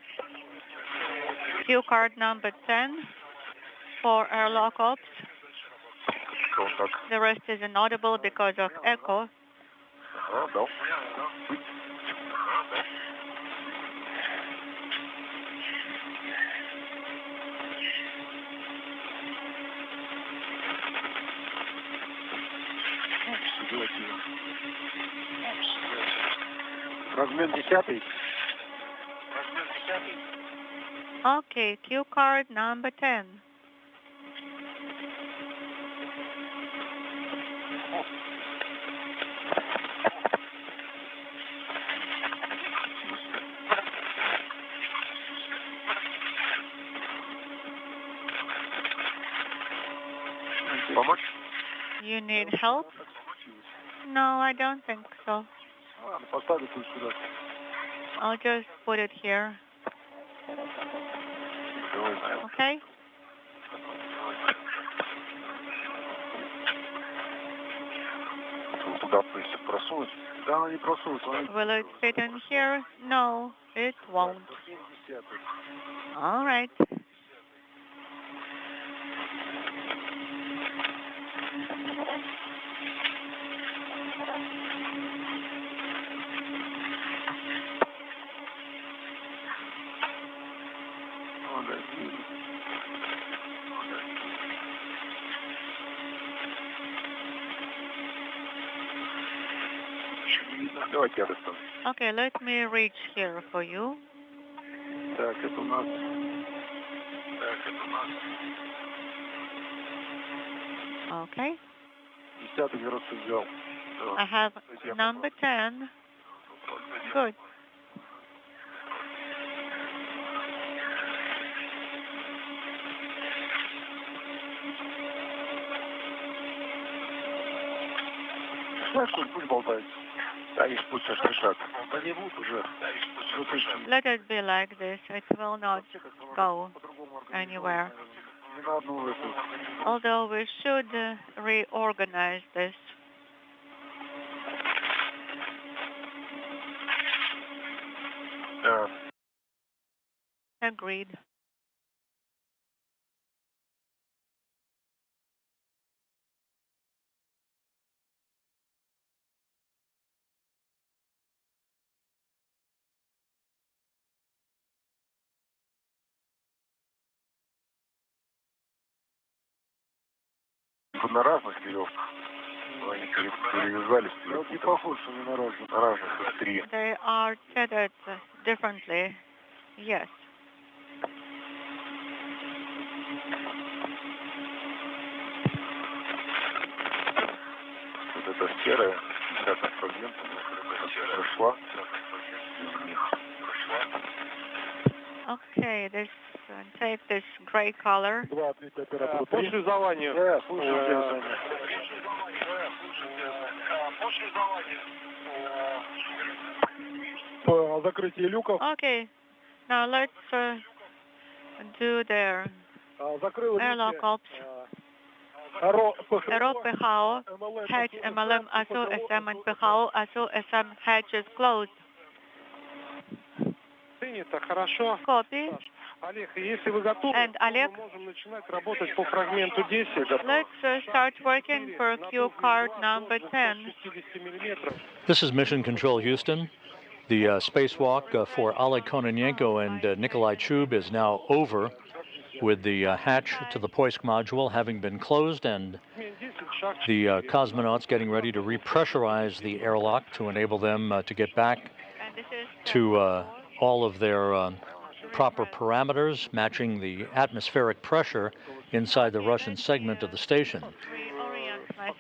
cue card number 10 for airlock ops. The rest is inaudible because of echo. Фрагмент 10. Okay, cue card number 10. Помочь? You need help? No, I don't think so. Поставь тут сюда. I'll just put it here. Okay? Туда просунуть? Да, она не просунется. Will it fit in here? No, it won't. All right. Давайте я достану. Okay, let me reach here for you. Так, это у нас... Okay. 10-й герой взял. I have number 10. Good. Знаешь, пусть болтается. Они пусть решат. Они будут уже. Let it be like this. It will not go anywhere. Although we should reorganize this. Agreed. На разных веревках. Они перевязались. Ну, не похоже, что на разных. На разных, 3. They are tethered differently. Yes. Вот это серая, 10 фрагментов, прошла. Okay, this take this gray color. По шлюзованию. По закрытию люков. Okay, now let's do their airlock ops. РО ПХО, hatch MLM ASO SM and ПХО ASO SM hatch is closed. Принято, хорошо. Copy. Олег, если вы готовы, And Oleg, мы можем начинать работать по фрагменту 10. let's start working for cue card number 10. This is Mission Control Houston. The spacewalk for Oleg Kononenko and Nikolai Chub is now over, with the hatch to the Poisk module having been closed and the cosmonauts getting ready to repressurize the airlock to enable them to get back to all of their proper parameters, matching the atmospheric pressure inside the Russian segment of the station.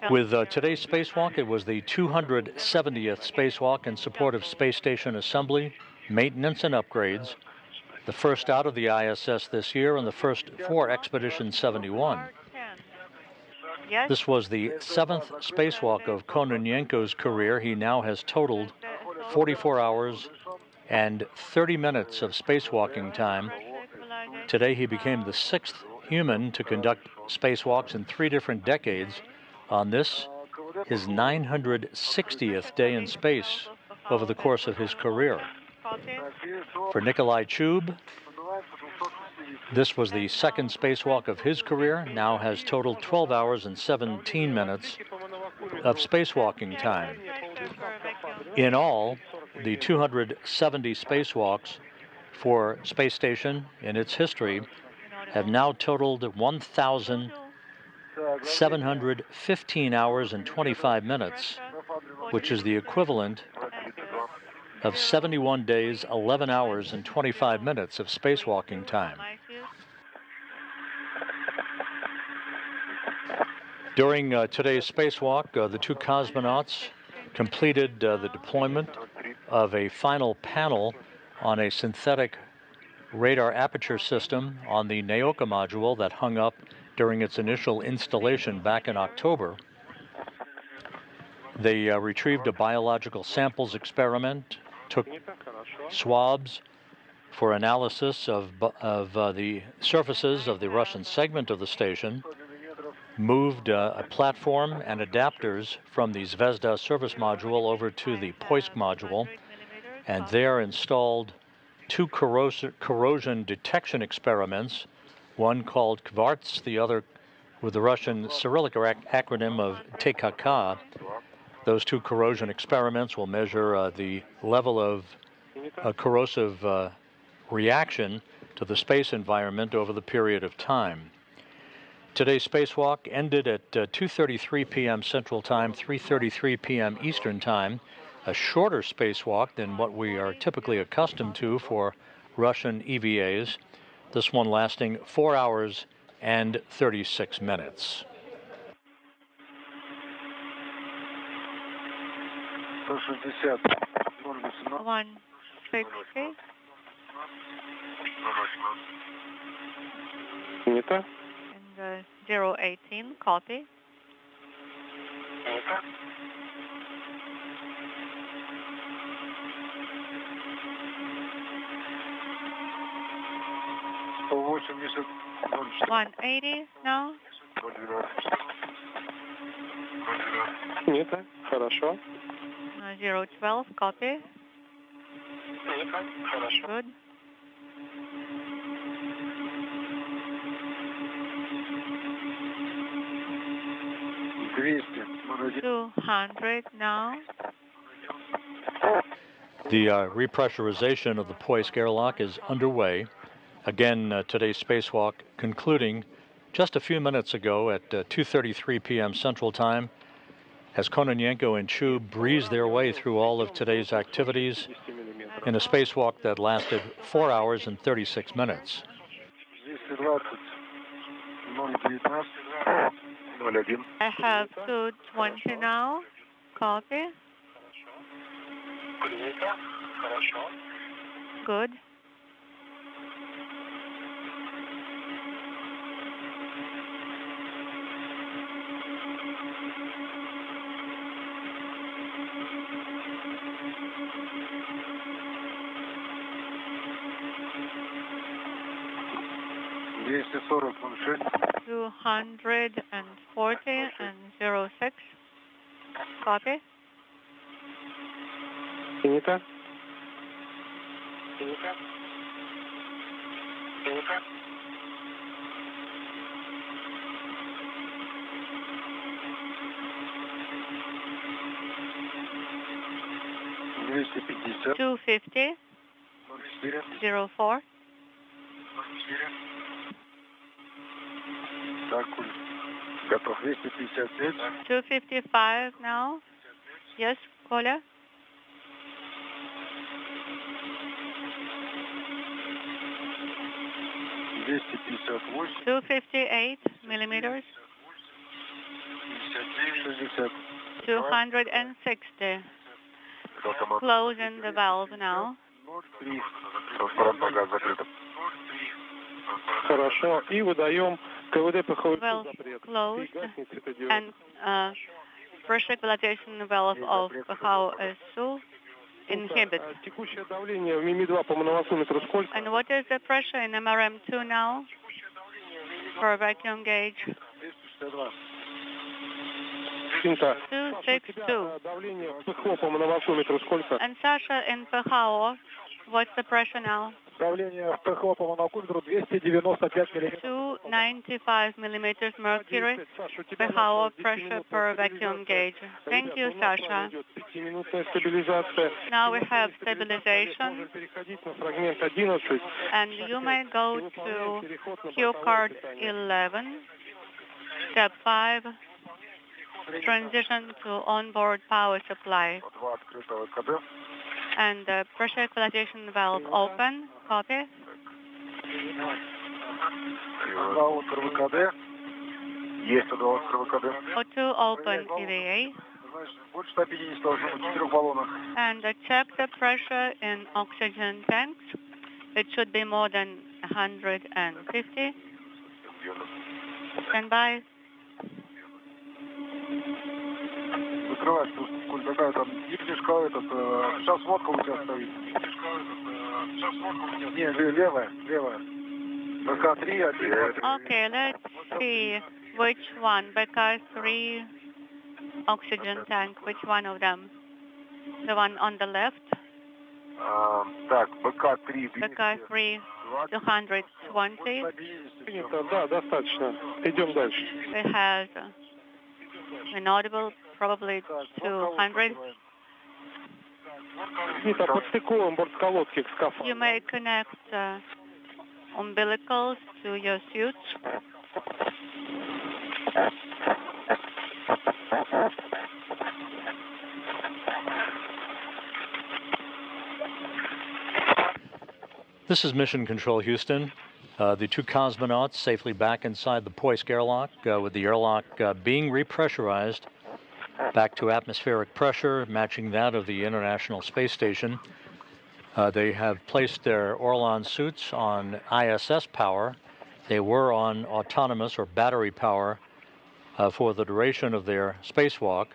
With today's spacewalk, it was the 270th spacewalk in support of space station assembly, maintenance, and upgrades, the first out of the ISS this year and the first for Expedition 71. This was the 7th spacewalk of Kononenko's career. He now has totaled 44 hours and 30 minutes of spacewalking time. Today he became the 6th human to conduct spacewalks in 3 different decades on this, his 960th day in space over the course of his career. For Nikolai Chub, this was the 2nd spacewalk of his career, now has totaled 12 hours and 17 minutes of spacewalking time. In all, the 270 spacewalks for space station in its history have now totaled 1,715 hours and 25 minutes, which is the equivalent of 71 days, 11 hours, and 25 minutes of spacewalking time. During today's spacewalk, the 2 cosmonauts completed the deployment of a final panel on a synthetic radar aperture system on the Naoka module that hung up during its initial installation back in October. They retrieved a biological samples experiment, took swabs for analysis of the surfaces of the Russian segment of the station, moved a platform and adapters from the Zvezda service module over to the Poisk module, and there installed 2 corrosion detection experiments, one called Kvarts, the other with the Russian Cyrillic acronym of TKK. Those 2 corrosion experiments will measure the level of corrosive reaction to the space environment over the period of time. Today's spacewalk ended at 2:33 p.m. Central Time, 3:33 p.m. Eastern Time, a shorter spacewalk than what we are typically accustomed to for Russian EVAs, this one lasting 4 hours and 36 minutes. One 60. Принято. And 018, copy. $180. 180 now. Принято. Хорошо. 012, copy. Good. $200. 200 now. The repressurization of the Poisk airlock is underway. Again, today's spacewalk concluding just a few minutes ago at 2:33 p.m. Central Time, as Kononenko and Chub breezed their way through all of today's activities in a spacewalk that lasted 4 hours and 36 minutes. I have 220 now. Copy. Good. 240 and 06. Copy. Принято. $250. 250. 04. Так, готов. 255. 255 now. Yes, Коля. 258 millimeters. 260. Closing the valve now. Хорошо. И выдаем КВД ПХВ Valve запрет. closed Гасить это дело. and pressure equalization valve of PHO-SU inhibit. Текущее давление в МИМИ-2 по мономасометру сколько? And what is the pressure in MRM2 now for vacuum gauge? Принято. 262. Давление в ПХО по мономасометру сколько? And Sasha in PHO, what's the pressure now? Давление в ПХО по мономасометру 295 миллиметров. 295 millimeters mercury. PHO pressure per vacuum gauge. Thank you, Sasha. Now we have stabilization, and you may go to cue card 11, step 5, transition to onboard power supply. And the pressure equalization valve open. Copy. O2 open EVA. And check the pressure in oxygen tanks. It should be more than 150. Stand by. Закрываешь, Коль, какая там, видишь-ка этот, сейчас водка у тебя стоит. Не, левая. БК-3, Okay, let's see which one. BK3 oxygen tank, which one of them? The one on the left? Так, БК-3. BK3 220. Да, достаточно. Идем дальше. It has inaudible, probably 200. Нита, подстыкуем бортколодки к скафандру. You may connect umbilicals to your suits. This is Mission Control Houston. The two cosmonauts safely back inside the Poisk airlock, with the airlock being repressurized back to atmospheric pressure, matching that of the International Space Station. They have placed their Orlan suits on ISS power. They were on autonomous or battery power for the duration of their spacewalk,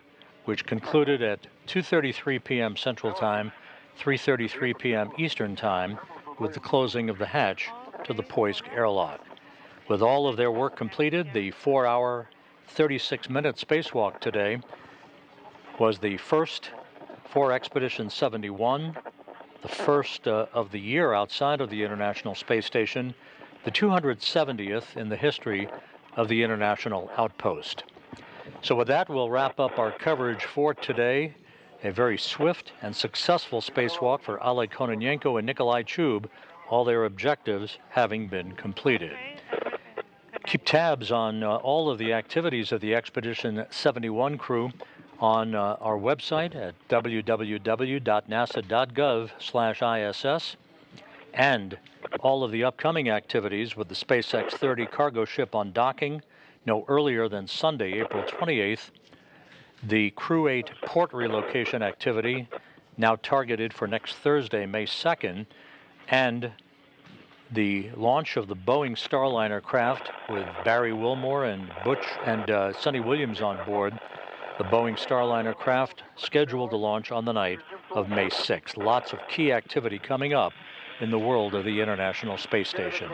which concluded at 2:33 p.m. Central Time, 3:33 p.m. Eastern Time, with the closing of the hatch to the Poisk airlock. With all of their work completed, the 4-hour, 36-minute spacewalk today was the first for Expedition 71, the first of the year outside of the International Space Station, the 270th in the history of the International Outpost. So with that, we'll wrap up our coverage for today. A very swift and successful spacewalk for Oleg Kononenko and Nikolai Chub, all their objectives having been completed. Keep tabs on all of the activities of the Expedition 71 crew on our website at www.nasa.gov/ISS, and all of the upcoming activities with the SpaceX 30 cargo ship on docking no earlier than Sunday, April 28th, the Crew 8 port relocation activity now targeted for next Thursday, May 2nd, and the launch of the Boeing Starliner craft with Barry Wilmore and Sonny Williams on board. The Boeing Starliner craft scheduled to launch on the night of May 6th. Lots of key activity coming up in the world of the International Space Station.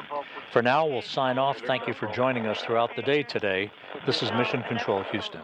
For now, we'll sign off. Thank you for joining us throughout the day today. This is Mission Control Houston.